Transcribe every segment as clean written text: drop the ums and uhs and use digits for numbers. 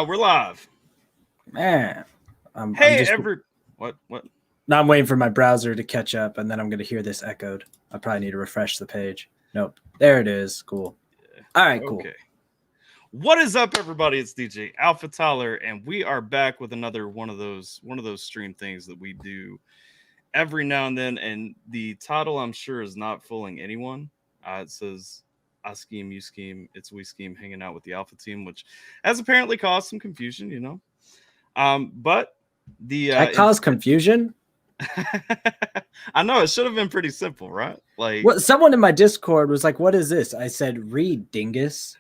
We're live. Man, I'm Hey, just what? now I'm waiting for my browser to catch up, and then I'm going to hear this echoed. I probably need to refresh the page. Nope, there it is. Cool. All right, cool. Okay. What is up, everybody? It's DJ AlphaTyler, and we are back with another one of those stream things that we do every now and then. And the title, I'm sure, is not fooling anyone. It says I scheme, you scheme, it's we scheme, hanging out with the Alpha team, which has apparently caused some confusion, you know. But the That caused confusion. I know, it should have been pretty simple, right? Like, what? Someone in my Discord was like, "What is this?" I said, "Read, dingus."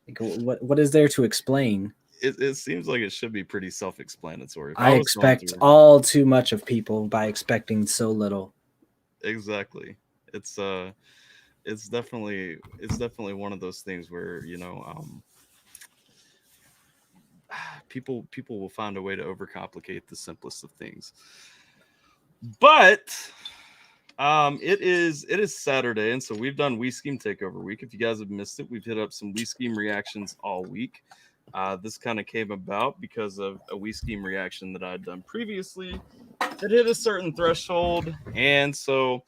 Like, what is there to explain? It seems like it should be pretty self-explanatory. I expect all too much of people by expecting so little. Exactly. It's definitely one of those things where, you know, people will find a way to overcomplicate the simplest of things. But it is Saturday, and so we've done Wii Scheme Takeover Week. If you guys have missed it, we've hit up some Wii Scheme reactions all week. This kind of came about because of a Wii Scheme reaction that I'd done previously that hit a certain threshold, and so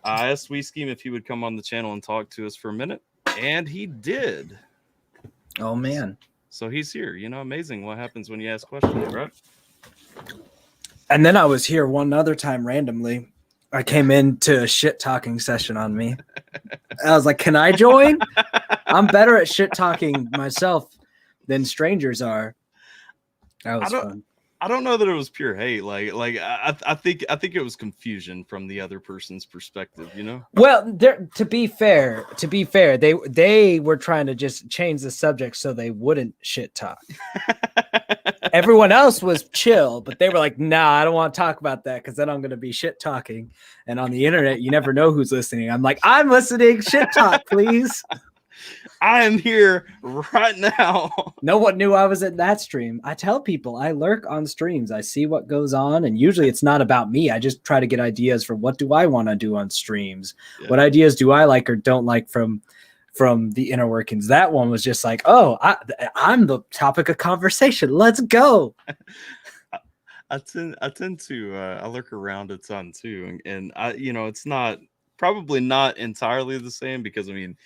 I asked Wii Scheme if he would come on the channel and talk to us for a minute, and he did. Oh man. So he's here. You know, amazing what happens when you ask questions, right? And then I was here one other time randomly. I came into a shit talking session on me. I was like, "Can I join?" I'm better at shit talking myself than strangers are. That was fun. I don't know that it was pure hate. I think it was confusion from the other person's perspective, you know? Well, to be fair, they were trying to just change the subject so they wouldn't shit talk. Everyone else was chill, but they were like, "Nah, I don't want to talk about that because then I'm going to be shit talking." And on the internet, you never know who's listening. I'm like, "I'm listening. Shit talk, please." I am here right now. No one knew I was at that stream. I tell people I lurk on streams. I see what goes on, and usually it's not about me. I just try to get ideas for what do I want to do on streams. Yeah. What ideas do I like or don't like from the inner workings? That one was just like, "Oh, I'm the topic of conversation. Let's go." I tend to I lurk around a ton too, and I, you know, it's probably not entirely the same because I mean,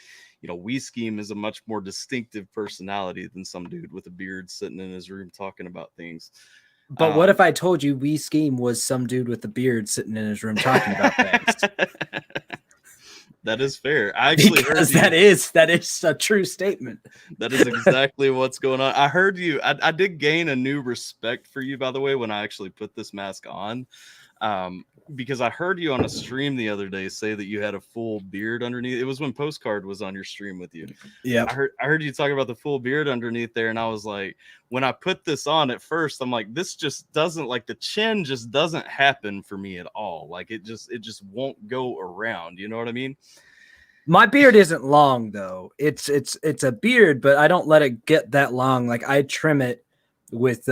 you know, Wii Scheme is a much more distinctive personality than some dude with a beard sitting in his room talking about things. But what if I told you Wii Scheme was some dude with a beard sitting in his room talking about things? That is fair. I actually heard you. that is a true statement. That is exactly what's going on. I heard you. I did gain a new respect for you, by the way, when I actually put this mask on. Because I heard you on a stream the other day say that you had a full beard underneath. It was when Postcard was on your stream with you. Yeah. I heard you talk about the full beard underneath there, and I was like, when I put this on at first, I'm like, this just doesn't, like, the chin just doesn't happen for me at all. Like it just won't go around. You know what I mean? My beard isn't long though. It's a beard, but I don't let it get that long. Like I trim it with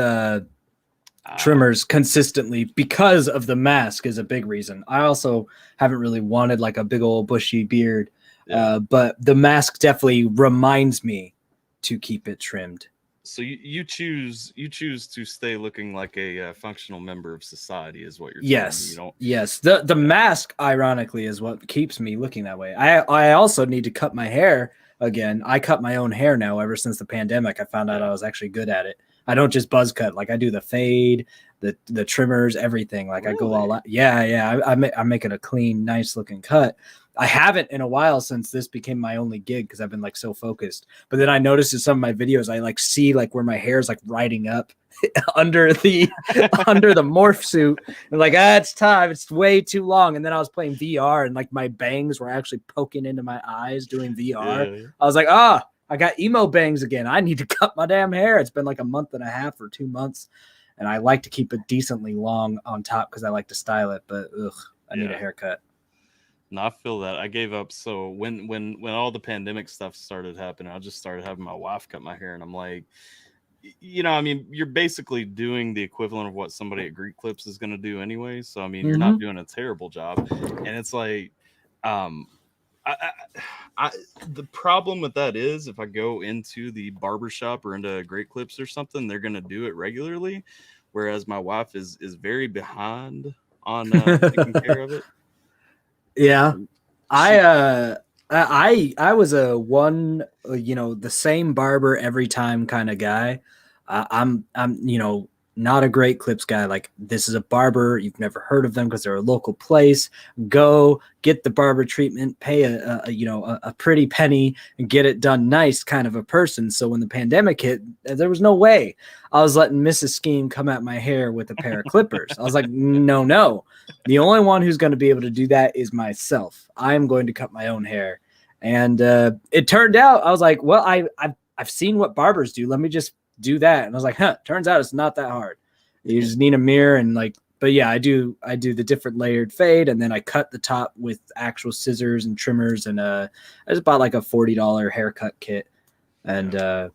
trimmers consistently because of the mask is a big reason. I also haven't really wanted like a big old bushy beard, but the mask definitely reminds me to keep it trimmed. So you choose to stay looking like a functional member of society is what you're yes telling me. Yes, the mask ironically is what keeps me looking that way. I also need to cut my hair again. I cut my own hair now ever since the pandemic. I found out I was actually good at it. I don't just buzz cut. Like I do the fade, the trimmers, everything. Like really? I go all out. Yeah. I make it a clean, nice looking cut. I haven't in a while since this became my only gig because I've been like so focused. But then I noticed in some of my videos, I like see like where my hair is like riding up under the morph suit. And like, it's time. It's way too long. And then I was playing VR and like my bangs were actually poking into my eyes doing VR. Yeah. I was like, I got emo bangs again. I need to cut my damn hair. It's been like a month and a half or 2 months. And I like to keep it decently long on top because I like to style it. But I need a haircut. No, I feel that. I gave up. So when all the pandemic stuff started happening, I just started having my wife cut my hair. And I'm like, you know, I mean, you're basically doing the equivalent of what somebody at Greek Clips is going to do anyway. So, I mean, you're not doing a terrible job. And it's like, I The problem with that is if I go into the barbershop or into Great Clips or something, they're gonna do it regularly, whereas my wife is very behind on taking care of it. Yeah. She, I was a one, the same barber every time kind of guy. I'm not a Great Clips guy. Like, this is a barber, you've never heard of them because they're a local place. Go get the barber treatment, pay a pretty penny, and get it done nice kind of a person. So when the pandemic hit, there was no way I was letting Mrs. Skeem come at my hair with a pair of clippers. I was like, no. The only one who's going to be able to do that is myself. I am going to cut my own hair. And it turned out, I was like, well, I've seen what barbers do. Let me just do that. And I was like, turns out it's not that hard. You just need a mirror and but yeah, I do the different layered fade, and then I cut the top with actual scissors and trimmers. And I just bought like a $40 haircut kit. And I'm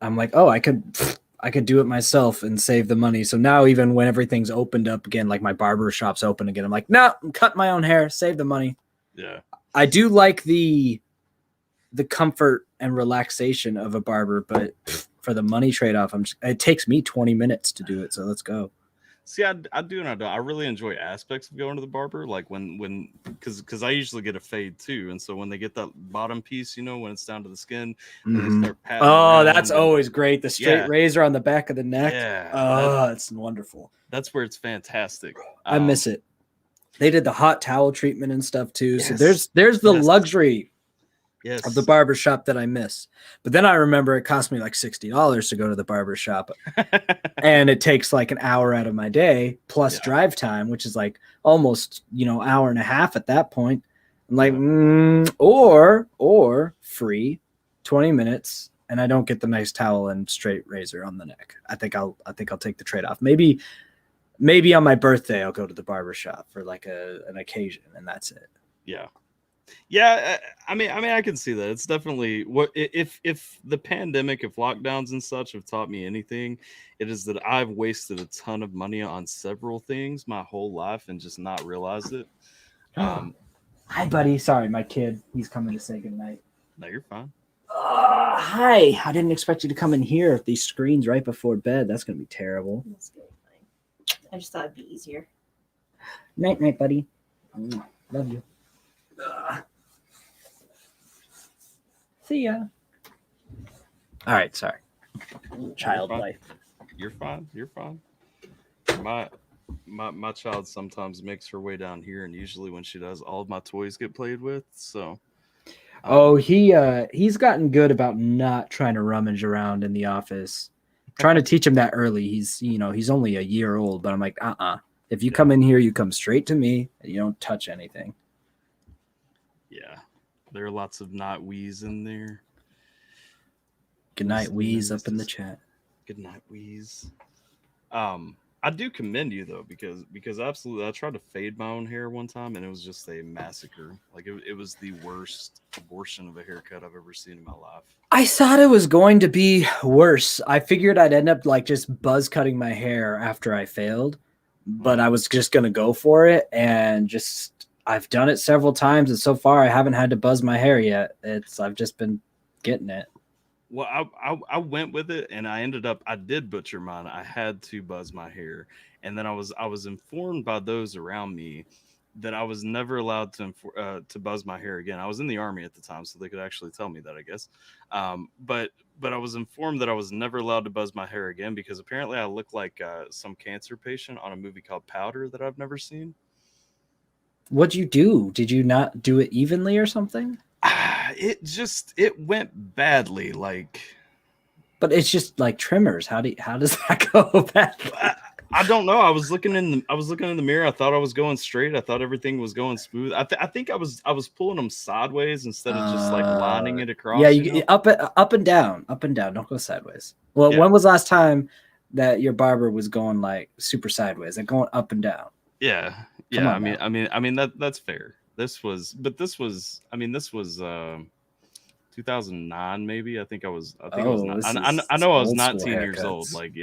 like, oh, I could do it myself and save the money. So now even when everything's opened up again, like my barber shop's open again, I'm like, no, I'm cutting my own hair, save the money. Yeah. I do like the comfort and relaxation of a barber, but for the money trade-off, it takes me 20 minutes to do it. So let's go. See, I do and I don't. I really enjoy aspects of going to the barber, like because I usually get a fade too, and so when they get that bottom piece, when it's down to the skin, and they start patting around, that's always great. The straight razor on the back of the neck. Yeah, it's wonderful. That's where it's fantastic. I miss it. They did the hot towel treatment and stuff too. Yes. So there's the luxury of the barber shop that I miss. But then I remember it cost me like $60 to go to the barber shop. And it takes like an hour out of my day plus drive time, which is like almost, hour and a half at that point. I'm like, or free 20 minutes and I don't get the nice towel and straight razor on the neck. I think I'll take the trade off. Maybe on my birthday, I'll go to the barber shop for like an occasion and that's it. Yeah. Yeah, I mean, I can see that. It's definitely what if the pandemic, if lockdowns and such have taught me anything, it is that I've wasted a ton of money on several things my whole life and just not realized it. Hi, buddy. Sorry, my kid. He's coming to say goodnight. No, you're fine. Hi. I didn't expect you to come in here with these screens right before bed. That's gonna be terrible. That's good. I just thought it'd be easier. Night, buddy. Love you. See ya. All right, sorry. Child life. You're fine. My child sometimes makes her way down here, and usually when she does, all of my toys get played with. So. He's gotten good about not trying to rummage around in the office. Trying to teach him that early. He's only a year old, but I'm like, If you come in here, you come straight to me, and you don't touch anything. Yeah, there are lots of not Wii's in there. Good night, Wii's up in the chat. Good night, Wii's. I do commend you though, because absolutely, I tried to fade my own hair one time, and it was just a massacre. Like it was the worst abortion of a haircut I've ever seen in my life. I thought it was going to be worse. I figured I'd end up like just buzz cutting my hair after I failed, but I was just gonna go for it, and I've done it several times, and so far I haven't had to buzz my hair yet. I've just been getting it. Well, I went with it, and I did butcher mine. I had to buzz my hair, and then I was informed by those around me that I was never allowed to buzz my hair again. I was in the Army at the time, so they could actually tell me that, I guess. But I was informed that I was never allowed to buzz my hair again because apparently I look like some cancer patient on a movie called Powder that I've never seen. What'd you do? Did you not do it evenly or something? It went badly, but it's just like trimmers. How does that go badly? I don't know. I was looking in the mirror. I thought I was going straight. I thought everything was going smooth. I think I was pulling them sideways instead of just like lining it across. Yeah, you up and down. Don't go sideways. Well, when was the last time that your barber was going like super sideways and going up and down? Yeah. I mean that's fair. This was 2009 maybe. I think I was I know I was 19 years old. Like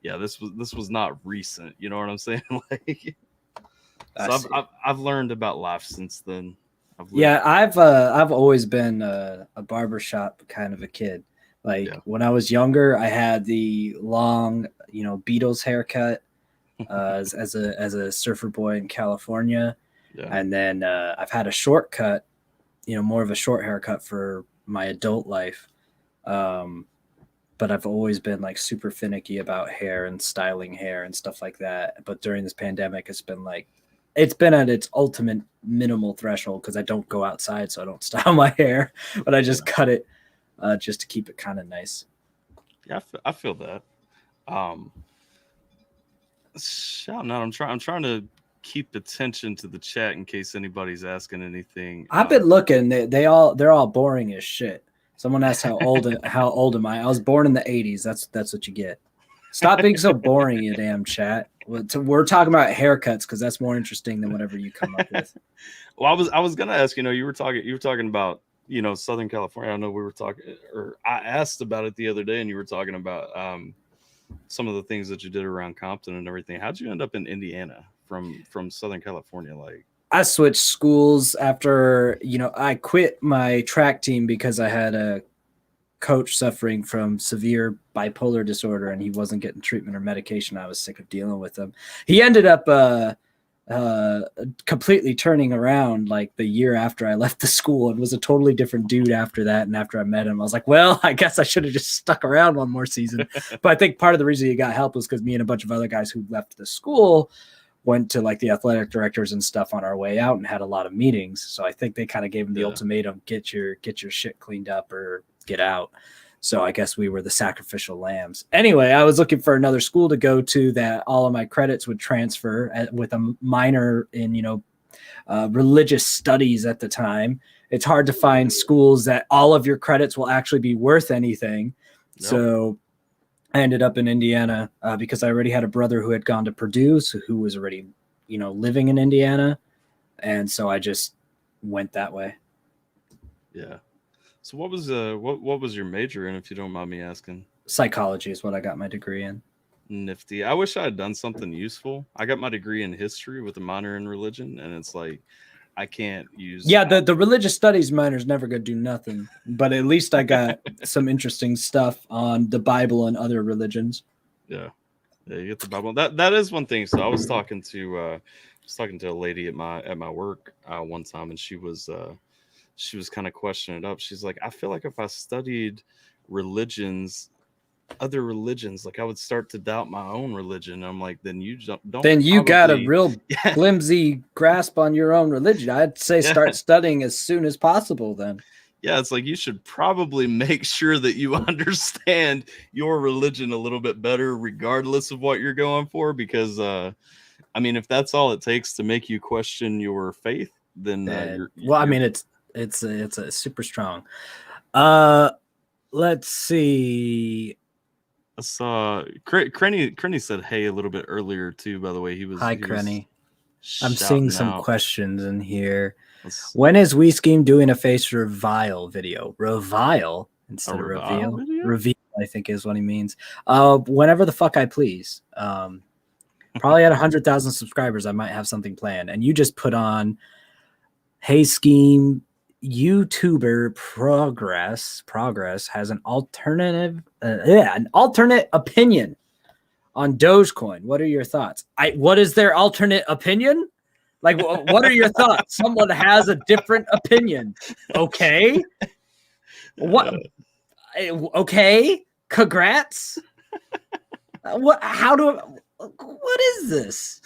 this was not recent. You know what I'm saying? Like So I've learned about life since then. Yeah, I've always been a barbershop kind of a kid. Like when I was younger, I had the long, Beatles haircut as a surfer boy in California, and then I've had a shortcut, more of a short haircut for my adult life. But I've always been like super finicky about hair and styling hair and stuff like that. But during this pandemic, it's been at its ultimate minimal threshold because I don't go outside, so I don't style my hair, but I just cut it just to keep it kind of nice. Yeah, I feel that. Shouting out, I'm trying to keep attention to the chat in case anybody's asking anything. I've been looking; they're all boring as shit. Someone asked how old am I? I was born in the 80s. That's what you get. Stop being so boring, you damn chat. We're talking about haircuts because that's more interesting than whatever you come up with. Well, I was gonna ask. You were talking about Southern California. I know we were talking, or I asked about it the other day, and you were talking about some of the things that you did around Compton and everything. How'd you end up in Indiana from Southern California? Like, I switched schools after I quit my track team because I had a coach suffering from severe bipolar disorder and he wasn't getting treatment or medication. I was sick of dealing with him. He ended up completely turning around like the year after I left the school and was a totally different dude after that. And after I met him, I was like, well, I guess I should have just stuck around one more season. But I think part of the reason he got help was because me and a bunch of other guys who left the school went to like the athletic directors and stuff on our way out and had a lot of meetings. So I think they kind of gave him the ultimatum, get your shit cleaned up or get out. So I guess we were the sacrificial lambs. Anyway, I was looking for another school to go to that all of my credits would transfer with a minor in, religious studies at the time. It's hard to find schools that all of your credits will actually be worth anything. Nope. So I ended up in Indiana because I already had a brother who had gone to Purdue, so who was already, living in Indiana. And so I just went that way. Yeah. So what was your major in, if you don't mind me asking? Psychology is what I got my degree in. Nifty. I wish I had done something useful. I got my degree in history with a minor in religion, and it's like I can't use. Yeah, the religious studies minor's never gonna do nothing, but at least I got some interesting stuff on the Bible and other religions. Yeah, you get the Bible. That is one thing. So I was talking to a lady at my work one time, and she was kind of questioning it up. She's like, I feel like if I studied other religions, like I would start to doubt my own religion. I'm like, then you don't. Then you got a real flimsy grasp on your own religion. I'd say start studying as soon as possible. Then. Yeah, it's like you should probably make sure that you understand your religion a little bit better, regardless of what you're going for. Because, if that's all it takes to make you question your faith, then it's a super strong. Let's see. I saw Crenny said hey a little bit earlier too. By the way, hi Crenny. I'm seeing some questions in here. When is Wii Scheme doing a face revile video? Revile instead of reveal. Video? Reveal, I think, is what he means. Whenever the fuck I please. Probably at 100,000 subscribers, I might have something planned. And you just put on, hey Skeem, YouTuber Progress has an alternate opinion on Dogecoin. What are your thoughts? What is their alternate opinion? Like, what are your thoughts? Someone has a different opinion. Okay. What? Okay. Congrats. What? What is this?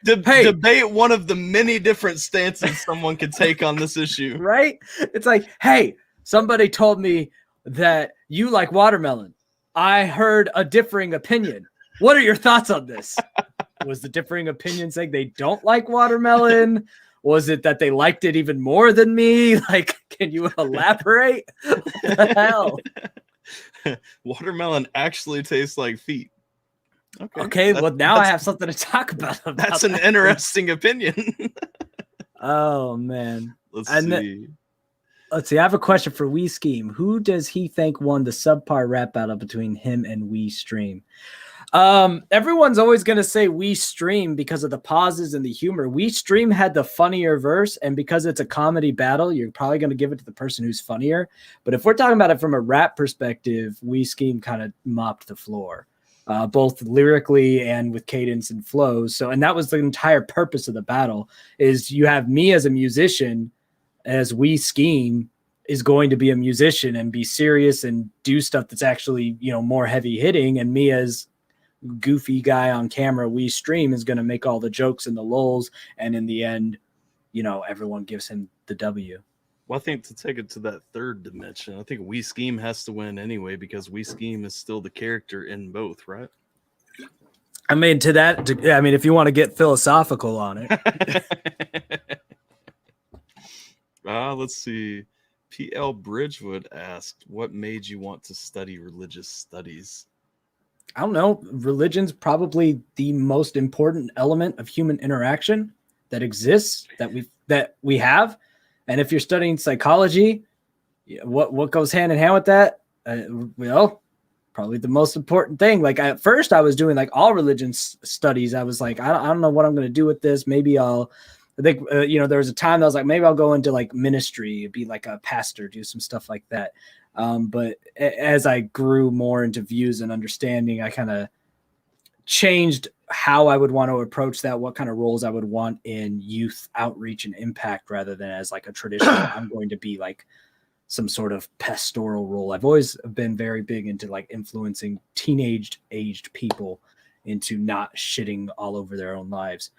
Debate one of the many different stances someone could take on this issue. Right? It's like, hey, somebody told me that you like watermelon. I heard a differing opinion. What are your thoughts on this? Was the differing opinion saying they don't like watermelon? Was it that they liked it even more than me? Like, can you elaborate? What the hell? Watermelon actually tastes like feet. Okay, well, now I have something to talk about. That's an interesting opinion. Oh, man. Let's see. Let's see. I have a question for Wii Scheme. Who does he think won the subpar rap battle between him and Wii Stream? Everyone's always going to say Wii Stream because of the pauses and the humor. Wii Stream had the funnier verse, and because it's a comedy battle, you're probably going to give it to the person who's funnier. But if we're talking about it from a rap perspective, Wii Scheme kind of mopped the floor, both lyrically and with cadence and flows. So, and that was the entire purpose of the battle, is you have me as a musician, as Wii Scheme is going to be a musician and be serious and do stuff that's actually, more heavy hitting, and me as goofy guy on camera, Wii Stream, is going to make all the jokes and the lulls, and in the end, everyone gives him the W. Well, I think to take it to that third dimension, I think Wii Scheme has to win anyway, because Wii Scheme is still the character in both, right? I mean, if you want to get philosophical on it. Let's see. PL Bridgewood asked, what made you want to study religious studies? I don't know. Religion's probably the most important element of human interaction that exists, that we have. And if you're studying psychology, what goes hand in hand with that? Probably the most important thing. Like at first I was doing like all religion studies. I was like, I don't know what I'm going to do with this. Maybe there was a time that I was like, maybe I'll go into like ministry, be like a pastor, do some stuff like that. But as I grew more into views and understanding, I kind of changed how I would want to approach that, what kind of roles I would want in youth outreach and impact, rather than as like a traditional, I'm going to be like some sort of pastoral role. I've always been very big into like influencing aged people into not shitting all over their own lives.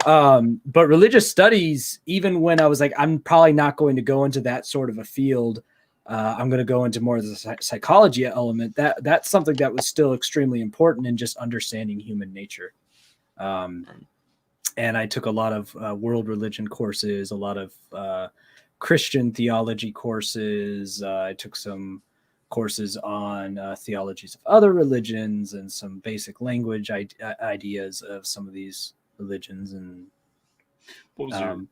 But religious studies, even when I was like, I'm probably not going to go into that sort of a field, I'm going to go into more of the psychology element. That's something that was still extremely important in just understanding human nature. And I took a lot of world religion courses, a lot of Christian theology courses. I took some courses on theologies of other religions and some basic language ideas of some of these religions. And what was your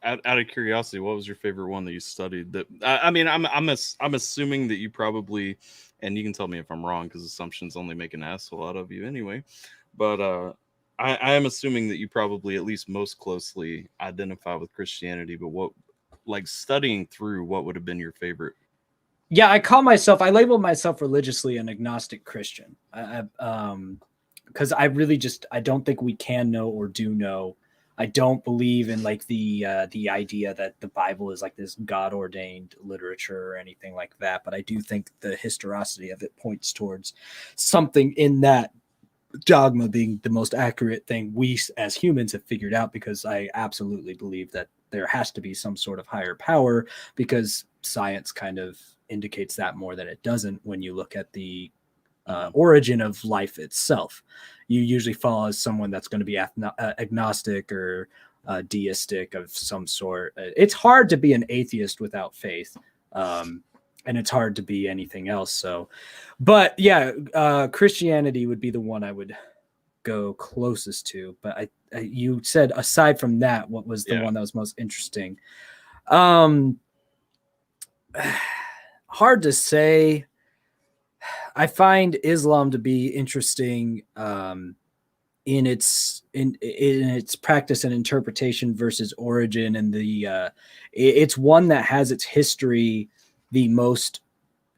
out of curiosity, what was your favorite one that you studied? That I'm assuming that you probably, and you can tell me if I'm wrong because assumptions only make an asshole out of you anyway, but I am assuming that you probably at least most closely identify with Christianity. But what, like studying through, what would have been your favorite? Yeah, I label myself religiously an agnostic Christian. Because I don't think we can know or do know. I don't believe in like the idea that the Bible is like this God-ordained literature or anything like that. But I do think the historicity of it points towards something in that dogma being the most accurate thing we as humans have figured out, because I absolutely believe that there has to be some sort of higher power, because science kind of indicates that more than it doesn't when you look at the origin of life itself. You usually fall as someone that's going to be agnostic or deistic of some sort. It's hard to be an atheist without faith, and it's hard to be anything else. So, but yeah, Christianity would be the one I would go closest to. But you said aside from that, what was the one that was most interesting? Hard to say. I find Islam to be interesting in its practice and interpretation versus origin, and it's one that has its history the most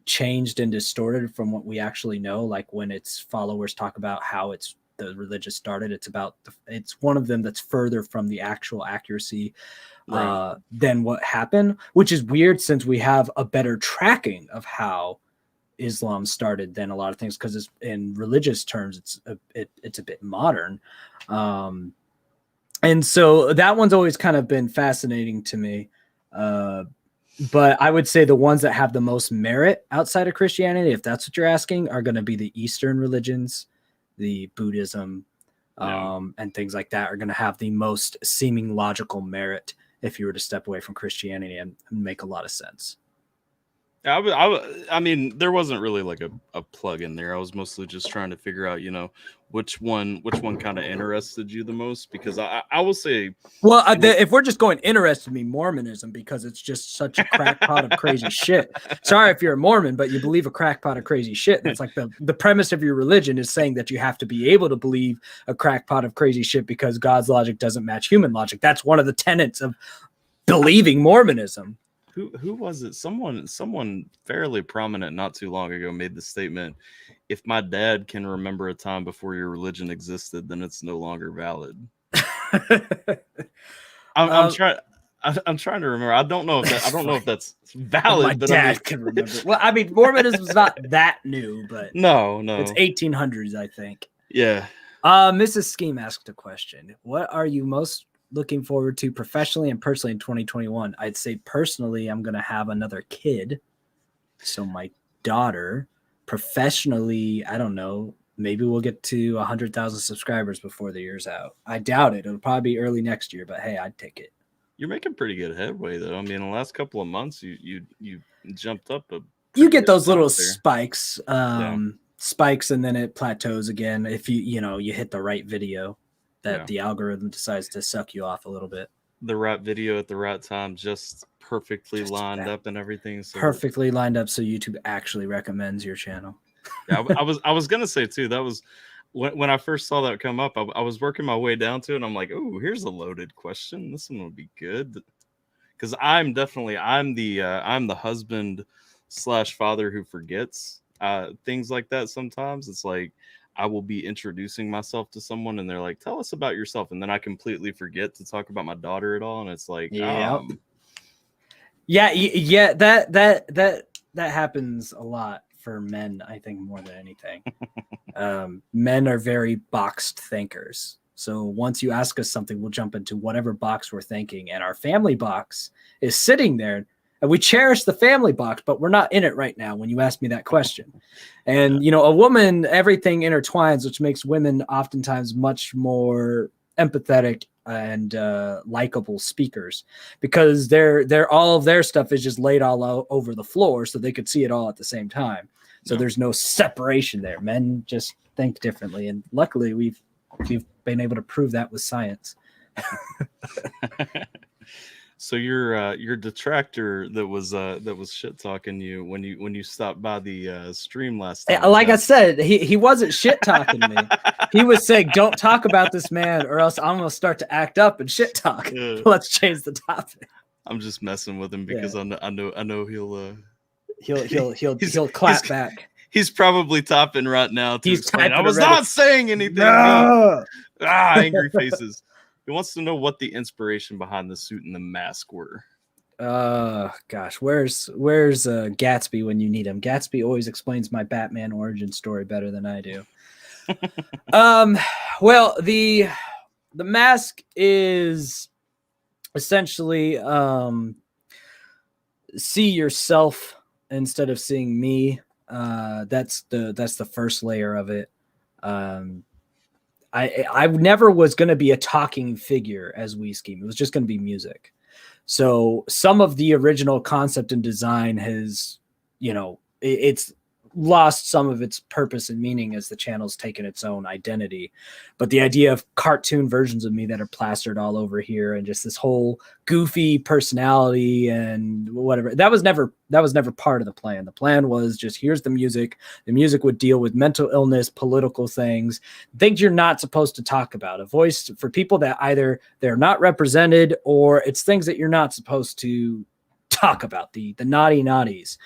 changed and distorted from what we actually know. Like when its followers talk about how the religion started, it's one of them that's further from the actual accuracy than what happened, which is weird since we have a better tracking of how Islam started than a lot of things, because in religious terms it's a bit modern, and so that one's always kind of been fascinating to me. But I would say the ones that have the most merit outside of Christianity, if that's what you're asking, are going to be the Eastern religions, the Buddhism, and things like that are going to have the most seeming logical merit if you were to step away from Christianity and make a lot of sense. I mean, there wasn't really like a plug in there. I was mostly just trying to figure out, which one kind of interested you the most. Because I will say, Well, if we're just going interested me, Mormonism, because it's just such a crackpot of crazy shit. Sorry if you're a Mormon, but you believe a crackpot of crazy shit. That's like the premise of your religion is saying that you have to be able to believe a crackpot of crazy shit because God's logic doesn't match human logic. That's one of the tenets of believing Mormonism. Who was it? Someone fairly prominent not too long ago made the statement, if my dad can remember a time before your religion existed, then it's no longer valid. I'm trying to remember. I don't know if that's valid. My but dad can remember. Well, I mean, Mormonism's not that new, but no, it's 1800s, I think. Yeah. Mrs. Skeem asked a question. What are you most looking forward to professionally and personally in 2021? I'd say personally, I'm going to have another kid. So my daughter. Professionally, I don't know. Maybe we'll get to 100,000 subscribers before the year's out. I doubt it. It'll probably be early next year, but hey, I'd take it. You're making pretty good headway, though. I mean, in the last couple of months, you jumped up. You get those little spikes, spikes, and then it plateaus again. If you hit the right video, that the algorithm decides to suck you off a little bit. The right video at the right time, just perfectly lined up and everything. So perfectly lined up, so YouTube actually recommends your channel. Yeah, I was gonna say too. That was when I first saw that come up. I was working my way down to it, and I'm like, oh, here's a loaded question. This one would be good, because I'm the husband / father who forgets things like that. Sometimes it's like I will be introducing myself to someone, and they're like, tell us about yourself, and then I completely forget to talk about my daughter at all, and it's like, yeah, that happens a lot for men, I think, more than anything. Men are very boxed thinkers. So once you ask us something, we'll jump into whatever box we're thinking. And our family box is sitting there. And we cherish the family box, but we're not in it right now when you ask me that question. And, a woman, everything intertwines, which makes women oftentimes much more empathetic and likable speakers, because they're all of their stuff is just laid all over the floor so they could see it all at the same time. So there's no separation there. Men just think differently, and luckily we've been able to prove that with science. So your detractor that was shit talking you when you stopped by the stream last time. Like I said, he wasn't shit talking me. He was saying, "Don't talk about this man, or else I'm gonna start to act up and shit talk." Let's change the topic. I'm just messing with him because I know he'll clap back. He's probably topping right now. He's typing. I was not saying anything. No. Angry faces. He wants to know what the inspiration behind the suit and the mask were. Gosh, where's Gatsby when you need him? Gatsby always explains my Batman origin story better than I do. Well, the mask is essentially see yourself instead of seeing me. That's the first layer of it. I never was going to be a talking figure as Wii Scheme. It was just going to be music. So some of the original concept and design has, it's lost some of its purpose and meaning as the channel's taken its own identity. But the idea of cartoon versions of me that are plastered all over here and just this whole goofy personality and whatever, that was never part of the plan. The plan was just, here's the music. The music would deal with mental illness, political things you're not supposed to talk about. A voice for people that either they're not represented or it's things that you're not supposed to talk about, the naughty naughties.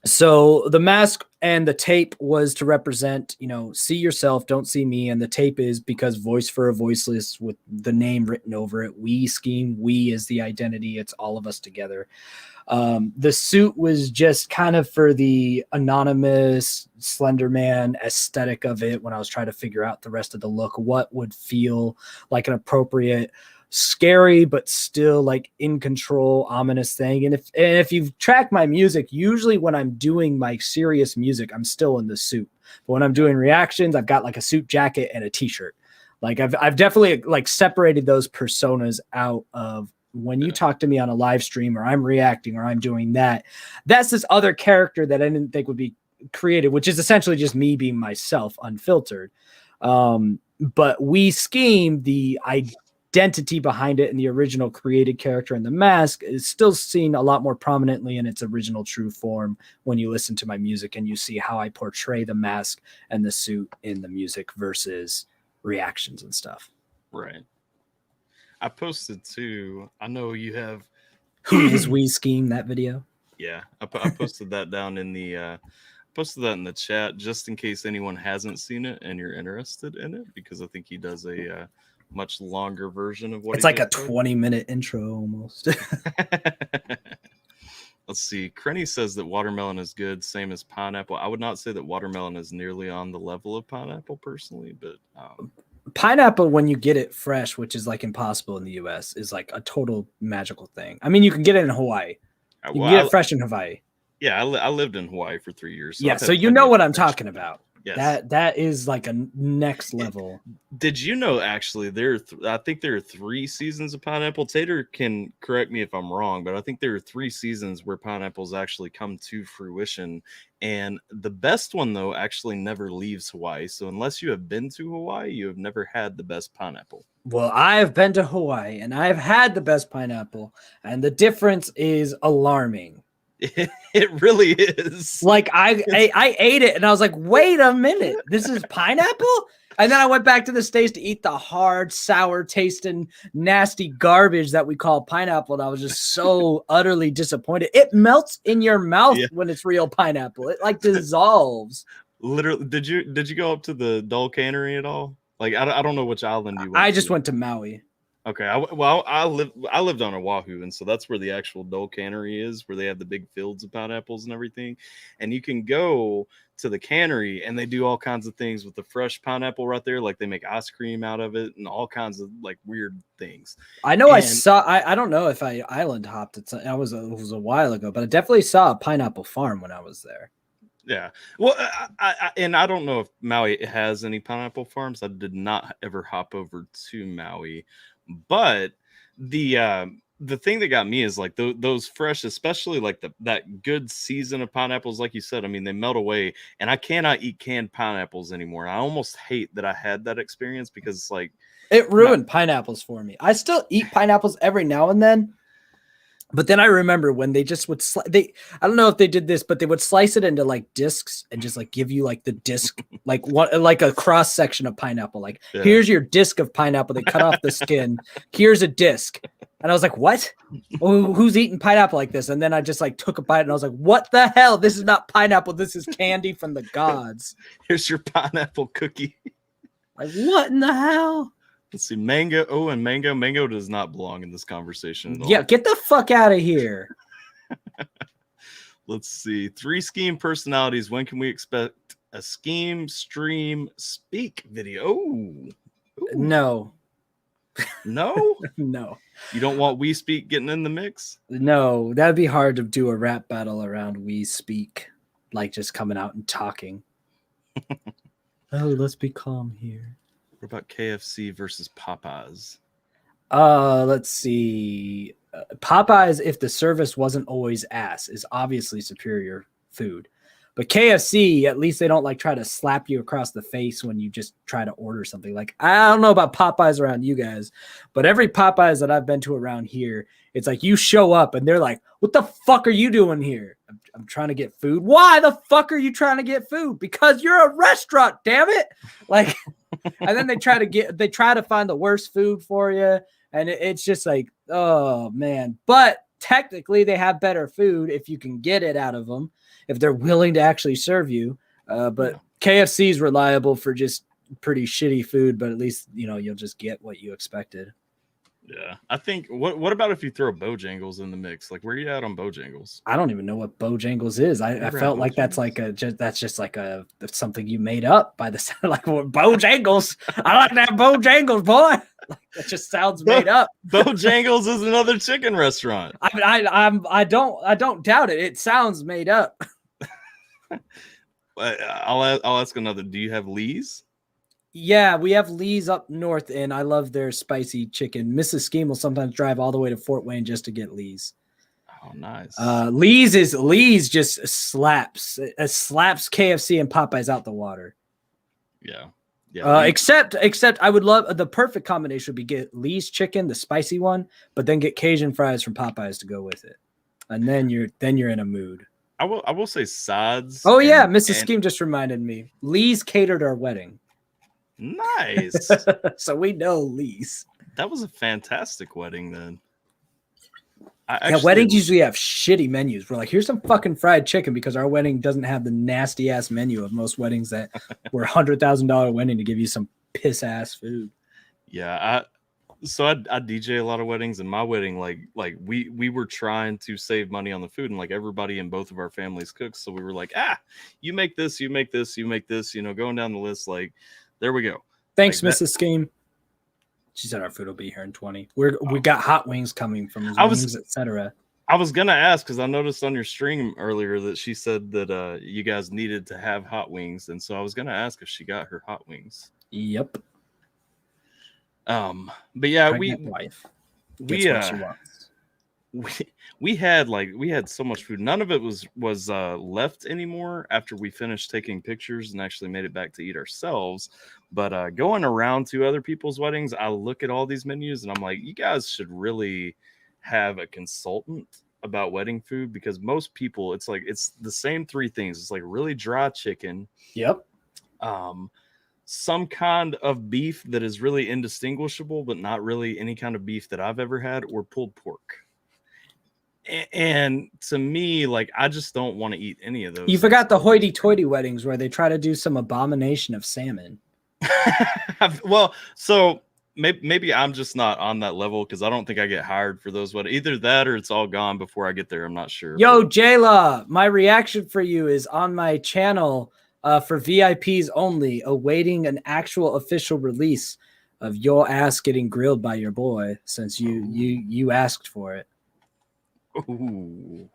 So the mask and the tape was to represent, see yourself, don't see me. And the tape is because voice for a voiceless with the name written over it. Wii Scheme. We is the identity. It's all of us together. The suit was just kind of for the anonymous Slender Man aesthetic of it. When I was trying to figure out the rest of the look, what would feel like an appropriate, scary but still like in control, ominous thing. And if you've tracked my music, usually when I'm doing my serious music, I'm still in the suit. But when I'm doing reactions, I've got like a suit jacket and a t-shirt. Like I've definitely like separated those personas out of when you talk to me on a live stream, or I'm reacting, or I'm doing that, that's this other character that I didn't think would be created, which is essentially just me being myself, unfiltered. But Wii Scheme, the identity behind it and the original created character in the mask is still seen a lot more prominently in its original true form when you listen to my music and you see how I portray the mask and the suit in the music versus reactions and stuff. Right. I posted too. I know you have. Who is Wii Scheme, that video? Yeah, I posted that down in the posted that in the chat just in case anyone hasn't seen it and you're interested in it, because I think he does a much longer version of what it's like a 20-minute intro almost. Let's see. Crenny says that watermelon is good, same as pineapple. I would not say that watermelon is nearly on the level of pineapple personally, but pineapple, when you get it fresh, which is like impossible in the US, is like a total magical thing. I mean, you can get it in Hawaii. You can get it fresh in Hawaii. Yeah, I lived in Hawaii for 3 years. So yeah, so you know what I'm talking about. Yes. That is like a next level. Did you know actually I think there are 3 seasons of pineapple? Tater can correct me if I'm wrong, but I think there are 3 seasons where pineapples actually come to fruition. And the best one though actually never leaves Hawaii. So unless you have been to Hawaii, you have never had the best pineapple. Well, I have been to Hawaii and I've had the best pineapple, and the difference is alarming. It really is. Like I ate it and I was like, wait a minute, this is pineapple? And then I went back to the States to eat the hard, sour tasting, nasty garbage that we call pineapple. And I was just so utterly disappointed. It melts in your mouth when it's real pineapple. It like dissolves. Literally, did you go up to the Dole Cannery at all? Like I don't know which island you went. I just went to Maui. Okay, I lived on Oahu, and so that's where the actual Dole Cannery is, where they have the big fields of pineapples and everything. And you can go to the cannery, and they do all kinds of things with the fresh pineapple right there, like they make ice cream out of it and all kinds of like weird things. I know. I saw. I don't know if I island hopped. It was a while ago, but I definitely saw a pineapple farm when I was there. Yeah. Well, I don't know if Maui has any pineapple farms. I did not ever hop over to Maui. But the thing that got me is like those fresh, especially like that good season of pineapples, like you said. I mean, they melt away, and I cannot eat canned pineapples anymore. I almost hate that I had that experience because it's like it ruined pineapples for me. I still eat pineapples every now and then. But then I remember when they just would I don't know if they did this, but they would slice it into like discs and just like give you like the disc, like a cross section of pineapple. Like here's your disc of pineapple. They cut off the skin. Here's a disc. And I was like, what? Who's eating pineapple like this? And then I just like took a bite and I was like, what the hell? This is not pineapple. This is candy from the gods. Here's your pineapple cookie. Like what in the hell? Let's see, mango. Oh, and mango does not belong in this conversation at all. Yeah, get the fuck out of here. Let's see, 3 Skeem personalities. When can we expect a Skeem stream speak video? Ooh. No. No? No. You don't want We Speak getting in the mix? No, that'd be hard to do a rap battle around We Speak, like just coming out and talking. Oh, let's be calm here. What about KFC versus Popeyes? Let's see. Popeyes, if the service wasn't always ass, is obviously superior food. But KFC, at least they don't like try to slap you across the face when you just try to order something. Like, I don't know about Popeyes around you guys, but every Popeyes that I've been to around here, it's like you show up and they're like, what the fuck are you doing here? I'm trying to get food. Why the fuck are you trying to get food? Because you're a restaurant, damn it. Like, and then they try to find the worst food for you. And it's just like, oh man. But technically they have better food if you can get it out of them, if they're willing to actually serve you. But KFC is reliable for just pretty shitty food, but at least, you know, you'll just get what you expected. Yeah. I think, what about if you throw Bojangles in the mix? Like, where are you at on Bojangles? I don't even know what Bojangles is. I felt like that's like that's just like something you made up by the sound, like Bojangles. I like that Bojangles, boy. Like, that just sounds made up. Bojangles is another chicken restaurant. I don't doubt it. It sounds made up. I'll ask another. Do you have Lee's? Yeah, we have Lee's up north, and I love their spicy chicken. Mrs. Skeem will sometimes drive all the way to Fort Wayne just to get Lee's. Oh, nice. Lee's just slaps. It slaps KFC and Popeyes out the water. Yeah. Yeah. Except I would love the perfect combination would be get Lee's chicken, the spicy one, but then get Cajun fries from Popeyes to go with it. And then you're in a mood. I will say sides. Oh yeah, Mrs. Skeem just reminded me. Lee's catered our wedding. Nice. So we know Lee's. That was a fantastic wedding then. Weddings usually have shitty menus. We're like, here's some fucking fried chicken because our wedding doesn't have the nasty ass menu of most weddings that were $100,000 wedding to give you some piss ass food. Yeah, I DJ a lot of weddings, and my wedding, like we were trying to save money on the food, and like everybody in both of our families cooks, so we were like, you make this, you make this, you make this, going down the list. Like, there we go. Thanks, like Mrs. Skeem. She said our food will be here in 20. We got hot wings coming from wings, etc. I was gonna ask because I noticed on your stream earlier that she said that you guys needed to have hot wings, and so I was gonna ask if she got her hot wings. Yep. But yeah, wife gets what she wants. we had so much food. None of it was left anymore after we finished taking pictures and actually made it back to eat ourselves. But going around to other people's weddings, I look at all these menus and I'm like, you guys should really have a consultant about wedding food, because most people, it's the same three things. It's like really dry chicken. Yep. Some kind of beef that is really indistinguishable, but not really any kind of beef that I've ever had, or pulled pork. And to me, like, I just don't want to eat any of those. You forgot the hoity-toity weddings where they try to do some abomination of salmon. Well, so maybe I'm just not on that level because I don't think I get hired for those weddings. Either that or it's all gone before I get there. I'm not sure. Yo, Jayla, my reaction for you is on my channel for VIPs only, awaiting an actual official release of your ass getting grilled by your boy, since you asked for it. Ooh.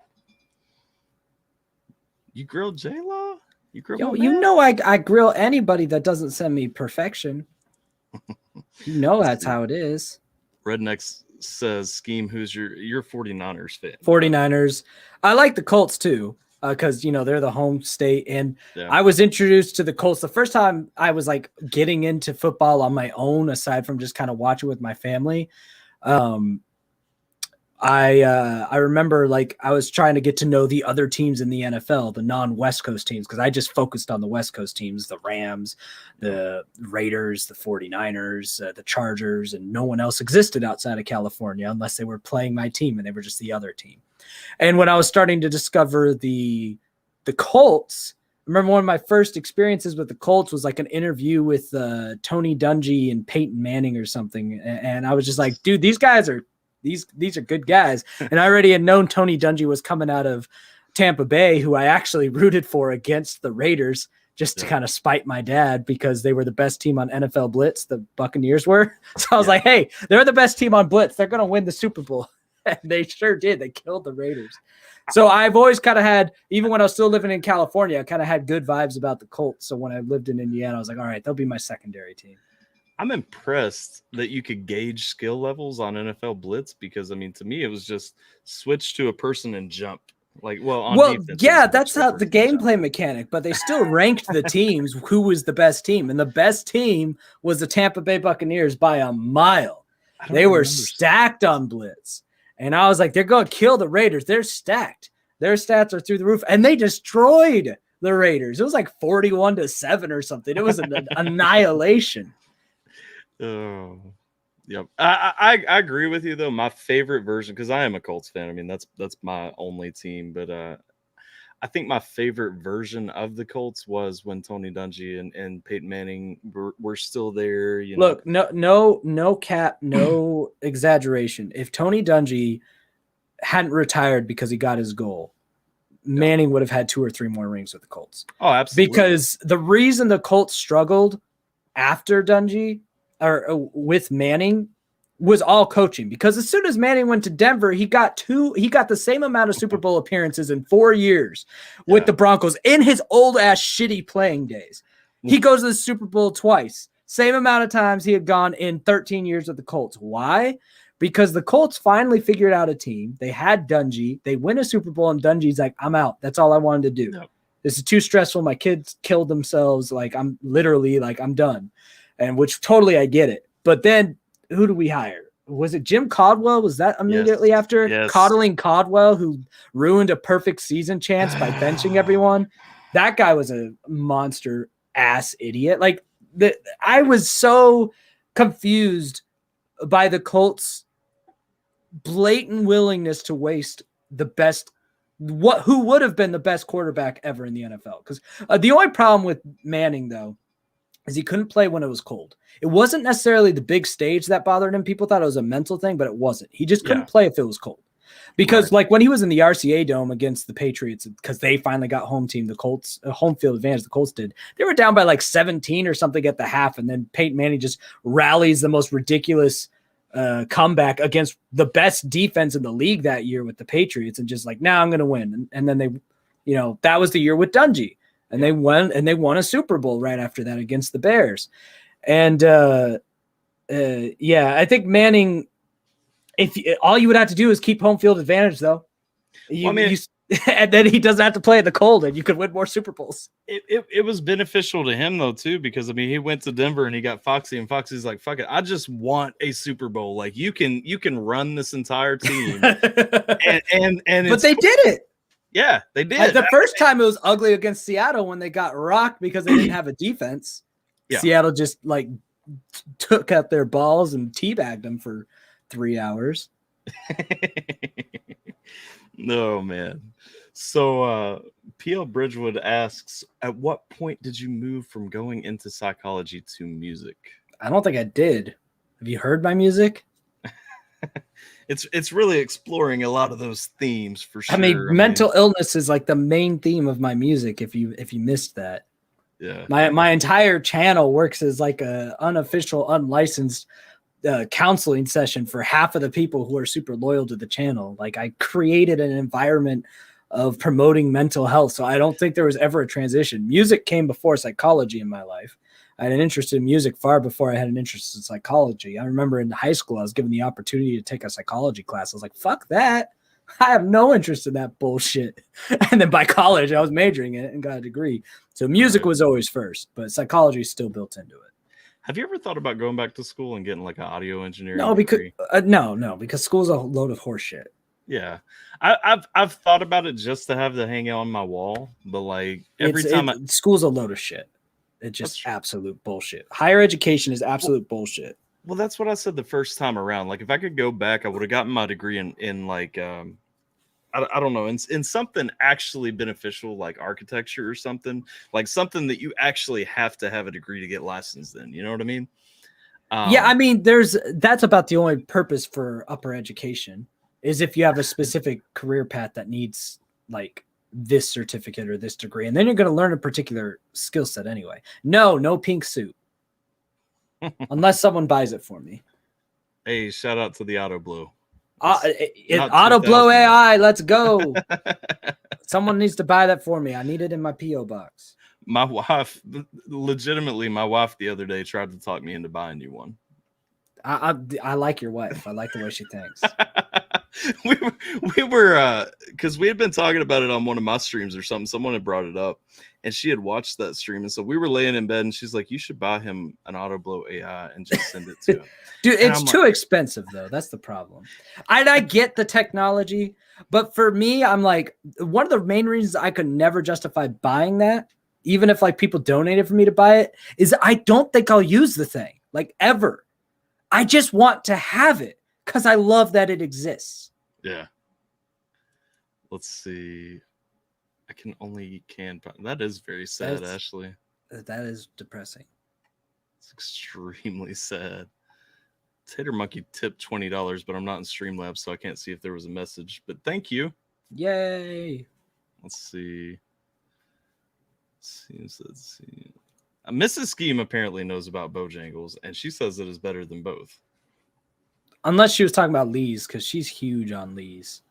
You grilled J-Law? You grilled Yo, you know I grill anybody that doesn't send me perfection. You know that's how it is. Rednex says, Skeem, who's your 49ers fan? 49ers. I like the Colts too, because they're the home state. And I was introduced to the Colts the first time I was like getting into football on my own, aside from just kind of watching with my family. I remember like I was trying to get to know the other teams in the NFL, the non-West Coast teams, because I just focused on the West Coast teams, the Rams, the Raiders, the 49ers, the Chargers, and no one else existed outside of California unless they were playing my team and they were just the other team. And when I was starting to discover the Colts, I remember one of my first experiences with the Colts was like an interview with Tony Dungy and Peyton Manning or something. And I was just like, dude, these guys are These are good guys. And I already had known Tony Dungy was coming out of Tampa Bay, who I actually rooted for against the Raiders just to kind of spite my dad because they were the best team on NFL Blitz, the Buccaneers were. So I was like, hey, they're the best team on Blitz. They're going to win the Super Bowl. And they sure did. They killed the Raiders. So I've always kind of had, even when I was still living in California, I kind of had good vibes about the Colts. So when I lived in Indiana, I was like, all right, they'll be my secondary team. I'm impressed that you could gauge skill levels on NFL Blitz, because I mean, to me, it was just switch to a person and jump. Defense, yeah, that's how the gameplay mechanic, but they still ranked the teams who was the best team. And the best team was the Tampa Bay Buccaneers by a mile. They were stacked on Blitz. And I was like, they're going to kill the Raiders. They're stacked. Their stats are through the roof. And they destroyed the Raiders. It was like 41-7 or something. It was an annihilation. Oh, yep. I agree with you though. My favorite version, because I am a Colts fan. I mean, that's my only team. But I think my favorite version of the Colts was when Tony Dungy and Peyton Manning were still there. Look, no cap, no exaggeration. If Tony Dungy hadn't retired because he got his goal, Manning would have had 2 or 3 more rings with the Colts. Oh, absolutely. Because the reason the Colts struggled after Dungy or with Manning was all coaching, because as soon as Manning went to Denver, he got the same amount of Super Bowl appearances in 4 years with the Broncos in his old ass shitty playing days. He goes to the Super Bowl twice. Same amount of times he had gone in 13 years with the Colts. Why? Because the Colts finally figured out a team. They had Dungy. They win a Super Bowl, and Dungy's like, I'm out. That's all I wanted to do. Yep. This is too stressful. My kids killed themselves. Like, I'm literally like, I'm done. And which totally I get it. But then who do we hire? Was it Jim Caldwell? Was that immediately after? Yes. Coddling Caldwell, who ruined a perfect season chance by benching everyone. That guy was a monster ass idiot. Like, I was so confused by the Colts' blatant willingness to waste the best, who would have been the best quarterback ever in the NFL. Because the only problem with Manning, though, is he couldn't play when it was cold. It wasn't necessarily the big stage that bothered him. People thought it was a mental thing, but it wasn't. He just couldn't play if it was cold. Because like when he was in the RCA Dome against the Patriots, because they finally got home field advantage, the Colts did. They were down by like 17 or something at the half, and then Peyton Manning just rallies the most ridiculous comeback against the best defense in the league that year with the Patriots, and just like, now I'm going to win. And then they, that was the year with Dungy, and they won a Super Bowl right after that against the Bears. And I think Manning. If all you would have to do is keep home field advantage, though, and then he doesn't have to play in the cold, and you could win more Super Bowls. It was beneficial to him though too, because he went to Denver and he got Foxy, and Foxy's like, "Fuck it, I just want a Super Bowl. Like you can run this entire team." and but they did it. Yeah, they did. Like the first time it was ugly against Seattle when they got rocked because they didn't have a defense. Yeah. Seattle just like took out their balls and teabagged them for 3 hours. No, man. So PL Bridgewood asks, at what point did you move from going into psychology to music? I don't think I did. Have you heard my music? It's really exploring a lot of those themes for sure. I mean, mental illness is like the main theme of my music. If you missed that. Yeah. My entire channel works as like a unofficial, unlicensed counseling session for half of the people who are super loyal to the channel. Like I created an environment of promoting mental health. So I don't think there was ever a transition. Music came before psychology in my life. I had an interest in music far before I had an interest in psychology. I remember in high school, I was given the opportunity to take a psychology class. I was like, fuck that. I have no interest in that bullshit. And then by college, I was majoring in it and got a degree. So music was always first, but psychology is still built into it. Have you ever thought about going back to school and getting like an audio engineering degree? No, because school's a load of horse shit. Yeah, I've thought about it just to have to hang out on my wall, but like every time school's a load of shit. It's just absolute bullshit. Higher education is absolute bullshit. Well, that's what I said the first time around. Like if I could go back, I would have gotten my degree in like I don't know, in something actually beneficial, like architecture or something, like something that you actually have to have a degree to get licensed in. You know what I mean? Yeah, I mean, that's about the only purpose for upper education is if you have a specific career path that needs like this certificate or this degree, and then you're going to learn a particular skill set anyway. No pink suit, unless someone buys it for me. Hey, shout out to the Auto Blow. Auto Blow AI, let's go. Someone needs to buy that for me. I need it in my P.O. box. My wife, legitimately, the other day tried to talk me into buying you one. I like your wife. I like the way she thinks. we were because we had been talking about it on one of my streams or something. Someone had brought it up, and she had watched that stream, and so we were laying in bed, and she's like, "You should buy him an Auto Blow AI and just send it to him." Dude, it's too expensive though. That's the problem. I get the technology, but for me, I'm like, one of the main reasons I could never justify buying that, even if like people donated for me to buy it, is I don't think I'll use the thing like ever. I just want to have it because I love that it exists. Yeah. Let's see. I can only that is very sad, Ashley. That is depressing. It's extremely sad. Tater Monkey tipped $20, but I'm not in Streamlabs, so I can't see if there was a message. But thank you. Yay. Let's see. Let's see. Mrs. Skeem apparently knows about Bojangles, and she says it is better than both. Unless she was talking about Lee's, because she's huge on Lee's.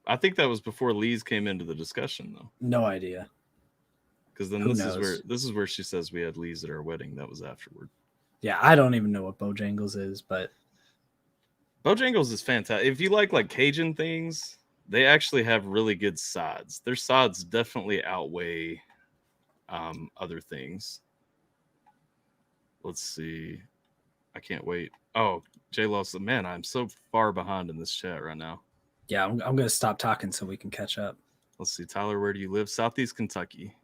I think that was before Lee's came into the discussion, though. No idea. Because then this is where she says we had Lee's at our wedding. That was afterward. Yeah, I don't even know what Bojangles is, but Bojangles is fantastic. If you like Cajun things, they actually have really good sides. Their sides definitely outweigh other things. Let's see. I can't wait. Oh, J Lo said, man, I'm so far behind in this chat right now. yeah, I'm going to stop talking so we can catch up. Let's see. Tyler, where do you live? Southeast Kentucky.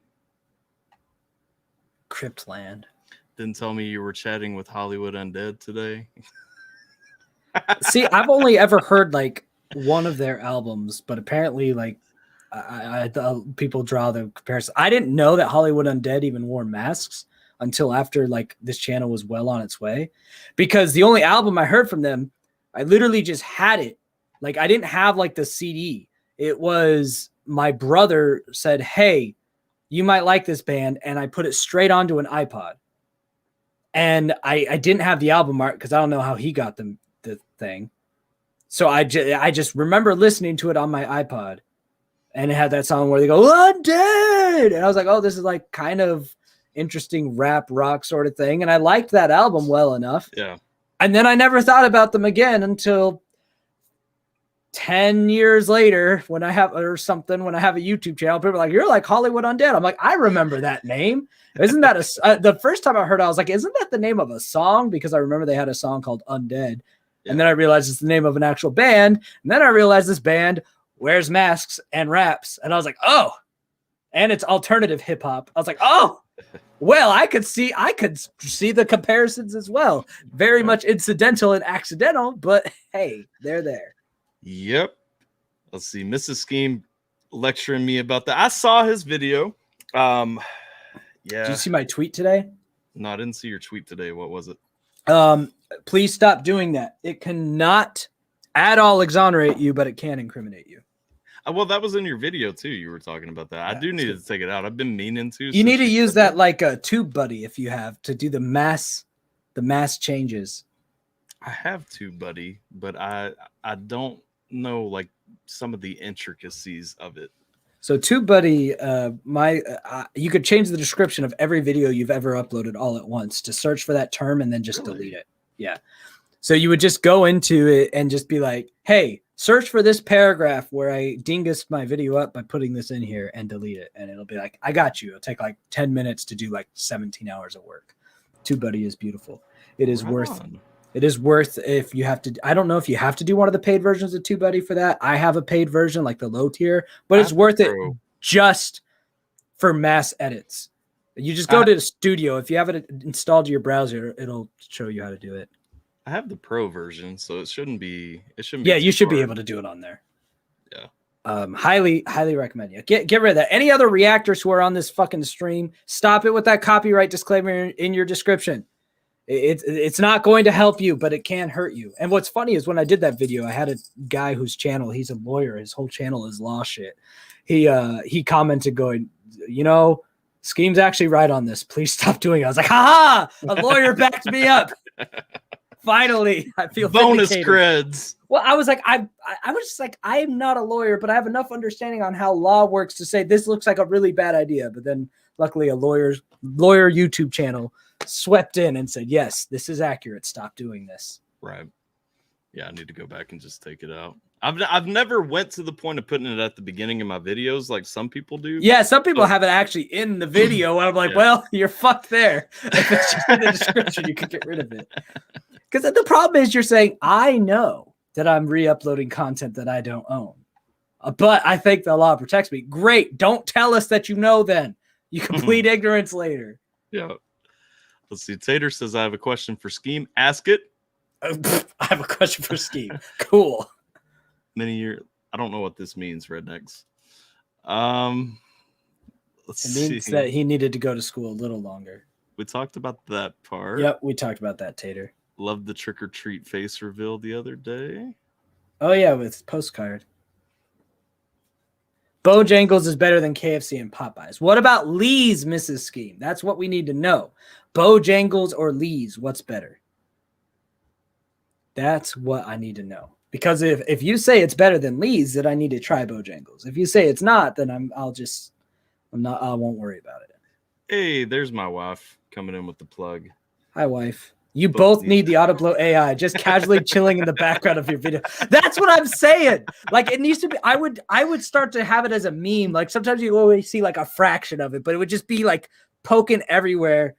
Cryptland. Didn't tell me you were chatting with Hollywood Undead today. See, I've only ever heard like one of their albums, but apparently like people draw the comparison. I didn't know that Hollywood Undead even wore masks until after like this channel was well on its way, because the only album I heard from them, I literally just had it. Like I didn't have like the CD. It was my brother said, "Hey, you might like this band," and I put it straight onto an iPod. And I didn't have the album art because I don't know how he got the thing. So I just remember listening to it on my iPod, and it had that song where they go Undead, and I was like, oh, this is like kind of interesting rap rock sort of thing, and I liked that album well enough. Yeah. And then I never thought about them again until 10 years later when I have a YouTube channel. People are like, you're like Hollywood Undead. I'm like, I remember that name. Isn't that the first time I heard it, I was like, isn't that the name of a song? Because I remember they had a song called Undead. Yeah. And then I realized it's the name of an actual band. And then I realized this band wears masks and raps. And I was like, oh, and it's alternative hip hop. I was like, oh, well, I could see the comparisons as well. Very much incidental and accidental, but hey, they're there. Yep. Let's see. Mrs. Skeem lecturing me about that. I saw his video. Yeah. Did you see my tweet today? No, I didn't see your tweet today. What was it? Please stop doing that. It cannot at all exonerate you, but it can incriminate you. Well, that was in your video too. You were talking about that. Yeah, I do need to take it out. I've been meaning to. You need to use that like a TubeBuddy if you have to do the mass changes. I have TubeBuddy, but I don't know like some of the intricacies of it. So TubeBuddy, you could change the description of every video you've ever uploaded all at once to search for that term and then just delete it. Yeah. So you would just go into it and just be like, hey, search for this paragraph where I dingused my video up by putting this in here and delete it. And it'll be like, I got you. It'll take like 10 minutes to do like 17 hours of work. TubeBuddy is beautiful. It is worth if you have to. I don't know if you have to do one of the paid versions of TubeBuddy for that. I have a paid version, like the low tier, but it's worth it just for mass edits. You just go to the studio. If you have it installed to your browser, it'll show you how to do it. I have the pro version, so it shouldn't be. Yeah, you should be able to do it on there. Yeah. Highly recommend you. Get rid of that. Any other reactors who are on this fucking stream, stop it with that copyright disclaimer in your description. It's not going to help you, but it can hurt you. And what's funny is when I did that video, I had a guy whose channel, he's a lawyer. His whole channel is law shit. He commented going, Skeem's actually right on this. Please stop doing it. I was like, ha! A lawyer backed me up. Finally, I feel bonus vindicated. Creds. Well, I was like, I was just like, I am not a lawyer, but I have enough understanding on how law works to say this looks like a really bad idea. But then luckily a lawyer YouTube channel swept in and said, yes, this is accurate. Stop doing this. Right. Yeah, I need to go back and just take it out. I've never went to the point of putting it at the beginning of my videos like some people do. Yeah, some people have it actually in the video. And I'm like, well, you're fucked there. If it's just in the description, you can get rid of it. Because the problem is you're saying, I know that I'm re-uploading content that I don't own. But I think the law protects me. Great. Don't tell us that you know then. You can plead ignorance later. Yeah. Let's see. Tater says, I have a question for Skeem. Ask it. I have a question for Skeem. Cool. Many years. I don't know what this means, rednecks. It means that he needed to go to school a little longer. We talked about that part. Yep, we talked about that, Tater. Loved the trick or treat face reveal the other day. Oh yeah, with postcard. Bojangles is better than KFC and Popeyes. What about Lee's, Mrs. Skeem? That's what we need to know. Bojangles or Lee's, what's better? That's what I need to know. Because if you say it's better than Lee's, then I need to try Bojangles. If you say it's not, then I won't worry about it. Hey, there's my wife coming in with the plug. Hi, wife. You both need the auto blow AI just casually chilling in the background of your video. That's what I'm saying. Like, it needs to be. I would start to have it as a meme. Like, sometimes you always see like a fraction of it, but it would just be like poking everywhere,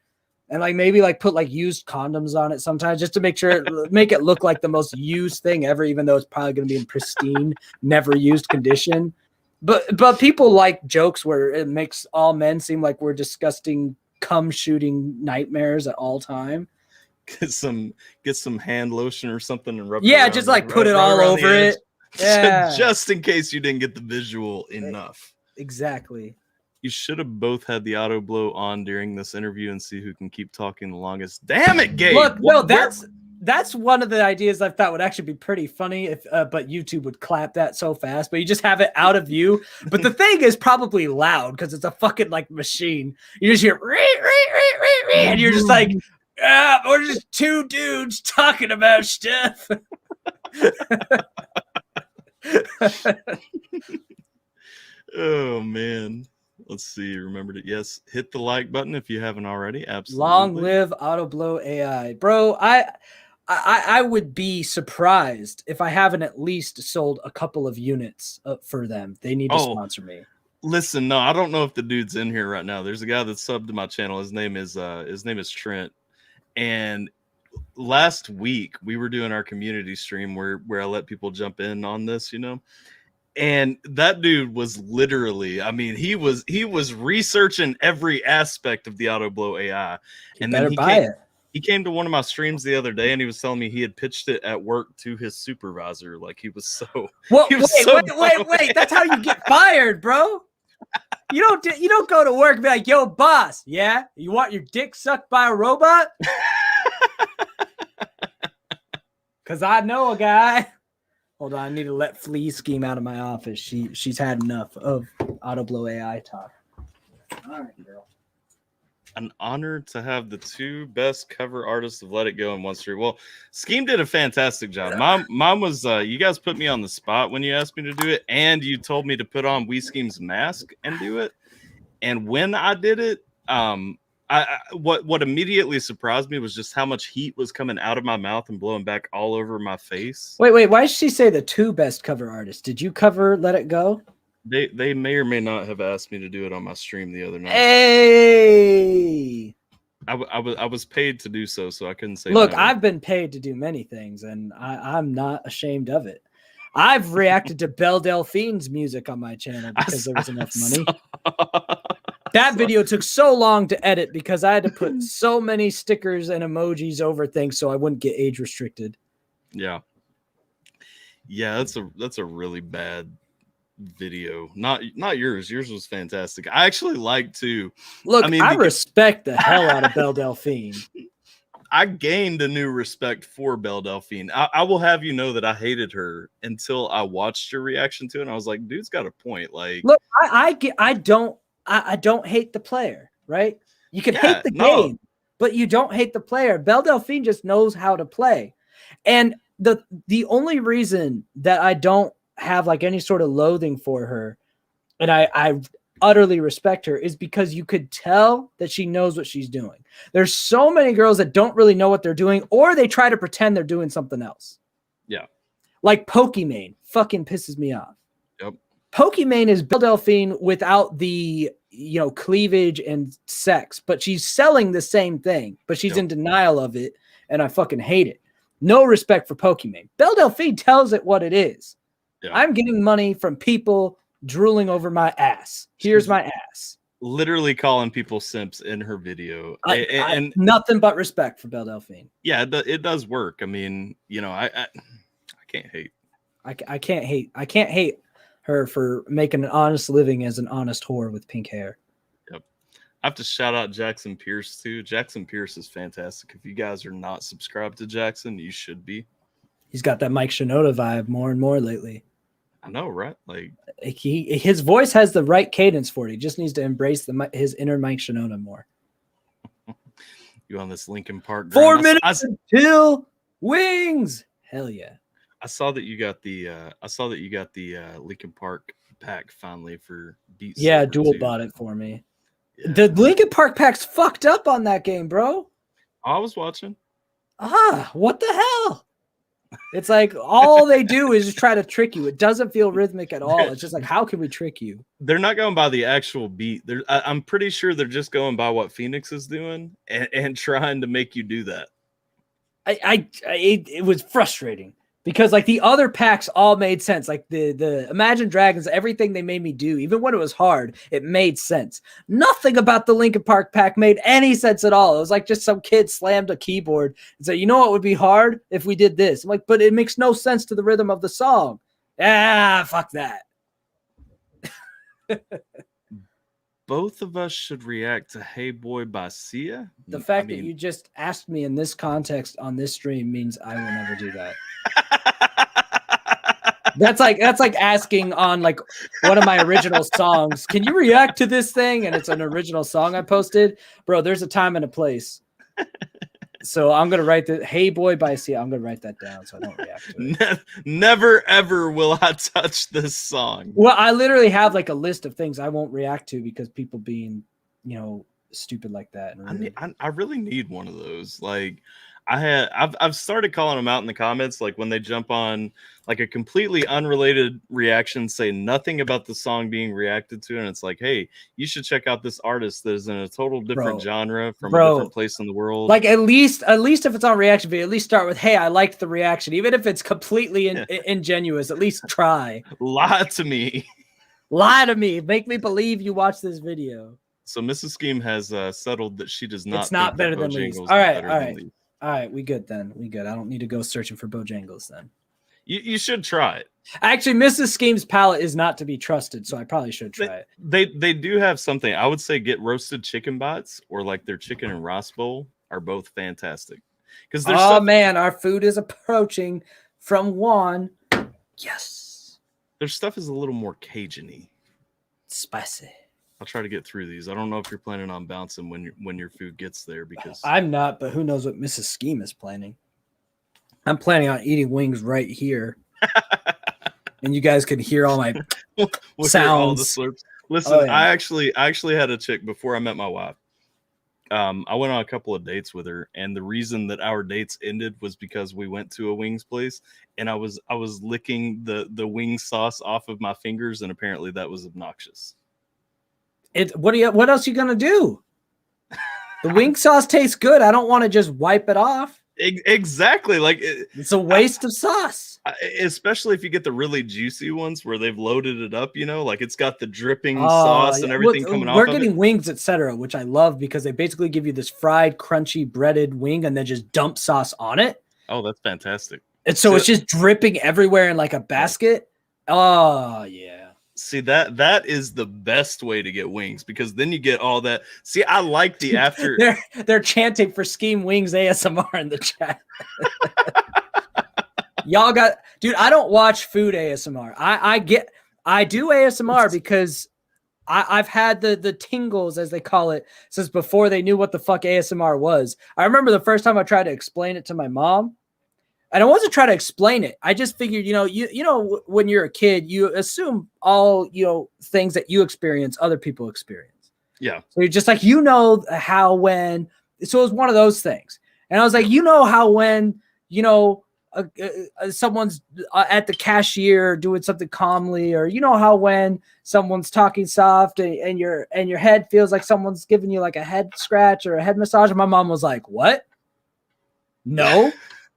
and like maybe like put like used condoms on it sometimes just to make it look like the most used thing ever, even though it's probably going to be in pristine, never used condition. But people like jokes where it makes all men seem like we're disgusting, cum shooting nightmares at all time. Get some hand lotion or something and rub. Yeah, just like put it all over it. Yeah, just in case you didn't get the visual enough. Exactly. You should have both had the auto blow on during this interview and see who can keep talking the longest. Damn it, Gabe! Look, no, that's one of the ideas I thought would actually be pretty funny if, but YouTube would clap that so fast. But you just have it out of view. But the thing is probably loud because it's a fucking like machine. You just hear and you're just like, we're just two dudes talking about stuff. Oh man. Let's see. Remembered it. Yes. Hit the like button if you haven't already. Absolutely. Long live auto blow AI. Bro, I would be surprised if I haven't at least sold a couple of units for them. They need to sponsor me. Listen, no, I don't know if the dude's in here right now. There's a guy that subbed to my channel. His name is Trent. And last week we were doing our community stream where I let people jump in on this, and that dude was literally, I mean, he was researching every aspect of the auto blow AI. And then he came to one of my streams the other day and he was telling me he had pitched it at work to his supervisor. Like he was so. Well, wait. That's how you get fired, bro. You don't go to work and be like, yo, boss, yeah? You want your dick sucked by a robot? Because I know a guy. Hold on, I need to let Flea Scheme out of my office. She's had enough of auto blow AI talk. All right, girl. An honor to have the two best cover artists of Let It Go in one stream. Well, Skeem did a fantastic job. Mom was you guys put me on the spot when you asked me to do it, and you told me to put on Wii Scheme's mask and do it. And when I did it, what immediately surprised me was just how much heat was coming out of my mouth and blowing back all over my face. Wait, why did she say the two best cover artists? Did you cover Let It Go? They may or may not have asked me to do it on my stream the other night. Hey, I was paid to do so I couldn't say. Look, no. I've been paid to do many things, and I'm not ashamed of it. I've reacted to Belle Delphine's music on my channel because there was enough money. That video took so long to edit because I had to put so many stickers and emojis over things so I wouldn't get age restricted. Yeah, that's a really bad video. Not yours. Yours was fantastic. I actually like to look. I respect the hell out of Belle Delphine. I gained a new respect for Belle Delphine. I will have you know that I hated her until I watched your reaction to it. And I was like, dude's got a point. Like, look, I don't hate the player, right? You can hate the game, but you don't hate the player. Belle Delphine just knows how to play. And the only reason that I don't have like any sort of loathing for her, and I utterly respect her, is because you could tell that she knows what she's doing. There's so many girls that don't really know what they're doing, or they try to pretend they're doing something else. Yeah. Like Pokimane fucking pisses me off. Yep. Pokimane is Belle Delphine without the, cleavage and sex, but she's selling the same thing, but she's in denial of it, and I fucking hate it. No respect for Pokimane. Belle Delphine tells it what it is. Yeah. I'm getting money from people drooling over my ass. Here's my ass. Literally calling people simps in her video. And nothing but respect for Belle Delphine. Yeah, it does work. I mean, I can't hate. I can't hate. I can't hate her for making an honest living as an honest whore with pink hair. Yep. I have to shout out Jackson Pierce too. Jackson Pierce is fantastic. If you guys are not subscribed to Jackson, you should be. He's got that Mike Shinoda vibe more and more lately. I know, right? Like his voice has the right cadence for it. He just needs to embrace his inner Mike Shinoda more. You on this Linkin Park? 4 minutes until wings. Hell yeah! I saw that you got the Linkin Park pack finally for Beat. Yeah, Dual bought it for me. Yeah. The Linkin Park pack's fucked up on that game, bro. I was watching. What the hell? It's like all they do is just try to trick you. It doesn't feel rhythmic at all. It's just like, how can we trick you? They're not going by the actual beat. I'm pretty sure they're just going by what Phoenix is doing and trying to make you do that. It was frustrating because like the other packs all made sense. Like the Imagine Dragons, everything they made me do, even when it was hard, it made sense. Nothing about the Linkin Park pack made any sense at all. It was like just some kid slammed a keyboard and said, you know what would be hard if we did this? I'm like, but it makes no sense to the rhythm of the song. Fuck that. Both of us should react to Hey Boy by Sia. The fact that you just asked me in this context on this stream means I will never do that. That's like asking on like one of my original songs, can you react to this thing? And it's an original song I posted. Bro, there's a time and a place. So I'm gonna write the Hey Boy by Sia. I'm gonna write that down so I don't react to it. Never ever will I touch this song. Well, I literally have like a list of things I won't react to because people being, stupid like that. And I really need one of those. Like I've started calling them out in the comments, like when they jump on like a completely unrelated reaction, say nothing about the song being reacted to, and it's like, hey, you should check out this artist that is in a total different genre from a different place in the world. Like at least if it's on reaction video, at least start with, hey, I liked the reaction, even if it's completely ingenuous. At least try. Lie to me. Lie to me. Make me believe you watched this video. So Mrs. Skeem has settled that she does not. It's not better than these. All right, we good then. We good. I don't need to go searching for Bojangles then. You should try it. Actually, Mrs. Skeem's palate is not to be trusted, so I probably should try it. They do have something. I would say get roasted chicken bites or like their chicken and rice bowl are both fantastic. Because man, our food is approaching from Juan. Yes. Their stuff is a little more Cajun-y. Spicy. I'll try to get through these. I don't know if you're planning on bouncing when your food gets there because I'm not, but who knows what Mrs. Skeem is planning. I'm planning on eating wings right here. And you guys can hear all my sounds. All the slurps. Listen, I actually had a chick before I met my wife. I went on a couple of dates with her, and the reason that our dates ended was because we went to a wings place, and I was licking the wing sauce off of my fingers, and apparently that was obnoxious. What else you gonna do? The wing sauce tastes good. I don't want to just wipe it off. Exactly. Like it's a waste of sauce. Especially if you get the really juicy ones where they've loaded it up, like it's got the dripping sauce and everything coming off. We're getting wings, etc., which I love because they basically give you this fried, crunchy, breaded wing and then just dump sauce on it. Oh, that's fantastic. And so it's just dripping everywhere in like a basket. Oh yeah. See, that is the best way to get wings because then you get all that. See, I like the after. they're chanting for Skeem Wings ASMR in the chat. Y'all got, dude. I don't watch food ASMR. I do ASMR because I've had the tingles, as they call it, since before they knew what the fuck ASMR was. I remember the first time I tried to explain it to my mom. And I wasn't trying to explain it. I just figured, when you're a kid, you assume all, things that you experience, other people experience. Yeah. So you're just like, how, when. So it was one of those things. And I was like, how, when, someone's at the cashier doing something calmly, or how when someone's talking soft and your head feels like someone's giving you like a head scratch or a head massage. And my mom was like, what? No.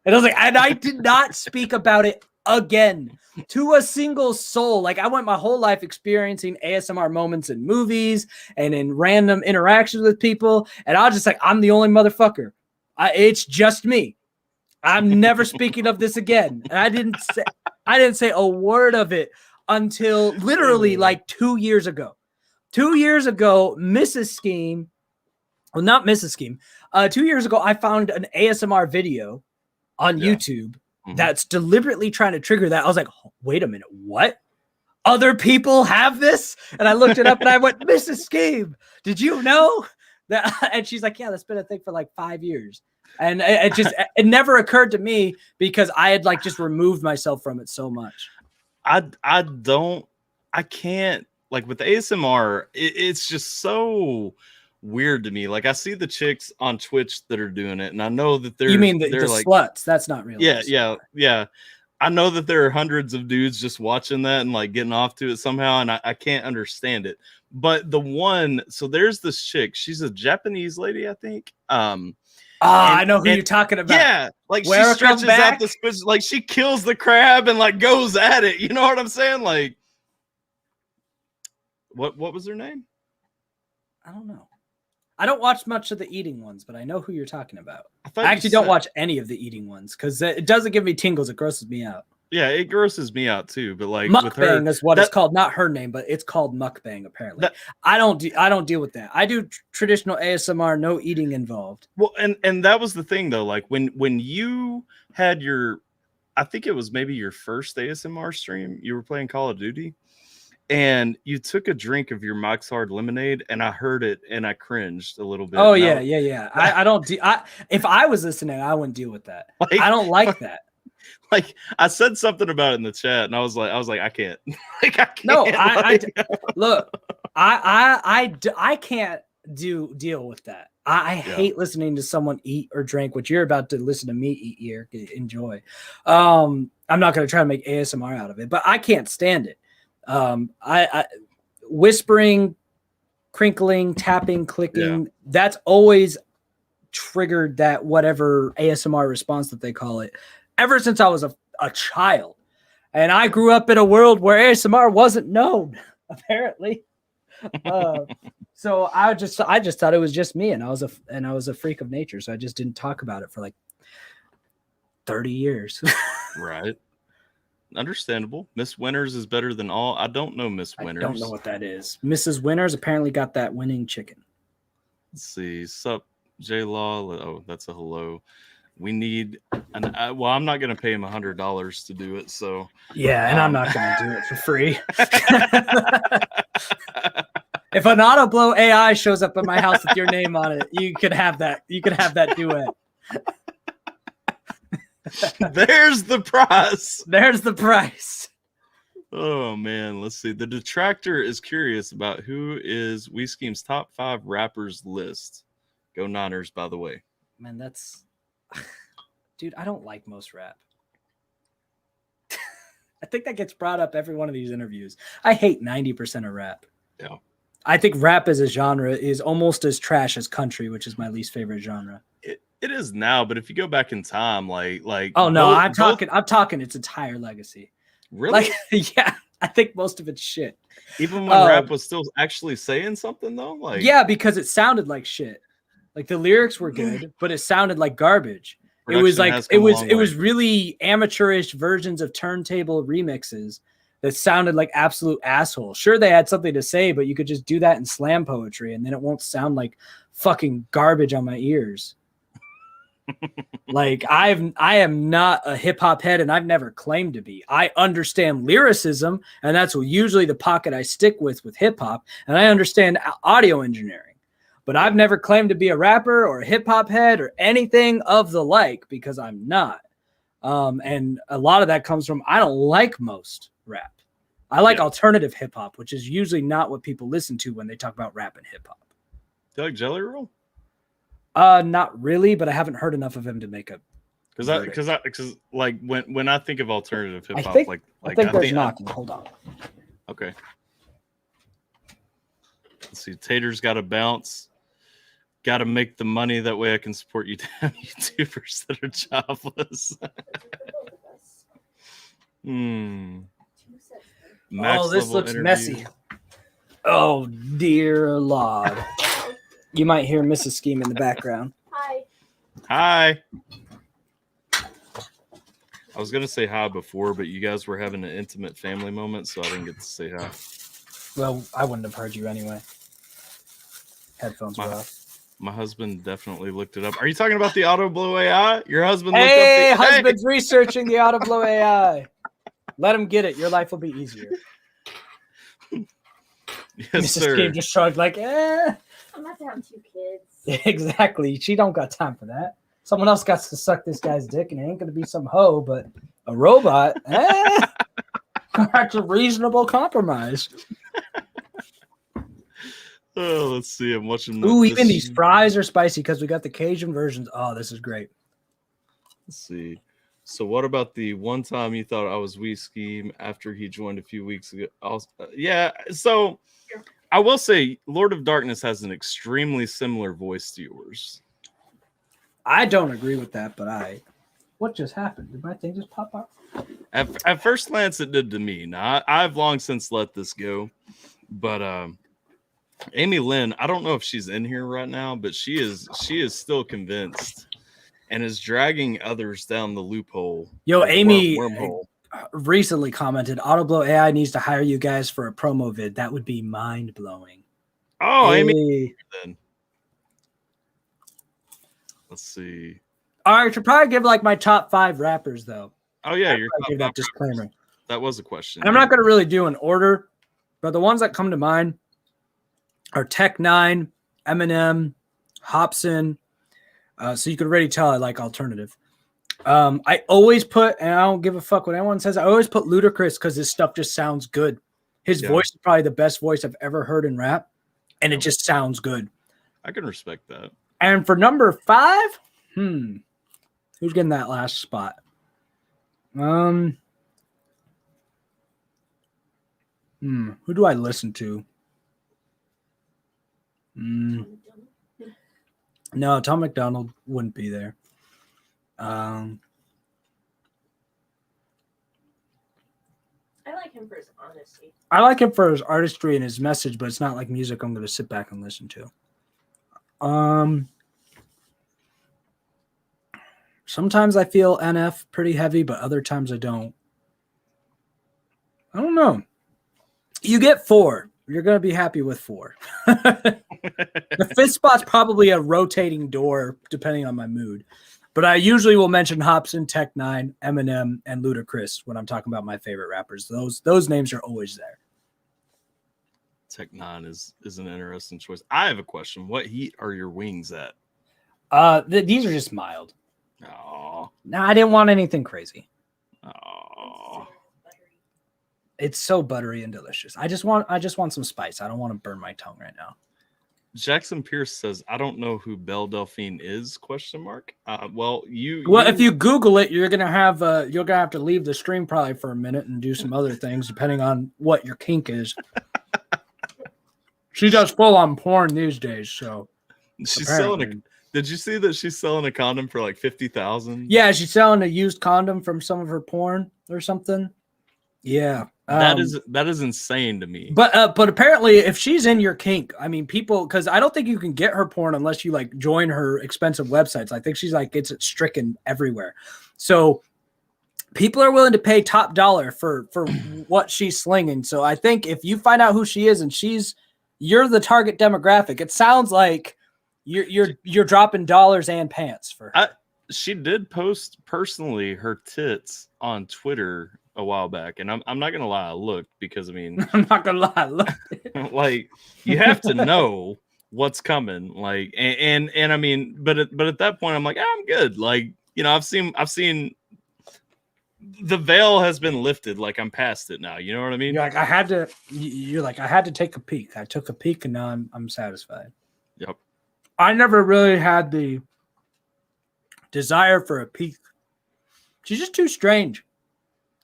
And I was like, and I did not speak about it again to a single soul. Like I went my whole life experiencing ASMR moments in movies and in random interactions with people. And I was just like, I'm the only motherfucker. It's just me. I'm never speaking of this again. And I didn't say a word of it until literally like 2 years ago. 2 years ago, Mrs. Skeem, well, not Mrs. Skeem. 2 years ago, I found an ASMR video on YouTube that's deliberately trying to trigger that. I was like, wait a minute, what? Other people have this? And I looked it up and I went, Mrs. Skeem, did you know that? And she's like, yeah, that's been a thing for like 5 years. And it never occurred to me because I had like just removed myself from it so much. I can't, like with ASMR, it's just so weird to me. Like I see the chicks on Twitch that are doing it, and I know that You mean the they're like sluts? That's not real. yeah. I know that there are hundreds of dudes just watching that and like getting off to it somehow, and I can't understand it. But so there's this chick. She's a Japanese lady, I think. I know who you're talking about. Yeah, like Where she stretches out the squid, like she kills the crab and like goes at it. You know what I'm saying? Like, what was her name? I don't know. I don't watch much of the eating ones, but I know who you're talking about. I actually don't watch any of the eating ones because it doesn't give me tingles. It grosses me out. Yeah, it grosses me out too. But like mukbang with her, is what it's called. Not her name, but it's called mukbang. Apparently, I don't deal with that. I do traditional ASMR, no eating involved. Well, and that was the thing though. Like when you had I think it was maybe your first ASMR stream. You were playing Call of Duty. And you took a drink of your Mike's Hard Lemonade, and I heard it, and I cringed a little bit. Oh yeah. I don't. If I was listening, I wouldn't deal with that. Like, I don't like that. Like I said something about it in the chat, and I was like, I can't. Like I can't. No, look, I can't deal with that. I hate listening to someone eat or drink. What you're about to listen to me eat here, enjoy. I'm not going to try to make ASMR out of it, but I can't stand it. I whispering, crinkling, tapping, clicking, that's always triggered that whatever ASMR response that they call it ever since I was a child. And I grew up in a world where ASMR wasn't known, apparently. So I just thought it was just me, and I was a freak of nature. So I just didn't talk about it for like 30 years. Right. Understandable. Miss Winters is better than all. I don't know Miss Winters. I don't know what that is. Mrs. Winters apparently got that winning chicken. Let's see. Sup, J Law. Oh, that's a hello. We need well, I'm not gonna pay him $100 to do it. So yeah, and I'm not gonna do it for free. If an auto blow AI shows up at my house with your name on it, you could have that. You could have that duet. There's the price. There's the price. Oh man, let's see. The detractor is curious about who is Wii Scheme's top 5 rappers list. Go Niners, by the way. Man, dude, I don't like most rap. I think that gets brought up every one of these interviews. I hate 90% of rap. Yeah. I think rap as a genre is almost as trash as country, which is my least favorite genre. It is now, but if you go back in time, like oh no, I'm talking its entire legacy. Really? Like, yeah, I think most of it's shit. Even when rap was still actually saying something though, like yeah, because it sounded like shit. Like the lyrics were good, but it sounded like garbage. It was like it was really amateurish versions of turntable remixes that sounded like absolute assholes. Sure, they had something to say, but you could just do that in slam poetry, and then it won't sound like fucking garbage on my ears. Like I am not a hip hop head, and I've never claimed to be. I understand lyricism, and that's usually the pocket I stick with hip hop, and I understand audio engineering. But I've never claimed to be a rapper or a hip hop head or anything of the like, because I'm not. And a lot of that comes from I don't like most rap. I like alternative hip hop, which is usually not what people listen to when they talk about rap and hip hop. Do you like Jelly Roll? Not really, but I haven't heard enough of him to make a. Because like when I think of alternative hip hop, I think there's knocking. Hold on. Okay. Let's see. Tater's got to bounce. Got to make the money. That way I can support you damn YouTubers that are jobless. Oh, this looks messy. Oh, dear Lord. You might hear Mrs. Skeem in the background. Hi. I was going to say hi before, but you guys were having an intimate family moment, so I didn't get to say hi. Well, I wouldn't have heard you anyway. Headphones were off. My husband definitely looked it up. Are you talking about the auto blow AI? Your husband looked up husband's researching the auto blow AI. Let him get it. Your life will be easier. Yes, Mrs. sir. Skeem just shrugged like, I'm not having 2 kids. Exactly. She don't got time for that. Someone else got to suck this guy's dick, and it ain't going to be some hoe, but a robot. That's a reasonable compromise. Oh, let's see. I'm watching. Ooh, even these fries are spicy because we got the Cajun versions. Oh, this is great. Let's see. So, what about the one time you thought I was Wii Scheme after he joined a few weeks ago? Yeah. So, I will say, Lord of Darkness has an extremely similar voice to yours. I don't agree with that, but what just happened? Did my thing just pop up? At first glance, it did to me. Now, I've long since let this go, but Amy Lynn, I don't know if she's in here right now, but she is still convinced and is dragging others down the loophole. Yo, Amy wormhole. Recently commented, Autoblow AI needs to hire you guys for a promo vid. That would be mind blowing. Oh, hey. Amy. Then. Let's see. All right, I should probably give like my top 5 rappers though. Oh yeah, you're give that disclaimer. That was a question. And I'm not going to really do an order, but the ones that come to mind are Tech 9, Eminem, Hobson. So you could already tell I like alternative. I always put, and I don't give a fuck what anyone says, I always put Ludacris because his stuff just sounds good. His voice is probably the best voice I've ever heard in rap, and it just sounds good. I can respect that. And for number 5, who's getting that last spot? Who do I listen to? No, Tom McDonald wouldn't be there. I like him for his honesty. I like him for his artistry and his message, but it's not like music I'm going to sit back and listen to. Sometimes I feel NF pretty heavy, but other times I don't. I don't know. You get 4. You're going to be happy with 4. The 5th spot's probably a rotating door, depending on my mood. But I usually will mention Hobson, Tech 9, Eminem, and Ludacris when I'm talking about my favorite rappers. Those names are always there. Tech 9 is an interesting choice. I have a question. What heat are your wings at? These are just mild. Oh. No, I didn't want anything crazy. Oh. It's so buttery and delicious. I just want some spice. I don't want to burn my tongue right now. Jackson Pierce says, "I don't know who Belle Delphine is?" Well, if you Google it, you're gonna have to leave the stream probably for a minute and do some other things depending on what your kink is. She does full on porn these days, so she's selling. Did you see that she's selling a condom for like $50,000? Yeah, she's selling a used condom from some of her porn or something. Yeah. That is insane to me. But apparently if she's in your kink, I mean, people, because I don't think you can get her porn unless you like join her expensive websites. I think she's like gets it stricken everywhere. So people are willing to pay top dollar for what she's slinging. So I think if you find out who she is and you're the target demographic, it sounds like you're dropping dollars and pants for her. She did post personally her tits on Twitter a while back, and I'm not gonna lie, I looked because I mean I'm not gonna lie, I looked. Like you have to know what's coming, like and I mean, but at that point I'm like, I'm good. Like, you know, I've seen the veil has been lifted, like I'm past it now. You know what I mean? You're like, I had to take a peek. I took a peek and now I'm satisfied. Yep. I never really had the desire for a peek. She's just too strange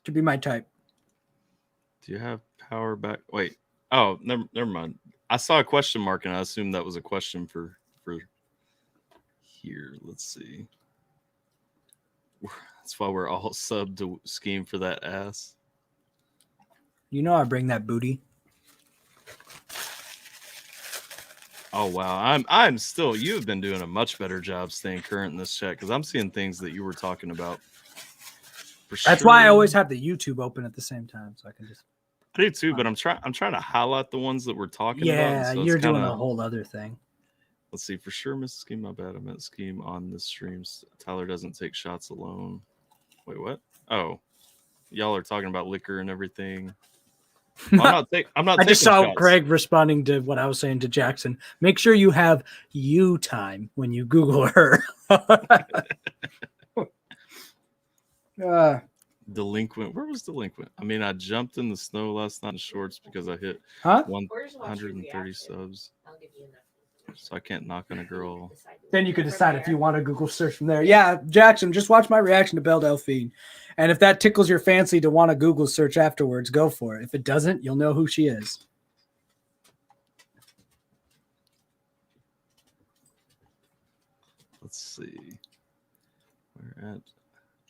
to be my type. Do you have power back? Wait. Oh, never mind. I saw a question mark and I assumed that was a question for here. Let's see. That's why we're all subbed to Skeem for that ass. You know I bring that booty. Oh wow. I'm still, you've been doing a much better job staying current in this chat because I'm seeing things that you were talking about. That's why I always have the YouTube open at the same time, so I can just. I do too, but I'm trying to highlight the ones that we're talking about. Yeah, so you're doing a whole other thing. Let's see, for sure, Mrs. Skeem. My bad, I meant Skeem on the streams. Tyler doesn't take shots alone. Wait, what? Oh, y'all are talking about liquor and everything. Well, I'm not. I just saw shots. Greg responding to what I was saying to Jackson. Make sure you have you time when you Google her. Delinquent. Where was delinquent? I mean, I jumped in the snow last night in shorts because I hit 130 subs. give you enough information. So I can't knock on a girl. Then you can decide if you want to Google search from there. Yeah, Jackson, just watch my reaction to Belle Delphine. And if that tickles your fancy to want to Google search afterwards, go for it. If it doesn't, you'll know who she is. Let's see. Where at?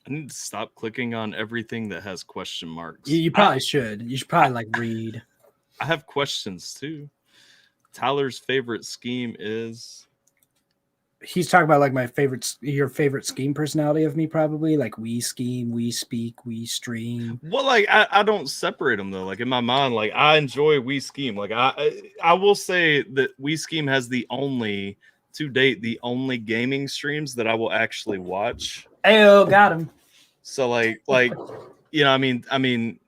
I need to stop clicking on everything that has question marks. You probably should. You should probably like read. I have questions too. Tyler's favorite scheme is. He's talking about like your favorite Skeem personality of me, probably like Wii Scheme, Wii Speak, Wii Stream. Well, like I don't separate them though. Like in my mind, like I enjoy Wii Scheme. Like I will say that Wii Scheme has the only gaming streams that I will actually watch. Ayo, got him. So like you know, I mean,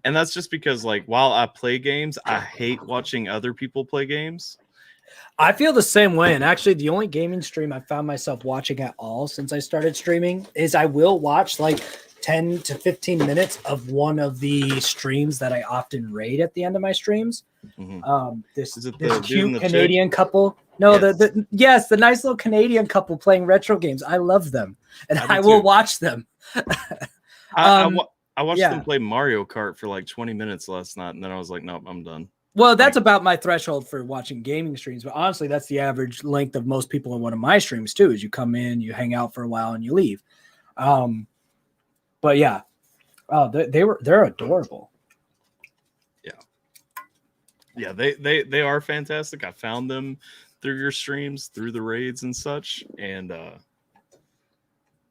and that's just because like while I play games, I hate watching other people play games. I feel the same way. And actually, the only gaming stream I found myself watching at all since I started streaming is I will watch like 10 to 15 minutes of one of the streams that I often raid at the end of my streams. Mm-hmm. This the cute Canadian couple. No, yes. the nice little Canadian couple playing retro games. I love them, and I will watch them. I watched them play Mario Kart for like 20 minutes last night, and then I was like, nope, I'm done. Well, that's about my threshold for watching gaming streams. But honestly, that's the average length of most people in one of my streams too. Is you come in, you hang out for a while, and you leave. But yeah, they're adorable. Yeah, they are fantastic. I found them through your streams, through the raids and such, and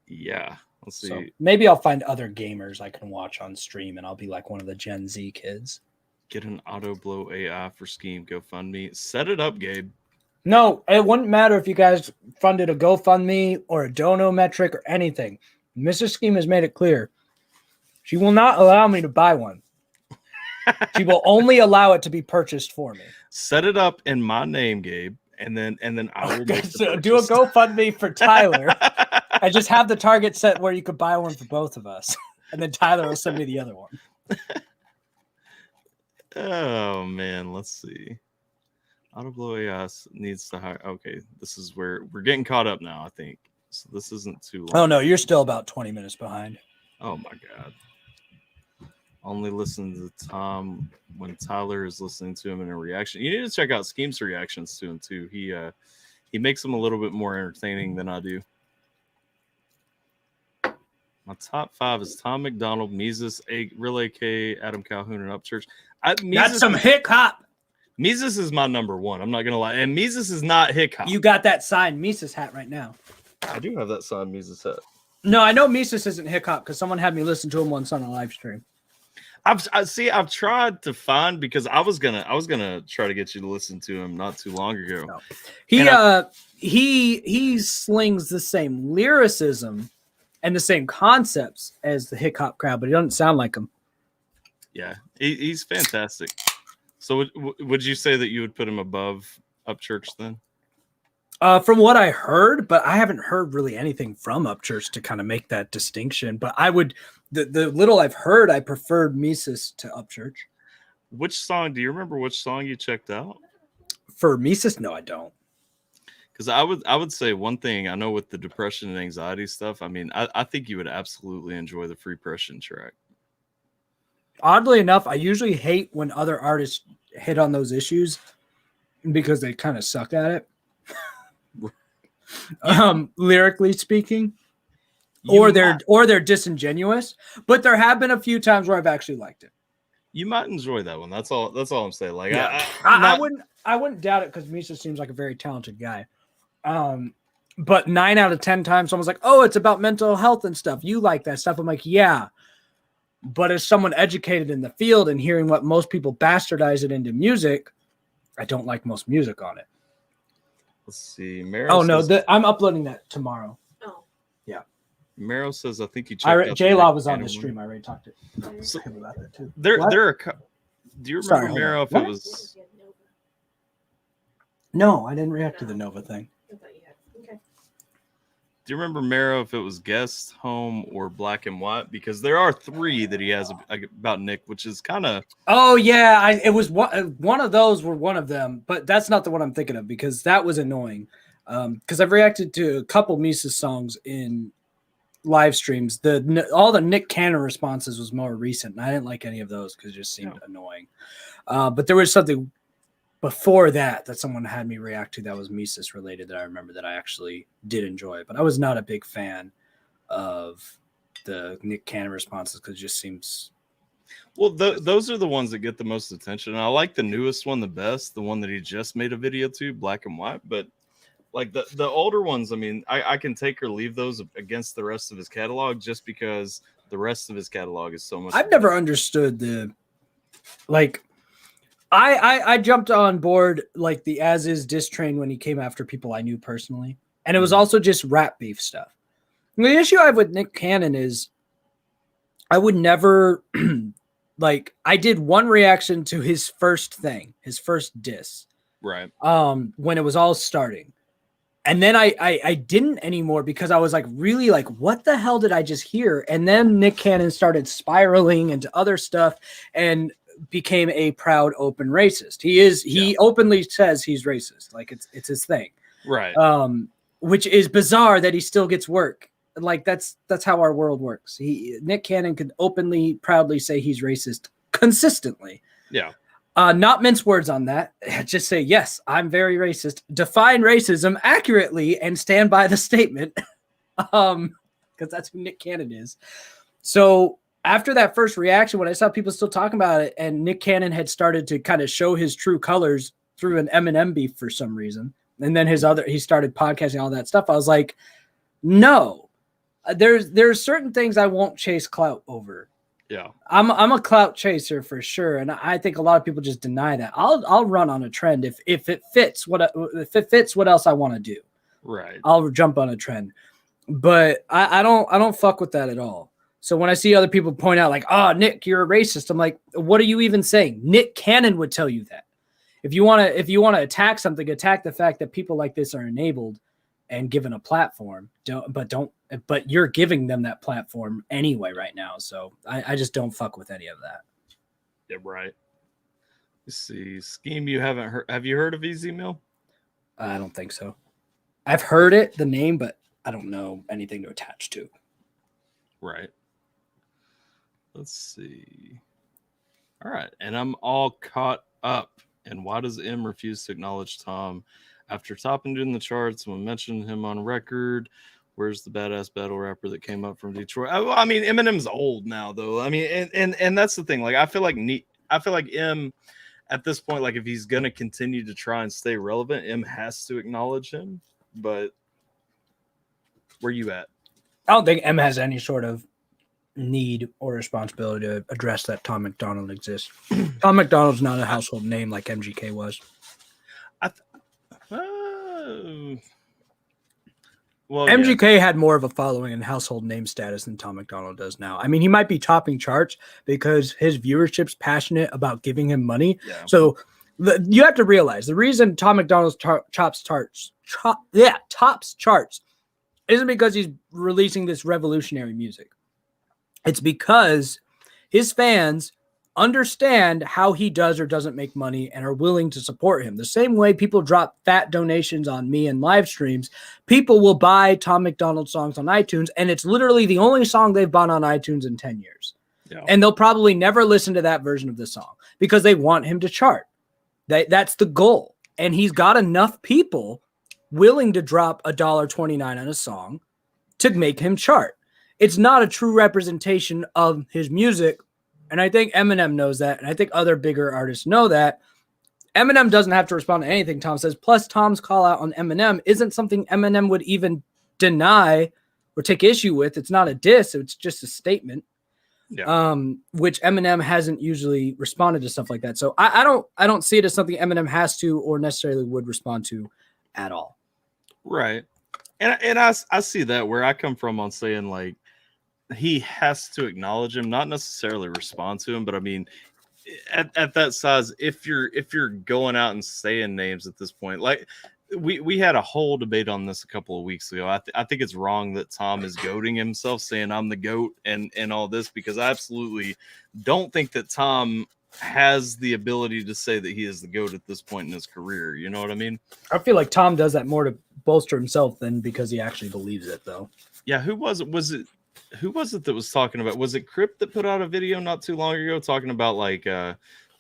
yeah. Let's see. So maybe I'll find other gamers I can watch on stream, and I'll be like one of the Gen Z kids. Get an auto blow AI for Skeem GoFundMe. Set it up, Gabe. No, it wouldn't matter if you guys funded a GoFundMe or a Dono metric or anything. Mrs. Skeem has made it clear she will not allow me to buy one. She will only allow it to be purchased for me. Set it up in my name, Gabe, and then I will make so do a GoFundMe for Tyler. I just have the target set where you could buy one for both of us, and then Tyler will send me the other one. Oh man, let's see. Auto blow AI needs to hire. Okay, this is where we're getting caught up now. I think so. This isn't too long. Oh no, you're still about 20 minutes behind. Oh my god. Only listen to Tom when Tyler is listening to him in a reaction. You need to check out Skeem's reactions to him too. He makes them a little bit more entertaining than I do. My top 5 is Tom McDonald, Mises, Relay K, Adam Calhoun, and Upchurch. That's some hip hop. Mises is my number 1. I'm not gonna lie, and Mises is not hip hop. You got that signed Mises hat right now. I do have that signed Mises hat. No, I know Mises isn't hip hop because someone had me listen to him once on a live stream. I've tried to find because I was gonna try to get you to listen to him not too long ago. No. He slings the same lyricism and the same concepts as the hip hop crowd, but he doesn't sound like him. Yeah, he's fantastic. So would you say that you would put him above Upchurch then? From what I heard, but I haven't heard really anything from Upchurch to kind of make that distinction. But I would, the little I've heard, I preferred Mises to Upchurch. Which song? Do you remember which song you checked out? For Mises, no, I don't. Because I would say one thing I know with the depression and anxiety stuff. I mean, I think you would absolutely enjoy the Free Pression track. Oddly enough, I usually hate when other artists hit on those issues because they kind of suck at it. Lyrically speaking, or they're disingenuous. But there have been a few times where I've actually liked it. You might enjoy that one. That's all I'm saying. Like, yeah. I wouldn't doubt it because Mises seems like a very talented guy. But 9 out of 10 times, someone's like, "Oh, it's about mental health and stuff. You like that stuff?" I'm like, "Yeah." But as someone educated in the field and hearing what most people bastardize it into music, I don't like most music on it. Let's see. I'm uploading that tomorrow. Oh. Yeah. Mero says, I think you checked out. J-Law was on the stream. I already talked to him about that too. Do you remember, Mero, if it was... No, I didn't react to the Nova thing. I thought you had. Okay. Do you remember, Mero, if it was Guest, Home, or Black and White? Because there are 3 that he has about Nick, which is kind of... Oh, yeah. It was one of those were one of them, but that's not the one I'm thinking of because that was annoying. Because I've reacted to a couple Mises songs in live streams. All the Nick Cannon responses was more recent, and I didn't like any of those because it just seemed annoying. But there was something before that someone had me react to that was Mises related that I remember that I actually did enjoy. But I was not a big fan of the Nick Cannon responses because it just seems... Well, those are the ones that get the most attention. And I like the newest one the best, the one that he just made a video to, Black and White. But like the older ones, I mean, I can take or leave those against the rest of his catalog just because the rest of his catalog is so much... I've never understood the... Like... I jumped on board like the As Is diss train when he came after people I knew personally. And it was also just rap beef stuff. The issue I have with Nick Cannon is I would never like I did one reaction to his first thing, his first diss. Right. When it was all starting. And then I didn't anymore because I was like, really, like, what the hell did I just hear? And then Nick Cannon started spiraling into other stuff and became a proud open racist. He openly says he's racist. Like it's his thing. Right. Which is bizarre that he still gets work. Like that's how our world works. Nick Cannon could openly, proudly say he's racist consistently. Yeah. Not mince words on that. Just say, yes, I'm very racist. Define racism accurately and stand by the statement. Because that's who Nick Cannon is. So after that first reaction, when I saw people still talking about it, and Nick Cannon had started to kind of show his true colors through an Eminem beef for some reason, and then he started podcasting, all that stuff, I was like, no, there's certain things I won't chase clout over. Yeah, I'm a clout chaser for sure, and I think a lot of people just deny that. I'll run on a trend if it fits what else I want to do. Right. I'll jump on a trend, but I don't fuck with that at all. So when I see other people point out like, "Oh, Nick, you're a racist," I'm like, "What are you even saying?" Nick Cannon would tell you that. If you want to attack something, attack the fact that people like this are enabled and given a platform. But you're giving them that platform anyway right now. So I just don't fuck with any of that. Yeah, right. Let's see. Skeem, you haven't heard. Have you heard of Easy Mill? I don't think so. I've heard it, the name, but I don't know anything to attach to. Right. Let's see. All right. And I'm all caught up. And why does M refuse to acknowledge Tom after topping in the charts when mentioning him on record? Where's the badass battle rapper that came up from Detroit? I mean, Eminem's old now, though. I mean, and that's the thing. Like, I feel like M at this point, like, if he's gonna continue to try and stay relevant, M has to acknowledge him. But where you at? I don't think M has any sort of need or responsibility to address that Tom McDonald exists. Tom McDonald's not a household name like MGK was. Well, MGK had more of a following and household name status than Tom McDonald does now. I mean, he might be topping charts because his viewership's passionate about giving him money. Yeah. So you have to realize the reason Tom McDonald tops charts isn't because he's releasing this revolutionary music. It's because his fans understand how he does or doesn't make money and are willing to support him. The same way people drop fat donations on me in live streams, people will buy Tom McDonald songs on iTunes, and it's literally the only song they've bought on iTunes in 10 years. Yeah. And they'll probably never listen to that version of the song because they want him to chart. That's the goal. And he's got enough people willing to drop $1.29 on a song to make him chart. It's not a true representation of his music. And I think Eminem knows that. And I think other bigger artists know that. Eminem doesn't have to respond to anything Tom says. Plus, Tom's call out on Eminem isn't something Eminem would even deny or take issue with. It's not a diss. It's just a statement. Yeah. Which Eminem hasn't usually responded to stuff like that. So I don't see it as something Eminem has to or necessarily would respond to at all. Right. And I see that where I come from on saying like, he has to acknowledge him, not necessarily respond to him, but I mean, at that size, if you're going out and saying names at this point, like we had a whole debate on this a couple of weeks ago. I think it's wrong that Tom is goating himself, saying I'm the goat and all this, because I absolutely don't think that Tom has the ability to say that he is the GOAT at this point in his career. You know what I mean? I feel like Tom does that more to bolster himself than because he actually believes it, though. Yeah, who was it that was talking about? Was it Crip that put out a video not too long ago talking about like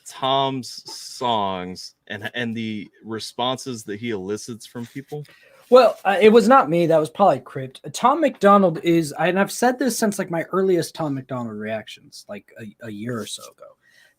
Tom's songs and the responses that he elicits from people? Well, it was not me. That was probably Crypt. Tom McDonald is, and I've said this since like my earliest Tom McDonald reactions, like a year or so ago.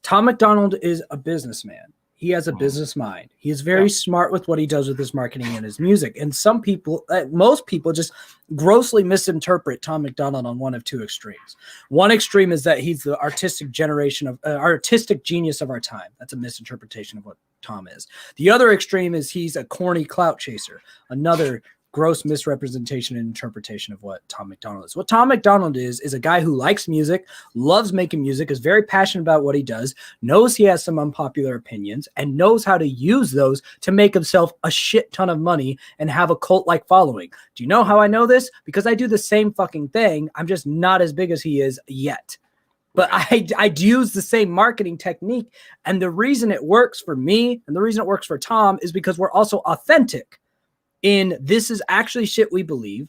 Tom McDonald is a businessman. He has a business mind. He is very smart with what he does with his marketing and his music. And some people, most people just grossly misinterpret Tom McDonald on one of two extremes. One extreme is that he's the artistic genius of our time. That's a misinterpretation of what Tom is. The other extreme is he's a corny clout chaser. Another gross misrepresentation and interpretation of what Tom McDonald is. What Tom McDonald is a guy who likes music, loves making music, is very passionate about what he does, knows he has some unpopular opinions, and knows how to use those to make himself a shit ton of money and have a cult-like following. Do you know how I know this? Because I do the same fucking thing. I'm just not as big as he is yet. But I use the same marketing technique. And the reason it works for me and the reason it works for Tom is because we're also authentic. This is actually shit we believe.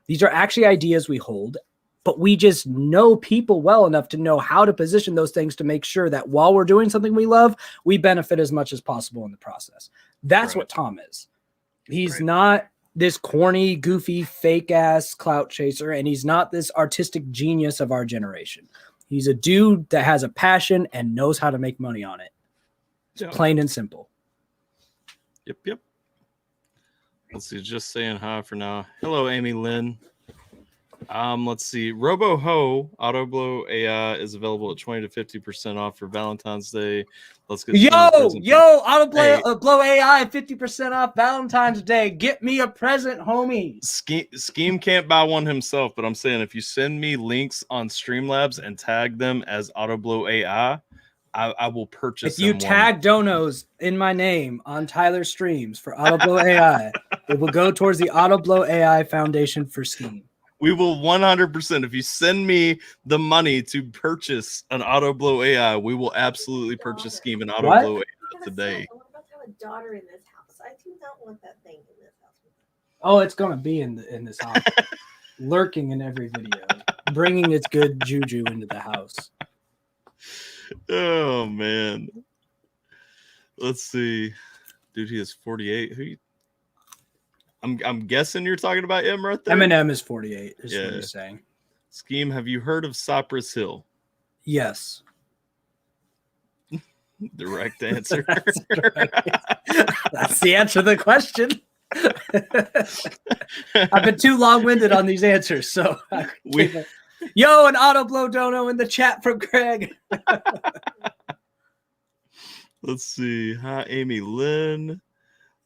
These are actually ideas we hold, but we just know people well enough to know how to position those things to make sure that while we're doing something we love, we benefit as much as possible in the process. That's what Tom is. He's not this corny, goofy, fake ass clout chaser, and he's not this artistic genius of our generation. He's a dude that has a passion and knows how to make money on it. It's plain and simple. Yep. Let's see, just saying hi for now. Hello, Amy Lynn. Let's see. RoboHo Autoblow AI is available at 20 to 50% off for Valentine's Day. Let's get Autoblow blow AI 50% off Valentine's Day. Get me a present, homie. Skeem can't buy one himself, but I'm saying if you send me links on Streamlabs and tag them as Autoblow AI, I will purchase. If you tag donos in my name on Tyler Streams for Autoblow AI, it will go towards the Autoblow AI Foundation for Skeem. We will 100%. If you send me the money to purchase an Autoblow AI, we will absolutely purchase Skeem and Autoblow AI today. I'm about to have a daughter in this house. I do not want that thing in this house. Oh, it's gonna be in this house, lurking in every video, bringing its good juju into the house. Oh man, let's see, dude. He is 48. I'm guessing you're talking about him right there. Eminem is 48. Is what he's saying. Skeem, have you heard of Cypress Hill? Yes. Direct answer. That's the answer to the question. I've been too long-winded on these answers, so yo, an Autoblow dono in the chat from Craig. Let's see. Hi, Amy Lynn.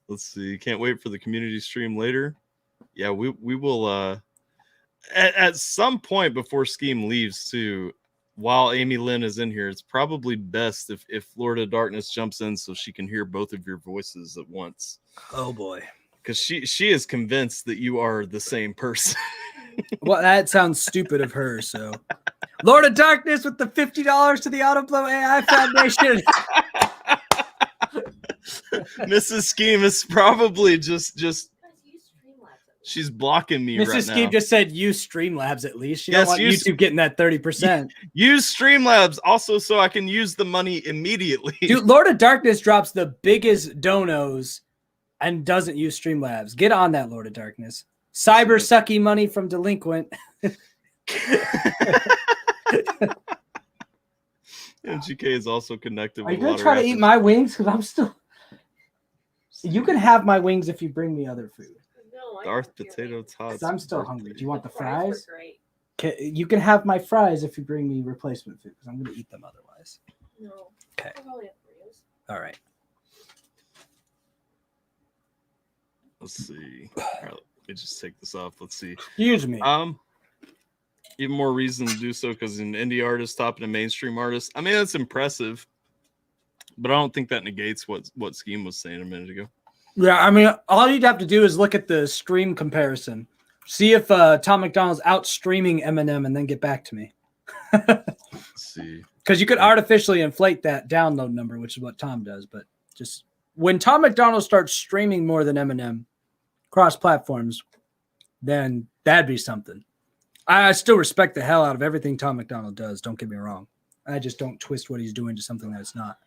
Let's see. Can't wait for the community stream later. Yeah, we will at some point before Skeem leaves too. While Amy Lynn is in here, it's probably best if Florida Darkness jumps in so she can hear both of your voices at once. Oh boy. Because she is convinced that you are the same person. Well, that sounds stupid of her. So, Lord of Darkness with the $50 to the Autoblow AI Foundation. Mrs. Skeem is probably just she's blocking me right now. Mrs. Skeem just said use Streamlabs at least. She don't want YouTube getting that 30%. Use Streamlabs also so I can use the money immediately. Dude, Lord of Darkness drops the biggest donos and doesn't use Streamlabs. Get on that, Lord of Darkness. Cyber sucky money from delinquent. MGK is also connected. Are you going to try to eat my wings? Because I'm still... You can have my wings if you bring me other food. No, Darth Potato Tots. I'm still hungry. Do you want the fries? You can have my fries if you bring me replacement food, because I'm going to eat them otherwise. No. Okay. All right. Let's see. All right, let me just take this off. Let's see. Excuse me. Even more reason to do so because an indie artist topping a mainstream artist. I mean, that's impressive, but I don't think that negates what Skeem was saying a minute ago. Yeah, I mean, all you'd have to do is look at the stream comparison. See if Tom McDonald's out streaming Eminem and then get back to me. Let's see. Because you could artificially inflate that download number, which is what Tom does. But just when Tom McDonald starts streaming more than Eminem cross platforms, then that'd be something. I still respect the hell out of everything Tom McDonald does. Don't get me wrong. I just don't twist what he's doing to something that it's not.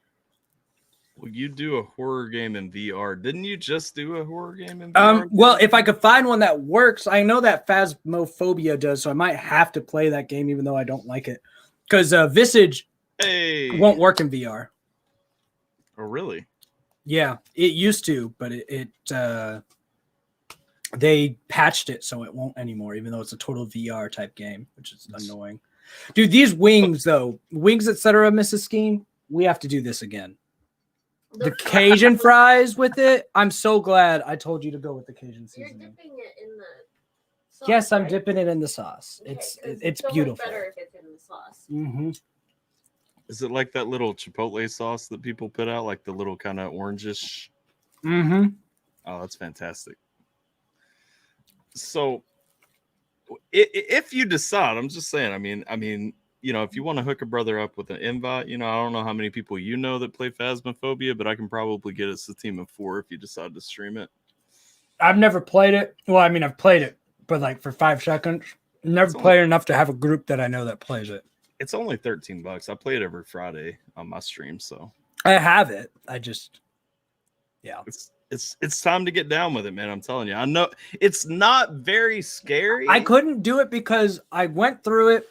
Well, you do a horror game in VR. Didn't you just do a horror game in VR? Well, if I could find one that works, I know that Phasmophobia does, so I might have to play that game even though I don't like it. Because Visage won't work in VR. Oh, really? Yeah, it used to, but they patched it so it won't anymore, even though it's a total VR type game, which is annoying. Dude, these wings, though, wings, etc., Mrs. Skeem, we have to do this again. The Cajun fries with it. I'm so glad I told you to go with the Cajun seasoning. You're dipping it in the sauce. Yes, I'm right? dipping it in the sauce. Okay, It's so much beautiful. better if it's in the sauce. Mm-hmm. Is it like that little Chipotle sauce that people put out, like the little kind of orangish? Mm-hmm. Oh, that's fantastic. So, if you decide, I'm just saying. I mean, you know, if you want to hook a brother up with an invite, you know, I don't know how many people you know that play Phasmophobia, but I can probably get us a team of 4 if you decide to stream it. I've never played it. Well, I mean, I've played it, but like for 5 seconds. Never played enough to have a group that I know that plays it. It's only $13. I play it every Friday on my stream, so I have it. I just, yeah. It's time to get down with it, man. I'm telling you. I know it's not very scary. I couldn't do it because I went through it.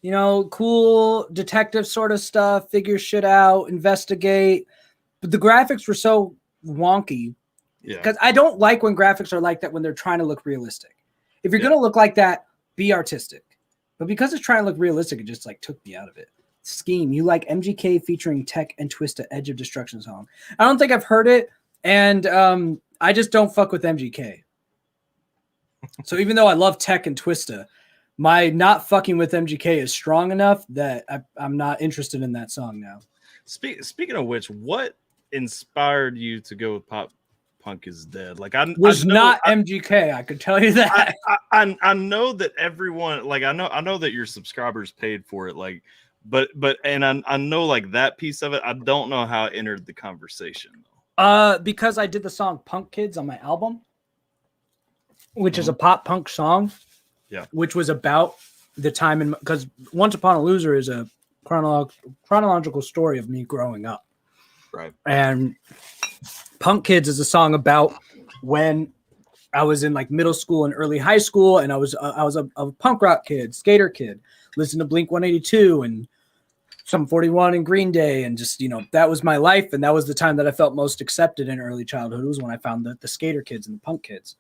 You know, cool detective sort of stuff, figure shit out, investigate. But the graphics were so wonky. Yeah. Because I don't like when graphics are like that when they're trying to look realistic. If you're going to look like that, be artistic. But because it's trying to look realistic, it just like took me out of it. Skeem, you like MGK featuring Tech and Twista Edge of Destruction song. I don't think I've heard it. And I just don't fuck with MGK. So even though I love Tech and Twista, my not fucking with MGK is strong enough that I'm not interested in that song now. Speaking of which, what inspired you to go with Pop Punk is Dead? Like I not MGK. I could tell you that. I know that everyone, like I know that your subscribers paid for it, like, but I know like that piece of it. I don't know how it entered the conversation. Because I did the song Punk Kids on my album, which is a pop punk song. Yeah. Which was about the time in, because Once Upon a Loser is a chronological story of me growing up. Right. And Punk Kids is a song about when I was in like middle school and early high school, and I was a punk rock kid, skater kid, listened to Blink 182 and Sum 41 and Green Day, and just, you know, that was my life, and that was the time that I felt most accepted in early childhood. It was when I found the skater kids and the punk kids.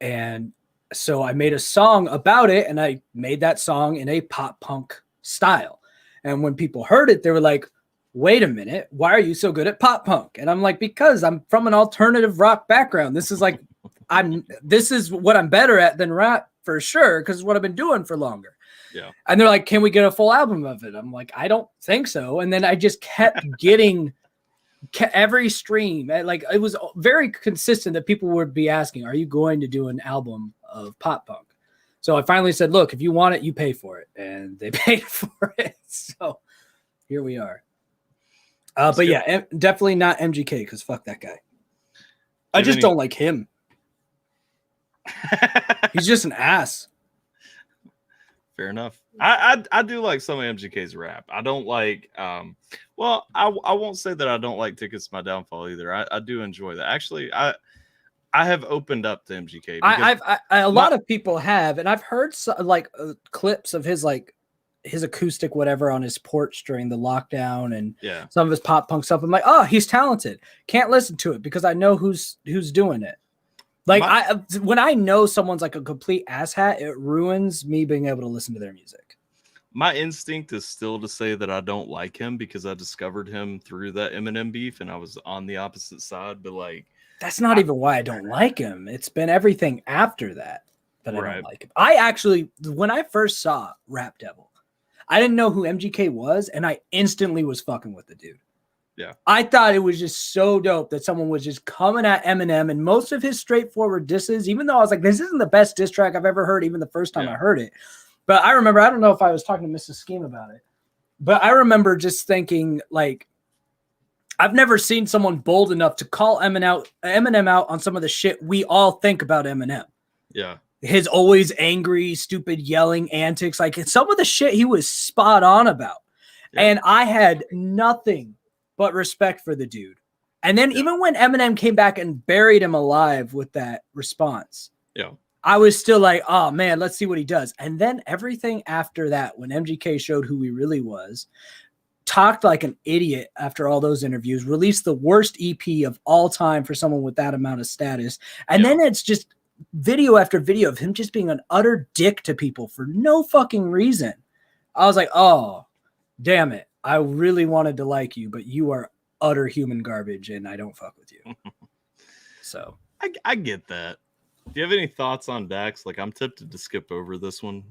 And so I made a song about it, and I made that song in a pop punk style. And when people heard it, they were like, wait a minute, why are you so good at pop punk? And I'm like, because I'm from an alternative rock background. This is like, this is what I'm better at than rap for sure, because it's what I've been doing for longer. Yeah. And they're like, can we get a full album of it? I'm like, I don't think so. And then I just kept getting every stream. Like, it was very consistent that people would be asking, are you going to do an album of pop punk? So I finally said, look, if you want it, you pay for it. And they paid for it. So here we are. But good. Yeah, definitely not MGK, because fuck that guy. I just don't like him. He's just an ass. Fair enough. I do like some of MGK's rap. I don't like well, I won't say that I don't like Tickets to My Downfall either. I do enjoy that. Actually, I have opened up to MGK. A lot of people have, and I've heard clips of his his acoustic whatever on his porch during the lockdown, and some of his pop punk stuff. I'm like, oh, he's talented. Can't listen to it because I know who's doing it. Like, when I know someone's like a complete asshat, it ruins me being able to listen to their music. My instinct is still to say that I don't like him because I discovered him through that Eminem beef, and I was on the opposite side. But like, that's not even why I don't like him. It's been everything after that I don't like him. I actually, when I first saw Rap Devil, I didn't know who MGK was, and I instantly was fucking with the dude. Yeah. I thought it was just so dope that someone was just coming at Eminem and most of his straightforward disses, even though I was like, this isn't the best diss track I've ever heard, even the first time I heard it. But I remember, I don't know if I was talking to Mrs. Skeem about it, but I remember just thinking, like, I've never seen someone bold enough to call Eminem out on some of the shit we all think about Eminem. Yeah. His always angry, stupid yelling antics. Like, some of the shit he was spot on about. Yeah. And I had nothing but respect for the dude. And then even when Eminem came back and buried him alive with that response, I was still like, oh man, let's see what he does. And then everything after that, when MGK showed who he really was, talked like an idiot after all those interviews, released the worst EP of all time for someone with that amount of status. And then it's just video after video of him just being an utter dick to people for no fucking reason. I was like, oh, damn it. I really wanted to like you, but you are utter human garbage and I don't fuck with you. So I get that. Do you have any thoughts on Dax? Like, I'm tempted to skip over this one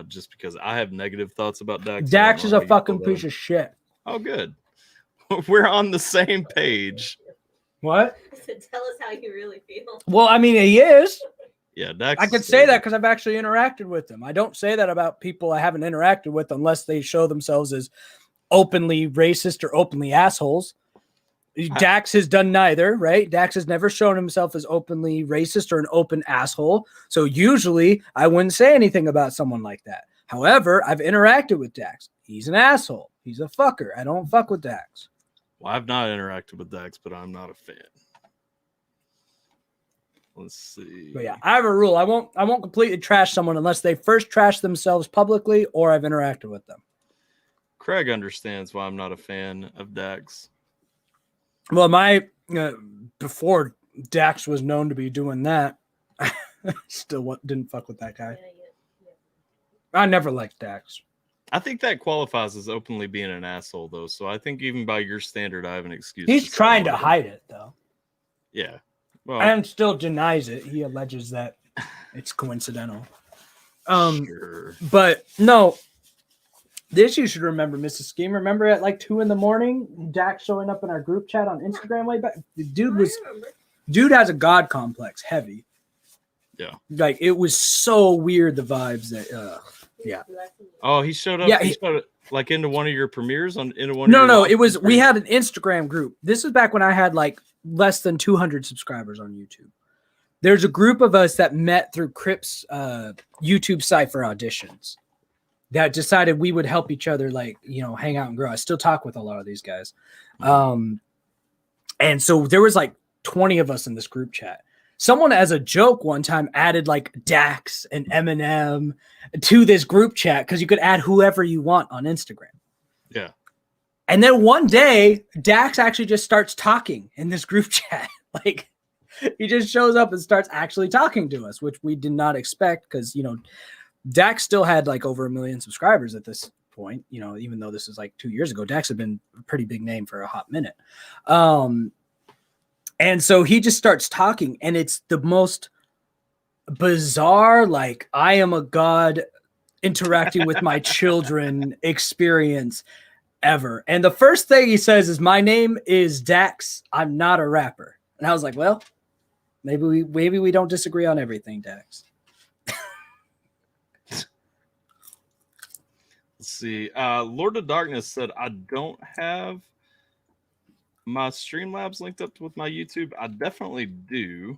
just because I have negative thoughts about Dax. Dax is a fucking piece of shit. Oh, good. We're on the same page. What? So tell us how you really feel. Well, I mean, he is. Yeah, Dax. I could say that because I've actually interacted with him. I don't say that about people I haven't interacted with unless they show themselves as openly racist or openly assholes. Dax has done neither, right? Dax has never shown himself as openly racist or an open asshole. So usually I wouldn't say anything about someone like that. However, I've interacted with Dax. He's an asshole. He's a fucker. I don't fuck with Dax. Well, I've not interacted with Dax, but I'm not a fan. Let's see. But yeah, I have a rule. I won't completely trash someone unless they first trash themselves publicly or I've interacted with them. Craig understands why I'm not a fan of Dax. Well, before Dax was known to be doing that, still didn't fuck with that guy. I never liked Dax. I think that qualifies as openly being an asshole, though. So I think even by your standard, I have an excuse. He's trying to hide it, though. Yeah. Well, and still denies it. He alleges that it's coincidental. Sure. But no, this you should remember, Mrs. Skeem. Remember at like 2 a.m, Dax showing up in our group chat on Instagram way back? The dude has a god complex, heavy. Yeah. Like, it was so weird, the vibes that, yeah. Oh, he showed up. Yeah, he showed up, like into one of your premieres into one. No, it was. We had an Instagram group. This is back when I had like less than 200 subscribers on YouTube. There's a group of us that met through Crip's YouTube Cypher auditions that decided we would help each other, like, you know, hang out and grow. I still talk with a lot of these guys. And so there was like 20 of us in this group chat. Someone, as a joke, one time added like Dax and Eminem to this group chat because you could add whoever you want on Instagram. Yeah. And then one day, Dax actually just starts talking in this group chat. Like, he just shows up and starts actually talking to us, which we did not expect because, you know, Dax still had like over 1 million subscribers at this point, you know, even though this is like 2 years ago. Dax had been a pretty big name for a hot minute. And so he just starts talking, and it's the most bizarre, like, I am a god interacting with my children experience ever. And the first thing he says is, my name is Dax. I'm not a rapper. And I was like, well, maybe we don't disagree on everything, Dax. Let's see. Lord of Darkness said, I don't have my Streamlabs linked up with my YouTube. I definitely do.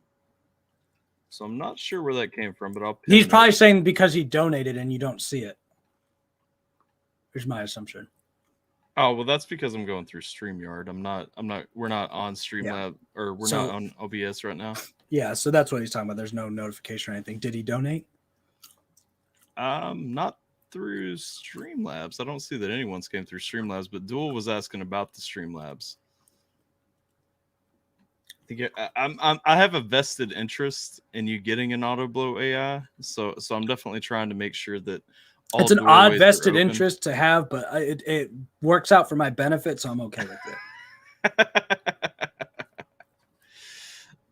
So I'm not sure where that came from, but I'll He's probably saying because he donated and you don't see it. Here's my assumption. Oh, well, that's because I'm going through StreamYard. We're not on Streamlab or we're not on OBS right now. Yeah, so that's what he's talking about. There's no notification or anything. Did he donate? Not through Streamlabs. I don't see that anyone's came through Streamlabs, but Duel was asking about the Streamlabs. I have a vested interest in you getting an auto blow AI, so I'm definitely trying to make sure that it's an odd vested interest to have, but it works out for my benefit, so I'm okay with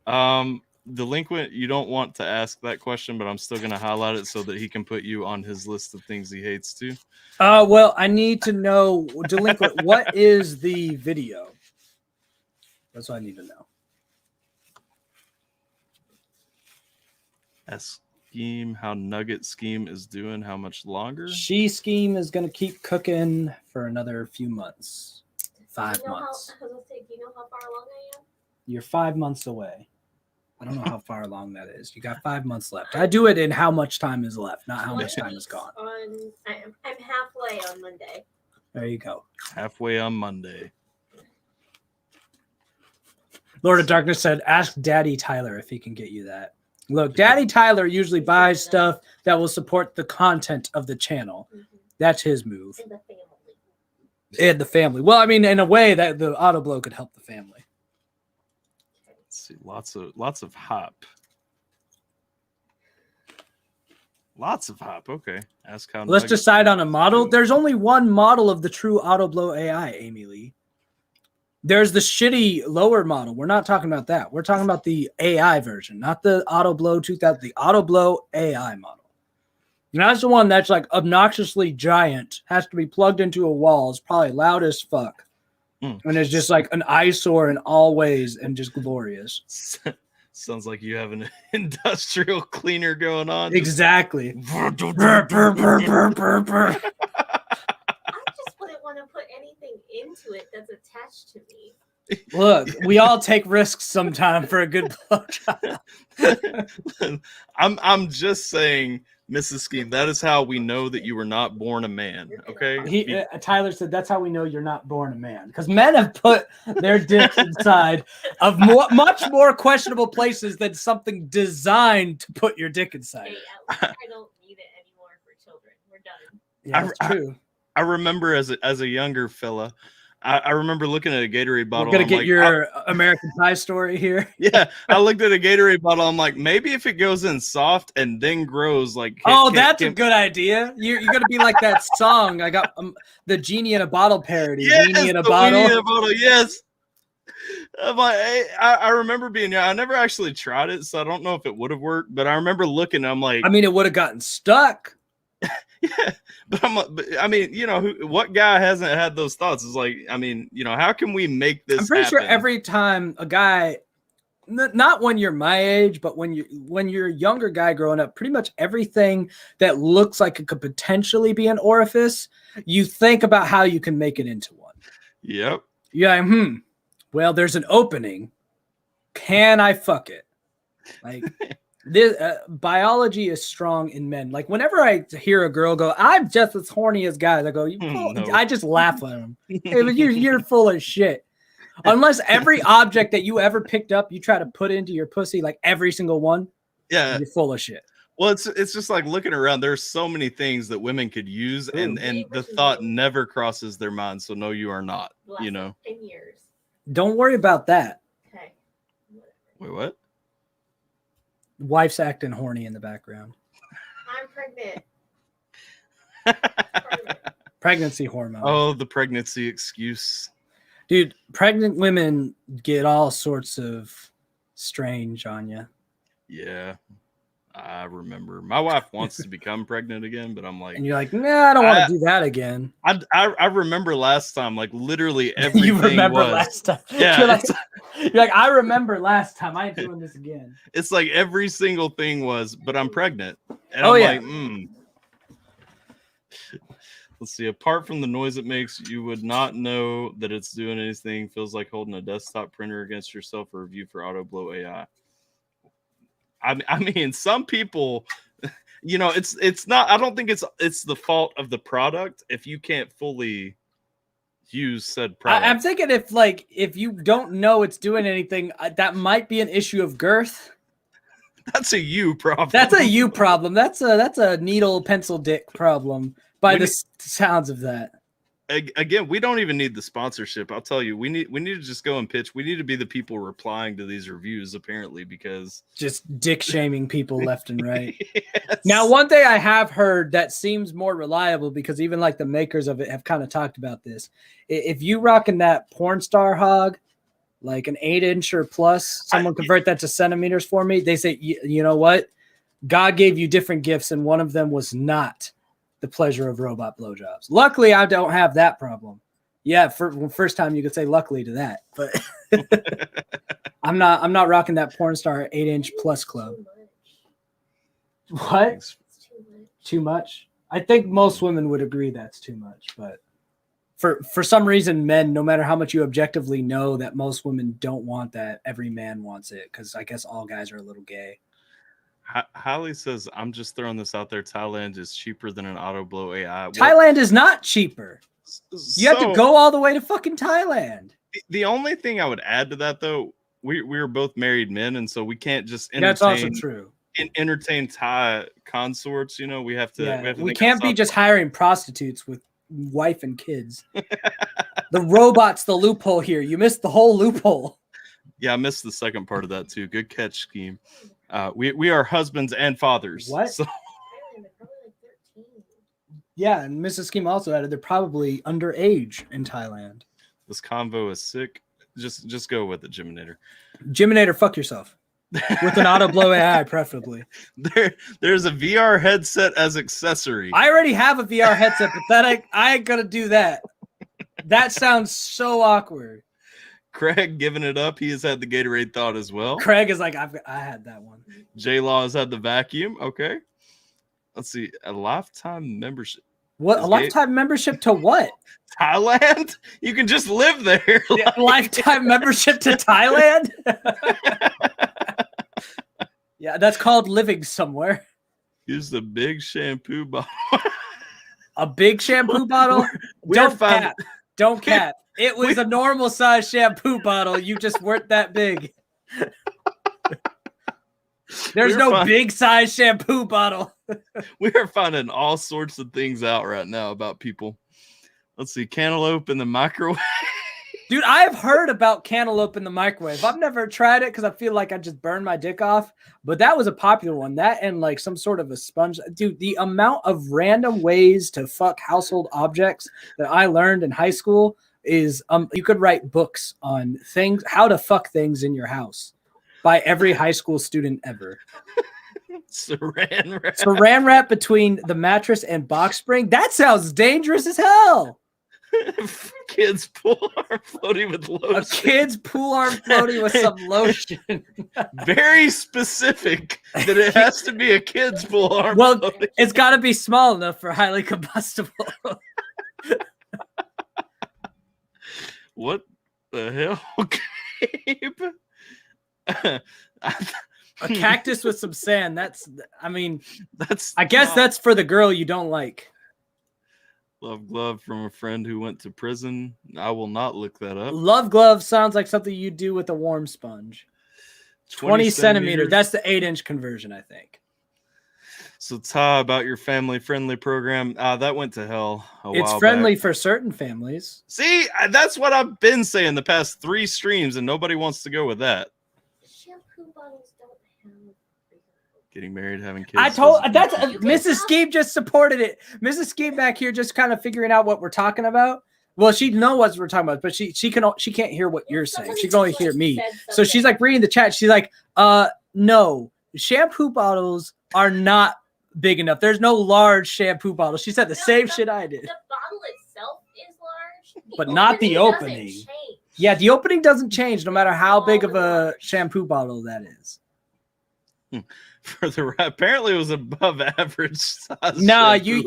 it. Delinquent, you don't want to ask that question, but I'm still going to highlight it so that he can put you on his list of things he hates too. Well, I need to know, Delinquent, what is the video? That's what I need to know. Ask Skeem how Nugget Scheme is doing. How much longer? She Scheme is going to keep cooking for another few months. 5 months. I was gonna say, do you know how far along I am? You're 5 months away. I don't know how far along that is. You got 5 months left. I do it in how much time is left, not how much time is gone. I'm halfway on Monday. There you go. Halfway on Monday. Lord of Darkness said, ask Daddy Tyler if he can get you that. Look, Daddy Tyler usually buys stuff that will support the content of the channel. That's his move. And the family. And the family. Well, I mean, in a way that the auto blow could help the family. Let's see, lots of hop. Lots of hop. Okay. Ask how. Let's decide on a model. There's only one model of the true auto blow AI, Amy Lee. There's the shitty lower model. We're not talking about that. We're talking about the AI version, not the auto blow 2000, the auto blow AI model. And that's the one that's like obnoxiously giant, has to be plugged into a wall. It's probably loud as fuck. And it's just like an eyesore in all ways and just glorious. Sounds like you have an industrial cleaner going on. Exactly. I just wouldn't want to put anything into it that's attached to me. Look, we all take risks sometime for a good blowjob. I'm just saying, Mrs. Skeem, that is how we know that you were not born a man. Okay. Tyler said that's how we know you're not born a man, because men have put their dicks inside of much more questionable places than something designed to put your dick inside. Hey, at least I don't need it anymore for children. We're done. Yeah, that's true. I remember as a younger fella, I remember looking at a Gatorade bottle. We're gonna get your American Pie story here. Yeah, I looked at a Gatorade bottle. I'm like, maybe if it goes in soft and then grows, like. That's a good idea. You're gonna be like that song. I got the Genie in a Bottle parody. Yes, Genie in a Bottle. Genie in a Bottle. Yes. I'm like, I remember being young. I never actually tried it, so I don't know if it would have worked. But I remember looking. I'm like, I mean, it would have gotten stuck. Yeah, but I mean, you know, what guy hasn't had those thoughts? It's like, I mean, you know, how can we make this? I'm pretty happen? sure every time a guy, not when you're my age, but when you're a younger guy growing up, pretty much everything that looks like it could potentially be an orifice, you think about how you can make it into one. Yep. Yeah. Well, there's an opening. Can I fuck it? Like. This biology is strong in men. Like whenever I hear a girl go, "I'm just as horny as guys," I go, no. I just laugh at them. Hey, but you're full of shit. Unless every object that you ever picked up, you try to put into your pussy, like every single one. Yeah, you're full of shit. Well, it's just like looking around. There's so many things that women could use, and the thought never crosses their mind. So no, you are not. You know. 10 years. Don't worry about that. Okay. Wait, what? Wife's acting horny in the background. I'm pregnant. Pregnancy hormone. Oh, the pregnancy excuse. Dude, pregnant women get all sorts of strange on you. Yeah, I remember. My wife wants to become pregnant again, but I'm like, and you're like, nah, I don't want to do that again. I remember last time, like literally everything. You remember last time? Yeah. You're like, I remember last time. I ain't doing this again. It's like every single thing was, but I'm pregnant. And I'm like, Let's see. Apart from the noise it makes, you would not know that it's doing anything. Feels like holding a desktop printer against yourself for review for auto blow AI. I mean, some people, you know, it's not. I don't think it's the fault of the product if you can't fully use said product. I'm thinking if you don't know it's doing anything, that might be an issue of girth. That's a you problem. That's a you problem. That's a needle pencil dick problem by the sounds of that. Again, we don't even need the sponsorship. I'll tell you, we need to just go and pitch. We need to be the people replying to these reviews, apparently, because just dick shaming people left and right. Yes. Now, one thing I have heard that seems more reliable, because even like the makers of it have kind of talked about this. If you rocking that porn star hog, like an 8-inch or plus, someone convert that to centimeters for me. They say, you know what? God gave you different gifts, and one of them was not the pleasure of robot blowjobs. Luckily, I don't have that problem. Yeah, first time you could say luckily to that, but I'm not rocking that porn star 8-inch plus club. What? It's too much. Too much? I think most women would agree that's too much, but for some reason, men, no matter how much you objectively know that most women don't want that, every man wants it because I guess all guys are a little gay. Holly says, I'm just throwing this out there. Thailand is cheaper than an auto blow AI. Well, Thailand is not cheaper. You have to so, go all the way to fucking Thailand. The only thing I would add to that, though, we are both married men, and so we can't just That's also true. entertain Thai consorts. You know, we have to. We can't be just hiring prostitutes with wife and kids. The robot's the loophole here. You missed the whole loophole. Yeah, I missed the second part of that too. Good catch, Skeem. We are husbands and fathers. What? So. They're probably like 13. Yeah, and Mrs. Skeem also added they're probably underage in Thailand. This convo is sick. Just go with it, Jiminator. Jiminator, fuck yourself. With an auto blow AI, preferably. There's a VR headset as accessory. I already have a VR headset, but that I ain't gonna do that. That sounds so awkward. Craig giving it up. He has had the Gatorade thought as well. Craig is like, I had that one. J-Law has had the vacuum. Okay. Let's see. A lifetime membership. What? A lifetime membership to what? Thailand? You can just live there. Yeah, lifetime membership to Thailand? Yeah, that's called living somewhere. Use the big shampoo bottle. A big shampoo bottle? Don't cap. It was a normal size shampoo bottle. You just weren't that big. There's no big size shampoo bottle. We are finding all sorts of things out right now about people. Let's see. Cantaloupe in the microwave. Dude, I've heard about cantaloupe in the microwave. I've never tried it because I feel like I just burned my dick off. But that was a popular one. That and like some sort of a sponge. Dude, the amount of random ways to fuck household objects that I learned in high school is you could write books on things, how to fuck things in your house by every high school student ever. Saran wrap between the mattress and box spring. That sounds dangerous as hell. Kids pool arm floating with lotion. A kid's pool arm floating with some lotion. Very specific that it has to be a kid's pool arm. Well, floating. It's got to be small enough for highly combustible. What the hell, Gabe? A cactus with some sand. I guess wow. that's for the girl you don't like. Love glove from a friend who went to prison. I will not look that up. Love glove sounds like something you do with a warm sponge. 20 centimeter. That's the 8-inch conversion, I think. So, Ty, about your family-friendly program, that went to hell a while It's friendly back. for certain families. See, that's what I've been saying the past 3 streams, and nobody wants to go with that. Shampoo bottles don't have. Getting married, having kids. I told that's Mrs. Skeem just supported it. Mrs. Skeem back here just kind of figuring out what we're talking about. Well, she knows what we're talking about, but she can't hear what you're saying. She can only hear me. So she's like reading the chat. She's like, no, shampoo bottles are not big enough. There's no large shampoo bottle. She said the same shit I did. The bottle itself is large, but not the opening. Yeah, the opening doesn't change no matter how big of a shampoo bottle that is. Apparently it was above average size. No, you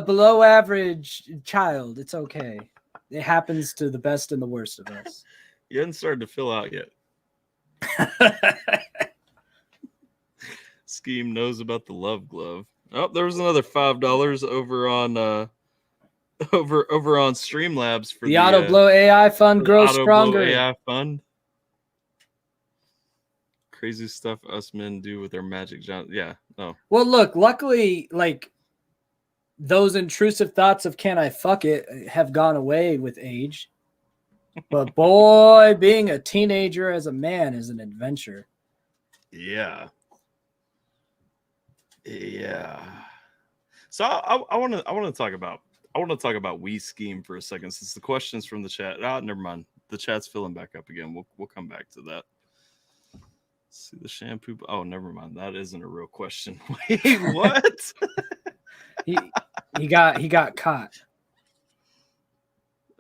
below average child. It's okay. It happens to the best and the worst of us. You hadn't started to fill out yet. Skeem knows about the love glove. Oh, there was another $5 over on over on Streamlabs for the Auto Blow AI Fund grows stronger. AI Fund. Crazy stuff us men do with our magic John. Yeah, no. Well, look, luckily, like those intrusive thoughts of can I fuck it have gone away with age. But boy, being a teenager as a man is an adventure. Yeah. Yeah. So I want to talk about Wii Scheme for a second, since the questions from the chat. Never mind. The chat's filling back up again. We'll come back to that. See the shampoo. Oh, never mind. That isn't a real question. Wait, what? he got caught.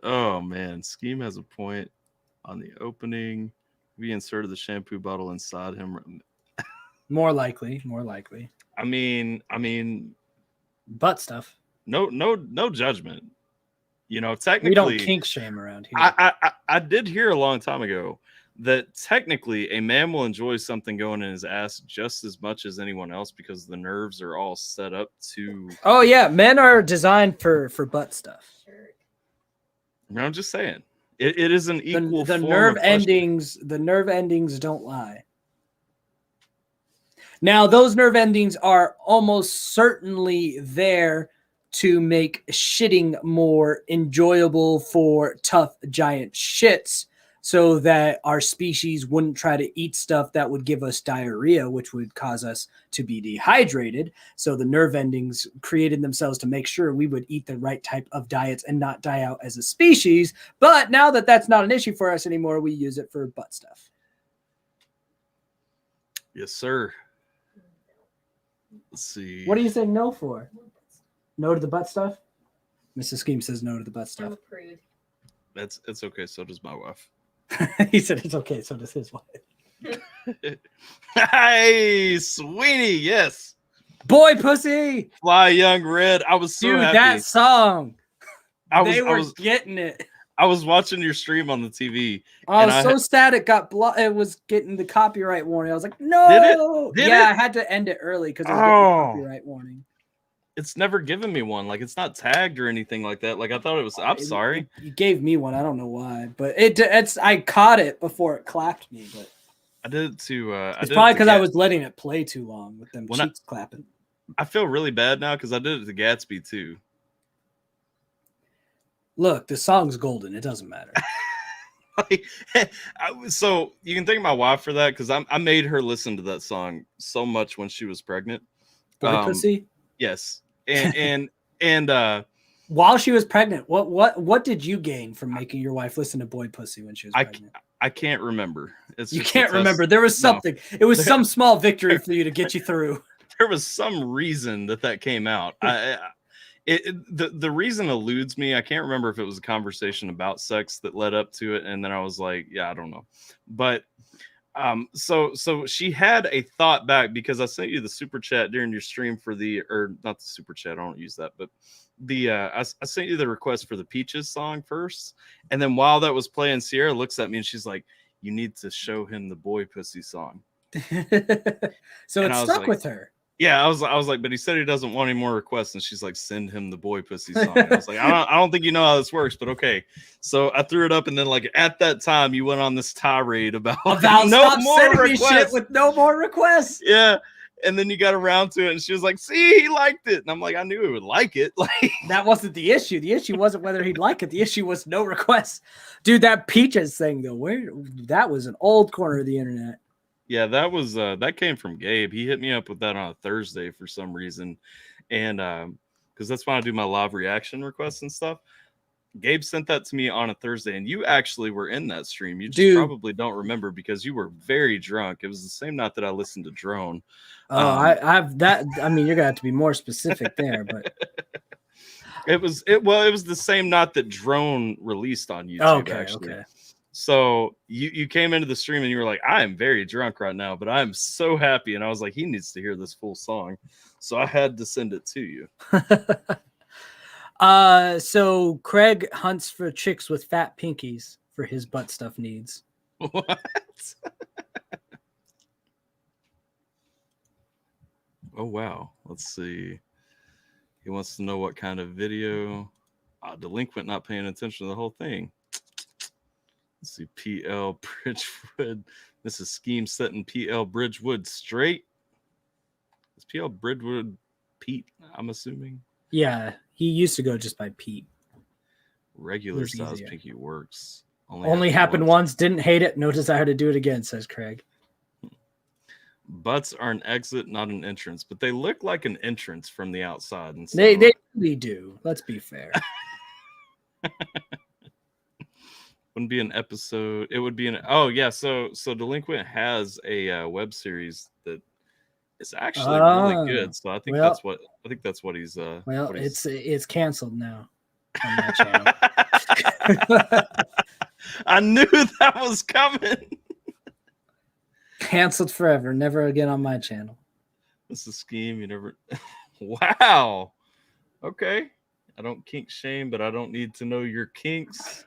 Oh man, Skeem has a point on the opening. We inserted the shampoo bottle inside him. More likely. I mean, Butt stuff. no judgment. You know, We technically, don't kink shame around here. I did hear a long time ago that technically a man will enjoy something going in his ass just as much as anyone else because the nerves are all set up to. Oh yeah, men are designed for butt stuff. Sure. I'm just saying, it is an equal. The form nerve of pleasure. endings. The nerve endings don't lie. Now those nerve endings are almost certainly there to make shitting more enjoyable for tough giant shits, so that our species wouldn't try to eat stuff that would give us diarrhea, which would cause us to be dehydrated. So the nerve endings created themselves to make sure we would eat the right type of diets and not die out as a species. But now that that's not an issue for us anymore, we use it for butt stuff. Yes, sir. Let's see. What are you saying no for? No to the butt stuff? Mrs. Skeem says no to the butt I'm stuff. a prude. It's okay. So does my wife. He said it's okay, so does his wife. Hey, Sweeney, yes. Boy pussy! Fly Young Red. I was so Dude, happy. that song. I They were was getting it. I was watching your stream on the TV. I and was so sad it got it was getting the copyright warning. I was like, no. Did yeah, it? I had to end it early because it was getting the Oh. copyright warning. It's never given me one. Like it's not tagged or anything like that. Like I thought it was. I'm sorry. You gave me one. I don't know why, but it's I caught it before it clapped me. But I did it to. it's probably because I was letting it play too long with them cheeks clapping. I feel really bad now because I did it to Gatsby too. Look, the song's golden. It doesn't matter. So you can thank my wife for that because I made her listen to that song so much when she was pregnant. Boy pussy. Yes, and while she was pregnant, what did you gain from making your wife listen to Boy Pussy when she was pregnant? I can't remember. You can't remember. There was something. No. It was some small victory for you to get you through. There was some reason that came out. The reason eludes me. I can't remember if it was a conversation about sex that led up to it, and then I was like, yeah, I don't know. But so she had a thought back because I sent you the super chat during your stream for or not the super chat. I don't use that, but I sent you the request for the Peaches song first, and then while that was playing, Sierra looks at me and she's like, "You need to show him the Boy Pussy song." So it stuck with her. Yeah, I was like, but he said he doesn't want any more requests, and she's like, send him the Boy Pussy song. I was like, I don't think you know how this works, but okay. So I threw it up, and then like at that time, you went on this tirade about no more requests. Shit with no more requests. Yeah, and then you got around to it, and she was like, see, he liked it, and I'm like, I knew he would like it. Like that wasn't the issue. The issue wasn't whether he'd like it. The issue was no requests. Dude, that Peaches thing though, that was an old corner of the internet. Yeah, that was that came from Gabe. He hit me up with that on a Thursday for some reason, and because that's when I do my live reaction requests and stuff. Gabe sent that to me on a Thursday, and you actually were in that stream. You just probably don't remember because you were very drunk. It was the same night that I listened to Drone. Oh, I have that. I mean, you're gonna have to be more specific there, but it was the same night that Drone released on YouTube. Okay. So you came into the stream and you were like, I am very drunk right now, but I'm so happy. And I was like, he needs to hear this full song. So I had to send it to you. So Craig hunts for chicks with fat pinkies for his butt stuff needs. What? Oh, wow. Let's see. He wants to know what kind of video. Delinquent not paying attention to the whole thing. Let's see, PL Bridgewood. This is Skeem setting PL Bridgewood straight. Is PL Bridgewood Pete, I'm assuming? Yeah, he used to go just by Pete. Regular size pinky works. Only happened once, didn't hate it, no desire to do it again, says Craig. Butts are an exit, not an entrance, but they look like an entrance from the outside. And so, they really do. Let's be fair. Wouldn't be an episode. It would be an. Oh yeah. So Delinquent has a web series that is actually really good. So I think that's what he's. Well, it's canceled now on my channel. I knew that was coming. Canceled forever. Never again on my channel. This is Skeem. You never. Wow. Okay. I don't kink shame, but I don't need to know your kinks.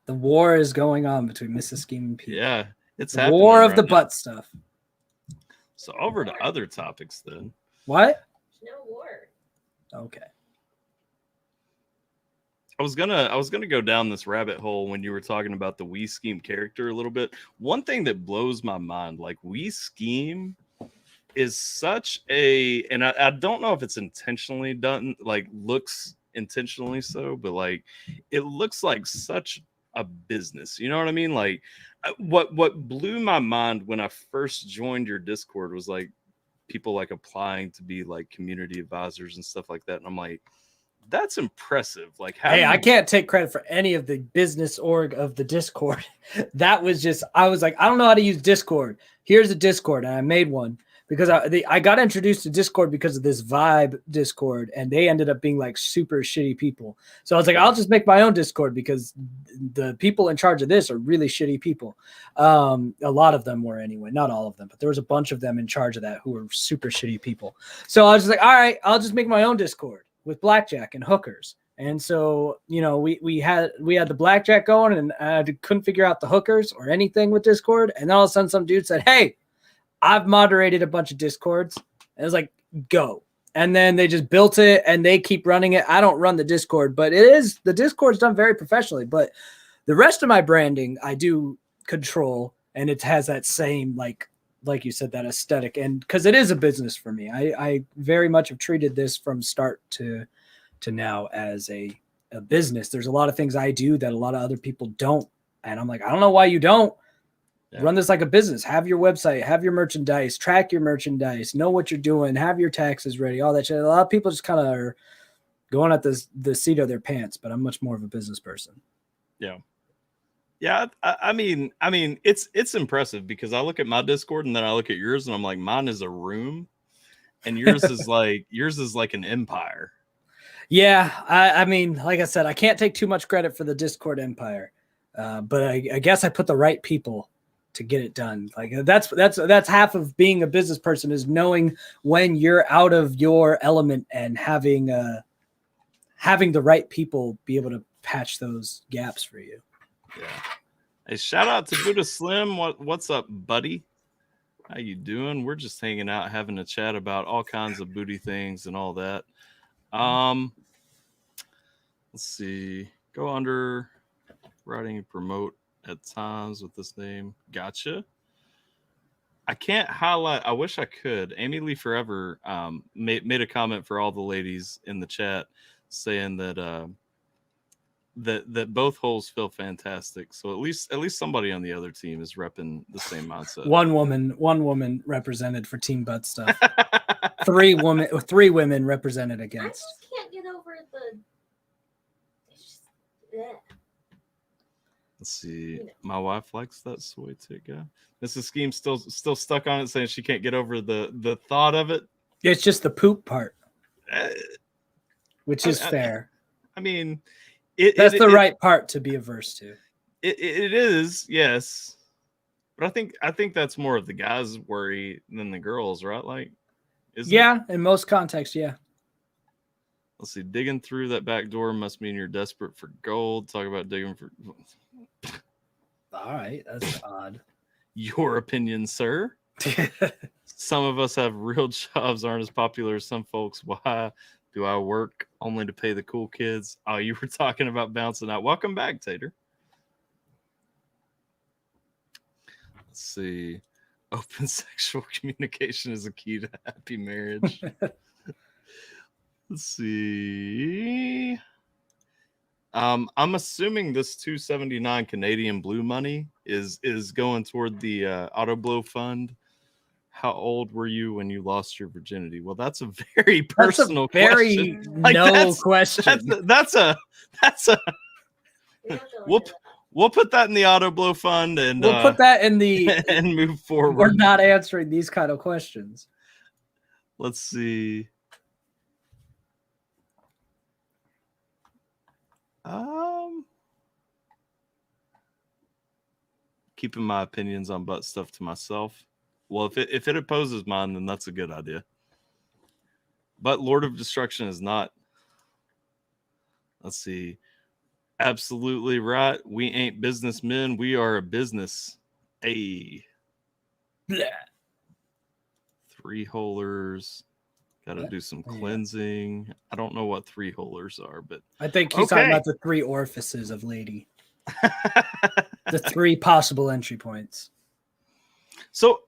The war is going on between Mrs. Skeem and Pete. Yeah, it's the happening war of right the now. butt stuff. So over to other topics then. What? No war. Okay. I was gonna go down this rabbit hole when you were talking about the Wii Scheme character a little bit. One thing that blows my mind, like Wii Scheme is such a, and I don't know if it's intentionally done, like looks intentionally so, but like it looks like such a business. You know what I mean? Like what blew my mind when I first joined your Discord was like people like applying to be like community advisors and stuff like that, and I'm like, that's impressive. Like, hey, I can't take credit for any of the business org of the Discord. That was just, I was like, I don't know how to use Discord. Here's a Discord, and I made one because I got introduced to Discord because of this Vibe Discord, and they ended up being like super shitty people. So I was like, I'll just make my own Discord because the people in charge of this are really shitty people. A lot of them were anyway, not all of them, but there was a bunch of them in charge of that who were super shitty people. So I was just like, all right, I'll just make my own Discord with blackjack and hookers. And so, you know, we had the blackjack going, and I couldn't figure out the hookers or anything with Discord. And then all of a sudden some dude said, hey, I've moderated a bunch of Discords. And I was like, go. And then they just built it and they keep running it. I don't run the Discord, but the Discord's done very professionally. But the rest of my branding, I do control, and it has that same, like you said, that aesthetic. And because it is a business for me, I very much have treated this from start to now as a business. There's a lot of things I do that a lot of other people don't. And I'm like, I don't know why you don't. Yeah. Run this like a business. Have your website, have your merchandise, track your merchandise, know what you're doing, have your taxes ready, all that shit. A lot of people just kind of are going at the seat of their pants, but I'm much more of a business person. Yeah. Yeah, I mean, it's impressive because I look at my Discord and then I look at yours and I'm like, mine is a room, and yours is like an empire. Yeah, I mean, like I said, I can't take too much credit for the Discord empire, but I guess I put the right people to get it done. Like that's half of being a business person, is knowing when you're out of your element and having the right people be able to patch those gaps for you. Yeah. Hey, shout out to Buddha Slim. What's up, buddy? How you doing? We're just hanging out, having a chat about all kinds of booty things and all that. Let's see. Go under writing and promote at times with this name. Gotcha. I can't highlight. I wish I could. Amy Lee Forever made a comment for all the ladies in the chat saying that that both holes feel fantastic. So at least somebody on the other team is repping the same mindset. One woman represented for Team Butt Stuff. three women represented against. I just can't get over the. It's just, yeah. Let's see. My wife likes that soy tick guy. Mrs. Skeem still stuck on it, saying she can't get over the thought of it. It's just the poop part, which is fair. I mean, that's the right part to be averse to. It is, yes, but I think that's more of the guys' worry than the girls, right? Like, yeah, in most contexts, yeah. Let's see. Digging through that back door must mean you're desperate for gold. Talk about digging for. All right, that's odd. Your opinion, sir. Some of us have real jobs, aren't as popular as some folks. Why do I work only to pay the cool kids? Oh, you were talking about bouncing out. Welcome back, Tater. Let's see. Open sexual communication is a key to happy marriage. Let's see. I'm assuming this 279 Canadian blue money is going toward the auto blow fund. How old were you when you lost your virginity? Well, that's a very personal question. Question. That's a we'll put that in the auto blow fund, and we'll put that in the and move forward. We're not answering these kind of questions. Let's see. keeping my opinions on butt stuff to myself. Well, if it opposes mine, then that's a good idea. But Lord of Destruction is not. Let's see. Absolutely right. We ain't businessmen. We are a business. A three holers. Got to do some cleansing. I don't know what three holers are, but I think he's talking about the 3 orifices of lady. The 3 possible entry points. So,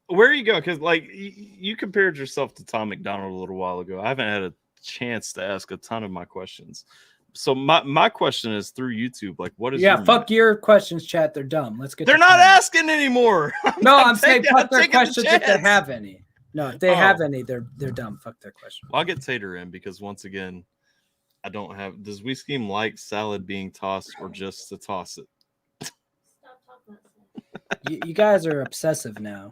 where you go? Because like you compared yourself to Tom McDonald a little while ago. I haven't had a chance to ask a ton of my questions. So my question is through YouTube. Like, what is? Fuck your questions, chat. They're dumb. Let's get. They're not asking anymore. I'm saying fuck their questions if they have any. No, if they have any, they're dumb. Fuck their questions. Well, I'll get Tater in because once again, I don't have. Does Wii Scheme like salad being tossed or just to toss it? Stop talking about that. You guys are obsessive now.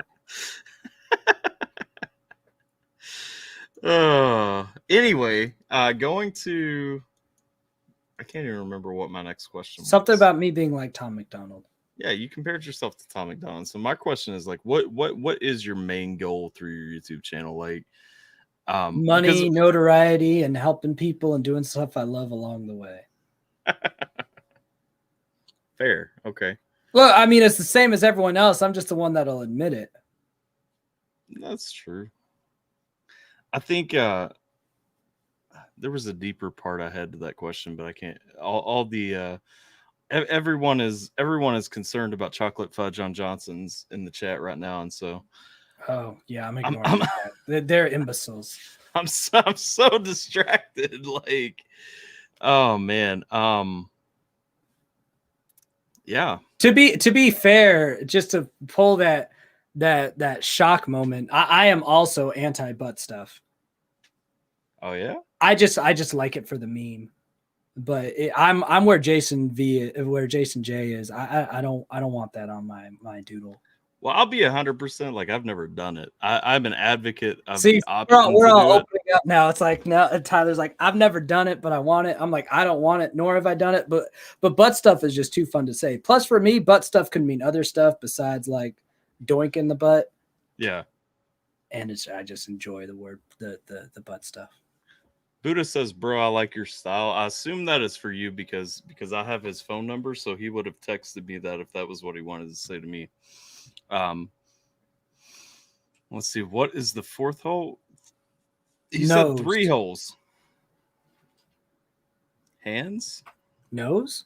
Anyway, going to. I can't even remember what my next question was. Something about me being like Tom McDonald. Yeah, you compared yourself to Tom McDonald. So my question is like, what is your main goal through your YouTube channel? Like, money, notoriety, and helping people and doing stuff I love along the way. Fair, okay. Look, I mean, it's the same as everyone else. I'm just the one that'll admit it. That's true. I think there was a deeper part I had to that question, but I can't. All the everyone is concerned about chocolate fudge on Johnson's in the chat right now, and so. Oh yeah, I'm ignoring that. They're imbeciles. I'm so distracted. Like, oh man. Yeah. To be fair, just to pull that shock moment, I am also anti butt stuff. Oh yeah. I just like it for the meme, but I'm where Jason J is. I don't want that on my doodle. Well, I'll be 100%. Like I've never done it. I'm an advocate of See, the option. we're all opening up now. It's like now Tyler's like, I've never done it, but I want it. I'm like, I don't want it, nor have I done it. But butt stuff is just too fun to say. Plus, for me, butt stuff can mean other stuff besides like doink in the butt. Yeah. And I just enjoy the word the butt stuff. Buddha says, "Bro, I like your style." I assume that is for you because I have his phone number, so he would have texted me that if that was what he wanted to say to me. Let's see. What is the fourth hole? He said 3 holes. Hands? Nose?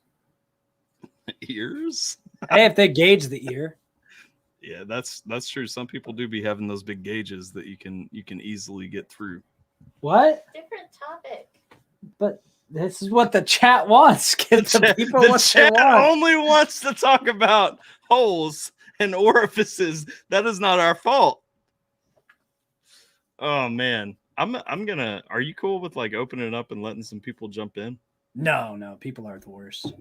Ears? Hey, if they gauge the ear. Yeah, that's true. Some people do be having those big gauges that you can easily get through. What? Different topic. But this is what the chat wants. Give the people the what chat they want. only wants to talk about holes and orifices. That is not our fault. Oh man, I'm gonna. Are you cool with like opening it up and letting some people jump in? No, people are the worst.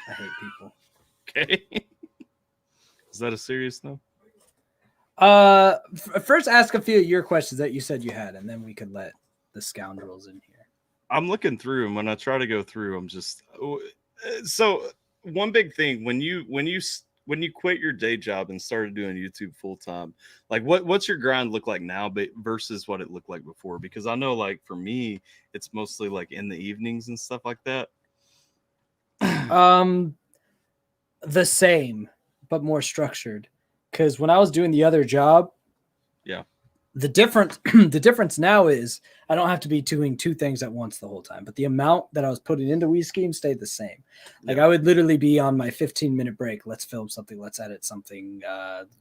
I hate people. Okay. Is that a serious no? First ask a few of your questions that you said you had, and then we could let the scoundrels in here. I'm looking through, and when I try to go through, I'm just so one big thing when you quit your day job and started doing YouTube full time, like what's your grind look like now, but versus what it looked like before? Because I know, like for me, it's mostly like in the evenings and stuff like that. The same, but more structured. Because when I was doing the other job, yeah, the difference now is I don't have to be doing 2 things at once the whole time, but the amount that I was putting into Wii Scheme stayed the same. Like I would literally be on my 15-minute break. Let's film something. Let's edit something.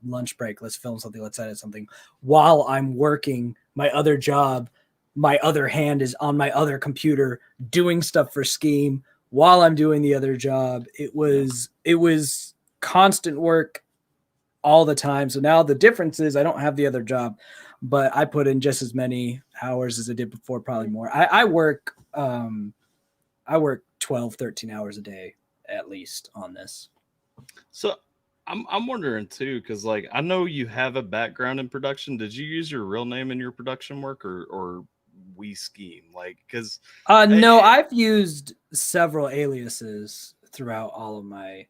Lunch break. Let's film something. Let's edit something. While I'm working my other job, my other hand is on my other computer doing stuff for Skeem while I'm doing the other job. It was constant work all the time. So now the difference is I don't have the other job, but I put in just as many hours as I did before, probably more. I work 12, 13 hours a day at least on this. So I'm wondering too, because like I know you have a background in production. Did you use your real name in your production work or Wii Scheme? Like, because no, I've used several aliases throughout all of my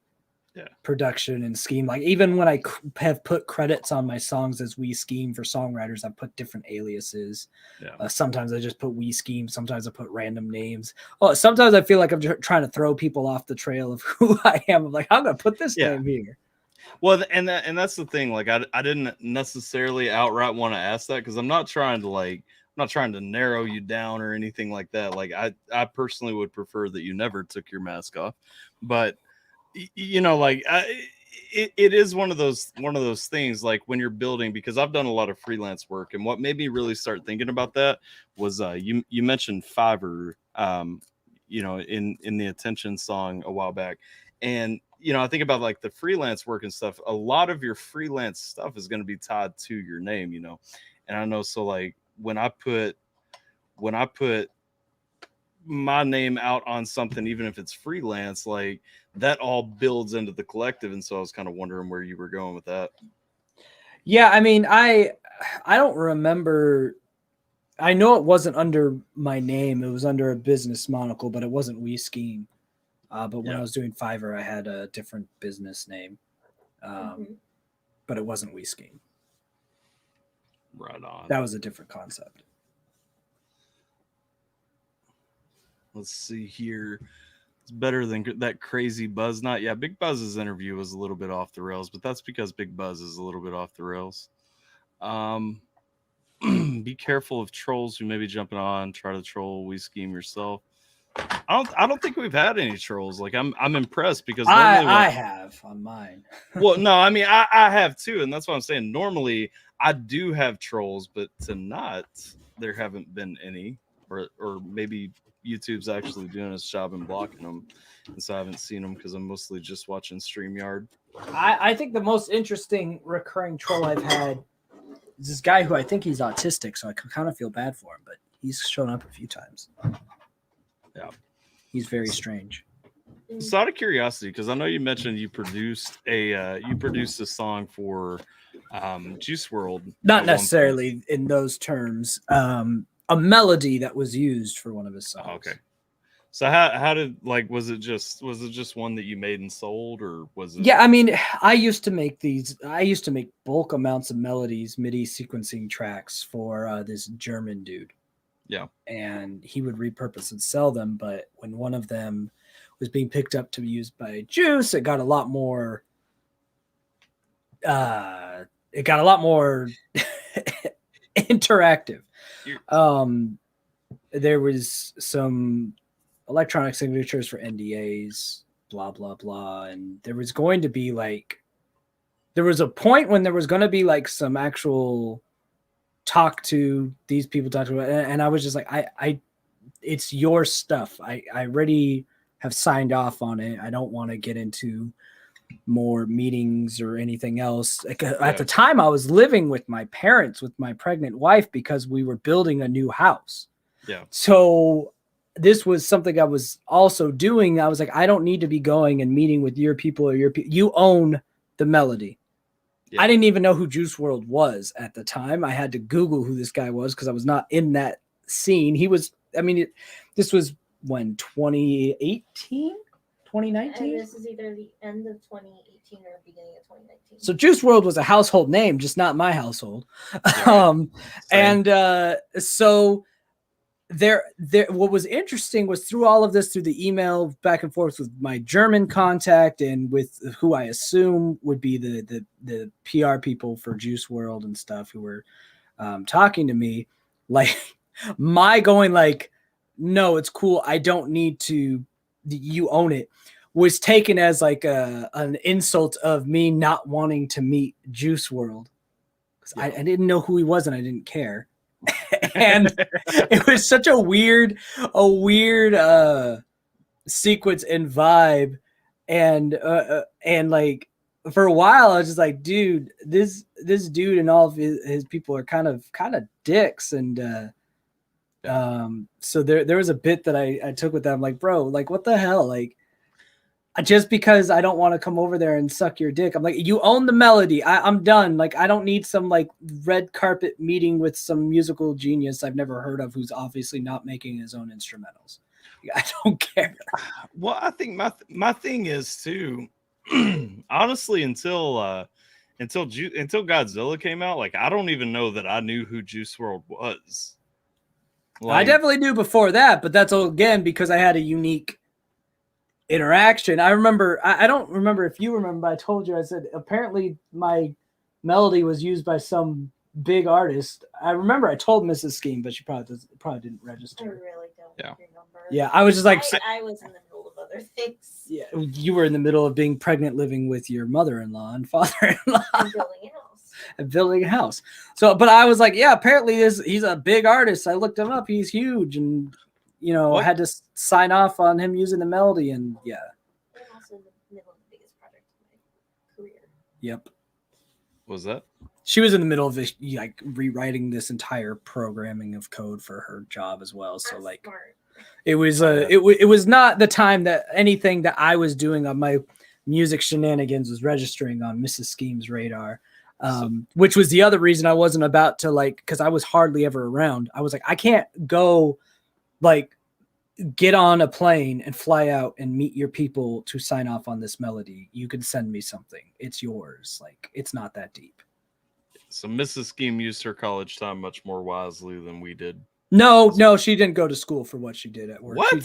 production and Scheme. Like even when I have put credits on my songs as Wii Scheme for songwriters, I put different aliases. Sometimes I just put Wii Scheme. Sometimes I put random names. Oh, sometimes I feel like I'm just trying to throw people off the trail of who I am. I'm like, I'm gonna put this name here. Well, and that's the thing. Like, I didn't necessarily outright want to ask that because I'm not trying to narrow you down or anything like that. Like, I personally would prefer that you never took your mask off, but you know, like it is one of those things. Like when you're building, because I've done a lot of freelance work, and what made me really start thinking about that was you mentioned Fiverr, you know, in the Attention song a while back, and you know, I think about like the freelance work and stuff. A lot of your freelance stuff is going to be tied to your name, you know. And I know, so like when I put my name out on something, even if it's freelance, like that all builds into the collective. And so I was kind of wondering where you were going with that. Yeah, I mean, I don't remember. I know it wasn't under my name. It was under a business monocle, but it wasn't Wii Scheme. But when I was doing Fiverr, I had a different business name. But it wasn't Wii Scheme. Right on. That was a different concept. Let's see here. It's better than that crazy Buzz Not. Yeah, Big Buzz's interview was a little bit off the rails, but that's because Big Buzz is a little bit off the rails. Be careful of trolls who may be jumping on. Try to troll Wii Scheme yourself. I don't think we've had any trolls. Like I'm impressed because I have on mine. Well, no, I mean I have too, and that's what I'm saying. Normally I do have trolls, but tonight there haven't been any, or maybe YouTube's actually doing its job and blocking them, and so I haven't seen them because I'm mostly just watching StreamYard. I think the most interesting recurring troll I've had is this guy who I think he's autistic, so I kind of feel bad for him, but he's shown up a few times. Yeah, he's very strange. So out of curiosity, because I know you mentioned you produced a song for Juice WRLD. Not necessarily in those terms. A melody that was used for one of his songs. Oh, okay. So how did, like, was it just one that you made and sold, or was it? Yeah, I mean, I used to make bulk amounts of melodies, MIDI sequencing tracks for this German dude. Yeah. And he would repurpose and sell them, but when one of them was being picked up to be used by Juice, it got a lot more interactive. There was some electronic signatures for NDAs, blah blah blah, and there was a point when there was going to be like some actual talk to these people, and I was just like, I it's your stuff. I already have signed off on it. I don't want to get into more meetings or anything else. At the time, I was living with my parents with my pregnant wife because we were building a new house. Yeah. So this was something I was also doing. I was like, I don't need to be going and meeting with your people or you own the melody. Yeah. I didn't even know who Juice WRLD was at the time. I had to Google who this guy was because I was not in that scene. This was when 2018, 2019. And this is either the end of 2018 or beginning of 2019. So Juice WRLD was a household name, just not my household. So there what was interesting was through all of this, through the email back and forth with my German contact and with who I assume would be the PR people for Juice WRLD and stuff who were talking to me, like my going like, no, it's cool, I don't need to, you own it, was taken as like an insult of me not wanting to meet Juice WRLD. I didn't know who he was and I didn't care. And it was such a weird sequence and vibe, and like for a while I was just like, dude, this dude and all of his people are kind of dicks, and so there was a bit that I took with them, like, bro, like what the hell, like just because I don't want to come over there and suck your dick. I'm like, you own the melody. I'm done. Like, I don't need some like red carpet meeting with some musical genius I've never heard of who's obviously not making his own instrumentals. I don't care. Well, I think my thing is too, honestly, until Godzilla came out, like I don't even know that I knew who Juice World was. I definitely knew before that, but that's all again because I had a unique interaction. I remember, I don't remember if you remember, but I told you, I said, apparently my melody was used by some big artist. I remember I told Mrs. Skeem, but she probably didn't I register. really don't remember. Yeah, I was just like, I was in the middle of other things. yeah, you were in the middle of being pregnant, living with your mother-in-law and father-in-law. And building a house. And building a house. So, but I was like, yeah, apparently he's a big artist. I looked him up. He's huge. And, What? had to sign off on him using the melody. And yeah. I'm also in the middle of the biggest project of my career. Yep. What was that? She was in the middle of this, like rewriting this entire programming of code for her job as well. So I'm like smart. it was it was not the time that anything that I was doing on my music shenanigans was registering on Mrs. Skeem's radar. Which was the other reason I wasn't about to because I was hardly ever around. I was like, I can't go get on a plane and fly out and meet your people to sign off on this melody. You can send me something. It's yours. Like, it's not that deep. So Mrs. Skeem used her college time much more wisely than we did. No, she didn't go to school for what she did at work. What?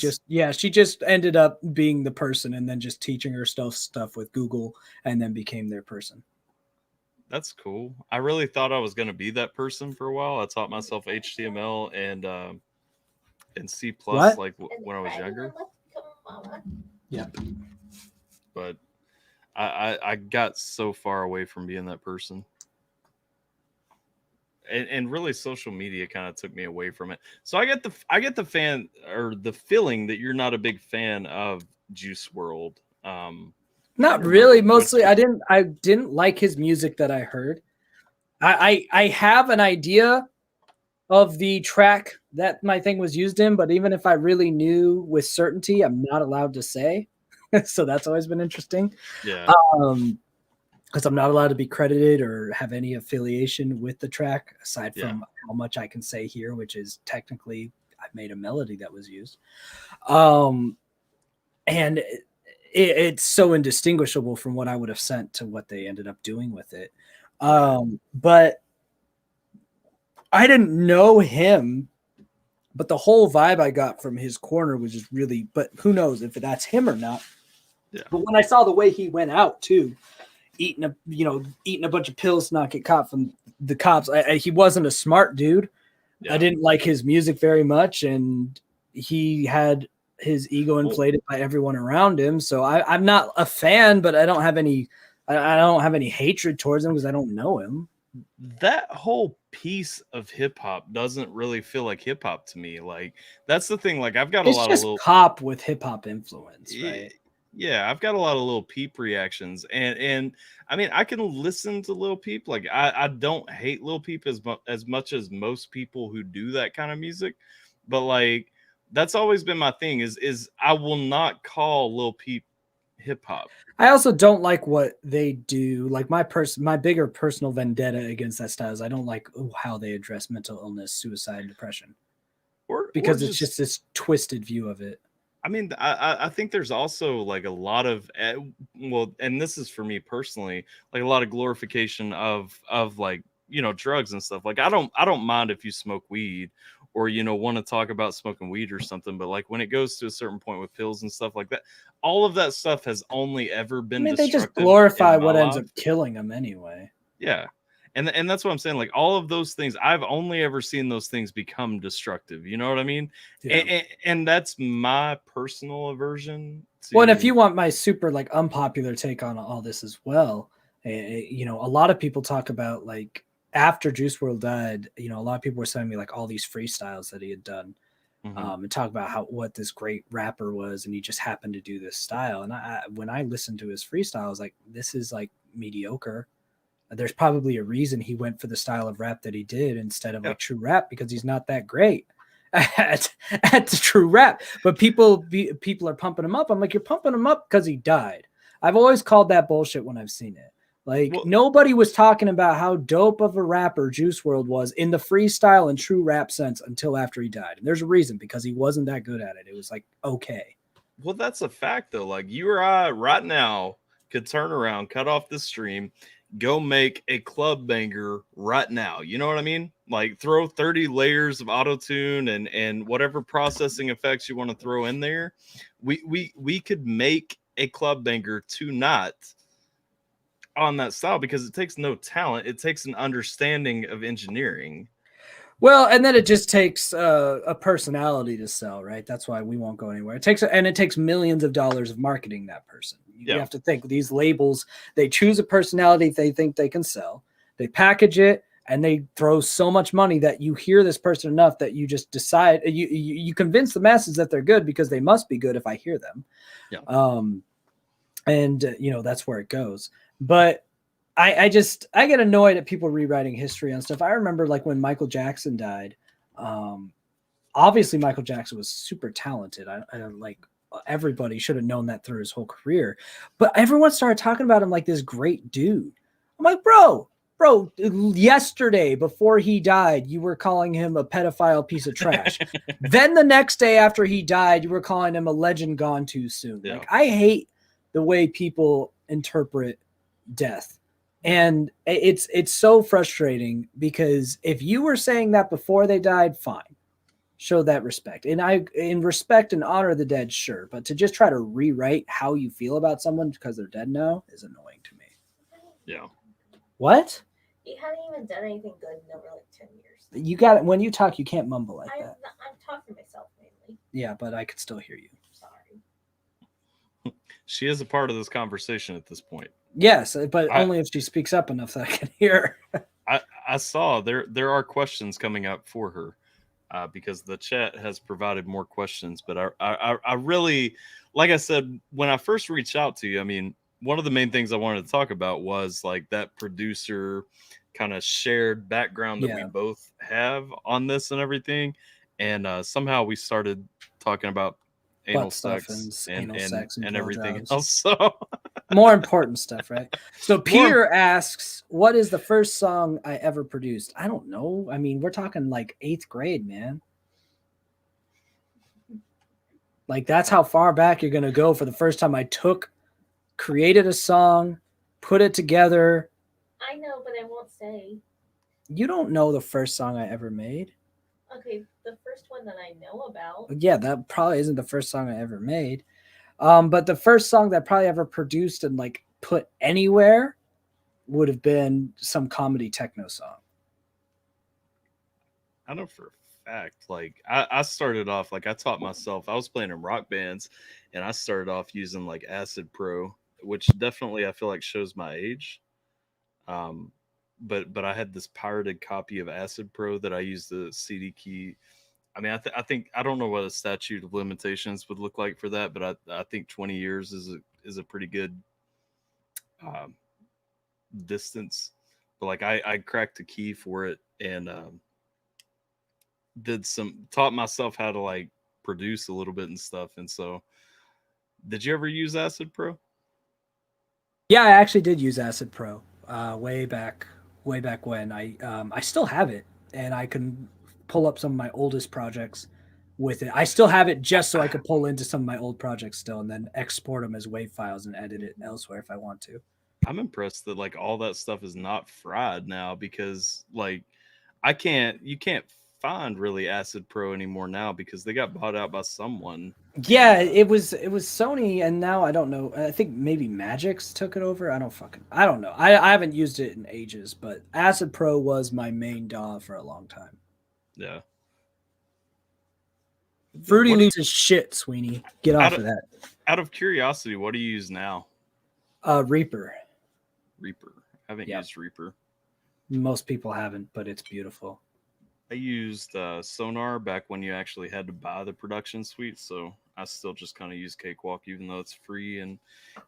She just ended up being the person and then just teaching herself stuff with Google and then became their person. That's cool. I really thought I was going to be that person for a while. I taught myself HTML and C++ when I was younger. Yep. But I got so far away from being that person. And really social media kind of took me away from it. So I get the fan or the feeling that you're not a big fan of Juice World. Not really. Mostly, I didn't like his music that I heard. I have an idea of the track that my thing was used in, but even if I really knew with certainty, I'm not allowed to say. So that's always been interesting. Yeah. Because I'm not allowed to be credited or have any affiliation with the track, aside from how much I can say here, which is technically I made a melody that was used. And it's so indistinguishable from what I would have sent to what they ended up doing with it. But I didn't know him, but the whole vibe I got from his corner was just really, but who knows if that's him or not. Yeah. But when I saw the way he went out too, eating a bunch of pills to not get caught from the cops, he wasn't a smart dude. Yeah. I didn't like his music very much, and he had his ego inflated by everyone around him. So I'm not a fan, but I don't have any hatred towards him because I don't know him. That whole piece of hip hop doesn't really feel like hip hop to me. Like that's the thing. Like I've got a lot of little pop with hip hop influence, right? Yeah, I've got a lot of Lil Peep reactions, and I mean I can listen to Lil Peep. Like I don't hate Lil Peep as much as most people who do that kind of music, but like that's always been my thing. Is I will not call Lil Peep hip hop. I also don't like what they do. Like my bigger personal vendetta against that style is I don't like how they address mental illness, suicide, depression, because it's just this twisted view of it. I mean, I think there's also like a lot of and this is for me personally, like a lot of glorification of like drugs and stuff. Like I don't mind if you smoke weed or want to talk about smoking weed or something, but like when it goes to a certain point with pills and stuff like that, all of that stuff has only ever been. I mean, they just glorify what ends up killing them anyway. Yeah. And that's what I'm saying. Like all of those things, I've only ever seen those things become destructive. You know what I mean? Yeah. And that's my personal aversion. Well, and if you want my super like unpopular take on all this as well, a lot of people talk about like after Juice WRLD died, a lot of people were sending me like all these freestyles that he had done, and talk about what this great rapper was, and he just happened to do this style. And when I listened to his freestyle, I was like, this is like mediocre. There's probably a reason he went for the style of rap that he did instead of like true rap, because he's not that great at the true rap. But people are pumping him up. I'm like, you're pumping him up because he died. I've always called that bullshit when I've seen it. Like nobody was talking about how dope of a rapper Juice WRLD was in the freestyle and true rap sense until after he died. And there's a reason, because he wasn't that good at it. It was like, okay. Well, that's a fact though. Like you or I right now could turn around, cut off the stream, go make a club banger right now. You know what I mean? Like throw 30 layers of auto-tune and whatever processing effects you want to throw in there. We could make a club banger tonight on that style because it takes no talent. It takes an understanding of engineering. Well, and then it just takes a personality to sell, right? That's why we won't go anywhere. It takes millions of dollars of marketing that person. You have to think these labels, they choose a personality they think they can sell. They package it and they throw so much money that you hear this person enough that you just decide you convince the masses that they're good because they must be good if I hear them. Yeah. And that's where it goes. But I get annoyed at people rewriting history on stuff. I remember like when Michael Jackson died. Obviously Michael Jackson was super talented. I like everybody should have known that through his whole career. But everyone started talking about him like this great dude. I'm like, bro, yesterday before he died, you were calling him a pedophile piece of trash. Then the next day after he died, you were calling him a legend gone too soon. Yeah. Like, I hate the way people interpret death. And it's so frustrating because if you were saying that before they died, fine. Show that respect. And in respect and honor the dead, sure. But to just try to rewrite how you feel about someone because they're dead now is annoying to me. Yeah. What? He hadn't even done anything good in over like 10 years. You got it. When you talk, you can't mumble like that. I'm talking to myself mainly. Yeah, but I could still hear you. Sorry. She is a part of this conversation at this point. Yes, but only if she speaks up enough that I can hear her. I saw there are questions coming up for her because the chat has provided more questions. But I really, like I said, when I first reached out to you, I mean, one of the main things I wanted to talk about was like that producer kind of shared background that we both have on this and everything. And somehow we started talking about anal sex and everything else. So more important stuff, right? So Peter asks, what is the first song I ever produced? I don't know. I mean, we're talking like 8th grade, man. Like that's how far back you're going to go for the first time I created a song, put it together. I know, but I won't say. You don't know the first song I ever made. Okay, the first one that I know about. Yeah, that probably isn't the first song I ever made. But the first song that I probably ever produced and like put anywhere would have been some comedy techno song. I know for a fact, like I started off, like I taught myself, I was playing in rock bands and I started off using like Acid Pro, which definitely I feel like shows my age. But I had this pirated copy of Acid Pro that I used the CD key. I mean, I think I don't know what a statute of limitations would look like for that, but I think 20 years is a pretty good distance. But like I cracked a key for it and taught myself how to like produce a little bit and stuff. And so, did you ever use Acid Pro? Yeah, I actually did use Acid Pro way back when. I still have it, and I can pull up some of my oldest projects with it. I still have it just so I could pull into some of my old projects still, and then export them as WAV files and edit it elsewhere if I want to. I'm impressed that like all that stuff is not fried now because like you can't find really Acid Pro anymore now because they got bought out by someone. Yeah, it was Sony, and now I don't know. I think maybe Magix took it over. I don't know. I haven't used it in ages, but Acid Pro was my main DAW for a long time. Yeah. Fruity Loops is shit, Sweeney. Get off of that. Out of curiosity, what do you use now? Reaper. I haven't used Reaper. Most people haven't, but it's beautiful. I used Sonar back when you actually had to buy the production suite, so I still just kind of use Cakewalk, even though it's free and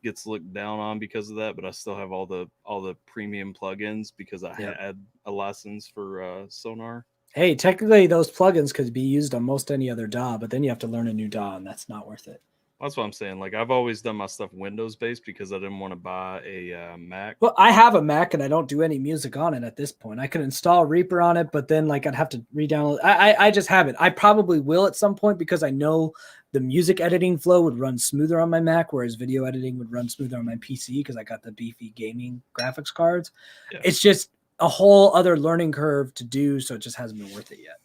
gets looked down on because of that. But I still have all the premium plugins because I had a license for Sonar. Hey, technically those plugins could be used on most any other DAW, but then you have to learn a new DAW, and that's not worth it. That's what I'm saying. Like I've always done my stuff Windows based because I didn't want to buy a Mac. Well, I have a Mac and I don't do any music on it at this point. I could install Reaper on it, but then like I'd have to re-download. I just have it. I probably will at some point because I know the music editing flow would run smoother on my Mac, whereas video editing would run smoother on my PC because I got the beefy gaming graphics cards. Yeah. It's just a whole other learning curve to do, so it just hasn't been worth it yet.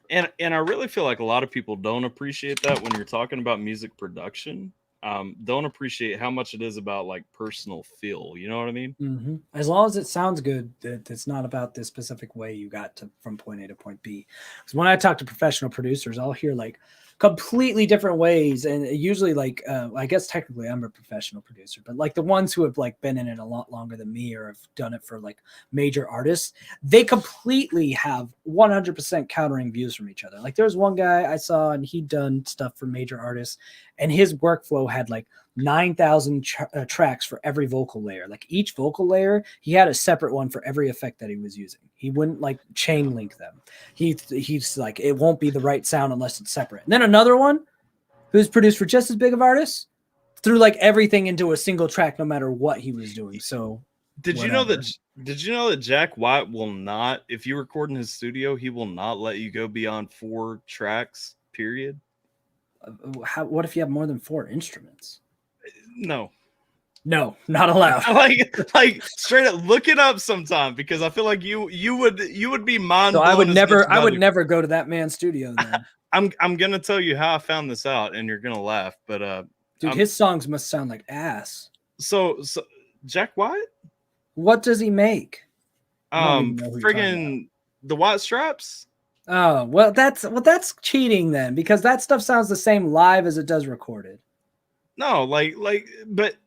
And I really feel like a lot of people don't appreciate that when you're talking about music production. Don't appreciate how much it is about like personal feel. You know what I mean? Mm-hmm. As long as it sounds good, it's not about the specific way you got to from point A to point B. Because when I talk to professional producers, I'll hear like completely different ways, and usually like I guess technically I'm a professional producer, but like the ones who have like been in it a lot longer than me or have done it for like major artists, they completely have 100% countering views from each other. Like there's one guy I saw and he'd done stuff for major artists, and his workflow had like 9,000 tracks for every vocal layer. Like each vocal layer, he had a separate one for every effect that he was using. He wouldn't like chain link them. He's like, it won't be the right sound unless it's separate. And then another one who's produced for just as big of artists threw like everything into a single track, no matter what he was doing. So did you know that Jack White will not, if you record in his studio, he will not let you go beyond 4 tracks, period? What if you have more than 4 instruments? No, not allowed. like straight up, look it up sometime because I feel like you would be mind. So I would never go to that man's studio. Then I'm gonna tell you how I found this out, and you're gonna laugh. But dude, his songs must sound like ass. So Jack White, what does he make? Friggin' the White Stripes. Oh well, that's cheating then, because that stuff sounds the same live as it does recorded. No, but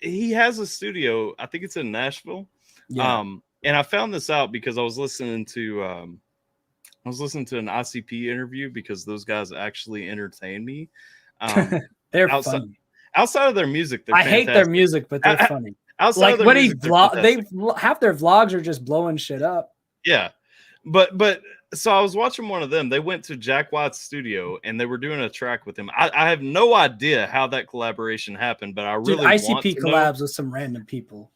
he has a studio. I think it's in Nashville. Yeah. And I found this out because I was listening to an ICP interview because those guys actually entertain me. They're funny. Outside of their music, I hate their music, but they're funny. Outside like of their when music, half their vlogs are just blowing shit up. Yeah. But so I was watching one of them. They went to Jack White's studio and they were doing a track with him. I have no idea how that collaboration happened, but I really ICP collabs with some random people.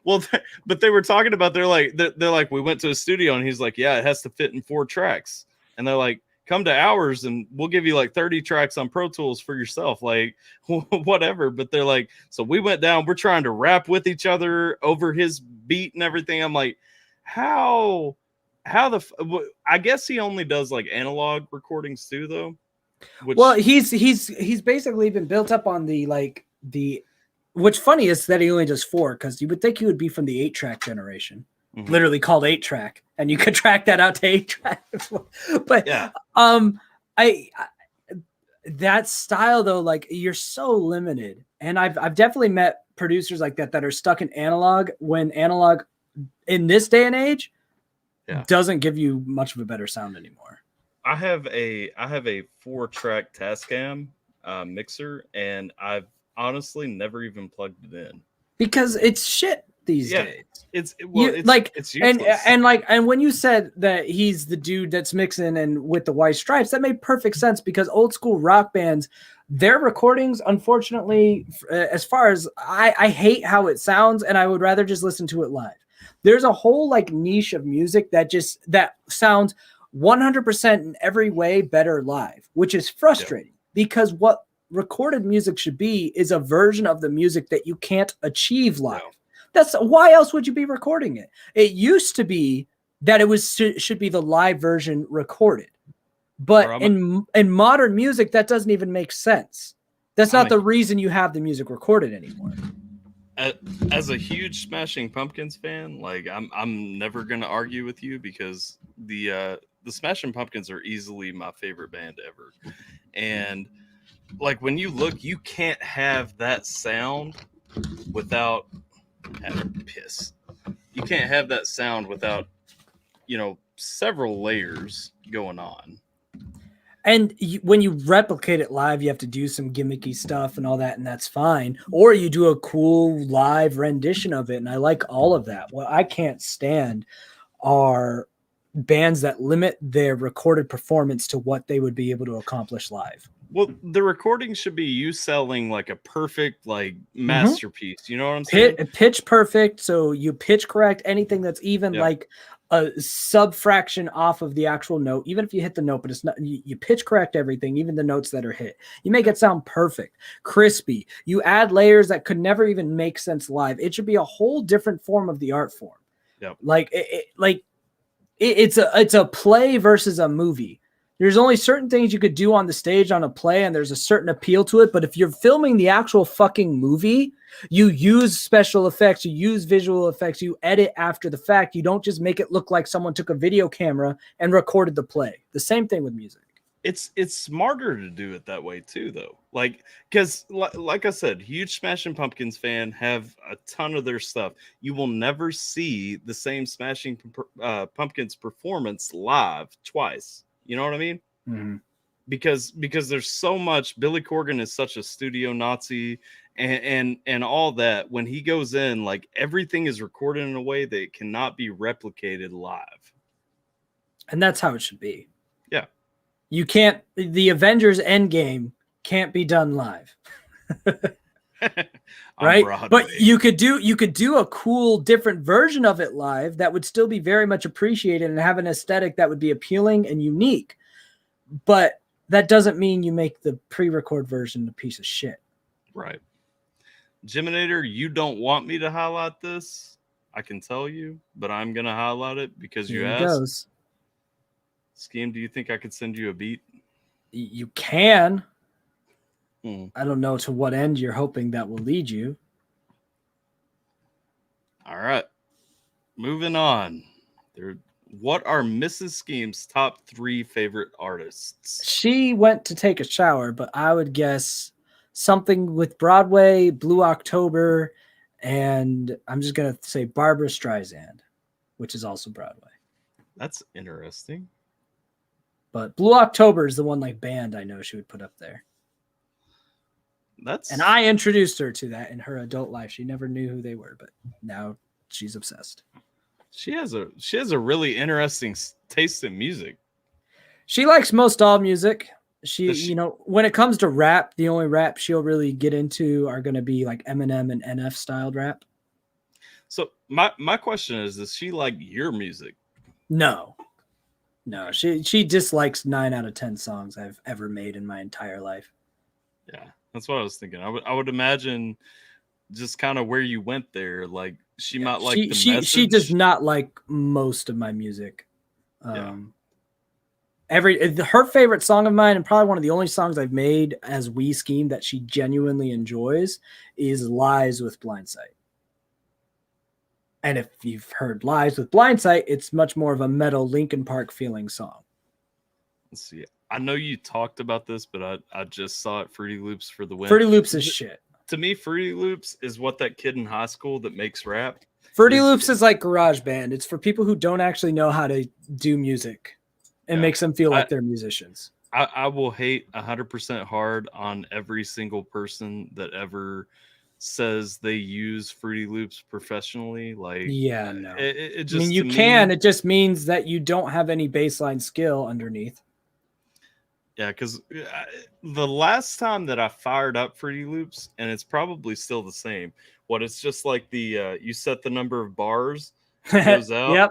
Well, but they were talking about they're like we went to a studio and he's like, yeah, it has to fit in 4 tracks, and they're like, come to ours and we'll give you like 30 tracks on Pro Tools for yourself, like whatever. But they're like, so we went down, we're trying to rap with each other over his beat and everything. I'm like, how I guess he only does like analog recordings too, though. Well, he's basically been built up on the what's funny is that he only does 4, because you would think he would be from the 8-track generation, literally called 8-track, and you could track that out to 8-track. But yeah, I that style though, like you're so limited, and I've definitely met producers like that are stuck in analog when analog in this day and age doesn't give you much of a better sound anymore. I have a 4-track Tascam mixer, and I've honestly never even plugged it in because it's shit these days. It's and when you said that he's the dude that's mixing and with the White Stripes, that made perfect sense, because old school rock bands, their recordings, unfortunately, as far as I hate how it sounds, and I would rather just listen to it live. There's a whole like niche of music that sounds 100% in every way better live, which is frustrating because what recorded music should be is a version of the music that you can't achieve live. That's why else would you be recording it? It used to be that should be the live version recorded, but in modern music that doesn't even make sense. That's not the reason you have the music recorded anymore. As a huge Smashing Pumpkins fan, like I'm never gonna argue with you, because the Smashing Pumpkins are easily my favorite band ever. And like when you look, you can't have that sound without having piss. You can't have that sound without, several layers going on. And when you replicate it live, you have to do some gimmicky stuff and all that, and that's fine. Or you do a cool live rendition of it, and I like all of that. What I can't stand are bands that limit their recorded performance to what they would be able to accomplish live. Well, the recording should be you selling like a perfect like masterpiece. You know what I'm saying? Pitch perfect. So you pitch correct anything that's even Yeah. like a subfraction off of the actual note, even if you hit the note, but it's not, you pitch correct everything, even the notes that are hit. You make it sound perfect, crispy. You add layers that could never even make sense live. It should be a whole different form of the art form. Yep. It's a play versus a movie. There's only certain things you could do on the stage on a play, and there's a certain appeal to it. But if you're filming the actual fucking movie, you use special effects, you use visual effects, you edit after the fact. You don't just make it look like someone took a video camera and recorded the play. The same thing with music. It's smarter to do it that way too, though. Like, because like I said, huge Smashing Pumpkins fan, have a ton of their stuff. You will never see the same Smashing Pumpkins performance live twice. You know what I mean? Mm-hmm. Because there's so much. Billy Corgan is such a studio Nazi, and all that. When he goes in, like everything is recorded in a way that it cannot be replicated live. And that's how it should be. Yeah. You can't. The Avengers Endgame can't be done live. Right? But you could do a cool different version of it live that would still be very much appreciated and have an aesthetic that would be appealing and unique. But that doesn't mean you make the pre-record version a piece of shit. Right. Jiminator, you don't want me to highlight this, I can tell you, but I'm gonna highlight it because you asked. Goes. Skeem, do you think I could send you a beat? You can. I don't know to what end you're hoping that will lead you. All right. Moving on. What are Mrs. Skeem's top 3 favorite artists? She went to take a shower, but I would guess something with Broadway, Blue October, and I'm just going to say Barbara Streisand, which is also Broadway. That's interesting. But Blue October is the one like band I know she would put up there. And I introduced her to that in her adult life. She never knew who they were, but now she's obsessed. She has a really interesting taste in music. She likes most all music. She, when it comes to rap, the only rap she'll really get into are going to be like Eminem and NF styled rap. So my question is, does she like your music? No, she dislikes 9 out of 10 songs I've ever made in my entire life. Yeah, that's what I was thinking. I would imagine just kind of where you went there. Like she might like the message. She does not like most of my music. Her favorite song of mine, and probably one of the only songs I've made as Wii Scheme that she genuinely enjoys, is Lies with Blindsight. And if you've heard Lies with Blindsight, it's much more of a metal Linkin Park feeling song. Let's see. I know you talked about this, but I just saw it. Fruity Loops for the win. Fruity Loops is shit. To me, Fruity Loops is what that kid in high school that makes rap. Fruity Loops is like GarageBand. It's for people who don't actually know how to do music. It makes them feel like they're musicians. I will hate 100% hard on every single person that ever says they use Fruity Loops professionally. Like, no. It just, you can. It just means that you don't have any baseline skill underneath. Yeah, because the last time that I fired up Fruity Loops, and it's probably still the same. It's just like the you set the number of bars, it goes out, yep.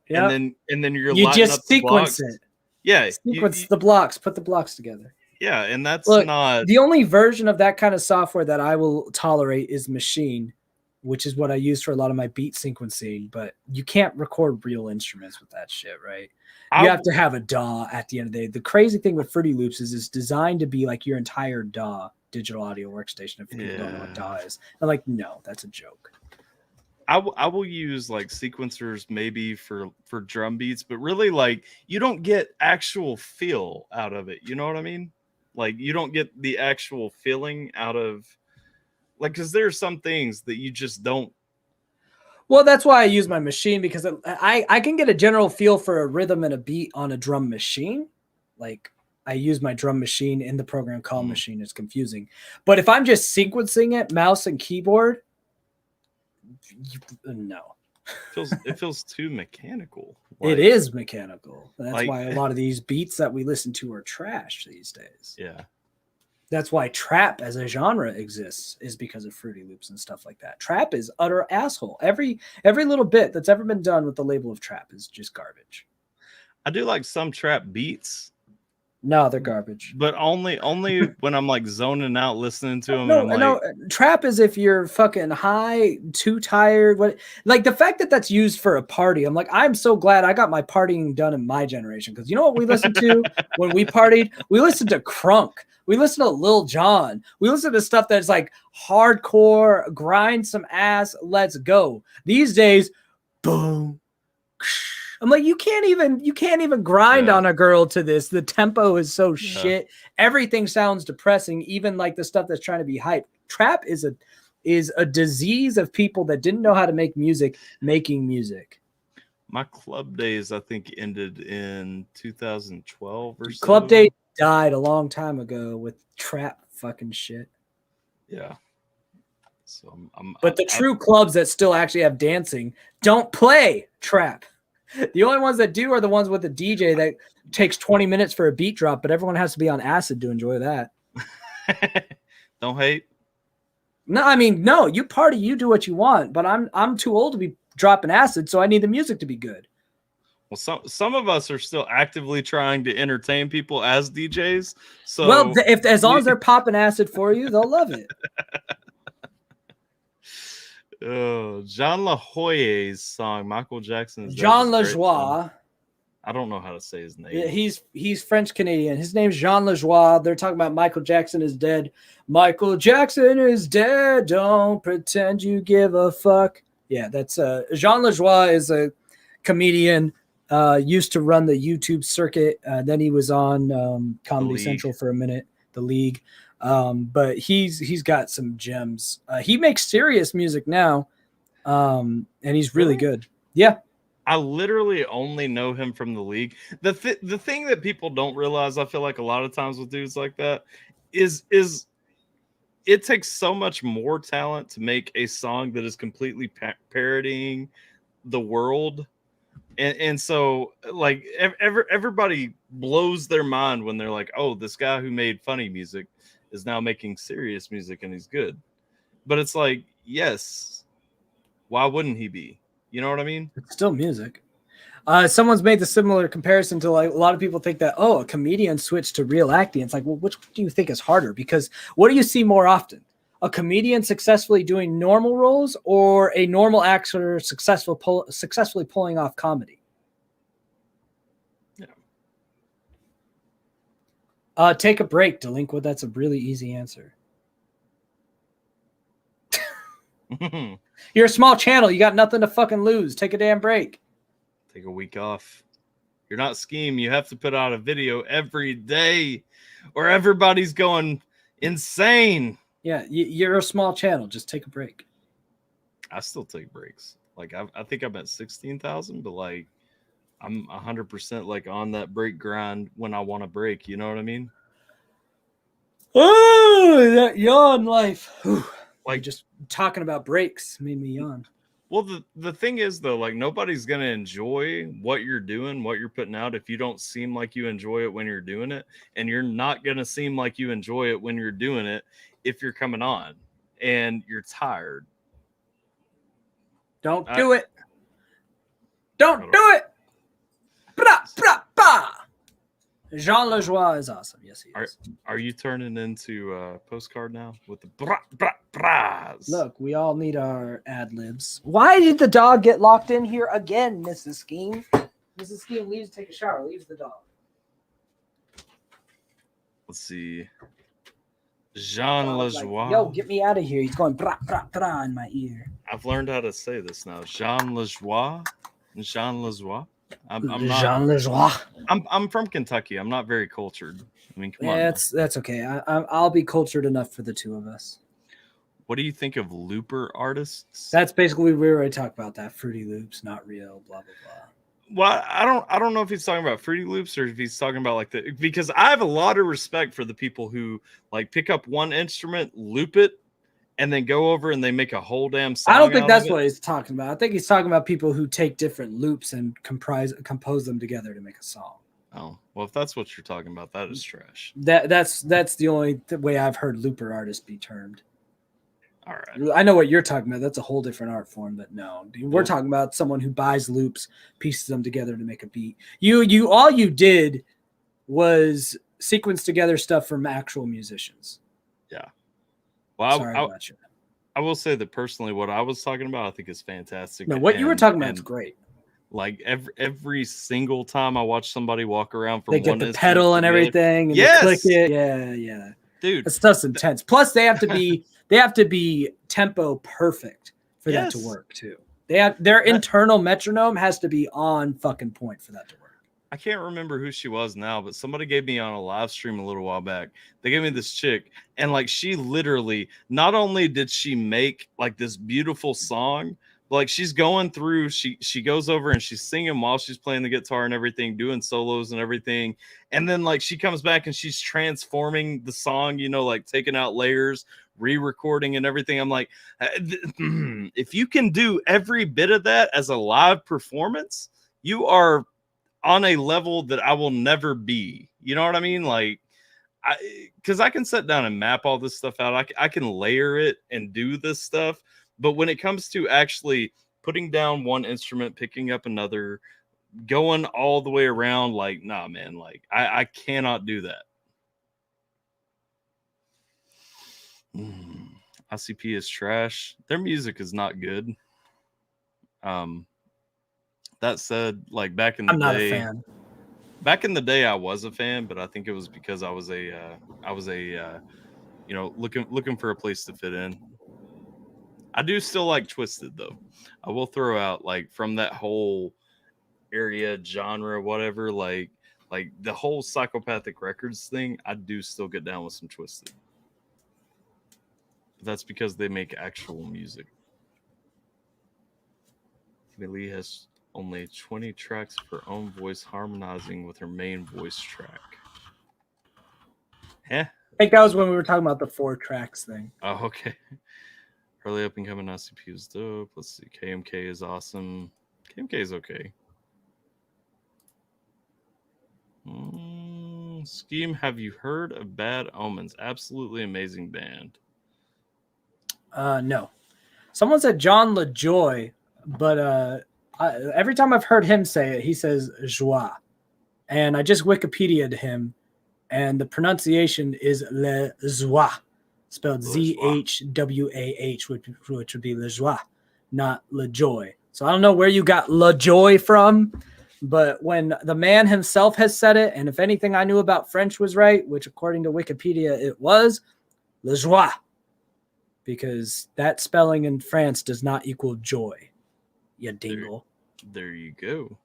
and then you just sequence it. Yeah, sequence the blocks, put the blocks together. Yeah, and that's not the only version of that kind of software that I will tolerate is Machine, which is what I use for a lot of my beat sequencing. But you can't record real instruments with that shit, right? You have to have a DAW at the end of the day. The crazy thing with Fruity Loops is it's designed to be like your entire DAW, digital audio workstation, if people don't know what DAW is. I'm like, no, that's a joke. I will use like sequencers maybe for drum beats, but really like you don't get actual feel out of it. You know what I mean? Like you don't get the actual feeling out of like, because there are some things that you just don't. Well, that's why I use my machine, because I can get a general feel for a rhythm and a beat on a drum machine. Like I use my drum machine in the program called Machine. It's confusing. But if I'm just sequencing it, mouse and keyboard, no. It feels too mechanical. It is mechanical. That's why a lot of these beats that we listen to are trash these days. Yeah. That's why trap as a genre exists, is because of Fruity Loops and stuff like that. Trap is utter asshole. Every little bit that's ever been done with the label of trap is just garbage. I do like some trap beats, No, they're garbage. but only when I'm like zoning out listening to them. No, and I'm no. like, Trap is if you're fucking high, too tired. What, like the fact that that's used for a party. I'm like, I'm so glad I got my partying done in my generation, because you know what we listened to when we partied? We listened to Crunk. We listen to Lil Jon. We listen to stuff that's like hardcore, grind some ass, let's go. These days, boom. I'm like, you can't even grind on a girl to this. The tempo is so shit. Everything sounds depressing, even like the stuff that's trying to be hype. Trap is a disease of people that didn't know how to make music, making music. My club days, I think, ended in 2012 or so. Club days died a long time ago with trap fucking shit. Yeah. So but the true clubs that still actually have dancing don't play trap. The only ones that do are the ones with the DJ that takes 20 minutes for a beat drop, but everyone has to be on acid to enjoy that. Don't hate. No, I mean, no, you party, you do what you want, but I'm too old to be dropping acid, so I need the music to be good. Well, some of us are still actively trying to entertain people as DJs. So, well, as long as they're popping acid for you, they'll love it. Jean La Joye's song, Michael Jackson's Jean Lajoie. I don't know how to say his name. He's French Canadian. His name's Jean Lajoie. They're talking about Michael Jackson is dead. Michael Jackson is dead. Don't pretend you give a fuck. Yeah, that's Jean Lajoie is a comedian. Used to run the YouTube circuit. Then he was on Comedy Central for a minute. The League. But he's got some gems. He makes serious music now, and he's really good. Yeah, I literally only know him from The League. The thing that people don't realize, I feel like a lot of times with dudes like that, is it takes so much more talent to make a song that is completely parodying the world. And so, like, everybody blows their mind when they're like, oh, this guy who made funny music is now making serious music and he's good. But it's like, yes, why wouldn't he be? You know what I mean? It's still music. Someone's made the similar comparison to, like, a lot of people think that, oh, a comedian switched to real acting. It's like, well, which do you think is harder? Because what do you see more often? A comedian successfully doing normal roles, or a normal actor successfully pulling off comedy? Yeah. Take a break, Delinquent. That's a really easy answer. You're a small channel. You got nothing to fucking lose. Take a damn break. Take a week off. You're not Skeem. You have to put out a video every day, or everybody's going insane. Yeah, you're a small channel. Just take a break. I still take breaks. Like, I think I'm at 16,000, but like, I'm 100% like on that break grind when I want to break. You know what I mean? Oh, that yawn life. Whew. Like, just talking about breaks made me yawn. Well, the thing is, though, like, nobody's going to enjoy what you're doing, what you're putting out, if you don't seem like you enjoy it when you're doing it. And you're not going to seem like you enjoy it when you're doing it if you're coming on and you're tired. Don't do it. Don't do it. Blah, blah, blah. Jean Lajoie is awesome. Yes, he is. Are you turning into postcard now with the bra bra bras? Look, we all need our ad libs. Why did the dog get locked in here again, Mrs. Skeem? Mrs. Skeem leaves to take a shower, leaves the dog. Let's see. Jean Lajoie. Like, yo, get me out of here. He's going bra bra bra in my ear. I've learned how to say this now. Jean Lajoie. Jean Lajoie. I'm not. Jean Lajoie. I'm from Kentucky. I'm not very cultured. I mean, come on. That's okay. I'll be cultured enough for the two of us. What do you think of looper artists? That's basically we already talked about that. Fruity Loops, not real. Blah blah blah. Well, I don't know if he's talking about Fruity Loops or if he's talking about like because I have a lot of respect for the people who like pick up one instrument, loop it, and then go over and they make a whole damn song. I don't think that's what he's talking about. I think he's talking about people who take different loops and compose them together to make a song. Oh, well, if that's what you're talking about, that is trash. That's the only way I've heard looper artist be termed. All right. I know what you're talking about. That's a whole different art form, but no, dude, we're Well- talking about someone who buys loops, pieces them together to make a beat. You all you did was sequence together stuff from actual musicians. Yeah. Well, Sorry about you. I will say that personally, what I was talking about, I think is fantastic. No, what you were talking about is and great. Like every single time I watch somebody walk around from They one get the instrument pedal to and the other- everything, and Yes! they click it. Yeah. dude. That stuff's intense. Plus, they have to be tempo perfect for that to Yes. work too. Their internal metronome has to be on fucking point for that to work. I can't remember who she was now, but somebody gave me on a live stream a little while back. They gave me this chick, and like she literally, not only did she make like this beautiful song, but like she's going through, she goes over and she's singing while she's playing the guitar and everything, doing solos and everything. And then like she comes back and she's transforming the song, you know, like taking out layers, re-recording and everything. I'm like, if you can do every bit of that as a live performance, you are on a level that I will never be. You know what I mean? Like, because I can sit down and map all this stuff out. I can layer it and do this stuff. But when it comes to actually putting down one instrument, picking up another, going all the way around, like, nah, man, like I cannot do that. ICP is trash. Their music is not good. That said, like back in the I'm not day, a fan. back in the day, I was a fan, but I think it was because I was a you know, looking for a place to fit in. I do still like Twisted though. I will throw out like from that whole area, genre, whatever, like the whole Psychopathic Records thing. I do still get down with some Twisted. But that's because they make actual music. Lee has only 20 tracks of her own voice harmonizing with her main voice track. I think that was when we were talking about the 4 tracks thing. Oh, okay. Early up and coming ICP is dope. Let's see. KMK is awesome. KMK is okay. Skeem, have you heard of Bad Omens? Absolutely amazing band. No. Someone said John LaJoy, but every time I've heard him say it, he says joie. And I just Wikipedia'd him, and the pronunciation is le joie, spelled ZHWAH, which would be le joie, not le joy. So I don't know where you got le joy from, but when the man himself has said it, and if anything I knew about French was right, which according to Wikipedia it was, le joie, because that spelling in France does not equal joy. You dingle. There you go.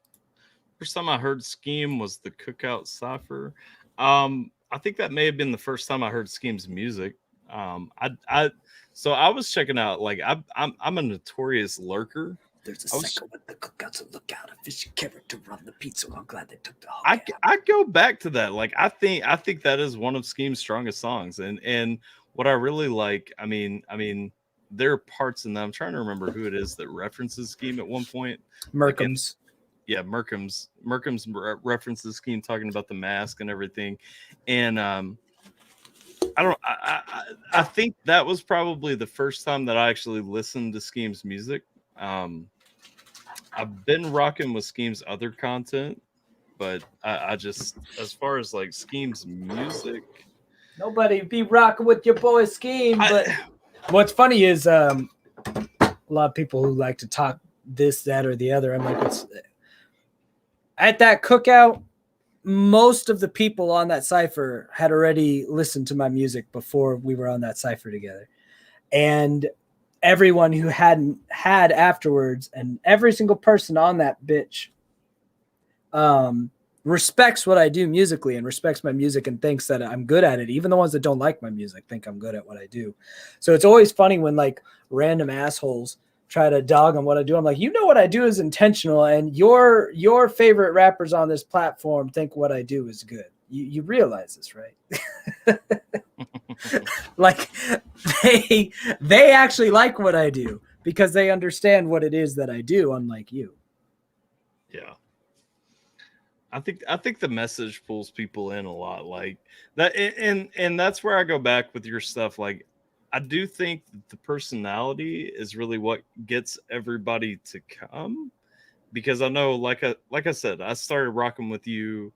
First time I heard Skeem was the Cookout Cypher. I think that may have been the first time I heard Skeem's music. So I was checking out. Like I'm a notorious lurker. There's a cycle with the cookouts, so look out, a fishy character on the pizza. I'm glad they took the whole I go back to that. Like I think that is one of Skeem's strongest songs, and what I really like. I mean, there are parts in that. I'm trying to remember who it is that references Skeem at one point. Merkham's. Yeah, Merkham's references Skeem talking about the mask and everything, and I think that was probably the first time that I actually listened to Skeem's music. I've been rocking with Skeem's other content, but I just, as far as like Skeem's music, nobody be rocking with your boy Skeem. But what's funny is a lot of people who like to talk this, that, or the other. I'm like, it's at that cookout. Most of the people on that cipher had already listened to my music before we were on that cipher together, and everyone who hadn't had afterwards, and every single person on that bitch respects what I do musically and respects my music and thinks that I'm good at it. Even the ones that don't like my music think I'm good at what I do. So it's always funny when like random assholes try to dog on what I do. I'm like, you know, what I do is intentional, and your favorite rappers on this platform think what I do is good. You realize this, right? Like they actually like what I do because they understand what it is that I do, unlike you. yeah. I think the message pulls people in a lot, like that, and that's where I go back with your stuff. Like, I do think that the personality is really what gets everybody to come, because I know, like I said, I started rocking with you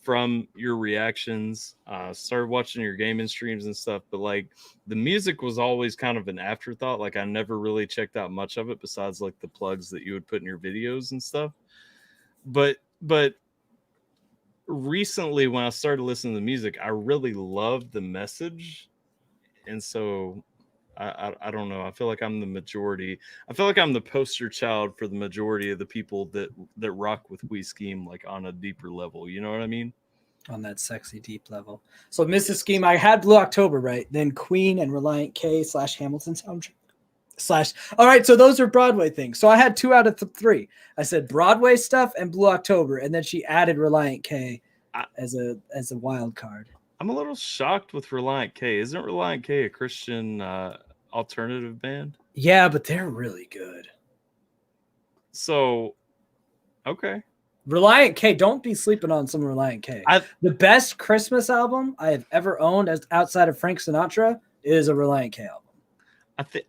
from your reactions, started watching your gaming streams and stuff, but like the music was always kind of an afterthought. Like, I never really checked out much of it besides like the plugs that you would put in your videos and stuff. But recently when I started listening to the music, I really loved the message. And so I don't know. I feel like I'm the majority. I feel like I'm the poster child for the majority of the people that rock with Wii Scheme, like on a deeper level. You know what I mean? On that sexy deep level. So Mrs. Scheme, I had Blue October, right? Then Queen and Reliant K / Hamilton soundtrack / all right, so those are Broadway things. So I had 2 out of 3. I said Broadway stuff and Blue October, and then she added Reliant K as a wild card. I'm a little shocked with Reliant K. Isn't Reliant K a Christian alternative band? Yeah, but they're really good. So, okay. Reliant K, don't be sleeping on some Reliant K. The best Christmas album I have ever owned as outside of Frank Sinatra is a Reliant K album.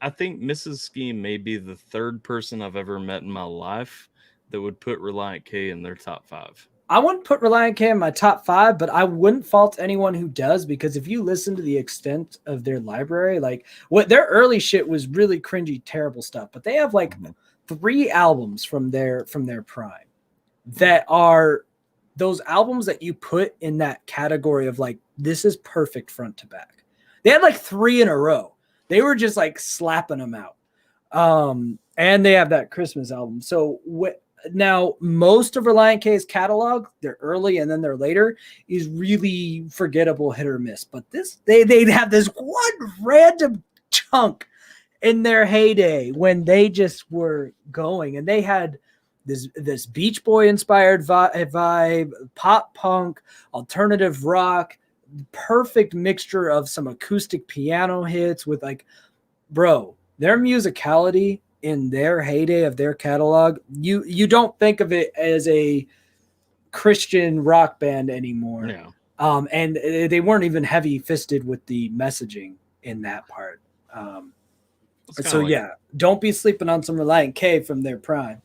I think Mrs. Scheme may be the 3rd person I've ever met in my life that would put Reliant K in their top 5. I wouldn't put Reliant K in my top 5, but I wouldn't fault anyone who does, because if you listen to the extent of their library, like what their early shit was really cringy, terrible stuff, but they have like 3 albums from their prime that are those albums that you put in that category of like, this is perfect front to back. They had like 3 in a row. They were just like slapping them out. And they have that Christmas album. So now most of Reliant K's catalog, their early and then their later, is really forgettable, hit or miss. But they have this one random chunk in their heyday when they just were going, and they had this Beach Boy inspired vibe, pop punk, alternative rock, perfect mixture of some acoustic piano hits with like, bro, their musicality in their heyday of their catalog, you don't think of it as a Christian rock band anymore. Yeah. And they weren't even heavy fisted with the messaging in that part. So like, yeah, don't be sleeping on some Reliant K from their prime.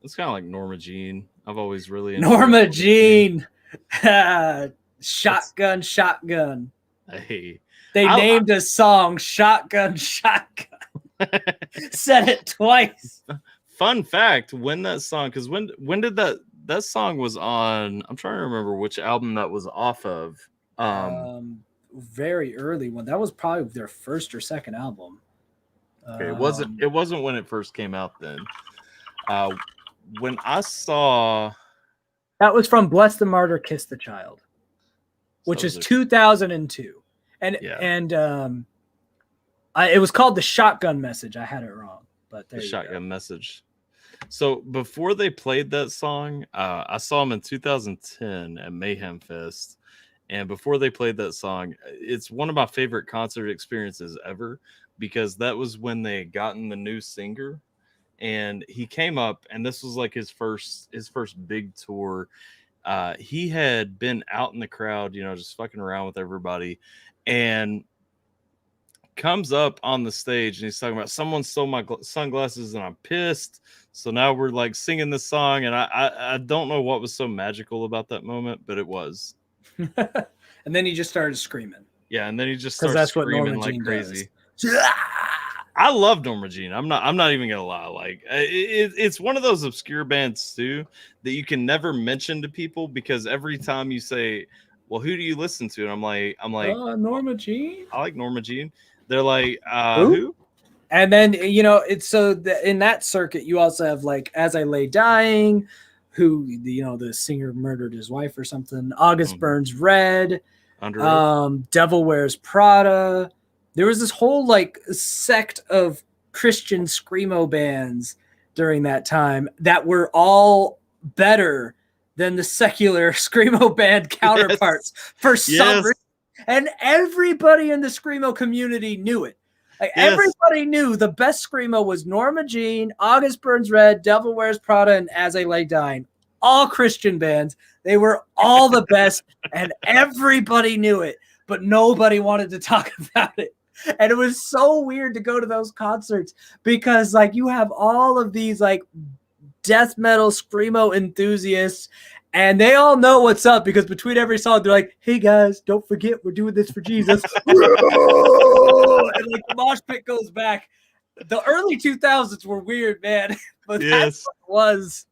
It's kind of like Norma Jean. I've always really Norma Jean. Shotgun. Hey, they named a song Shotgun. Said it twice. Fun fact: when that song, because when did that song was on? I'm trying to remember which album that was off of. Very early one. That was probably their 1st or 2nd album. Okay, it wasn't when it first came out then. When I saw that was from Bless the Martyr, Kiss the Child, which is 2002, and it was called the Shotgun Message. I had it wrong, but there the you Shotgun go. Message. So before they played that song, I saw them in 2010 at Mayhem Fest, and before they played that song, it's one of my favorite concert experiences ever, because that was when they had gotten the new singer. And he came up, and this was like his first big tour. He had been out in the crowd, just fucking around with everybody, and comes up on the stage, and he's talking about someone stole my sunglasses, and I'm pissed. So now we're like singing this song, and I don't know what was so magical about that moment, but it was. And then he just started screaming. Yeah, and then he just started screaming like crazy. Does. I love Norma Jean. I'm not even gonna lie. Like it's one of those obscure bands too that you can never mention to people, because every time you say, "Well, who do you listen to?" and I'm like, Norma Jean. I like Norma Jean. They're like, who? And then it's so in that circuit you also have like As I Lay Dying, who the singer murdered his wife or something. August Burns Red, Devil Wears Prada. There was this whole like sect of Christian screamo bands during that time that were all better than the secular screamo band counterparts for some reason. And everybody in the screamo community knew it. Like everybody knew the best screamo was Norma Jean, August Burns Red, Devil Wears Prada, and As I Lay Dying. all Christian bands. They were all the best, and everybody knew it, but nobody wanted to talk about it. And it was so weird to go to those concerts because like you have all of these like death metal screamo enthusiasts, and they all know what's up because between every song they're like, hey guys, don't forget we're doing this for Jesus. And like the mosh pit goes back. The early 2000s were weird, man, but that's what it was.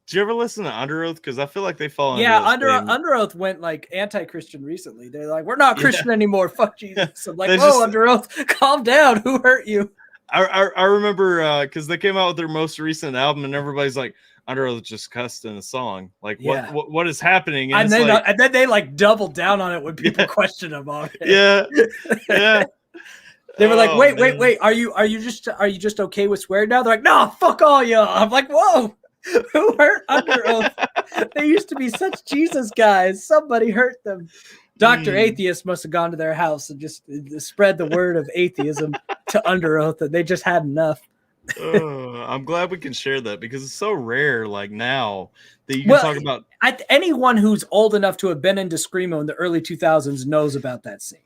Did you ever listen to Underoath? Because I feel like they fall into Underoath went like anti-Christian recently. They're like, we're not Christian anymore. Fuck Jesus. I'm like, whoa, Underoath, calm down. Who hurt you? I remember because they came out with their most recent album, and everybody's like, Underoath just cussed in a song. Like, what is happening? And then they like doubled down on it when people question them on it. Yeah. They were like, wait. Are you just okay with swearing now? They're like, no, fuck all y'all. I'm like, whoa. Who hurt Underoath? They used to be such Jesus guys. Somebody hurt them. Dr. Atheist must have gone to their house and just spread the word of atheism to Underoath, and they just had enough. I'm glad we can share that because it's so rare. Like now that you can talk about anyone who's old enough to have been into screamo in the early 2000s knows about that scene.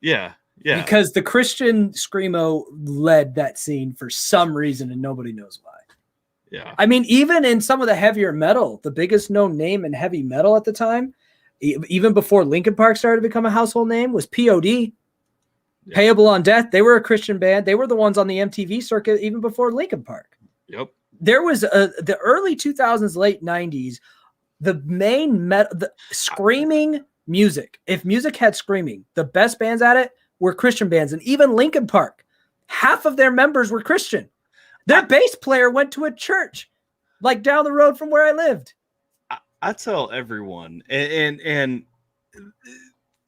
Yeah. Because the Christian screamo led that scene for some reason, and nobody knows why. Yeah. I mean, even in some of the heavier metal, the biggest known name in heavy metal at the time, even before Linkin Park started to become a household name, was POD. Payable on Death. They were a Christian band. They were the ones on the MTV circuit even before Linkin Park. Yep. There was the early 2000s, late 90s, the main the screaming music. If music had screaming, the best bands at it were Christian bands. And even Linkin Park, half of their members were Christian. Their bass player went to a church like down the road from where I lived. I tell everyone, and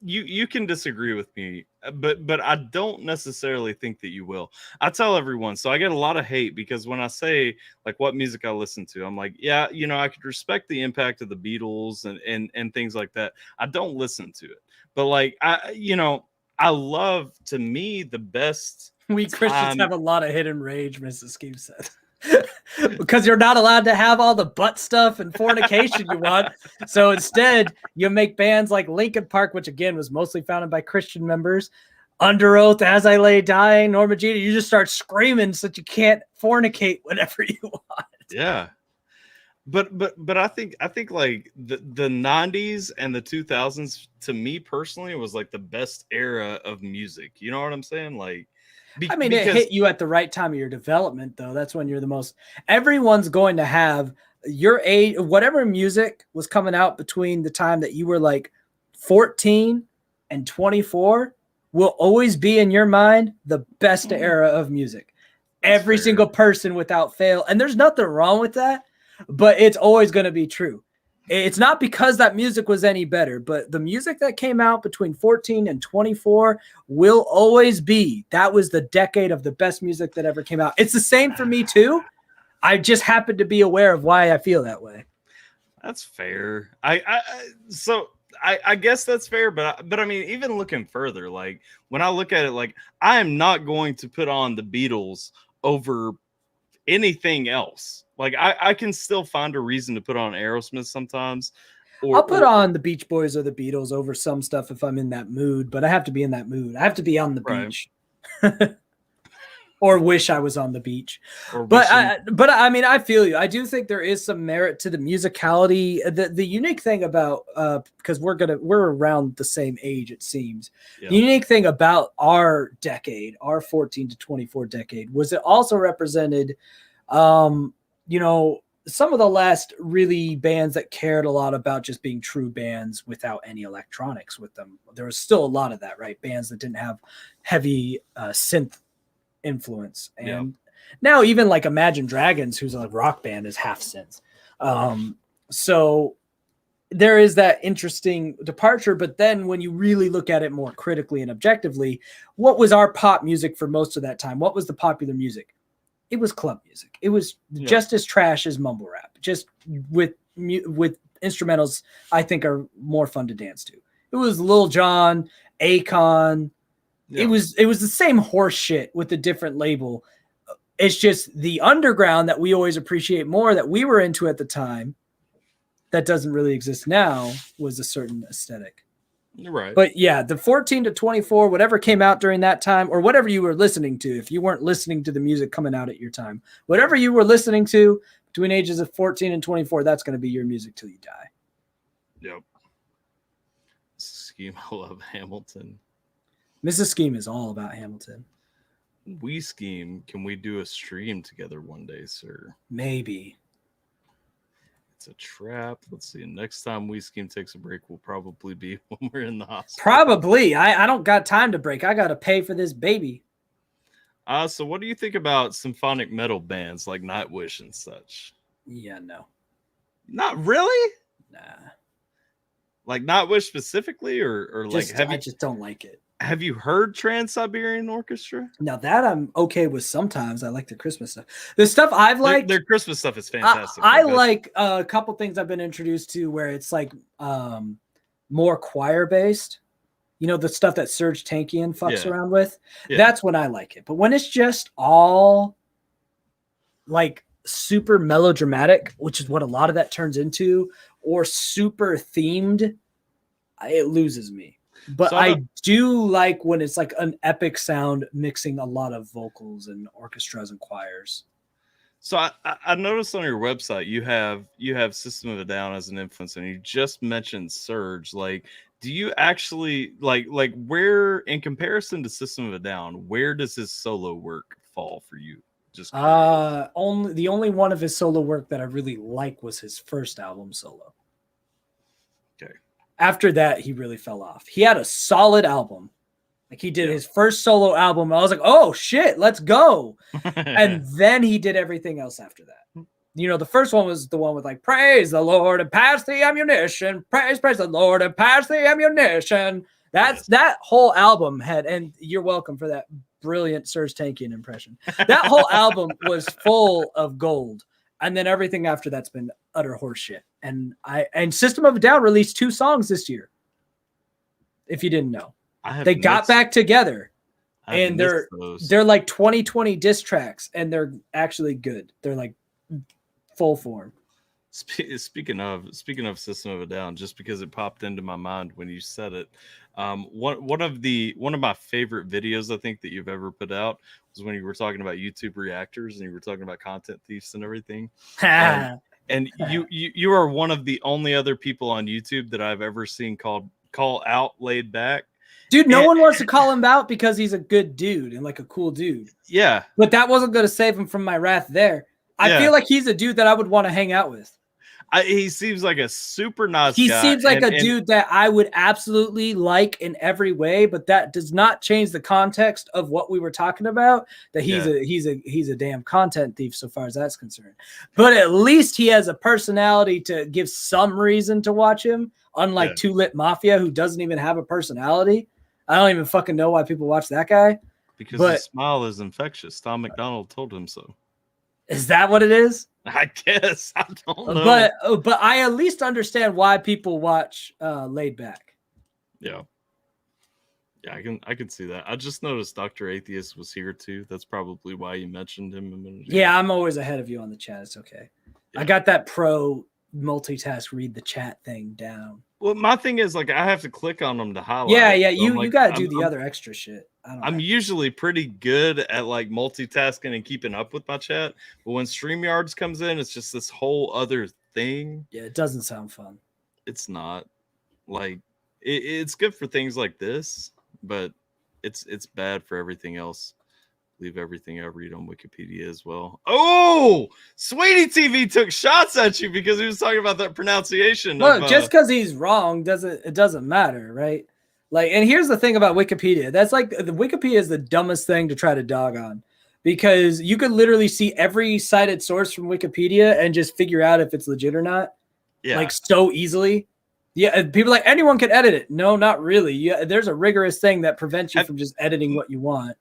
you can disagree with me, but I don't necessarily think that you will. I tell everyone, so I get a lot of hate because when I say like what music I listen to, I'm like, yeah, I could respect the impact of the Beatles and things like that. I don't listen to it, but like I love, to me, the best. We Christians have a lot of hidden rage, Mrs. Skeem said. Because you're not allowed to have all the butt stuff and fornication you want. So instead, you make bands like Linkin Park, which again was mostly founded by Christian members. Underoath, As I Lay Dying, Norma Jeter. You just start screaming so that you can't fornicate whenever you want. Yeah. But I think like the 90s and the 2000s, to me personally, was like the best era of music. You know what I'm saying? Like, it hit you at the right time of your development, though. That's when you're the most. Everyone's going to have your age, whatever music was coming out between the time that you were like 14 and 24 will always be in your mind the best era of music. Every single person without fail. And there's nothing wrong with that, but it's always going to be true. It's not because that music was any better, but the music that came out between 14 and 24 will always be. That was the decade of the best music that ever came out. It's the same for me too. I just happen to be aware of why I feel that way. That's fair. I guess that's fair, but I mean, even looking further, like when I look at it, like I am not going to put on the Beatles over anything else. Like I can still find a reason to put on Aerosmith sometimes. I'll put on the Beach Boys or the Beatles over some stuff if I'm in that mood, but I have to be in that mood. I have to be on the beach. Or wish I was on the beach. But I mean, I feel you. I do think there is some merit to the musicality. The unique thing about because we're around the same age, it seems. Yeah. The unique thing about our decade, our 14 to 24 decade, was it also represented some of the last really bands that cared a lot about just being true bands without any electronics with them. There was still a lot of that, right? Bands that didn't have heavy synth influence. And now even like Imagine Dragons, who's a rock band, is half synth. So there is that interesting departure. But then when you really look at it more critically and objectively, what was our pop music for most of that time? What was the popular music? It was club music. It was just as trash as mumble rap, just with instrumentals I think are more fun to dance to. It was Lil Jon, Akon. Yeah. It was the same horse shit with a different label. It's just the underground that we always appreciate more, that we were into at the time, that doesn't really exist now was a certain aesthetic. Right. But yeah, the 14 to 24, whatever came out during that time, or whatever you were listening to, if you weren't listening to the music coming out at your time, whatever you were listening to between ages of 14 and 24, that's going to be your music till you die. Yep. Skeem, I love Hamilton. Mrs. Skeem is all about Hamilton. Wii Scheme, can we do a stream together one day, sir? Maybe. It's a trap. Let's see. Next time Wii Scheme takes a break will probably be when we're in the hospital. Probably. I don't got time to break. I got to pay for this baby. So what do you think about symphonic metal bands like Nightwish and such? Yeah, no. Not really? Nah. Like Nightwish specifically, or Just, like I just don't like it. Have you heard Trans-Siberian Orchestra? Now that I'm okay with sometimes. I like the Christmas stuff. The stuff I've liked. Their Christmas stuff is fantastic. I like a couple things I've been introduced to where it's like more choir based. You know, the stuff that Serge Tankian fucks around with. Yeah. That's when I like it. But when it's just all like super melodramatic, which is what a lot of that turns into, or super themed, it loses me. But so I do like when it's like an epic sound mixing a lot of vocals and orchestras and choirs. So I noticed on your website you have System of a Down as an influence, and you just mentioned Surge. Like, do you actually like where, in comparison to System of a Down, where does his solo work fall for you? Just the only one of his solo work that I really like was his first album solo. Okay. After that, he really fell off. He had a solid album. Like he did his first solo album. I was like, oh shit, let's go. And then he did everything else after that. You know, the first one was the one with like, praise the Lord and pass the ammunition. Praise the Lord and pass the ammunition. That whole album had, and you're welcome for that brilliant Serge Tankian impression. That whole album was full of gold. And then everything after that's been utter horseshit. And System of a Down released 2 songs this year. If you didn't know, they got back together, and they're like 2020 diss tracks, and they're actually good. They're like full form. Speaking of System of a Down, just because it popped into my mind when you said it, one of my favorite videos I think that you've ever put out was when you were talking about YouTube reactors and you were talking about content thieves and everything. And you are one of the only other people on YouTube that I've ever seen call out Laid Back. Dude, no one wants to call him out because he's a good dude and like a cool dude. Yeah. But that wasn't going to save him from my wrath there. I feel like he's a dude that I would want to hang out with. He seems like a super nice guy. He seems like a dude that I would absolutely like in every way, but that does not change the context of what we were talking about, that he's a damn content thief so far as that's concerned. But at least he has a personality to give some reason to watch him, unlike Two Lit Mafia, who doesn't even have a personality. I don't even fucking know why people watch that guy. Because his smile is infectious. Tom McDonald told him so. Is that what it is? I guess. I don't know. But I at least understand why people watch Laid Back. Yeah. Yeah, I can see that. I just noticed Dr. Atheist was here too. That's probably why you mentioned him a minute ago. Yeah, I'm always ahead of you on the chat. It's okay. Yeah. I got that pro multitask read the chat thing down. Well, my thing is like I have to click on them to highlight. Yeah, so you got to do the other extra shit. I'm usually pretty good at like multitasking and keeping up with my chat, but when StreamYards comes in, it's just this whole other thing. Yeah, it doesn't sound fun. It's not. Like it's good for things like this, but it's bad for everything else. Leave everything I read on Wikipedia as well. Oh, Sweetie TV took shots at you because he was talking about that pronunciation. Look, just because he's wrong doesn't matter, right? Like, and here's the thing about Wikipedia. That's like the Wikipedia is the dumbest thing to try to dog on, because you could literally see every cited source from Wikipedia and just figure out if it's legit or not. Yeah, like so easily. Yeah, people like anyone can edit it. No, not really. Yeah, there's a rigorous thing that prevents you from just editing what you want.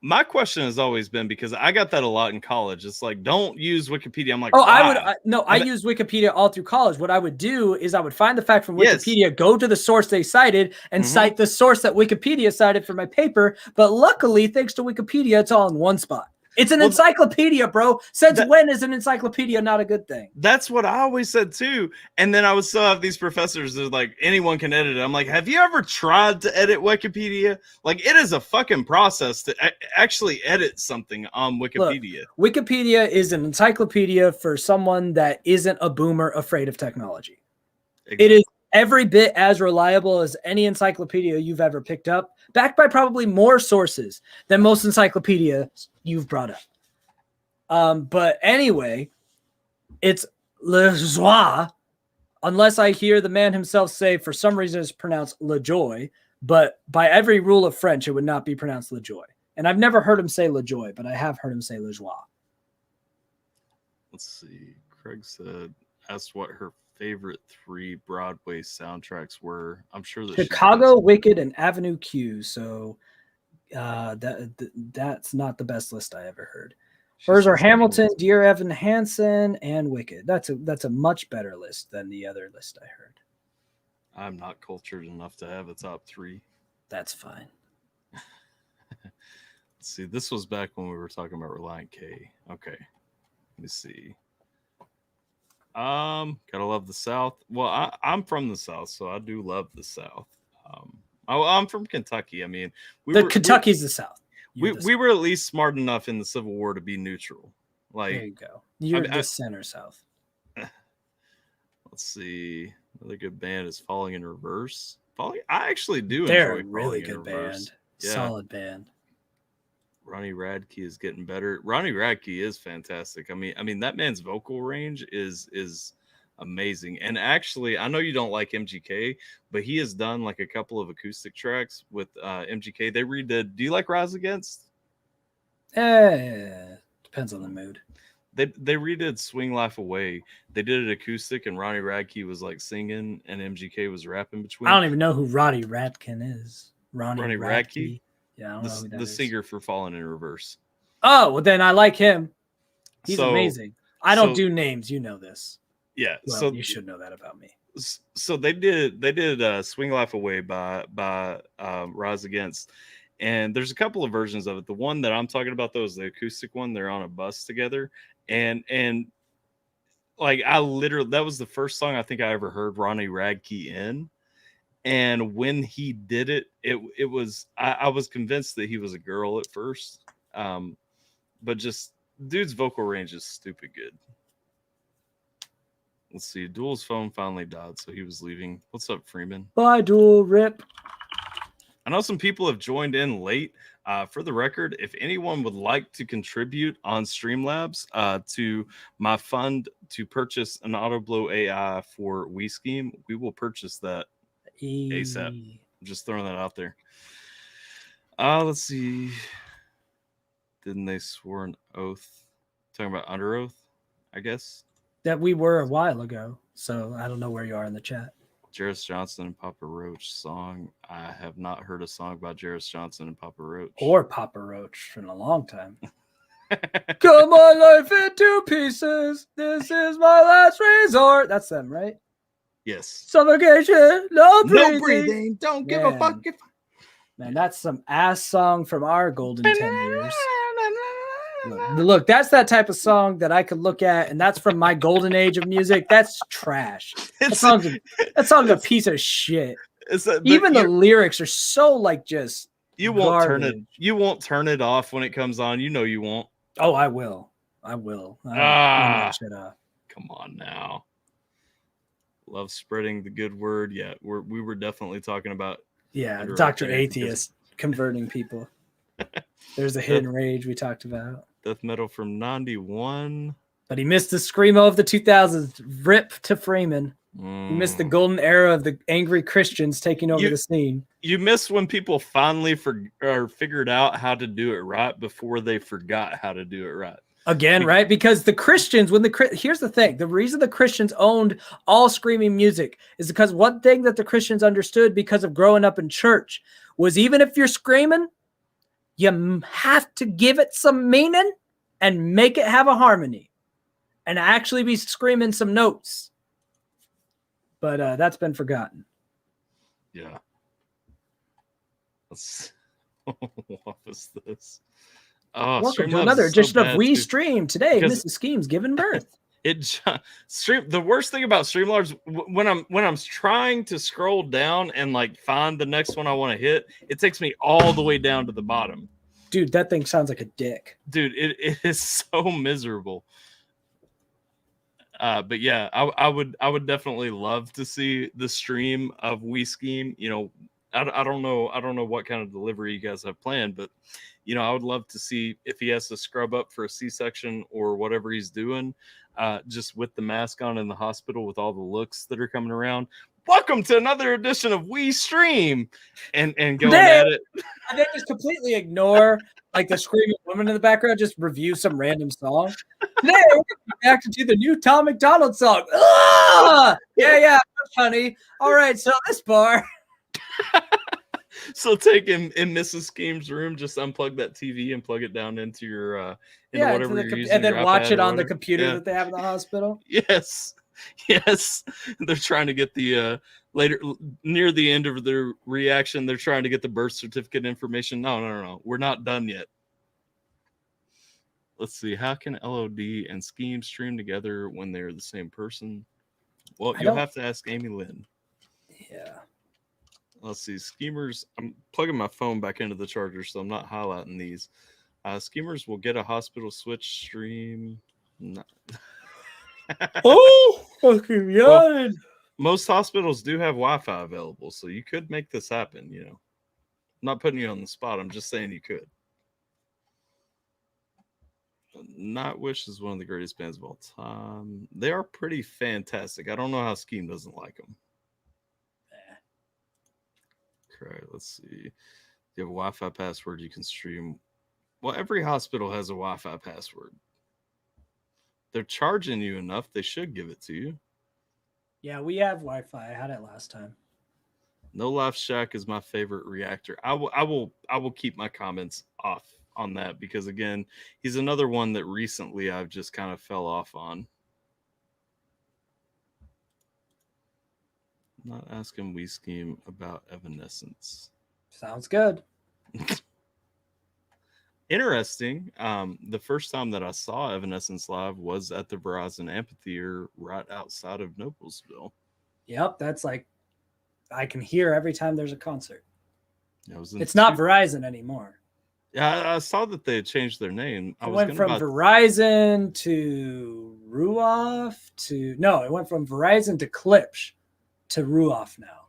My question has always been, because I got that a lot in college. It's like, don't use Wikipedia. I'm like, I use Wikipedia all through college. What I would do is I would find the fact from Wikipedia, go to the source they cited, and cite the source that Wikipedia cited for my paper. But luckily, thanks to Wikipedia, it's all in one spot. It's an encyclopedia, bro. Since when is an encyclopedia not a good thing? That's what I always said too. And then I would still have these professors that are like, anyone can edit it. I'm like, have you ever tried to edit Wikipedia? Like, it is a fucking process to actually edit something on Wikipedia. Look, Wikipedia is an encyclopedia for someone that isn't a boomer afraid of technology. Exactly. It is every bit as reliable as any encyclopedia you've ever picked up, backed by probably more sources than most encyclopedias you've brought up. But anyway, it's le joie, unless I hear the man himself say for some reason it's pronounced le joy, but by every rule of French, it would not be pronounced le joy. And I've never heard him say le joy, but I have heard him say le joie. Let's see. Craig asked what her favorite 3 Broadway soundtracks were. I'm sure that Chicago, Wicked, and Avenue Q. So that's not the best list I ever heard. Hers are Hamilton, Dear Evan Hansen, and Wicked. That's a much better list than the other list I heard. I'm not cultured enough to have a top 3. That's fine. Let's see. This was back when we were talking about Reliant K. Okay. Let me see. Gotta love the South. Well, I'm from the South, so I do love the South. I'm from Kentucky. I mean, Kentucky's the South. We were at least smart enough in the Civil War to be neutral. Like, there you go. You're the center South. Let's see. Another good band is Falling in Reverse. I actually do They're enjoy a really Falling in good Reverse. band. Yeah. Solid band. Ronnie Radke is getting better. Ronnie Radke is fantastic. I mean that man's vocal range is amazing. And actually, I know you don't like MGK, but he has done like a couple of acoustic tracks with MGK. They redid. Do you like Rise Against? Depends on the mood. They redid Swing Life Away. They did it acoustic, and Ronnie Radke was like singing, and MGK was rapping between. I don't even know who Roddy Radkin is. Ronnie Radke. Yeah, I don't know who that the is. singer for Falling in Reverse. Oh, well then I like him. He's amazing. I don't do names. You know this. Yeah. Well, so you should know that about me. So they did Swing Life Away by Rise Against, and there's a couple of versions of it. The one that I'm talking about though is the acoustic one. They're on a bus together, and like that was the first song I think I ever heard Ronnie Radke in. And when he did it, it was I was convinced that he was a girl at first, but just dude's vocal range is stupid good. Let's see. Duel's phone finally died, so he was leaving. What's up, Freeman? Bye, Duel. Rip. I know some people have joined in late. For the record, if anyone would like to contribute on Streamlabs to my fund to purchase an AutoBlow AI for Wii Scheme, we will purchase that ASAP. I'm just throwing that out there. Let's see. Didn't they swear an oath? Talking about under oath, I guess. That we were a while ago. So I don't know where you are in the chat. Jairus Johnson and Papa Roach song. I have not heard a song by Jairus Johnson and Papa Roach. Or Papa Roach in a long time. Cut my life into pieces. This is my last resort. That's them, right? Yes. Suffocation. No breathing. No breathing. Don't give a fuck. Man, that's some ass song from our golden 10 years. Look, that's that type of song that I could look at, and that's from my golden age of music. That's trash. That song's a piece of shit. Even the lyrics are so like just you won't turn it. You won't turn it off when it comes on. You know you won't. Oh, I will. Come on now. Love spreading the good word. Yeah, we were definitely talking about. Yeah, Dr. Atheist converting people. There's a hidden rage we talked about. Death metal from 91. But he missed the screamo of the 2000s. Rip to Freeman. He missed the golden era of the angry Christians taking over the scene. You missed when people finally figured out how to do it right before they forgot how to do it right. Again, right? Because the Christians, here's the thing. The reason the Christians owned all screaming music is because one thing that the Christians understood because of growing up in church was even if you're screaming, you have to give it some meaning and make it have a harmony and actually be screaming some notes. But that's been forgotten. Yeah. What was this? Oh, Welcome to Streamlabs another is so edition of bad, We too, Stream. Today, because Mrs. Skeem's giving birth. the worst thing about Streamlabs, when I'm trying to scroll down and like find the next one I want to hit, it takes me all the way down to the bottom. Dude, that thing sounds like a dick. Dude, it is so miserable. But yeah, I would definitely love to see the stream of Wii Scheme. You know, I don't know what kind of delivery you guys have planned, but you know, I would love to see if he has to scrub up for a C-section or whatever he's doing, just with the mask on in the hospital with all the looks that are coming around. Welcome to another edition of We Stream, and going at it. And they just completely ignore like the screaming woman in the background, just review some random song. Today, we're reacting to the new Tom McDonald song. Ah! Yeah, honey. All right, so this bar. So take him in Mrs. Skeem's room, just unplug that TV and plug it down into your into whatever you're using, and then watch it on the whatever. computer Yeah. that they have in the hospital. Yes. They're trying to get the later near the end of their reaction. They're trying to get the birth certificate information. No. We're not done yet. Let's see. How can LOD and Skeem stream together when they're the same person? Well, you'll have to ask Amy Lynn. Yeah. Let's see. Schemers. I'm plugging my phone back into the charger, so I'm not highlighting these. Schemers will get a hospital switch stream. No. Oh, fucking god. Well, most hospitals do have Wi-Fi available, so you could make this happen. You know, I'm not putting you on the spot. I'm just saying you could. Nightwish is one of the greatest bands of all time. They are pretty fantastic. I don't know how Skeem doesn't like them. Okay, let's see. You have a Wi-Fi password, you can stream. Well, every hospital has a Wi-Fi password. They're charging you enough, they should give it to you. Yeah, we have Wi-Fi. I had it last time. No Life Shack is my favorite reactor. I will keep my comments off on that because again, he's another one that recently I've just kind of fell off on. Not asking Wii Scheme about Evanescence. Sounds good. Interesting. The first time that I saw Evanescence live was at the Verizon Amphitheater right outside of Noblesville. Yep, that's like I can hear every time there's a concert. It's not Verizon anymore. Yeah, I saw that they had changed their name. It went from Verizon to Ruoff to it went from Verizon to Klipsch to Ruoff now.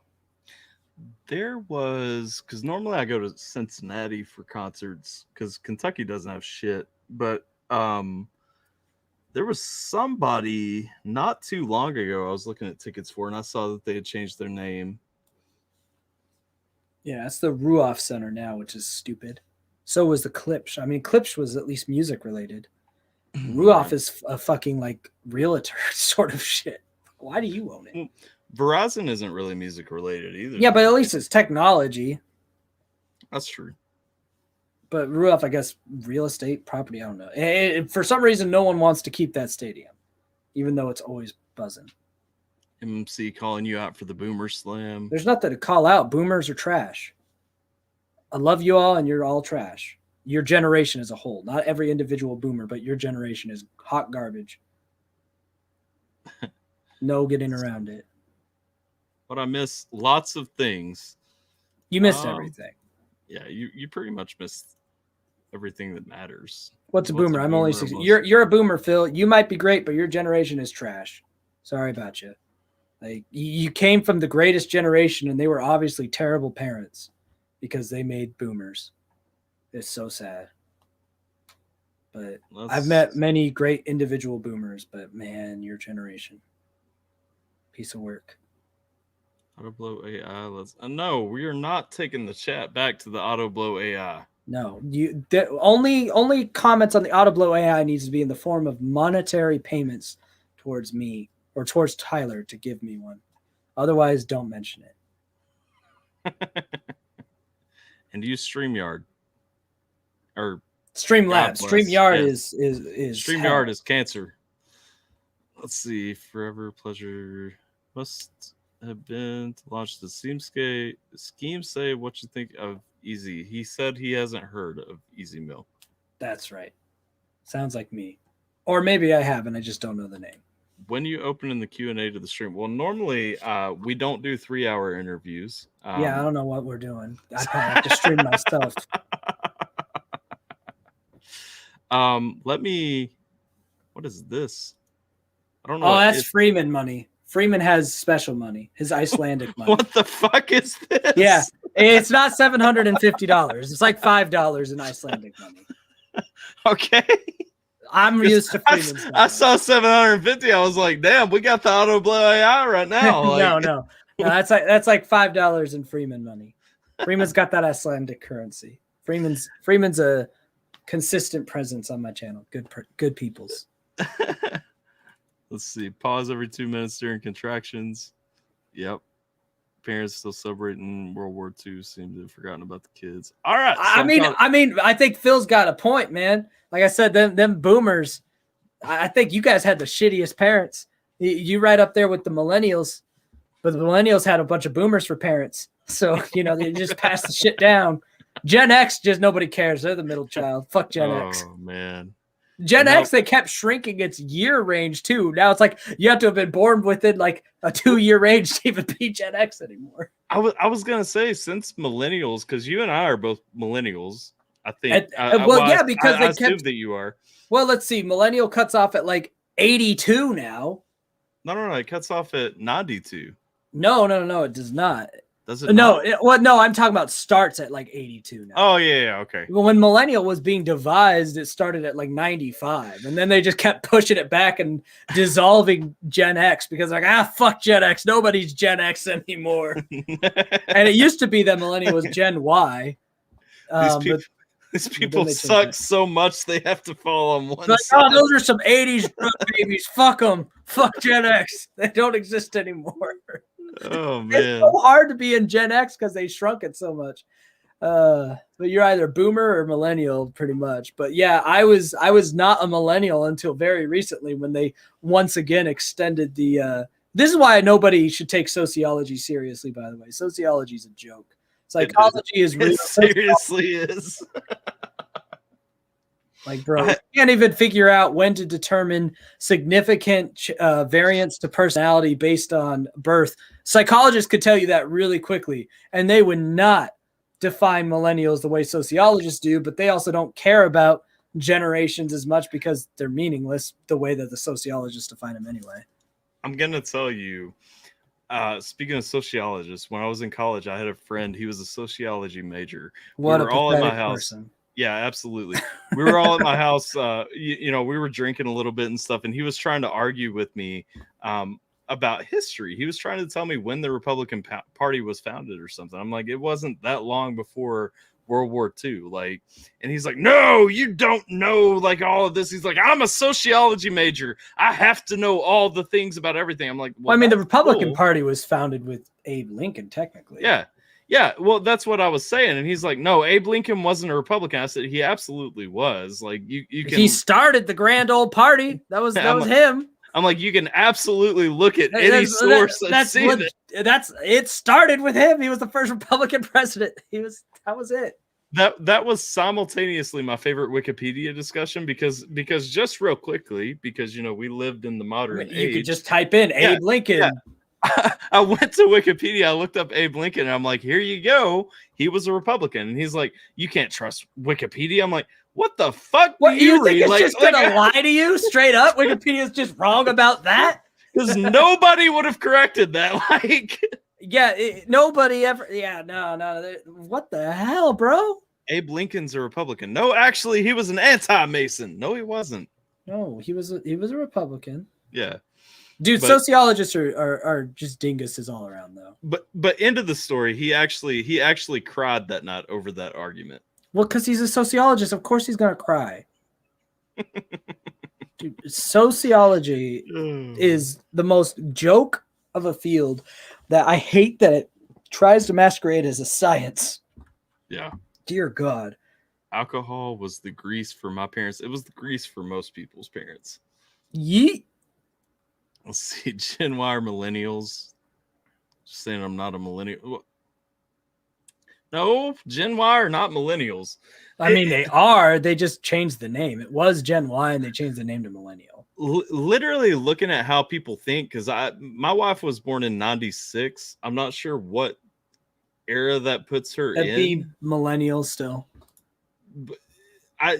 There was, because normally I go to Cincinnati for concerts because Kentucky doesn't have shit, but there was somebody not too long ago I was looking at tickets for, and I saw that they had changed their name. Yeah, it's the Ruoff Center now, which is stupid. So was the Klipsch. I mean, Klipsch was at least music related. Ruoff is a fucking like realtor sort of shit. Why do you own it? Well, Verizon isn't really music related either. Yeah, but at least it's technology. That's true. But Ruoff, I guess, real estate property. I don't know. For some reason, no one wants to keep that stadium, even though it's always buzzing. MMC calling you out for the Boomer Slam. There's nothing to call out. Boomers are trash. I love you all, and you're all trash. Your generation as a whole, not every individual boomer, but your generation is hot garbage. No getting around it. But I miss lots of things. You missed everything. Yeah, you pretty much missed everything that matters. What's a boomer? I'm only 60. You're a boomer, Phil. You might be great, but your generation is trash. Sorry about you. Like you came from the greatest generation, and they were obviously terrible parents because they made boomers. It's so sad. But I've met many great individual boomers, but man, your generation, piece of work. Auto blow AI. No, we are not taking the chat back to the auto blow AI. No, only comments on the auto blow AI needs to be in the form of monetary payments towards me or towards Tyler to give me one. Otherwise, don't mention it. And use StreamYard or Streamlabs. StreamYard is StreamYard is cancer. Let's see. Forever pleasure must have been to launch the Scheme say what you think of Easy. He said he hasn't heard of Easy Mill. That's right. Sounds like me. Or maybe I haven't. I just don't know the name. When you open in the Q&A to the stream, well, normally we don't do 3-hour interviews. Yeah, I don't know what we're doing. I probably have to stream myself. Let me. What is this? I don't know. Oh, that's Freeman money. Freeman has special money. His Icelandic money. What the fuck is this? Yeah, it's not $750. It's like $5 in Icelandic money. Okay. I'm used to Freeman's I saw 750. I was like, damn, we got the auto blow AI right now. Like, no, that's like $5 in Freeman money. Freeman's got that Icelandic currency. Freeman's a consistent presence on my channel. Good peoples. Let's see. Pause every 2 minutes during contractions. Yep. Parents still celebrating World War II seem to have forgotten about the kids. All right. So I think Phil's got a point, man. Like I said, them boomers. I think you guys had the shittiest parents. You right up there with the millennials, but the millennials had a bunch of boomers for parents. So they just passed the shit down. Gen X, just nobody cares. They're the middle child. Fuck Gen X. Oh man. Gen X, they kept shrinking its year range too. Now it's like you have to have been born within like a 2-year range to even be Gen X anymore. I was gonna say, since millennials, because you and I are both millennials, I think. Because I assume that you are. Well, let's see. Millennial cuts off at like 82 now. No, it cuts off at 92. No, it does not. Does it? No, I'm talking about starts at like 82 now. Oh yeah, okay. Well, when millennial was being devised, it started at like 95, and then they just kept pushing it back and dissolving Gen X because like fuck Gen X, nobody's Gen X anymore. And it used to be that millennial was Gen Y. These people suck so much they have to fall on one side. Oh, those are some 80s babies. Fuck them. Fuck Gen X. They don't exist anymore. Oh man, it's so hard to be in Gen X because they shrunk it so much. But you're either boomer or millennial, pretty much. But yeah, I was not a millennial until very recently when they once again extended the. This is why nobody should take sociology seriously. By the way, sociology is a joke. Psychology is real. It seriously is. Like, bro, you can't even figure out when to determine significant variance to personality based on birth. Psychologists could tell you that really quickly, and they would not define millennials the way sociologists do, but they also don't care about generations as much because they're meaningless the way that the sociologists define them anyway. I'm going to tell you, speaking of sociologists, when I was in college, I had a friend. He was a sociology major. What we were a all in my pathetic house. person. Yeah, absolutely. We were all at my house. We were drinking a little bit and stuff, and he was trying to argue with me about history. He was trying to tell me when the Republican Party was founded or something. I'm like, it wasn't that long before World War II. Like, and he's like, no, you don't know like all of this. He's like, I'm a sociology major. I have to know all the things about everything. I'm like, well, I mean, the Republican Party was founded with Abe Lincoln, technically. Yeah, well, that's what I was saying, and he's like, "No, Abe Lincoln wasn't a Republican." I said, "He absolutely was." Like, you can. He started the Grand Old Party. That was him. I'm like, you can absolutely look at any source and see that. It started with him. He was the first Republican president. That was it. That was simultaneously my favorite Wikipedia discussion because just real quickly, because we lived in the modern age. You could just type in Abe Lincoln. Yeah. I went to Wikipedia. I looked up Abe Lincoln, and I'm like, here you go. He was a Republican. And he's like, you can't trust Wikipedia. I'm like, what the fuck do you think read? It's just going to lie to you straight up? Wikipedia's just wrong about that? Because nobody would have corrected that. Like, yeah, nobody ever. Yeah, no. What the hell, bro? Abe Lincoln's a Republican. No, actually, he was an anti-Mason. No, he wasn't. No, he was a Republican. Yeah. Dude, sociologists are just dinguses all around, though. But end of the story, he actually cried that night over that argument. Well, because he's a sociologist, of course he's gonna cry. Dude, sociology is the most joke of a field that I hate that it tries to masquerade as a science. Yeah. Dear God. Alcohol was the grease for my parents. It was the grease for most people's parents. Yeet. Let's see, Gen Y or millennials. Just saying I'm not a millennial. No, Gen Y are not millennials. I mean, they are. They just changed the name. It was Gen Y, and they changed the name to millennial. Literally looking at how people think, because my wife was born in '96. I'm not sure what era that puts her That'd be in. millennial still. But I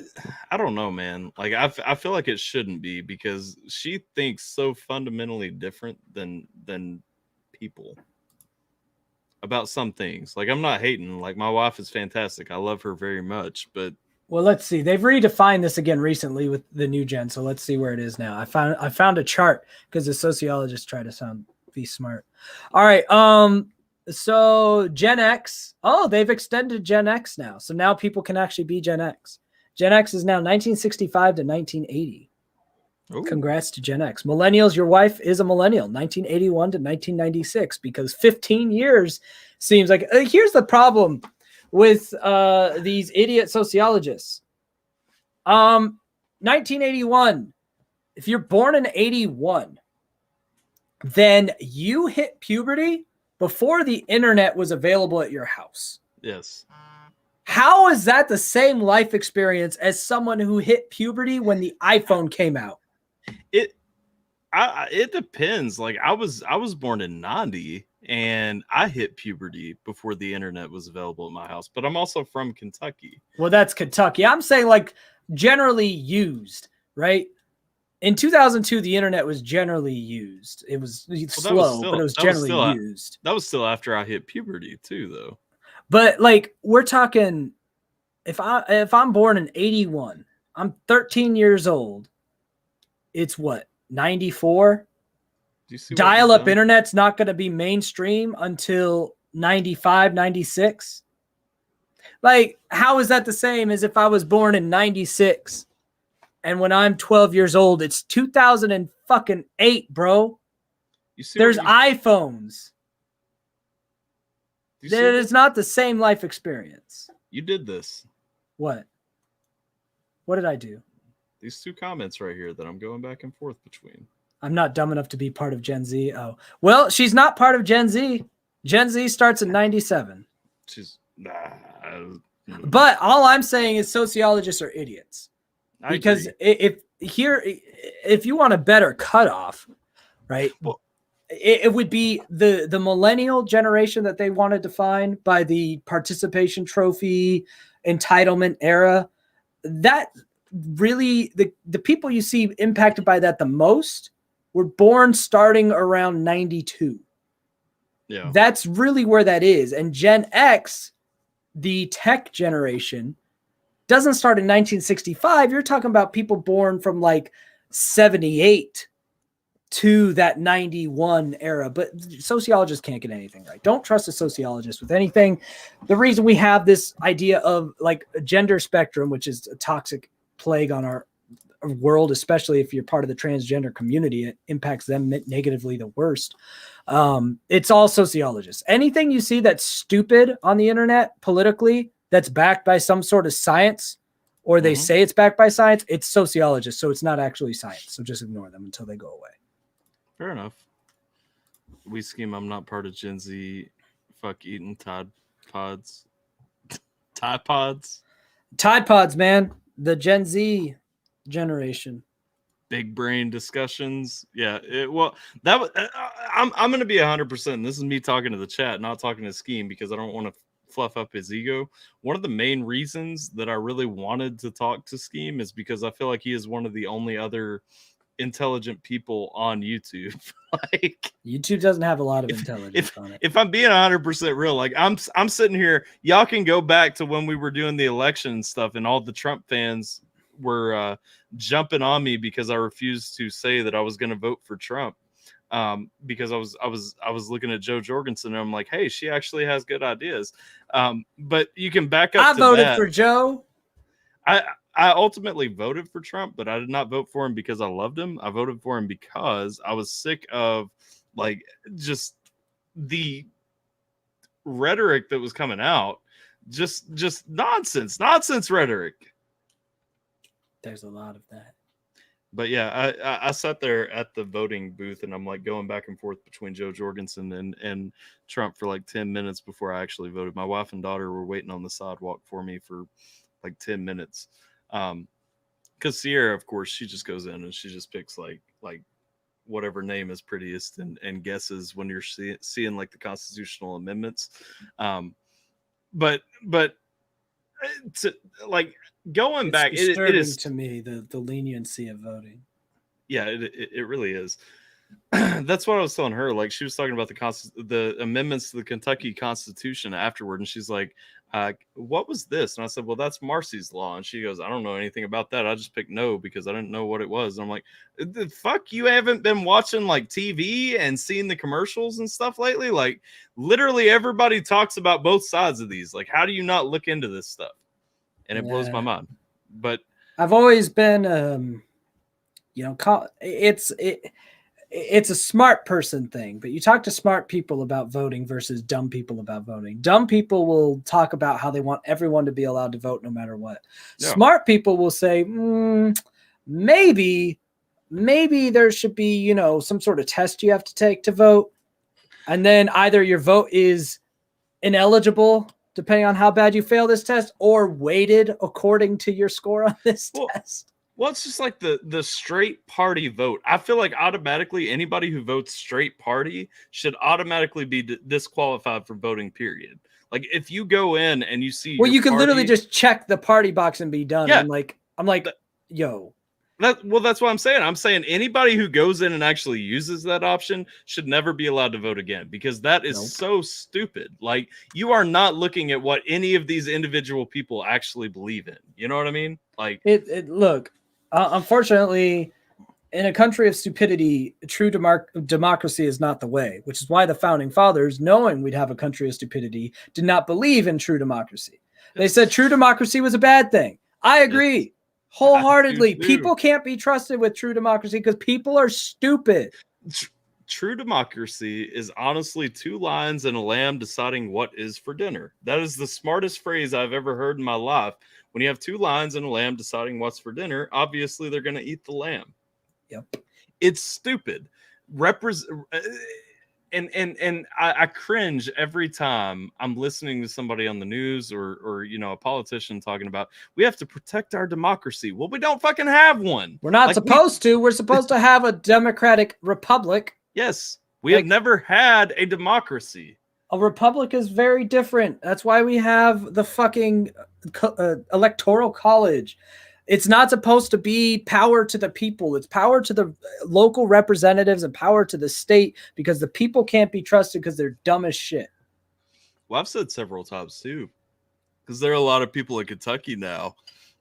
don't know, man. Like I feel like it shouldn't be, because she thinks so fundamentally different than people about some things. Like, I'm not hating. Like, my wife is fantastic. I love her very much, but Well, let's see. They've redefined this again recently with the new gen. So let's see where it is now. I found a chart because the sociologists try to be smart. All right. So Gen X. Oh, they've extended Gen X now. So now people can actually be Gen X. Gen X is now 1965 to 1980. ooh. Congrats to Gen X. Millennials, your wife is a millennial, 1981 to 1996, because 15 years seems like. Here's the problem with these idiot sociologists. 1981. If you're born in 81, then you hit puberty before the internet was available at your house. Yes. How is that the same life experience as someone who hit puberty when the iPhone came out? It depends. Like, I was born in '90, and I hit puberty before the internet was available at my house. But I'm also from Kentucky. Well, that's Kentucky. I'm saying, like, generally used, right? In 2002, the internet was generally used. It was slow, but it was generally used. That was still after I hit puberty too, though. But like, we're talking, if I'm born in 81, I'm 13 years old. It's what, 94? Dial-up internet's not going to be mainstream until 95, 96. Like, how is that the same as if I was born in 96? And when I'm 12 years old, it's 2008, bro. There's iPhones. That is not the same life experience. You did this. What? What did I do? These two comments right here that I'm going back and forth between. I'm not dumb enough to be part of Gen Z. Oh, well, she's not part of Gen Z. Gen Z starts in 97. She's But all I'm saying is sociologists are idiots. Because if you want a better cutoff, right? Well, it would be the millennial generation that they want to define by the participation trophy entitlement era. That really, the people you see impacted by that the most were born starting around 92. Yeah, that's really where that is. And Gen X, the tech generation, doesn't start in 1965. You're talking about people born from like 78 to that 91 era. But sociologists can't get anything right. Don't trust a sociologist with anything. The reason we have this idea of like a gender spectrum, which is a toxic plague on our world, especially if you're part of the transgender community, it impacts them negatively the worst. It's all sociologists. Anything you see that's stupid on the internet politically, that's backed by some sort of science, or they say it's backed by science, it's sociologists. So it's not actually science. So just ignore them until they go away. Fair enough. Wii Scheme, I'm not part of Gen Z. Fuck eating Tide Pods. Tide Pods? Tide Pods, man. The Gen Z generation. Big brain discussions. Yeah. I'm going to be 100%. This is me talking to the chat, not talking to Skeem, because I don't want to fluff up his ego. One of the main reasons that I really wanted to talk to Skeem is because I feel like he is one of the only other intelligent people on YouTube. Like, YouTube doesn't have a lot of intelligence on it. If I'm being 100% real, like I'm sitting here, y'all can go back to when we were doing the election stuff and all the Trump fans were jumping on me because I refused to say that I was going to vote for Trump. Because I was looking at Joe Jorgensen and I'm like, hey, she actually has good ideas. But you can back up. I voted for Joe. I ultimately voted for Trump, but I did not vote for him because I loved him. I voted for him because I was sick of like just the rhetoric that was coming out. Just nonsense rhetoric. There's a lot of that. But yeah, I sat there at the voting booth and I'm like going back and forth between Joe Jorgensen and Trump for like 10 minutes before I actually voted. My wife and daughter were waiting on the sidewalk for me for like 10 minutes. Because Sierra, of course, she just goes in and she just picks like whatever name is prettiest and guesses when you're seeing like the constitutional amendments. But to, like going It's back, it disturbing is to me the leniency of voting. Yeah, it really is. That's what I was telling her. Like she was talking about the amendments to the Kentucky Constitution afterward, and she's like, "What was this?" And I said, "Well, that's Marcy's law." And she goes, "I don't know anything about that. I just picked no because I didn't know what it was." And I'm like, "The fuck, you haven't been watching like TV and seeing the commercials and stuff lately? Like, literally everybody talks about both sides of these. Like, how do you not look into this stuff?" And it blows my mind. But I've always been, it's a smart person thing, but you talk to smart people about voting versus dumb people about voting. Dumb people will talk about how they want everyone to be allowed to vote no matter what. Yeah. Smart people will say, maybe there should be, some sort of test you have to take to vote. And then either your vote is ineligible, depending on how bad you fail this test, or weighted according to your score on this test. Well, it's just like the straight party vote. I feel like automatically anybody who votes straight party should automatically be disqualified from voting, period. Like if you go in and you see, well, you can literally just check the party box and be done. Yeah. I'm like, yo. That's what I'm saying. I'm saying anybody who goes in and actually uses that option should never be allowed to vote again, because that is so stupid. Like you are not looking at what any of these individual people actually believe in. You know what I mean? Like look, unfortunately, in a country of stupidity, true democracy is not the way, which is why the founding fathers, knowing we'd have a country of stupidity, did not believe in true democracy. They said true democracy was a bad thing. I agree. Wholeheartedly. People can't be trusted with true democracy because people are stupid. True democracy is honestly 2 lions and a lamb deciding what is for dinner. That is the smartest phrase I've ever heard in my life. When you have 2 lions and a lamb deciding what's for dinner, obviously they're going to eat the lamb. Yep. It's stupid. And I cringe every time I'm listening to somebody on the news or a politician talking about we have to protect our democracy. Well, we don't fucking have one. We're not supposed to. We're supposed to have a democratic republic. Yes, we have never had a democracy. A republic is very different. That's why we have the fucking electoral college. It's not supposed to be power to the people. It's power to the local representatives and power to the state, because the people can't be trusted because they're dumb as shit. Well, I've said several times too, because there are a lot of people in Kentucky now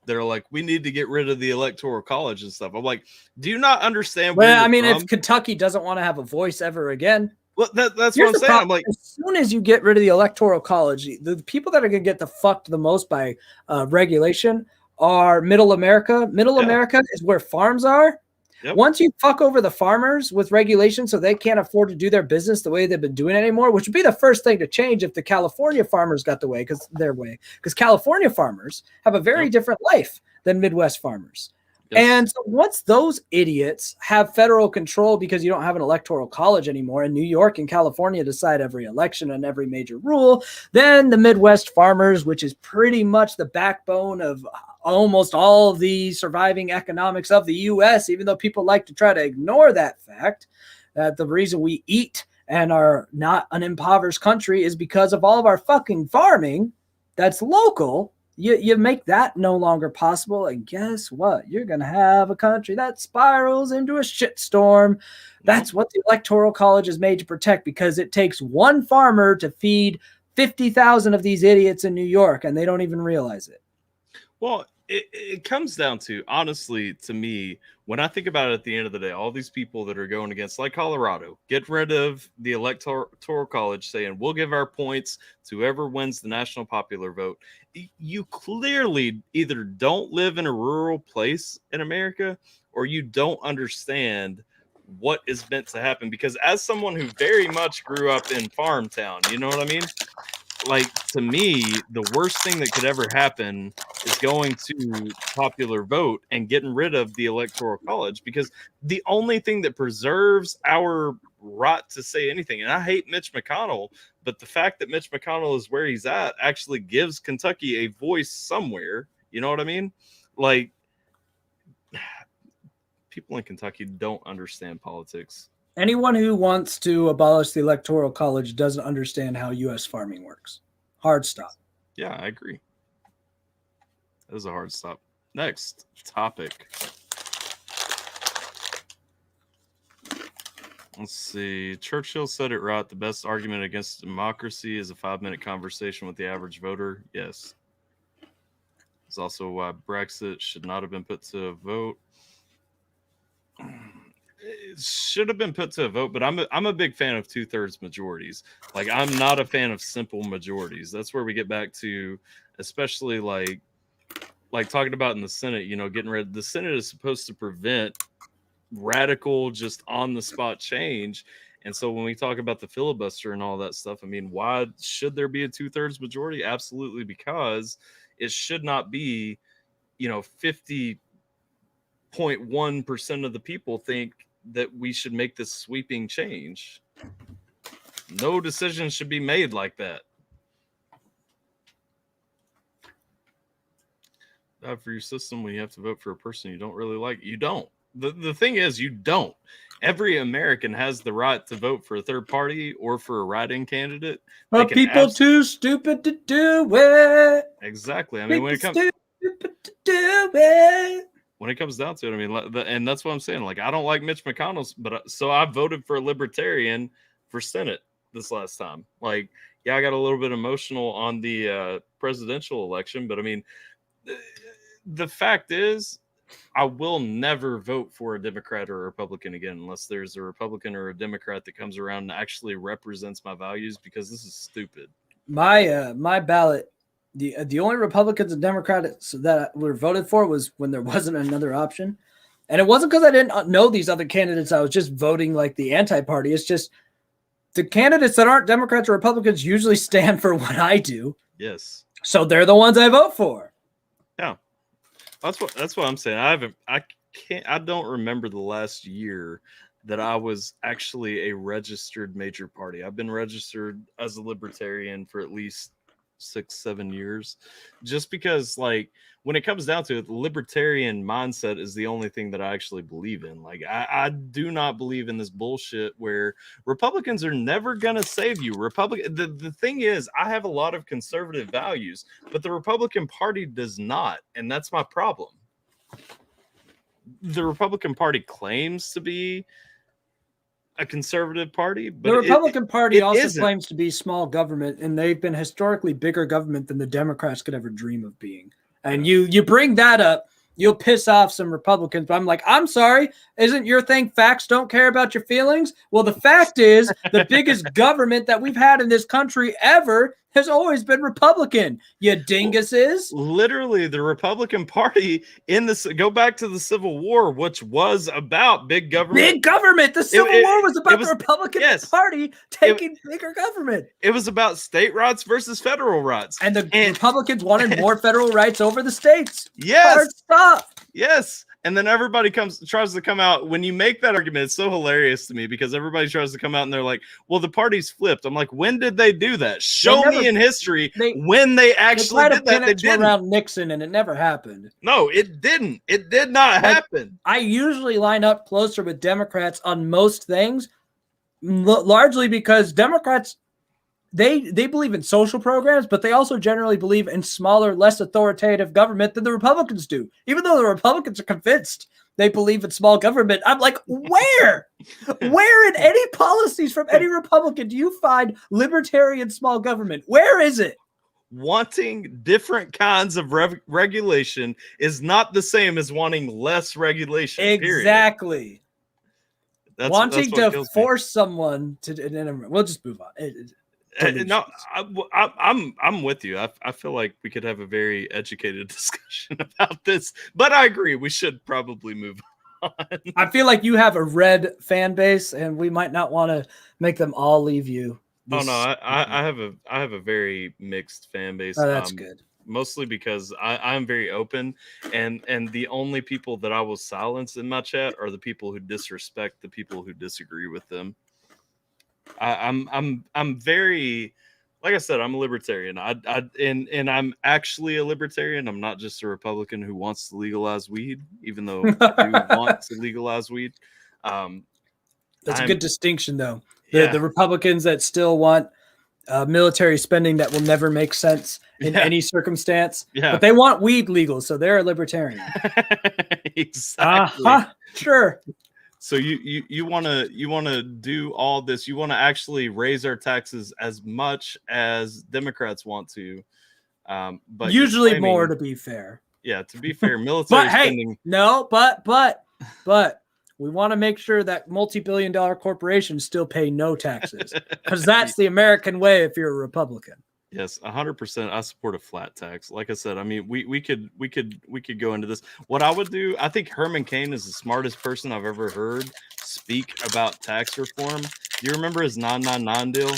that are like, we need to get rid of the electoral college and stuff. I'm like, do you not understand? Well, I mean, if Kentucky doesn't want to have a voice ever again. Well, that's what I'm saying. I'm like, as soon as you get rid of the electoral college, the people that are going to get the fucked the most by regulation are middle America. Middle America is where farms are. Yep. Once you fuck over the farmers with regulation so they can't afford to do their business the way they've been doing it anymore, which would be the first thing to change if the California farmers got because California farmers have a very different life than Midwest farmers. Yes. And so once those idiots have federal control because you don't have an electoral college anymore, and New York and California decide every election and every major rule, then the Midwest farmers, which is pretty much the backbone of almost all of the surviving economics of the U.S., even though people like to try to ignore that fact, that the reason we eat and are not an impoverished country is because of all of our fucking farming that's local. You make that no longer possible, and guess what? You're going to have a country that spirals into a shitstorm. That's what the Electoral College is made to protect, because it takes one farmer to feed 50,000 of these idiots in New York, and they don't even realize it. Well, it comes down to, honestly, to me, when I think about it at the end of the day, all these people that are going against, like Colorado, get rid of the Electoral College, saying we'll give our points to whoever wins the national popular vote. You clearly either don't live in a rural place in America, or you don't understand what is meant to happen. Because as someone who very much grew up in farm town, you know what I mean? like to me, the worst thing that could ever happen is going to popular vote and getting rid of the electoral college, because the only thing that preserves our right to say anything, and I hate Mitch McConnell, but the fact that Mitch McConnell is where he's at actually gives Kentucky a voice somewhere. You know what I mean? Like, people in Kentucky don't understand politics. Anyone who wants to abolish the electoral college doesn't understand how U.S. farming works. Hard stop. Yeah, I agree. That is a hard stop. Next topic. Let's see. Churchill said it right. The best argument against democracy is a 5-minute conversation with the average voter. Yes. It's also why Brexit should not have been put to a vote. It should have been put to a vote, but I'm a big fan of 2/3 majorities. Like, I'm not a fan of simple majorities. That's where we get back to, especially like talking about in the Senate, you know, getting rid. The Senate is supposed to prevent radical, just on the spot change. And so when we talk about the filibuster and all that stuff, I mean, why should there be a 2/3 majority? Absolutely, because it should not be, you know, 50.1% of the people think that we should make this sweeping change. No decision should be made like that. For your system, when you have to vote for a person you don't really like, you don't. The thing is, you don't. Every American has the right to vote for a third party or for a write-in candidate. But people too stupid to do it. Exactly. I mean, when it comes stupid to do it. When it comes down to it, I mean, and that's what I'm saying. Like, I don't like Mitch McConnell's, but so I voted for a libertarian for Senate this last time. Like, yeah, I got a little bit emotional on the presidential election, but I mean, the fact is, I will never vote for a Democrat or a Republican again unless there's a Republican or a Democrat that comes around and actually represents my values, because this is stupid. My ballot, the only Republicans and Democrats that were voted for was when there wasn't another option. And it wasn't because I didn't know these other candidates. I was just voting like the anti-party. It's just the candidates that aren't Democrats or Republicans usually stand for what I do. Yes. So they're the ones I vote for. Yeah. That's what I'm saying. I don't remember the last year that I was actually a registered major party. I've been registered as a libertarian for at least 6-7 years, just because, like, when it comes down to it, the libertarian mindset is the only thing that I actually believe in. Like, I do not believe in this bullshit where Republicans are never gonna save you. The thing is, I have a lot of conservative values, but the Republican Party does not, and that's my problem. The Republican Party claims to be a conservative party, but the Republican Party also isn't. claims to be small government, and they've been historically bigger government than the Democrats could ever dream of being. And you bring that up, you'll piss off some Republicans. But I'm like, I'm sorry, isn't your thing facts don't care about your feelings? Well, the fact is, the biggest government that we've had in this country ever has always been Republican. You dinguses. Literally, the Republican Party go back to the Civil War, which was about big government. Big government. The Civil War was about the Republican Party taking bigger government. It was about state rights versus federal rights. And the Republicans wanted more federal rights over the states. Yes. Hard stop. Yes. And then everybody tries to come out. When you make that argument, it's so hilarious to me, because everybody tries to come out and they're like, well, the party's flipped. I'm like, when did they do that? Show me in history when they actually did that. They didn't. Around Nixon, and it never happened. No, it didn't. It did not happen. I usually line up closer with Democrats on most things, largely because Democrats, they believe in social programs, but they also generally believe in smaller, less authoritative government than the Republicans do. Even though the Republicans are convinced they believe in small government, I'm like, where in any policies from any Republican do you find libertarian small government? Where is it? Wanting different kinds of regulation is not the same as wanting less regulation. Exactly. Wanting to force someone to. We'll just move on. No, I'm with you. I feel like we could have a very educated discussion about this, but I agree we should probably move on. I feel like you have a red fan base, and we might not want to make them all leave you. Oh no, this. I have a very mixed fan base. Oh, that's good. Mostly because I'm very open, and the only people that I will silence in my chat are the people who disrespect the people who disagree with them. I'm very, like I said, I'm a libertarian. And I'm actually a libertarian. I'm not just a Republican who wants to legalize weed, even though I do want to legalize weed. That's a I'm good distinction, though. yeah. The Republicans that still want military spending that will never make sense in any circumstance, but they want weed legal, so they're a libertarian. Exactly. Sure. So you want to do all this. You want to actually raise our taxes as much as Democrats want to, but usually more, to be fair. Yeah, to be fair, military spending. No, but we want to make sure that multi-billion-dollar corporations still pay no taxes, because that's the American way if you're a Republican. Yes, 100%. I support a flat tax. Like I said, I mean, we could go into this. What I would do, I think Herman Cain is the smartest person I've ever heard speak about tax reform. Do you remember his 999 deal?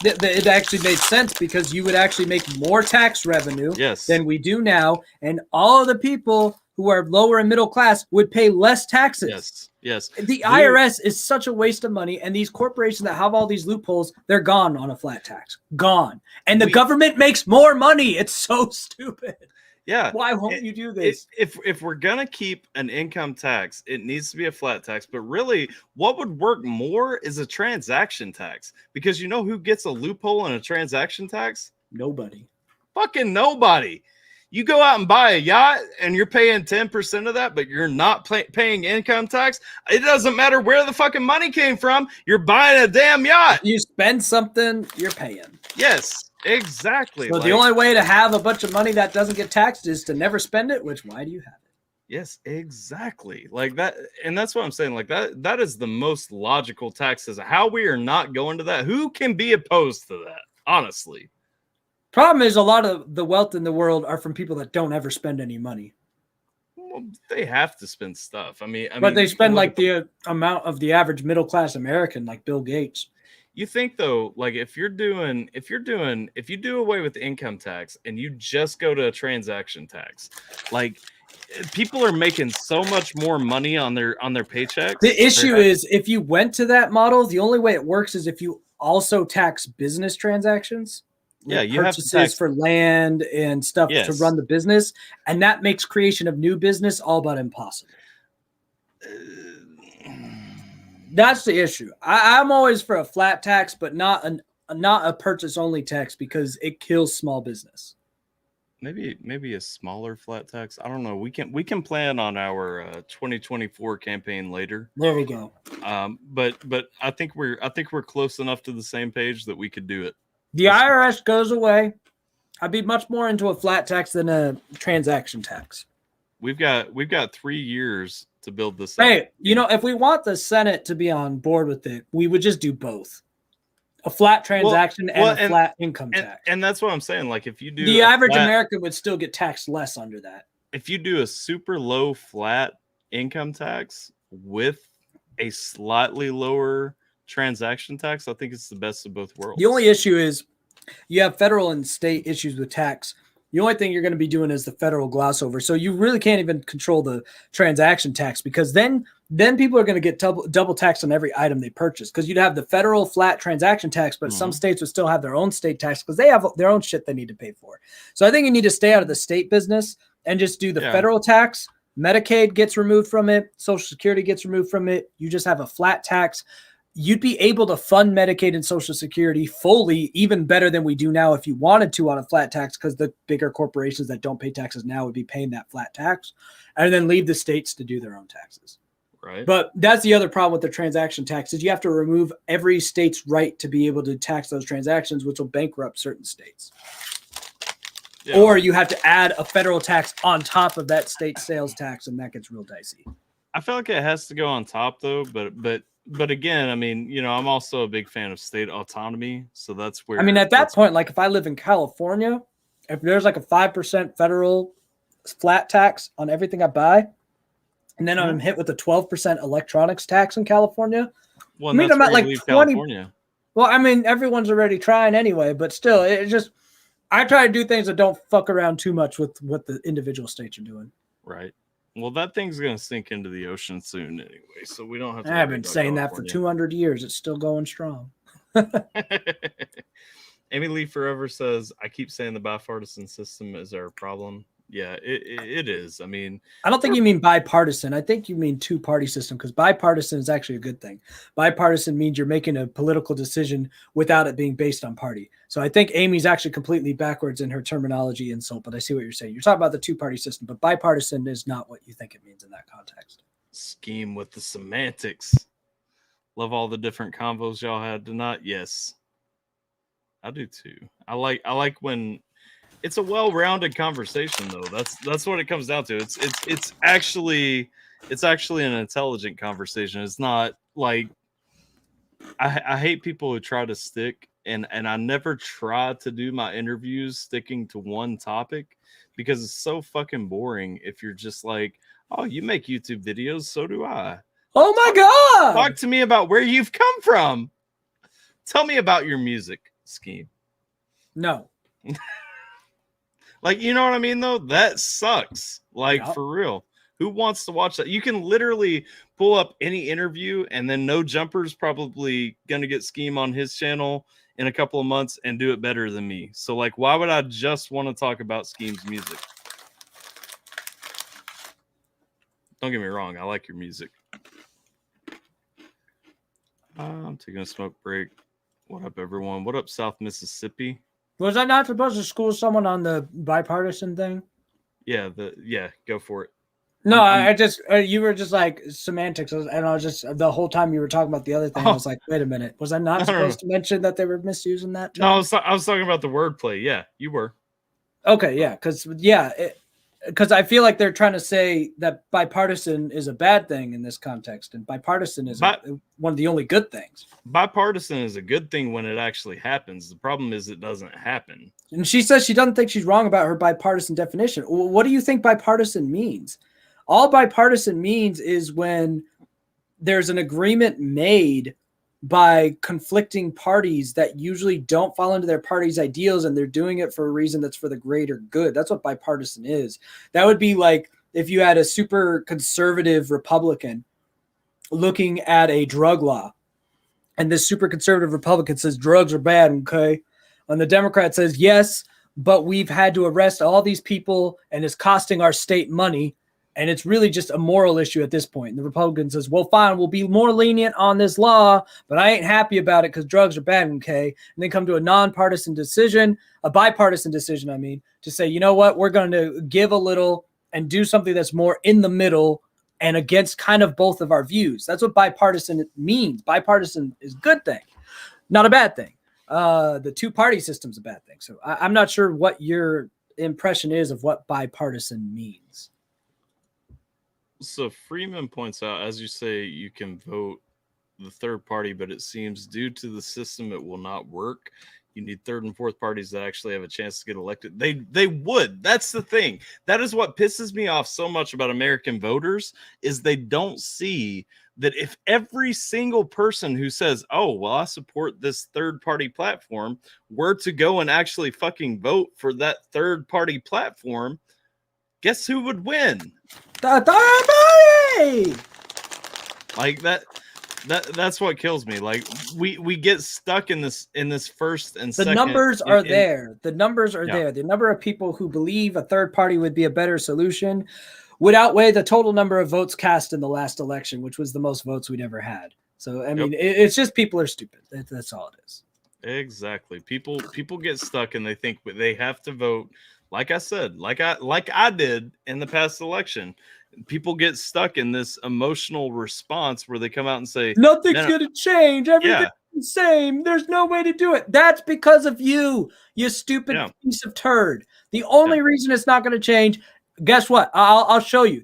It actually made sense, because you would actually make more tax revenue than we do now, and all of the people who are lower and middle class would pay less taxes. Yes. The IRS is such a waste of money, and these corporations that have all these loopholes, they're gone on a flat tax. Gone. And the government makes more money. It's so stupid. Yeah. Why won't you do this? If we're going to keep an income tax, it needs to be a flat tax. But really, what would work more is a transaction tax. Because you know who gets a loophole in a transaction tax? Nobody. Fucking nobody. You go out and buy a yacht and you're paying 10% of that, but you're not paying income tax. It doesn't matter where the fucking money came from. You're buying a damn yacht. You spend something, you're paying. Yes, exactly. So the only way to have a bunch of money that doesn't get taxed is to never spend it, which why do you have it? Yes, exactly. Like that. And that's what I'm saying. Like that is the most logical taxes. How we are not going to that. Who can be opposed to that? Honestly. Problem is, a lot of the wealth in the world are from people that don't ever spend any money. Well, they have to spend stuff. I mean, they spend like the amount of the average middle class American, like Bill Gates. You think though, like if you do away with income tax and you just go to a transaction tax, like people are making so much more money on their paychecks. The issue is, if you went to that model, the only way it works is if you also tax business transactions. Yeah, you have to tax for land and stuff to run the business, and that makes creation of new business all but impossible. That's the issue. I'm always for a flat tax, but not a purchase only tax, because it kills small business. Maybe a smaller flat tax. I don't know. We can plan on our 2024 campaign later. There we go. But I think we're close enough to the same page that we could do it. The IRS goes away. I'd be much more into a flat tax than a transaction tax. We've got 3 years to build this up. Hey, if we want the Senate to be on board with it, we would just do both. A flat transaction and a flat income tax. And that's what I'm saying. Like, if you do the average American would still get taxed less under that. If you do a super low flat income tax with a slightly lower transaction tax, I think it's the best of both worlds. The only issue is you have federal and state issues with tax. The only thing you're going to be doing is the federal gloss over. So you really can't even control the transaction tax, because then people are going to get double taxed on every item they purchase, because you'd have the federal flat transaction tax, but some states would still have their own state tax because they have their own shit they need to pay for. So I think you need to stay out of the state business and just do the federal tax. Medicaid gets removed from it. Social Security gets removed from it. You just have a flat tax. You'd be able to fund Medicaid and Social Security fully, even better than we do now if you wanted to, on a flat tax, because the bigger corporations that don't pay taxes now would be paying that flat tax, and then leave the states to do their own taxes. Right. But that's the other problem with the transaction tax, is you have to remove every state's right to be able to tax those transactions, which will bankrupt certain states. Yeah. Or you have to add a federal tax on top of that state sales tax, and that gets real dicey. I feel like it has to go on top, though, but again, I mean, I'm also a big fan of state autonomy. So that's where, at that point, like if I live in California, if there's like a 5% federal flat tax on everything I buy, and then I'm hit with a 12% electronics tax in California, well, I'm at like 20. California. Well, I mean, everyone's already trying anyway, but still, it just I try to do things that don't fuck around too much with what the individual states are doing. Right. Well, that thing's gonna sink into the ocean soon anyway, so we don't have to. I've been saying that for 200 years. It's still going strong. Amy Lee Forever says, I keep saying the bipartisan system is our problem. Yeah, it is. I mean, I don't think you mean bipartisan. I think you mean two-party system, because bipartisan is actually a good thing. Bipartisan means you're making a political decision without it being based on party. So I think Amy's actually completely backwards in her terminology insult, but I see what you're saying. You're talking about the two-party system, but bipartisan is not what you think it means in that context. Scheme with the semantics. Love all the different combos y'all had tonight. Yes, I do too. I like when it's a well-rounded conversation, though. That's what it comes down to. It's actually an intelligent conversation. It's not like I hate people who try to stick, and I never try to do my interviews sticking to one topic, because it's so fucking boring if you're just like, oh, you make YouTube videos, so do I. Oh my God! Talk to me about where you've come from. Tell me about your music, Scheme. No. Like, you know what I mean, though? That sucks. Like, Yep. for real. Who wants to watch that? You can literally pull up any interview, and then No Jumper's probably going to get Scheme on his channel in a couple of months and do it better than me. So, like, why would I just want to talk about Scheme's music? Don't get me wrong. I like your music. I'm taking a smoke break. What up, everyone? What up, South Mississippi? Was I not supposed to school someone on the bipartisan thing? Yeah, go for it. No, I just you were just like semantics, and I was just the whole time you were talking about the other thing. I was like, wait a minute, was I not supposed to mention that they were misusing that term? No, I was talking about the wordplay. Yeah, you were. Okay, yeah, because I feel like they're trying to say that bipartisan is a bad thing in this context, and bipartisan is one of the only good things. Bipartisan is a good thing when it actually happens. The problem is it doesn't happen. And she says she doesn't think she's wrong about her bipartisan definition. What do you think bipartisan means? All bipartisan means is when there's an agreement made by conflicting parties that usually don't fall into their party's ideals, and they're doing it for a reason that's for the greater good. That's what bipartisan is. That would be like if you had a super conservative Republican looking at a drug law, and this super conservative Republican says drugs are bad, okay? And the Democrat says, yes, but we've had to arrest all these people, and it's costing our state money. And it's really just a moral issue at this point. And the Republican says, well, fine, we'll be more lenient on this law, but I ain't happy about it because drugs are bad, okay? And then come to a bipartisan decision, I mean, to say, you know what, we're going to give a little and do something that's more in the middle and against kind of both of our views. That's what bipartisan means. Bipartisan is a good thing, not a bad thing. The two-party system is a bad thing. So I'm not sure what your impression is of what bipartisan means. So Freeman points out, as you say, you can vote the third party, but it seems due to the system it will not work. You need third and fourth parties that actually have a chance to get elected. They would. That's the thing. That is what pisses me off so much about American voters, is they don't see that if every single person who says, oh, well, I support this third party platform, were to go and actually fucking vote for that third party platform, guess who would win? The third party! Like that's what kills me. Like we get stuck in this first and second. The numbers are there. The numbers are there. The number of people who believe a third party would be a better solution would outweigh the total number of votes cast in the last election, which was the most votes we'd ever had. So I mean, it's just people are stupid. That's all it is. Exactly. People get stuck and they think they have to vote. Like I said, like I did in the past election. People get stuck in this emotional response where they come out and say, nothing's going to change. Everything's the same. There's no way to do it. That's because of you stupid piece of turd. The only reason it's not going to change, guess what? I'll show you.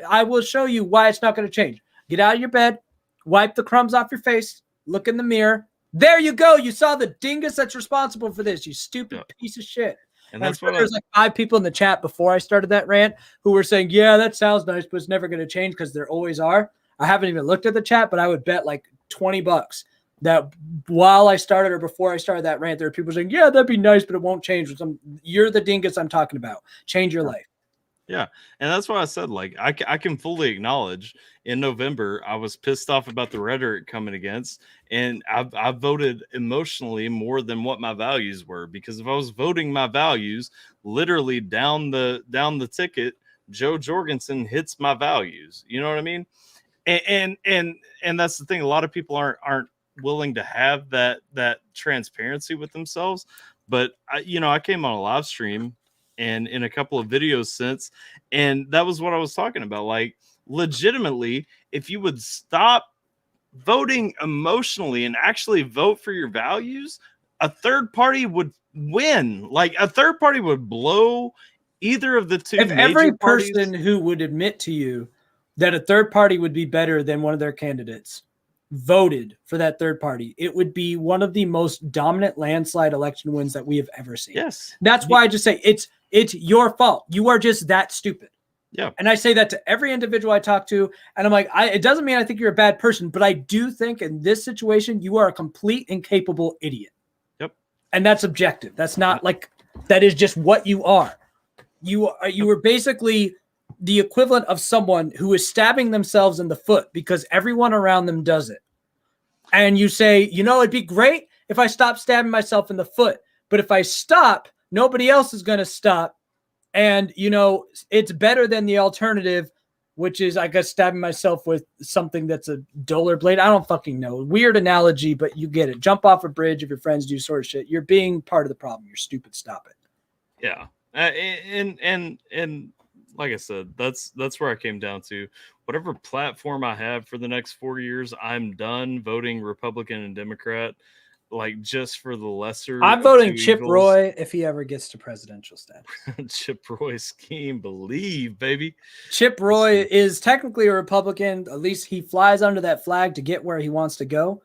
I will show you why it's not going to change. Get out of your bed, wipe the crumbs off your face, look in the mirror. There you go. You saw the dingus that's responsible for this, you stupid piece of shit. And that's what there's like 5 people in the chat before I started that rant who were saying, yeah, that sounds nice, but it's never going to change because there always are. I haven't even looked at the chat, but I would bet like $20 that while I started or before I started that rant, there are people saying, yeah, that'd be nice, but it won't change. You're the dingus I'm talking about. Change your life. Yeah. And that's why I said, like, I can fully acknowledge in November, I was pissed off about the rhetoric coming against, and I voted emotionally more than what my values were, because if I was voting my values literally down the ticket, Joe Jorgensen hits my values. You know what I mean? And that's the thing. A lot of people aren't willing to have that transparency with themselves. But I came on a live stream and in a couple of videos since, and that was what I was talking about. Like, legitimately, if you would stop voting emotionally and actually vote for your values, a third party would win. Like, a third party would blow either of the two if major every parties. person who would admit to you that a third party would be better than one of their candidates voted for that third party, it would be one of the most dominant landslide election wins that we have ever seen. Yes. That's why I just say it's your fault. You are just that stupid. Yeah. And I say that to every individual I talk to. And I'm like, it doesn't mean I think you're a bad person, but I do think in this situation, you are a complete incapable idiot. Yep. And that's objective. That's not like, that is just what you are. You are basically the equivalent of someone who is stabbing themselves in the foot because everyone around them does it. And you say, it'd be great if I stopped stabbing myself in the foot. But if I stop, nobody else is going to stop. And, it's better than the alternative, which is, I guess, stabbing myself with something that's a duller blade. I don't fucking know. Weird analogy, but you get it. Jump off a bridge if your friends do sort of shit. You're being part of the problem. You're stupid. Stop it. Yeah. And like I said, that's where I came down to. Whatever platform I have for the next 4 years, I'm done voting Republican and Democrat, like, just for the lesser. I'm voting Chip Roy if he ever gets to presidential status. Chip Roy Skeem, believe, baby. Chip Roy is technically a Republican. At least he flies under that flag to get where he wants to go.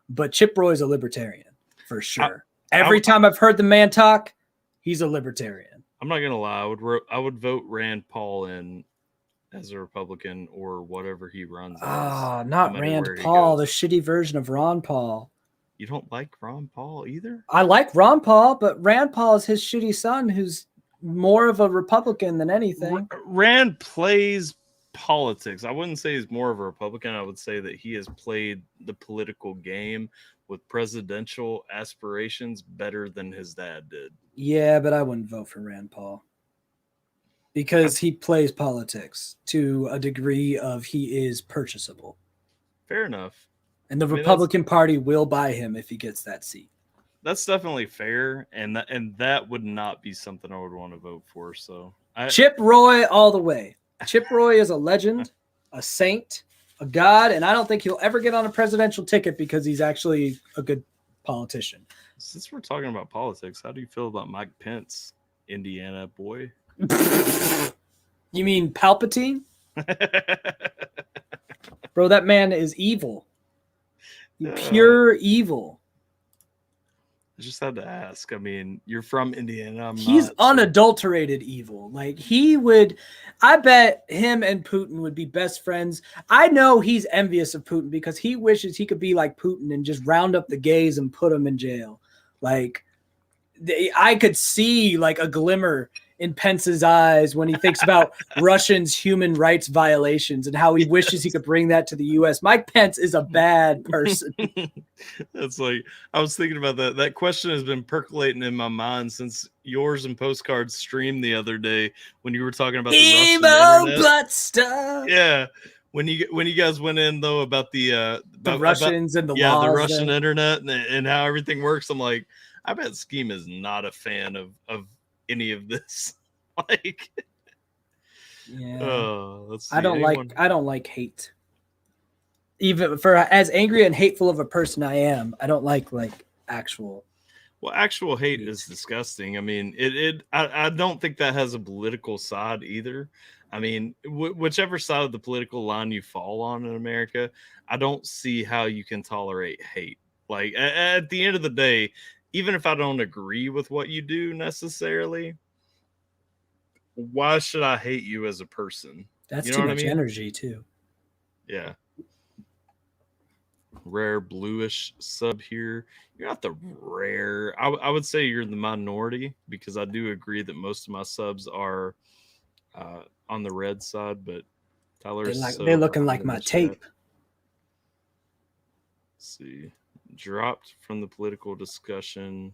But Chip Roy is a libertarian for sure. Every time I've heard the man talk, he's a libertarian. I'm not gonna lie. I would vote Rand Paul in as a Republican or whatever he runs. Ah, not Rand Paul, the shitty version of Ron Paul. You don't like Ron Paul either? I like Ron Paul, but Rand Paul is his shitty son, who's more of a Republican than anything. Rand plays politics. I wouldn't say he's more of a Republican. I would say that he has played the political game with presidential aspirations better than his dad did. Yeah, but I wouldn't vote for Rand Paul because he plays politics to a degree of he is purchasable. Fair enough. And the Republican Party will buy him if he gets that seat. That's definitely fair, and that would not be something I would want to vote for. So Chip Roy all the way. Chip Roy is a legend, a saint, a god, and I don't think he'll ever get on a presidential ticket because he's actually a good politician. Since we're talking about politics, how do you feel about Mike Pence, Indiana boy? You mean Palpatine? Bro, that man is evil. Pure evil. I just had to ask. I mean, you're from Indiana. He's unadulterated evil. Like, I bet him and Putin would be best friends. I know he's envious of Putin because he wishes he could be like Putin and just round up the gays and put them in jail. Like, I could see like a glimmer in Pence's eyes when he thinks about Russians' human rights violations and how he wishes he could bring that to the U.S. Mike Pence is a bad person. That's like, I was thinking about that. That question has been percolating in my mind since yours and Postcards stream the other day when you were talking about the Russian internet. Butt stuff. Yeah. When you guys went in though about the Russians and the laws, the Russian and internet and how everything works, I'm like, I bet Skeem is not a fan of any of this. Like, yeah, let's see. I don't like hate. Even for as angry and hateful of a person I am, I don't like actual. Well, actual hate is disgusting. I mean, I don't think that has a political side either. I mean, whichever side of the political line you fall on in America, I don't see how you can tolerate hate. Like, at the end of the day, even if I don't agree with what you do necessarily, why should I hate you as a person? That's too much energy too. Yeah. rare bluish sub here. You're not the rare. I would say you're the minority because I do agree that most of my subs are on the red side, but Tyler's They're so looking behind like in my the chat. tape. Let's see, dropped from the political discussion.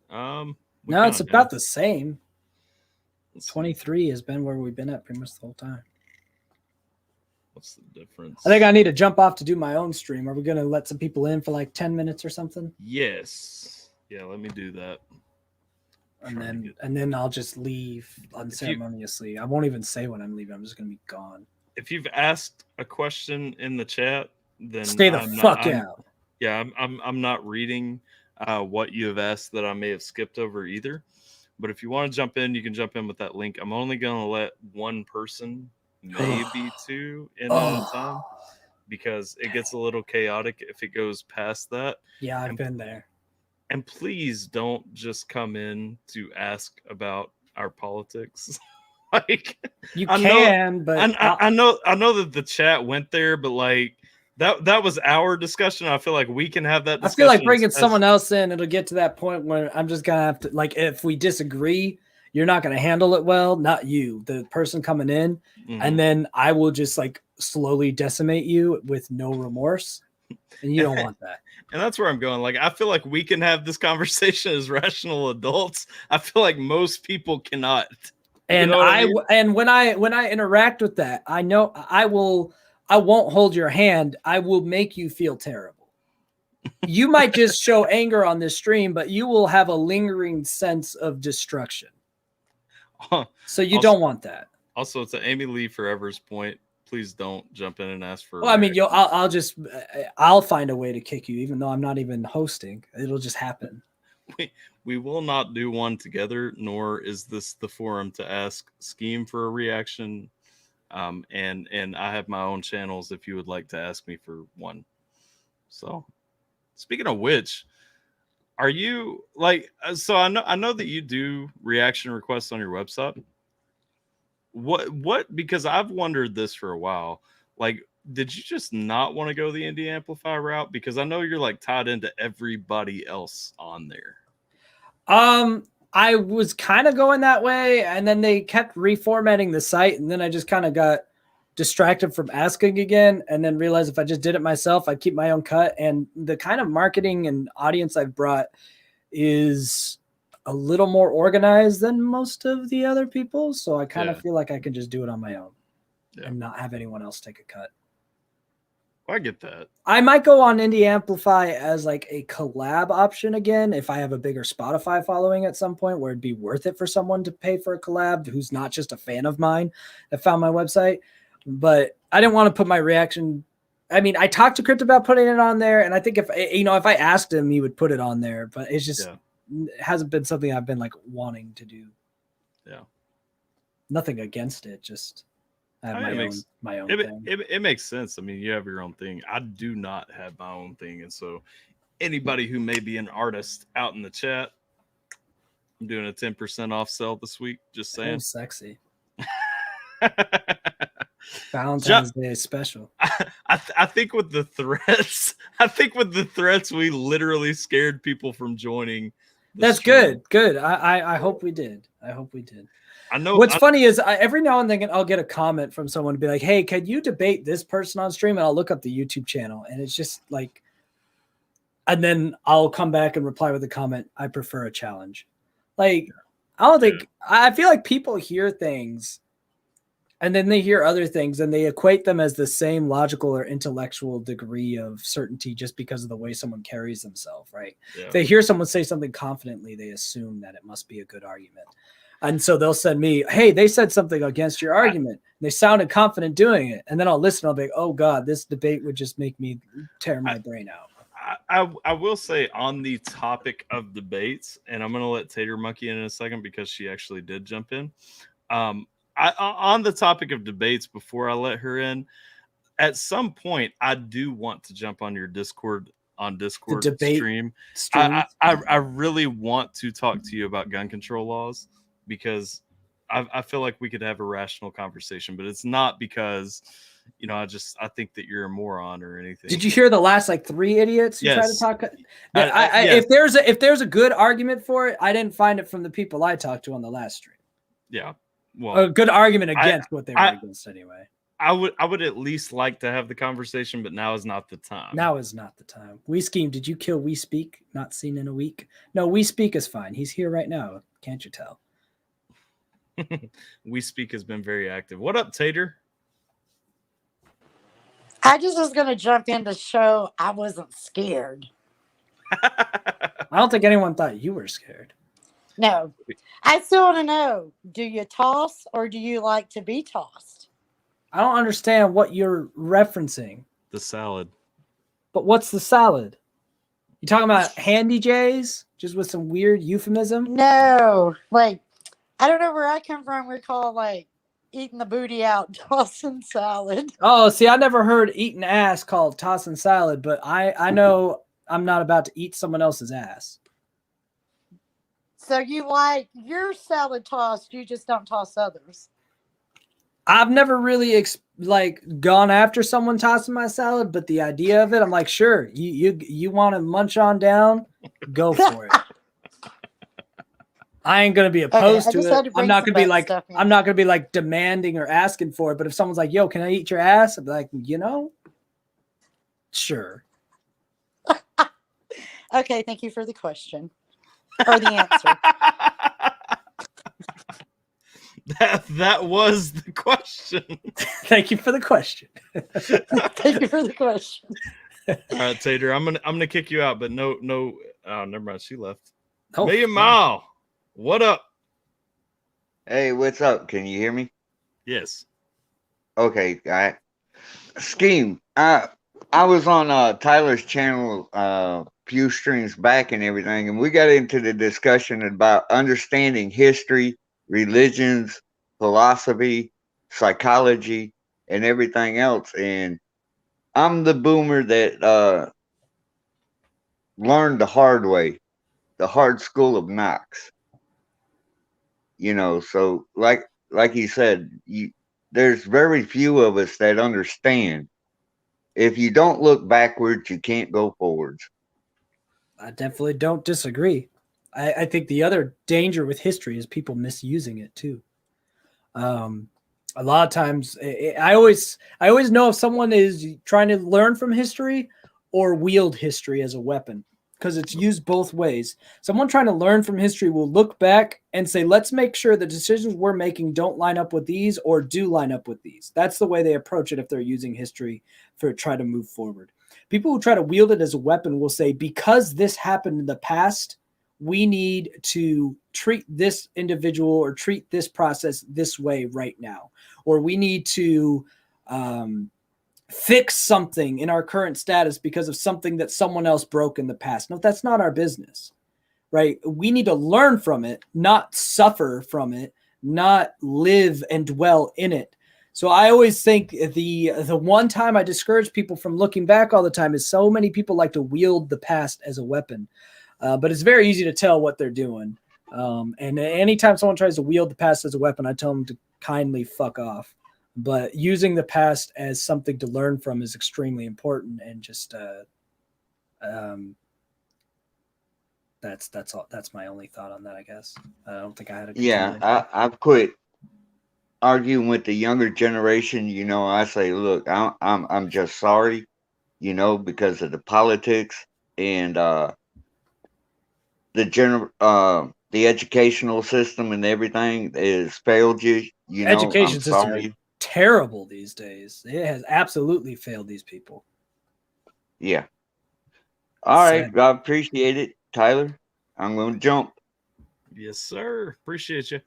We No, kinda it's about have. the same. Let's see, 23 has been where we've been at pretty much the whole time. what's the difference? I think I need to jump off to do my own stream. Are we going to let some people in for like 10 minutes or something? Yes. Yeah, let me do that. And then I'll just leave unceremoniously. I won't even say when I'm leaving. I'm just going to be gone. If you've asked a question in the chat, then Stay the fuck out. Yeah, I'm not reading what you have asked that I may have skipped over either. But if you want to jump in, you can jump in with that link. I'm only going to let one person, maybe two, in at a time because it gets a little chaotic if it goes past that. Yeah, I've been there. And please don't just come in to ask about our politics. Like you I can, know, but I know that the chat went there, but like that was our discussion. I feel like we can have that discussion. I feel like bringing someone else in, it'll get to that point where I'm just gonna have to, like, if we disagree, you're not gonna handle it well, not you, the person coming in, and then I will just like slowly decimate you with no remorse, and you don't want that. And that's where I'm going. Like, I feel like we can have this conversation as rational adults. I feel like most people cannot. And you know I mean? And when I interact with that, I know I won't hold your hand. I will make you feel terrible. You might just show anger on this stream, but you will have a lingering sense of destruction. So you don't want that. Also, to Amy Lee Forever's point, please don't jump in and ask for. Well, I mean, I'll find a way to kick you, even though I'm not even hosting. It'll just happen. We will not do one together, nor is this the forum to ask Skeem for a reaction. And I have my own channels if you would like to ask me for one. So, speaking of which, are you like? So I know that you do reaction requests on your website. What? Because I've wondered this for a while. Like, did you just not want to go the Indie Amplify route? Because I know you're like tied into everybody else on there. I was kind of going that way, and then they kept reformatting the site, and then I just kind of got distracted from asking again, and then realized if I just did it myself, I'd keep my own cut. And the kind of marketing and audience I've brought is a little more organized than most of the other people, so I kind of feel like I can just do it on my own and not have anyone else take a cut. I get that. I might go on Indie Amplify as like a collab option again if I have a bigger Spotify following at some point where it'd be worth it for someone to pay for a collab who's not just a fan of mine that found my website. But I didn't want to put my reaction. I mean, I talked to Crypt about putting it on there, and I think if I asked him, he would put it on there. But it's just it hasn't been something I've been like wanting to do. Yeah, nothing against it, just. I have my own thing. It makes sense. I mean, you have your own thing. I do not have my own thing. And so anybody who may be an artist out in the chat, I'm doing a 10% off sale this week. Just saying. Oh, sexy. Valentine's Day is special. I think with the threats, we literally scared people from joining. That's stream. Good. I hope we did. I know. What's funny is every now and then I'll get a comment from someone to be like, "Hey, can you debate this person on stream?" And I'll look up the YouTube channel, and it's just like, and then I'll come back and reply with a comment. I prefer a challenge. Like, I feel like people hear things, and then they hear other things, and they equate them as the same logical or intellectual degree of certainty just because of the way someone carries themselves, right? Yeah. If they hear someone say something confidently, they assume that it must be a good argument. And so they'll send me, "Hey, they said something against your argument. They sounded confident doing it." And then I'll listen. I'll be like, "Oh God, this debate would just make me tear my brain out." I will say on the topic of debates, and I'm going to let Tater Monkey in a second because she actually did jump in. On the topic of debates, before I let her in, at some point, I do want to jump on your Discord stream. I really want to talk to you about gun control laws. Because I feel like we could have a rational conversation, but it's not because I think that you're a moron or anything. Did you hear the last like 3 idiots who tried to Yes. talk? Yes. If there's a good argument for it, I didn't find it from the people I talked to on the last stream. Yeah. Well, A good argument against what they were against anyway. I would at least like to have the conversation, but now is not the time. Now is not the time. Wii Scheme, did you kill We Speak? Not seen in a week. No, We Speak is fine. He's here right now. Can't you tell? We Speak has been very active. What up, Tater? I just was going to jump in to show I wasn't scared. I don't think anyone thought you were scared. No. I still want to know, do you toss or do you like to be tossed? I don't understand what you're referencing. The salad. But what's the salad? You talking about Handy J's? Just with some weird euphemism? No. Like, I don't know where I come from. We call, like, eating the booty out tossing salad. Oh, see, I never heard eating ass called tossing salad, but I know I'm not about to eat someone else's ass. So you like your salad tossed, you just don't toss others. I've never really gone after someone tossing my salad, but the idea of it, I'm like, sure, you want to munch on down, go for it. I ain't gonna be opposed to it. I'm not gonna be like demanding or asking for it. But if someone's like, "Yo, can I eat your ass?" I'd be like, sure. Okay, thank you for the question or the answer. That was the question. Thank you for the question. Thank you for the question. All right, Tater, I'm gonna kick you out, but no. Oh, never mind. She left. Oh, Million Mile, what up? Hey, what's up? Can you hear me? Yes. Okay, guy. Skeem. I was on Tyler's channel few streams back and everything, and we got into the discussion about understanding history, religions, philosophy, psychology, and everything else. And I'm the boomer that learned the hard way, the hard school of Knox. So like he said, there's very few of us that understand. If you don't look backwards, you can't go forwards. I definitely don't disagree. I think the other danger with history is people misusing it too. A lot of times, I always know if someone is trying to learn from history or wield history as a weapon, because it's used both ways. Someone trying to learn from history will look back and say, let's make sure the decisions we're making don't line up with these or do line up with these. That's the way they approach it if they're using history for try to move forward. People who try to wield it as a weapon will say, because this happened in the past, we need to treat this individual or treat this process this way right now. Or we need to fix something in our current status because of something that someone else broke in the past. No, that's not our business, right? We need to learn from it, not suffer from it, not live and dwell in it. So I always think the one time I discourage people from looking back all the time is so many people like to wield the past as a weapon. But it's very easy to tell what they're doing. And anytime someone tries to wield the past as a weapon, I tell them to kindly fuck off. But using the past as something to learn from is extremely important. And just that's all. That's my only thought on that, I guess. I don't think I had a I've quit arguing with the younger generation. I say, look, I'm just sorry, because of the politics and the educational system and everything has failed you. Education system is terrible these days. It has absolutely failed these people. Yeah. All right. I appreciate it, Tyler. I'm going to jump. Yes, sir. Appreciate you.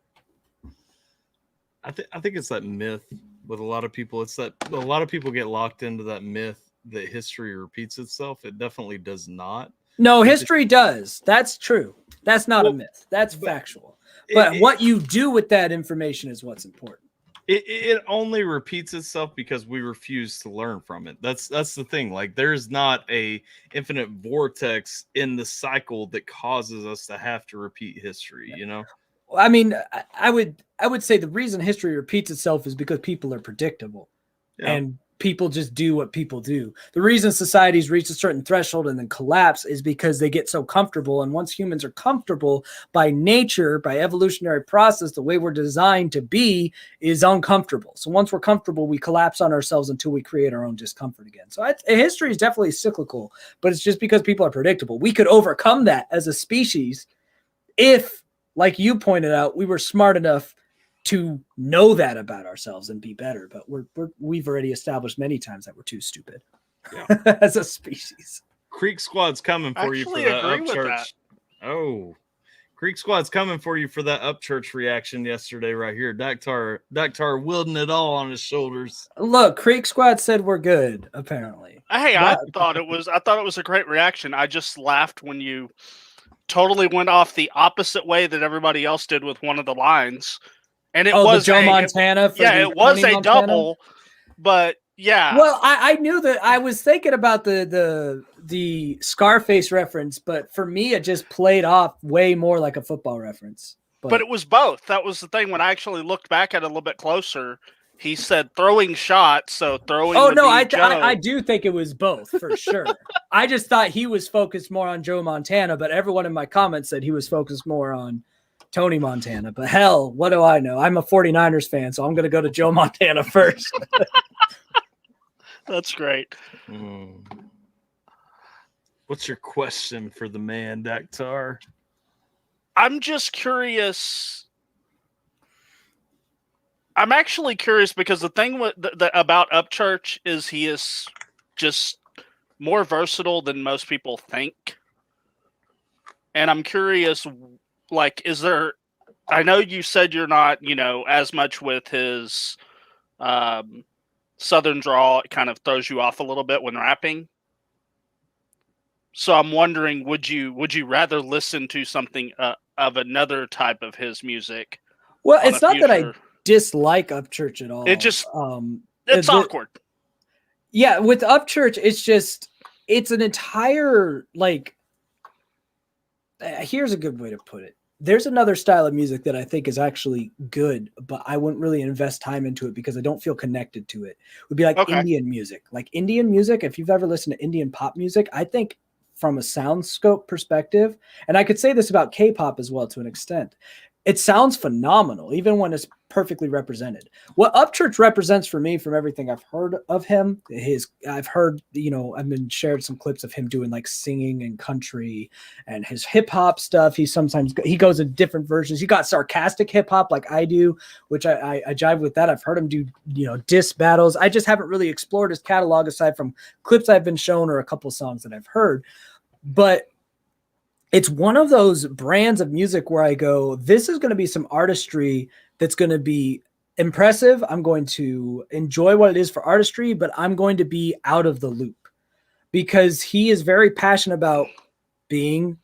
I think it's that myth with a lot of people. It's that a lot of people get locked into that myth that history repeats itself. It definitely does not. No, history does. That's true. That's not a myth. That's factual. But what you do with that information is what's important. It only repeats itself because we refuse to learn from it. That's the thing. Like, there's not a infinite vortex in the cycle that causes us to have to repeat history, I mean, I would say the reason history repeats itself is because people are predictable. Yeah. And people just do what people do. The reason societies reach a certain threshold and then collapse is because they get so comfortable. And once humans are comfortable, by nature, by evolutionary process, the way we're designed to be is uncomfortable. So once we're comfortable, we collapse on ourselves until we create our own discomfort again. So history is definitely cyclical, but it's just because people are predictable. We could overcome that as a species if, like you pointed out, we were smart enough to know that about ourselves and be better, but we've already established many times that we're too stupid as a species. Creek Squad's coming for you for that Upchurch. Oh, Creek Squad's coming for you for that Upchurch reaction yesterday right here. Daktar wielding it all on his shoulders. Look, Creek Squad said we're good, apparently. Hey, I thought it was a great reaction. I just laughed when you totally went off the opposite way that everybody else did with one of the lines. And it was Joe Montana. It was a double, but yeah. Well, I knew that. I was thinking about the Scarface reference, but for me, it just played off way more like a football reference. But it was both. That was the thing. When I actually looked back at it a little bit closer, he said throwing shots, so throwing. Oh no, I do think it was both for sure. I just thought he was focused more on Joe Montana, but everyone in my comments said he was focused more on Tony Montana. But hell, what do I know? I'm a 49ers fan, so I'm going to go to Joe Montana first. That's great. What's your question for the man, Daktar? I'm just curious. I'm actually curious because the thing about Upchurch is he is just more versatile than most people think. And I'm curious, like, is there, I know you said you're not, as much with his Southern drawl. It kind of throws you off a little bit when rapping. So I'm wondering, would you rather listen to something of another type of his music? Well, it's not that I dislike Upchurch at all. It just, it's awkward. Yeah, with Upchurch, it's an entire, like, here's a good way to put it. There's another style of music that I think is actually good, but I wouldn't really invest time into it because I don't feel connected to it. It would be like Indian music. Like Indian music, if you've ever listened to Indian pop music, I think from a sound scope perspective, and I could say this about K-pop as well to an extent, it sounds phenomenal, even when it's perfectly represented. What Upchurch represents for me, from everything I've heard of him, I've heard, I've been shared some clips of him doing like singing and country and his hip hop stuff. He goes in different versions. He got sarcastic hip hop like I do, which I jive with that. I've heard him do, diss battles. I just haven't really explored his catalog aside from clips I've been shown or a couple songs that I've heard. But it's one of those brands of music where I go, this is going to be some artistry that's going to be impressive. I'm going to enjoy what it is for artistry, but I'm going to be out of the loop because he is very passionate about being,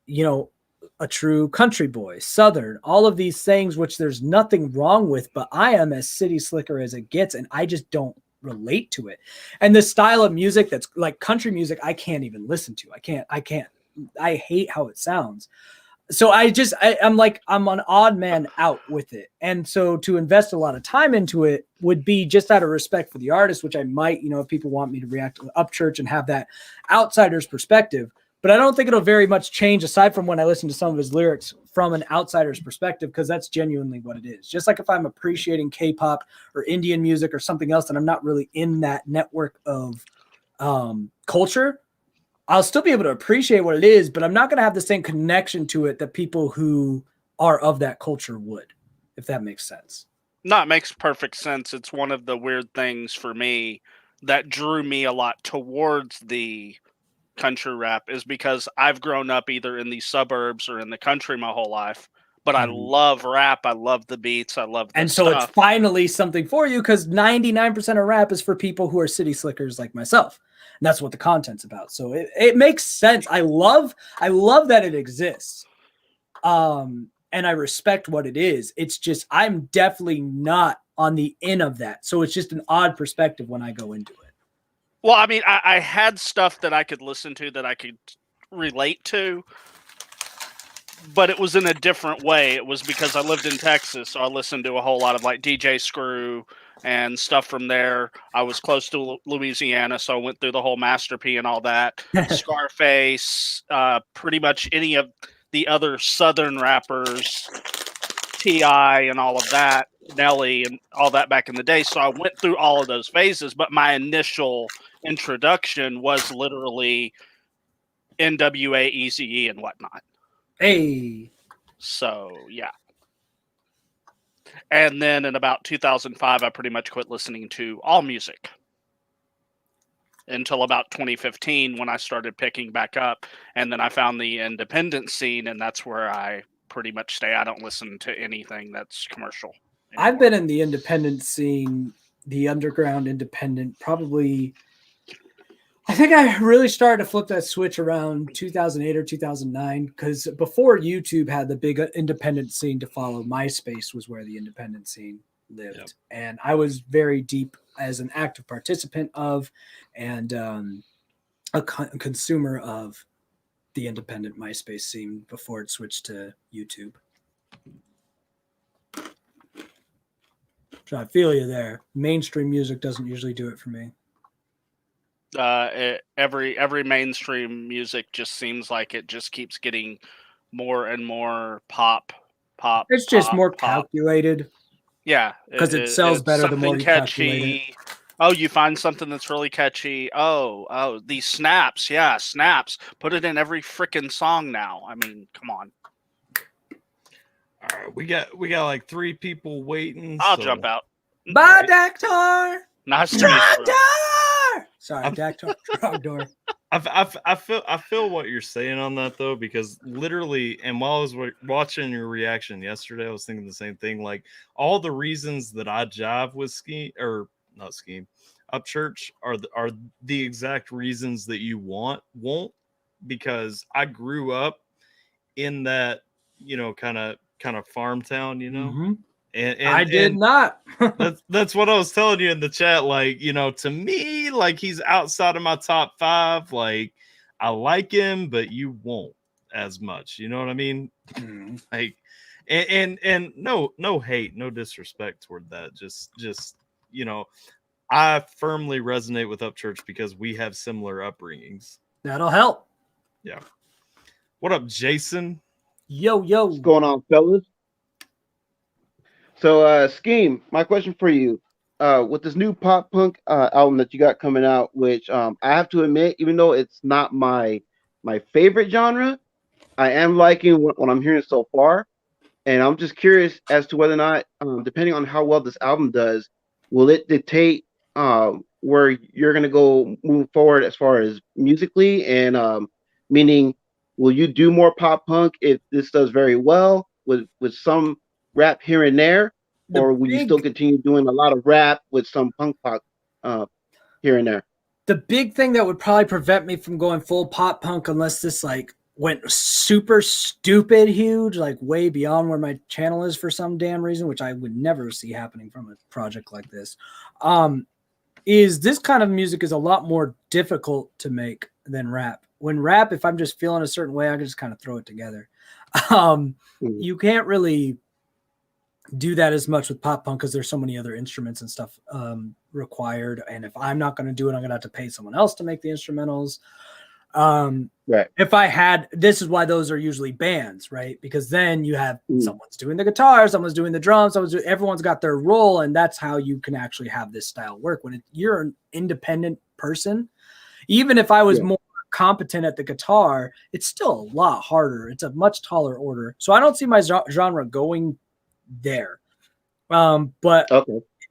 a true country boy, Southern, all of these things, which there's nothing wrong with, but I am as city slicker as it gets. And I just don't relate to it. And the style of music that's like country music, I can't even listen to. I can't. I hate how it sounds. So I'm an odd man out with it. And so to invest a lot of time into it would be just out of respect for the artist, which I might, if people want me to react to Upchurch and have that outsider's perspective. But I don't think it'll very much change aside from when I listen to some of his lyrics from an outsider's perspective, because that's genuinely what it is. Just like if I'm appreciating K-pop or Indian music or something else and I'm not really in that network of culture, I'll still be able to appreciate what it is, but I'm not going to have the same connection to it that people who are of that culture would, if that makes sense. No, it makes perfect sense. It's one of the weird things for me that drew me a lot towards the country rap is because I've grown up either in the suburbs or in the country my whole life, but I love rap. I love the beats. I love the so stuff. It's finally something for you because 99% of rap is for people who are city slickers like myself. And that's what the content's about. So it makes sense. I love that it exists. And I respect what it is. It's just, I'm definitely not on the end of that. So it's just an odd perspective when I go into it. Well, I mean, I had stuff that I could listen to that I could relate to, but it was in a different way. It was because I lived in Texas, so I listened to a whole lot of like DJ Screw and stuff from there. I was close to Louisiana, so I went through the whole Master P and all that. Scarface, pretty much any of the other Southern rappers, T.I. and all of that, Nelly and all that back in the day. So I went through all of those phases, but my initial introduction was literally NWA, Eazy-E, and whatnot. Hey. So, yeah. And then in about 2005, I pretty much quit listening to all music until about 2015 when I started picking back up. And then I found the independent scene, and that's where I pretty much stay. I don't listen to anything that's commercial anymore. I've been in the independent scene, the underground independent, probably. I think I really started to flip that switch around 2008 or 2009, because before YouTube had the big independent scene to follow, MySpace was where the independent scene lived. Yep. And I was very deep as an active participant of and a consumer of the independent MySpace scene before it switched to YouTube. So I feel you there. Mainstream music doesn't usually do it for me. Every mainstream music just seems like it just keeps getting more and more pop. It's just pop, more pop. calculated. Yeah, because it sells it's better the more something you calculate catchy. Oh, you find something that's really catchy. Oh, these snaps. Yeah, snaps. Put it in every freaking song now. I mean, come on. All right, we got like 3 people waiting. I'll so- jump out. Bye, Dactar. Nice to meet you, bro. Dactar. Sorry, Dactar. Wrong door. I feel what you're saying on that though, because literally, and while I was watching your reaction yesterday, I was thinking the same thing. Like all the reasons that I jive with Skeem, or not Skeem, Upchurch are the exact reasons that you won't, because I grew up in that, kind of farm town, Mhm. And I did not. that's what I was telling you in the chat. Like, to me, like he's outside of my top 5. Like, I like him, but you won't as much. You know what I mean? Like, and no hate, no disrespect toward that. Just I firmly resonate with Upchurch because we have similar upbringings. That'll help. Yeah. What up, Jason? Yo. What's going on, fellas? So, Scheme, my question for you, with this new pop punk album that you got coming out, which I have to admit, even though it's not my favorite genre, I am liking what I'm hearing so far, and I'm just curious as to whether or not, depending on how well this album does, will it dictate where you're gonna go move forward as far as musically, and meaning, will you do more pop punk if this does very well with some rap here and there, or will you still continue doing a lot of rap with some punk pop here and there? The big thing that would probably prevent me from going full pop punk, unless this like went super stupid huge, like way beyond where my channel is for some damn reason, which I would never see happening from a project like this, is this kind of music is a lot more difficult to make than rap. When rap, if I'm just feeling a certain way, I can just kind of throw it together. You can't really do that as much with pop punk because there's so many other instruments and stuff required. And if I'm not going to do it, I'm going to have to pay someone else to make the instrumentals. Right. If I had, this is why those are usually bands, right? Because then you have someone's doing the guitar, someone's doing the drums, everyone's got their role, and that's how you can actually have this style work. When you're an independent person, even if I was more competent at the guitar, it's still a lot harder. It's a much taller order. So I don't see my genre going there. But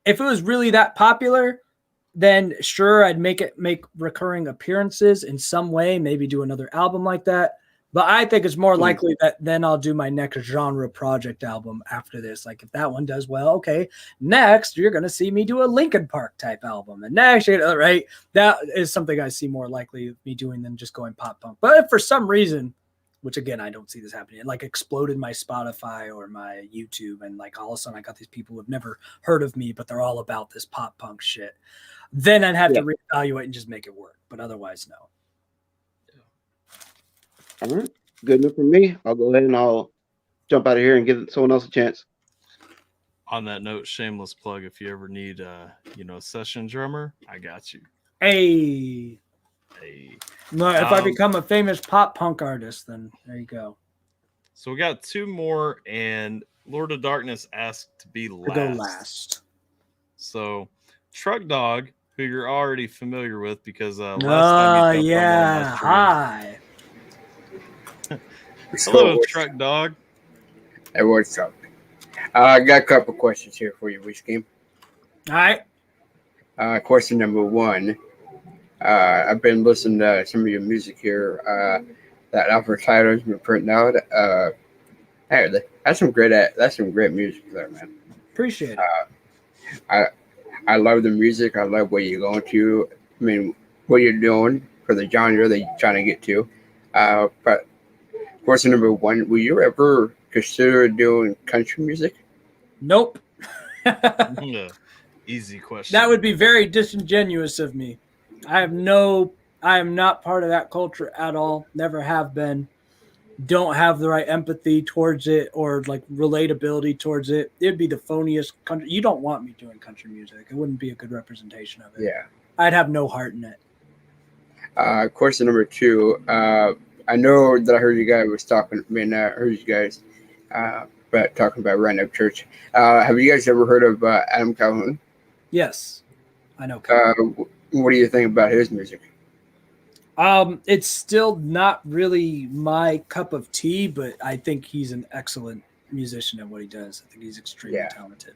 if it was really that popular, then sure, I'd make recurring appearances in some way, maybe do another album like that. But I think it's more likely that then I'll do my next genre project album after this. Like if that one does well, okay, next you're going to see me do a Linkin Park type album. And next, right? That is something I see more likely of me doing than just going pop punk. But if for some reason, which again, I don't see this happening, it like exploded my Spotify or my YouTube, and like all of a sudden I got these people who have never heard of me, but they're all about this pop punk shit, then I'd have to reevaluate and just make it work. But otherwise, no. All right. Good enough for me. I'll go ahead and I'll jump out of here and give someone else a chance. On that note, shameless plug: if you ever need, a session drummer, I got you. Hey, Hey. no, if I become a famous pop punk artist, then there you go. So we got 2 more, and Lord of Darkness asked to be last. To go last. So Truck Dog, who you're already familiar with because last time you jumped on one of my streams. Hi. Hello, Truck Dog. Hey, what's up? I got a couple questions here for you, Wii Scheme. All right. Question number 1. I've been listening to some of your music here that AlphaTyler's been putting out. Hey, that's some great music there, man. Appreciate it. I love the music. I love what you're going to. I mean, what you're doing for the genre that you're trying to get to. But question number 1: will you ever consider doing country music? Nope. Easy question. That would be very disingenuous of me. I am not part of that culture at all. Never have been. Don't have the right empathy towards it or like relatability towards it. It'd be the phoniest country. You don't want me doing country music. It wouldn't be a good representation of it. Yeah. I'd have no heart in it. Question number 2. I know that I heard you guys was talking. I mean, I heard you guys but talking about Random Church. Have you guys ever heard of Adam Calhoun? Yes, I know. What do you think about his music? It's still not really my cup of tea, but I think he's an excellent musician at what he does. I think he's extremely talented.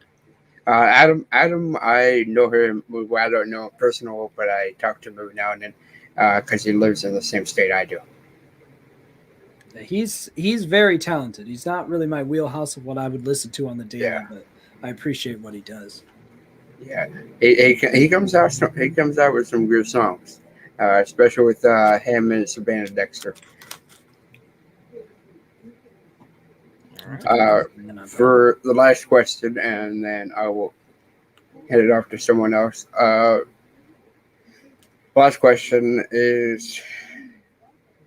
Adam, I know him. Well, I don't know him personal, but I talk to him every now and then because he lives in the same state I do. He's very talented. He's not really my wheelhouse of what I would listen to on the daily, but I appreciate what he does. Yeah, he comes out with some good songs, especially with him and Savannah Dexter. For the last question, and then I will hand it off to someone else. Last question is,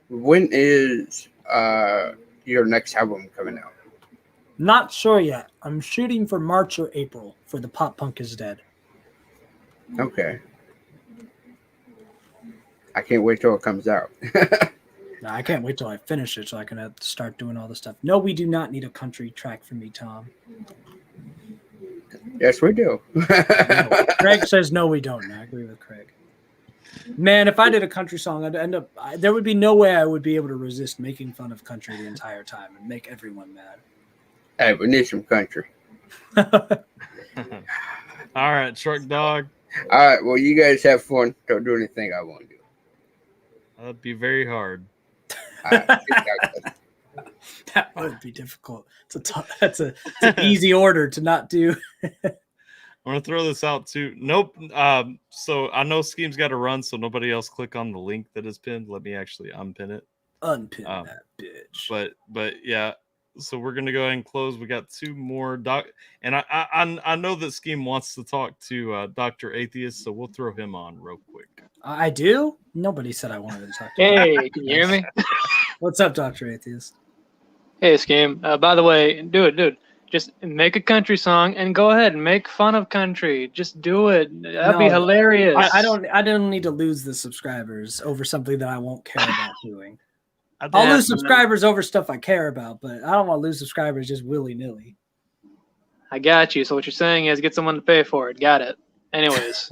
when is your next album coming out? Not sure yet. I'm shooting for March or April for the Pop Punk is Dead. Okay. I can't wait till it comes out. No, I can't wait till I finish it so I can start doing all this stuff. No, we do not need a country track from me, Tom. Yes, we do. No. Craig says no, we don't. And I agree with Craig. Man, if I did a country song, I'd end up. There would be no way I would be able to resist making fun of country the entire time and make everyone mad. Hey, we need some country. All right, Truck Dog. All right, well, you guys have fun. Don't do anything I won't do. That'd be very hard. That would be difficult. That's an easy order to not do. I'm gonna throw this out too. Nope. So I know Skeem's got to run, so nobody else click on the link that is pinned. Let me actually unpin it. Unpin that bitch. But yeah. So we're gonna go ahead and close. We got 2 more and I know that Skeem wants to talk to Dr. Atheist, so we'll throw him on real quick. I do. Nobody said I wanted to talk to Hey, can you hear me? What's up, Dr. Atheist? Hey, Skeem. By the way, dude, just make a country song and go ahead and make fun of country. Just do it. That'd be hilarious. I don't need to lose the subscribers over something that I won't care about doing. I'll lose subscribers over stuff I care about, but I don't want to lose subscribers just willy-nilly. I got you. So what you're saying is get someone to pay for it. Got it. Anyways.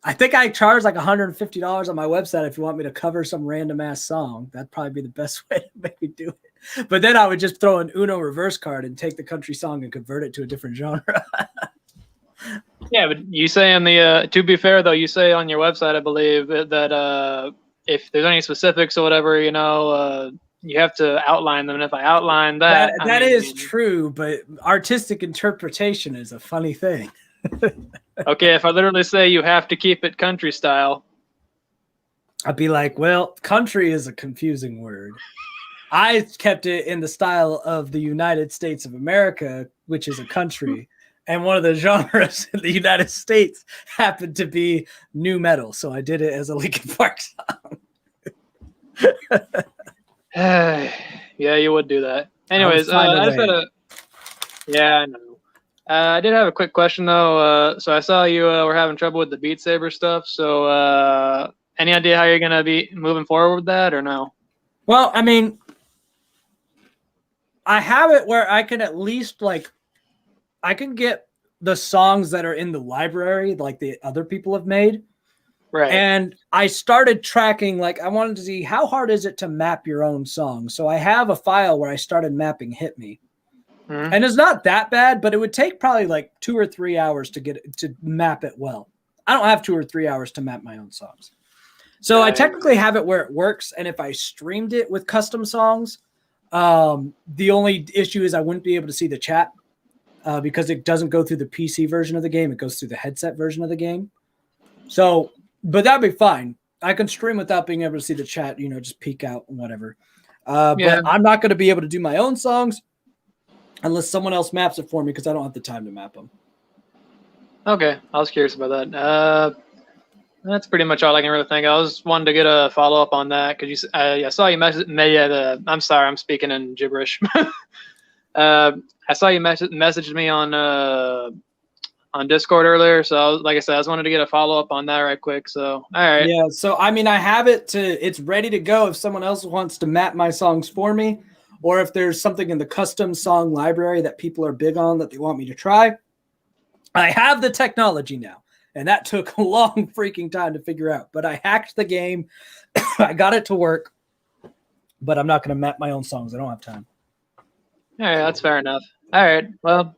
I think I charge like $150 on my website if you want me to cover some random ass song. That'd probably be the best way to make me do it. But then I would just throw an Uno reverse card and take the country song and convert it to a different genre. Yeah, but you say in the to be fair though, you say on your website, I believe that if there's any specifics or whatever, you have to outline them. And if I outline that, that is true, but artistic interpretation is a funny thing. Okay, if I literally say you have to keep it country style, I'd be like, well, country is a confusing word. I kept it in the style of the United States of America, which is a country. And one of the genres in the United States happened to be new metal. So I did it as a Linkin Park song. yeah, you would do that. Anyways, I just had Yeah, I know. I did have a quick question though. So I saw you were having trouble with the Beat Saber stuff. So any idea how you're gonna be moving forward with that, or no? Well, I mean, I have it where I can at least I can get the songs that are in the library, like the other people have made. Right. And I started tracking, I wanted to see how hard is it to map your own song. So I have a file where I started mapping Hit Me. Mm-hmm. And it's not that bad, but it would take probably 2 or 3 hours to map it well. I don't have 2 or 3 hours to map my own songs. So I technically have it where it works. And if I streamed it with custom songs, the only issue is I wouldn't be able to see the chat because it doesn't go through the PC version of the game. It goes through the headset version of the game. So, but that'd be fine. I can stream without being able to see the chat, just peek out and whatever. But I'm not going to be able to do my own songs unless someone else maps it for me because I don't have the time to map them. Okay, I was curious about that. That's pretty much all I can really think. I was wanting to get a follow up on that because I saw you message. I'm sorry, I'm speaking in gibberish. I saw you messaged me on Discord earlier, so like I said, I just wanted to get a follow up on that right quick. So all right, yeah. So I mean, I have it's ready to go if someone else wants to map my songs for me, or if there's something in the custom song library that people are big on that they want me to try. I have the technology now. And that took a long freaking time to figure out. But I hacked the game. I got it to work. But I'm not going to map my own songs. I don't have time. All right, that's fair enough. All right. Well,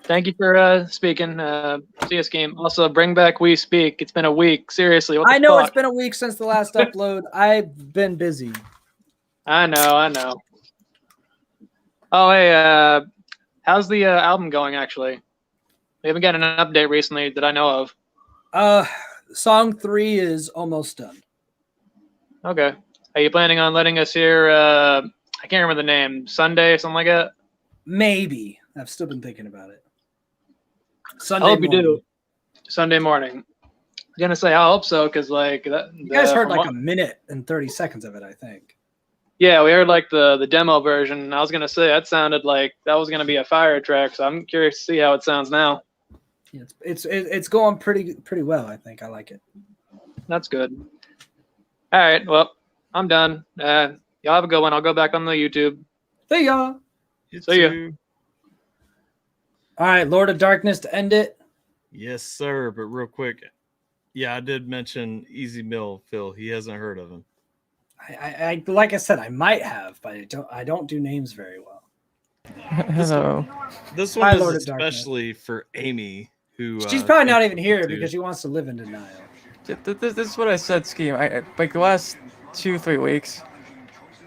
thank you for speaking. See you, Skeem. Also, bring back We Speak. It's been a week. Seriously. What the I know fuck? It's been a week since the last upload. I've been busy. I know. Oh, hey, how's the album going, actually? We haven't gotten an update recently that I know of. Song 3 is almost done. Okay. Are you planning on letting us hear, I can't remember the name, Sunday or something like that? Maybe. I've still been thinking about it. Sunday morning. You do. Sunday morning. I'm going to say I hope so, because you guys heard a minute and 30 seconds of it, I think. Yeah, we heard the demo version. I was going to say that sounded like that was going to be a fire track, so I'm curious to see how it sounds now. It's going pretty well, I think. I like it. That's good. All right, well, I'm done. Y'all have a good one. I'll go back on the YouTube. See ya. See ya. All right, Lord of Darkness to end it. Yes, sir. But real quick, yeah, I did mention Easy Mill, Phil. He hasn't heard of him. I like I said, I might have, but I don't do names very well. Hello. This one is especially for Amy. She's probably not even here because she wants to live in denial. This is what I said, Skeem. The last 2-3 weeks,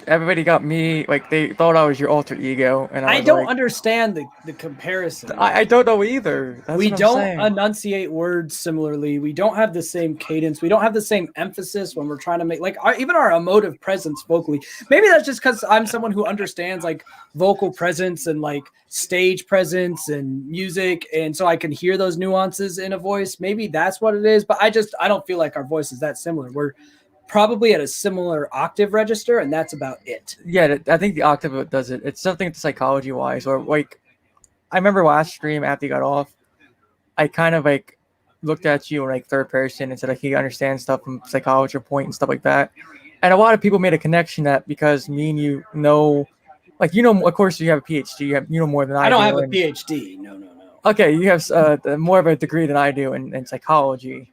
everybody got me, they thought I was your alter ego. And I don't understand the comparison. I don't know either. We don't enunciate words similarly. We don't have the same cadence. We don't have the same emphasis when we're trying to make, even our emotive presence vocally. Maybe that's just because I'm someone who understands, vocal presence and, stage presence and music. And so I can hear those nuances in a voice. Maybe that's what it is. But I don't feel like our voice is that similar. We're probably at a similar octave register, and that's about it. Yeah, I think the octave does it. It's something psychology-wise, or I remember last stream after you got off, I kind of looked at you in third person and said he understands stuff from psychology point and stuff like that. And a lot of people made a connection that because me and you know, of course you have a PhD, you know more than I do. I don't have a PhD. No. Okay, you have more of a degree than I do in psychology.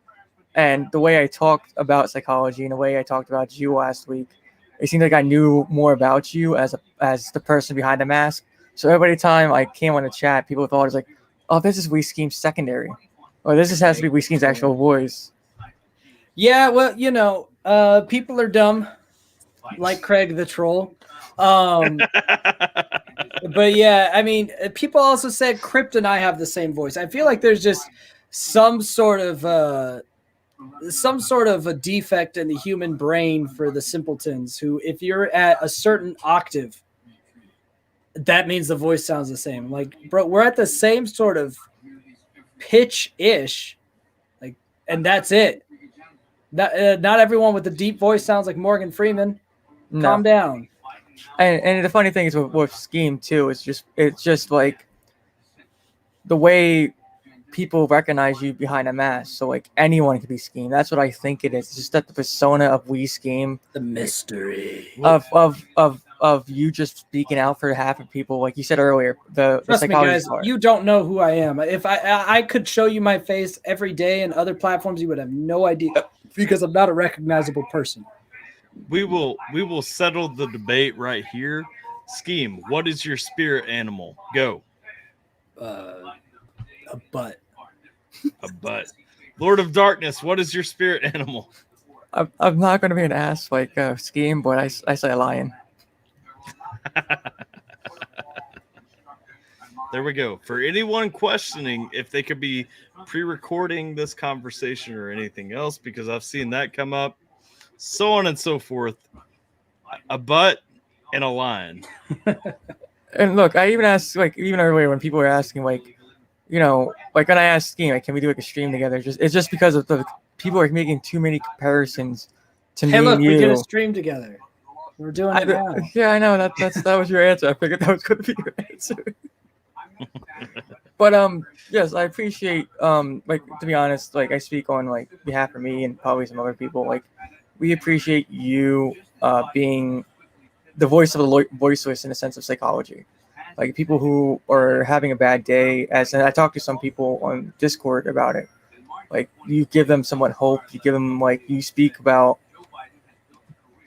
And the way I talked about psychology and the way I talked about you last week, it seemed like I knew more about you as the person behind the mask. So every time I came on the chat, people thought it was oh, this is Wii Scheme's secondary, or this has to be Wii Scheme's actual voice. Yeah, well, people are dumb, like Craig the troll. But yeah, I mean, people also said Crypt and I have the same voice. I feel like there's just some sort of a defect in the human brain for the simpletons who, if you're at a certain octave, that means the voice sounds the same. Bro, we're at the same sort of pitch-ish, and that's it. Not everyone with a deep voice sounds like Morgan Freeman. No. Calm down. And the funny thing is with Skeem too, it's just the way people recognize you behind a mask. So like anyone can be Skeem. That's what I think it is. It's just that the persona of Wii Scheme, The mystery of you just speaking out for half of people, like you said earlier. The Trust me, psychology guys. part. You don't know who I am. If I could show you my face every day in other platforms, you would have no idea because I'm not a recognizable person. We will settle the debate right here. Scheme, what is your spirit animal? Go. A butt. A butt. Lord of Darkness, what is your spirit animal? I'm not going to be an ass like Scheme, but I say a lion. There we go. For anyone questioning if they could be pre-recording this conversation or anything else, because I've seen that come up, so on and so forth, a butt and a lion. And look, I even asked, like, even earlier when people were asking, like, you know, like when I asked Scheme, like, can we do like a stream together? It's just because of the people are making too many comparisons to me Hey, look, and you. we did a stream together. We're doing it now. Yeah, I know that was your answer. I figured that was going to be your answer. But yes, I appreciate like, to be honest, like I speak on like behalf of me and probably some other people. Like, we appreciate you being the voice of the voiceless in a sense of psychology. Like people who are having a bad day, and I talked to some people on Discord about it. Like you give them somewhat hope. You give them, like, you speak about.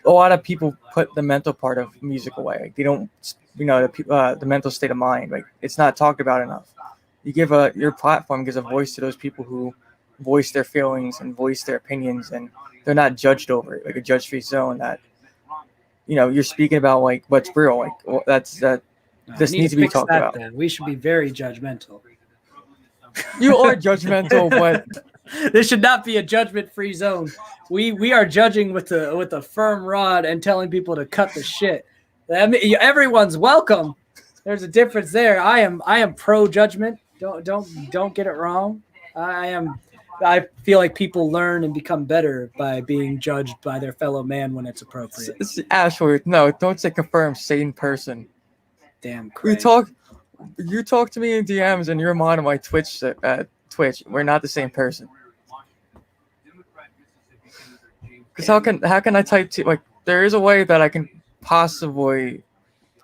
A lot of people put the mental part of music away. Like, they don't, you know, the mental state of mind. Like, it's not talked about enough. You give your platform gives a voice to those people who voice their feelings and voice their opinions, and they're not judged over it, like a judge-free zone. That, you know, you're speaking about like what's real. Like, well, this needs to be talked about. Then. We should be very judgmental. You are judgmental, but this should not be a judgment-free zone. We are judging with a firm rod and telling people to cut the shit. I mean, everyone's welcome. There's a difference there. I am pro judgment. Don't get it wrong. I feel like people learn and become better by being judged by their fellow man when it's appropriate. Ashworth, no, don't say confirmed sane person. Damn, Craig. You talk to me in DMs and you're on my Twitch. We're not the same person. Because how can I type to, like, there is a way that I can possibly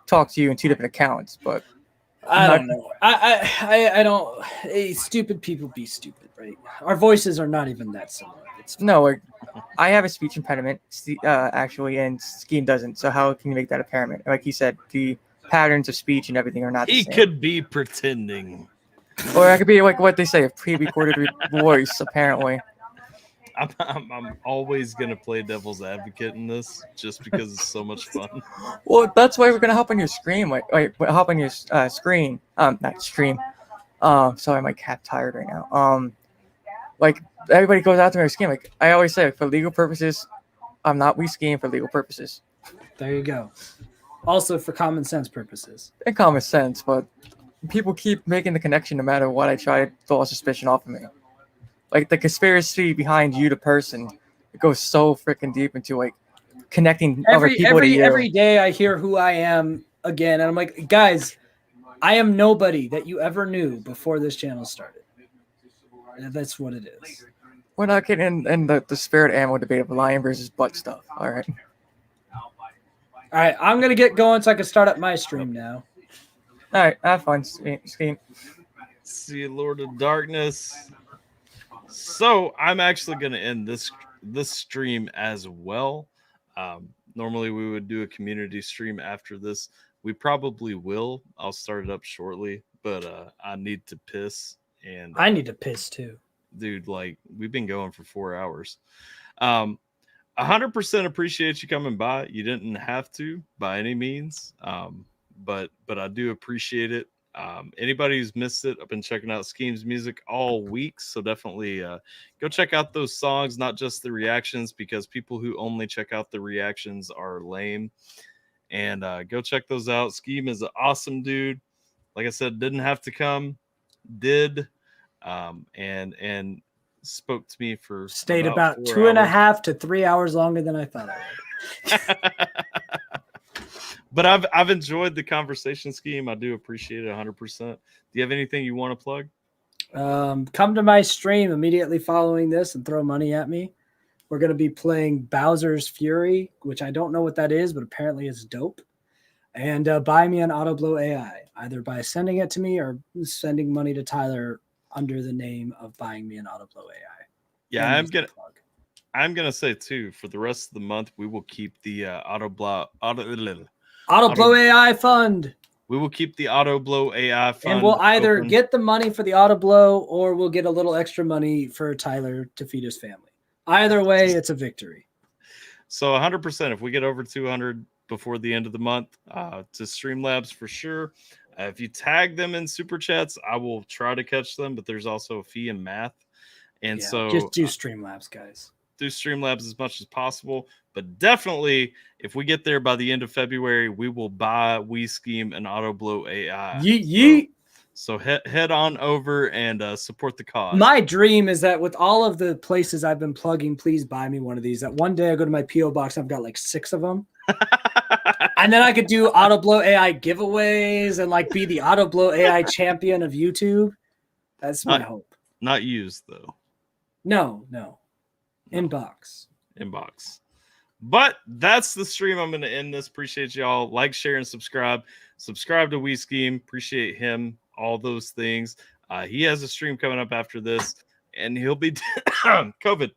talk to you in two different accounts, but I don't know. I don't. Hey, stupid people be stupid, right? Our voices are not even that similar. No, like, I have a speech impediment, actually, and Skeem doesn't. So how can you make that apparent? Like he said, the patterns of speech and everything are not the He same. could be pretending. Or I could be like what they say, a pre-recorded voice, apparently. I'm always gonna play devil's advocate in this, just because it's so much fun. Well, that's why we're gonna hop on your screen. Hop on your screen. Not stream. Sorry, my cat tired right now. Like everybody goes out to my Scheme. Like I always say, for legal purposes, I'm not Wii Scheme for legal purposes. There you go. Also for common sense purposes. And common sense, but people keep making the connection no matter what I try to throw a suspicion off of me. Like the conspiracy behind you, the person, it goes so freaking deep into like connecting other people to you. Every day I hear who I am again, and I'm like, guys, I am nobody that you ever knew before this channel started. And that's what it is. We're not getting in the spirit animal debate of lion versus butt stuff. All right. All right, I'm gonna get going so I can start up my stream now. All right, have fun, Skeem. See you, Lord of Darkness. So I'm actually going to end this stream as well. Normally we would do a community stream after this. We probably will. I'll start it up shortly, but I need to piss, and I need to piss too, dude. Like, we've been going for 4 hours. 100% appreciate you coming by. You didn't have to by any means, but I do appreciate it. Anybody who's missed it, I've been checking out Skeem's music all week, so definitely go check out those songs, not just the reactions, because people who only check out the reactions are lame. And go check those out. Skeem is an awesome dude. Like I said, didn't have to come, did, and spoke to me for stayed about 2.5 to 3 hours longer than I thought I would. But I've enjoyed the conversation Scheme. I do appreciate it 100%. Do you have anything you want to plug? Come to my stream immediately following this and throw money at me. We're going to be playing Bowser's Fury, which I don't know what that is, but apparently it's dope. And buy me an Autoblow AI, either by sending it to me or sending money to Tyler under the name of buying me an Autoblow AI. Yeah, I'm gonna say too, for the rest of the month, we will keep the Autoblow AI fund. We will keep the Autoblow AI fund. And we'll either open. get the money for the Autoblow or we'll get a little extra money for Tyler to feed his family. Either way, it's a victory. So 100%, if we get over 200 before the end of the month, to Streamlabs for sure. If you tag them in super chats, I will try to catch them, but there's also a fee in math. And so just do Streamlabs, guys. Do Streamlabs as much as possible. But definitely, if we get there by the end of February, we will buy Wii Scheme and Autoblow AI. Yeet. So head on over and support the cause. My dream is that with all of the places I've been plugging, please buy me one of these. That one day I go to my P.O. box, I've got like 6 of them. And then I could do Autoblow AI giveaways and like be the Autoblow AI champion of YouTube. That's my hope. Not used, though. No. Inbox. But that's the stream. I'm going to end this. Appreciate y'all. Like, share, and subscribe. Subscribe to Wii Scheme. Appreciate him. All those things. He has a stream coming up after this, and he'll be COVID.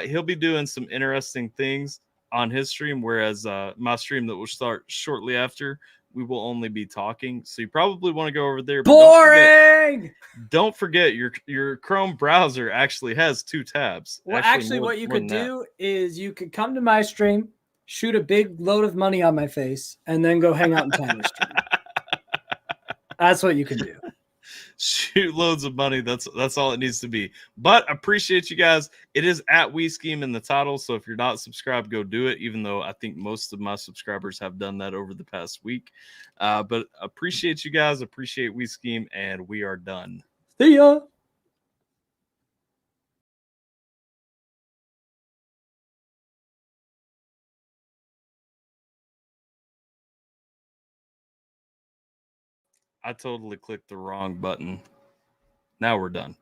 He'll be doing some interesting things on his stream, whereas my stream that will start shortly after, we will only be talking. So you probably want to go over there. Boring. Don't forget your Chrome browser actually has 2 tabs. Well, actually what you could do is you could come to my stream, shoot a big load of money on my face, and then go hang out in Tyler's stream. That's what you can do. Shoot loads of money. That's all it needs to be. But appreciate you guys. It is at Wii Scheme in the title. So if you're not subscribed, go do it. Even though I think most of my subscribers have done that over the past week. But appreciate you guys. Appreciate Wii Scheme. And we are done. See ya. I totally clicked the wrong button. Now we're done.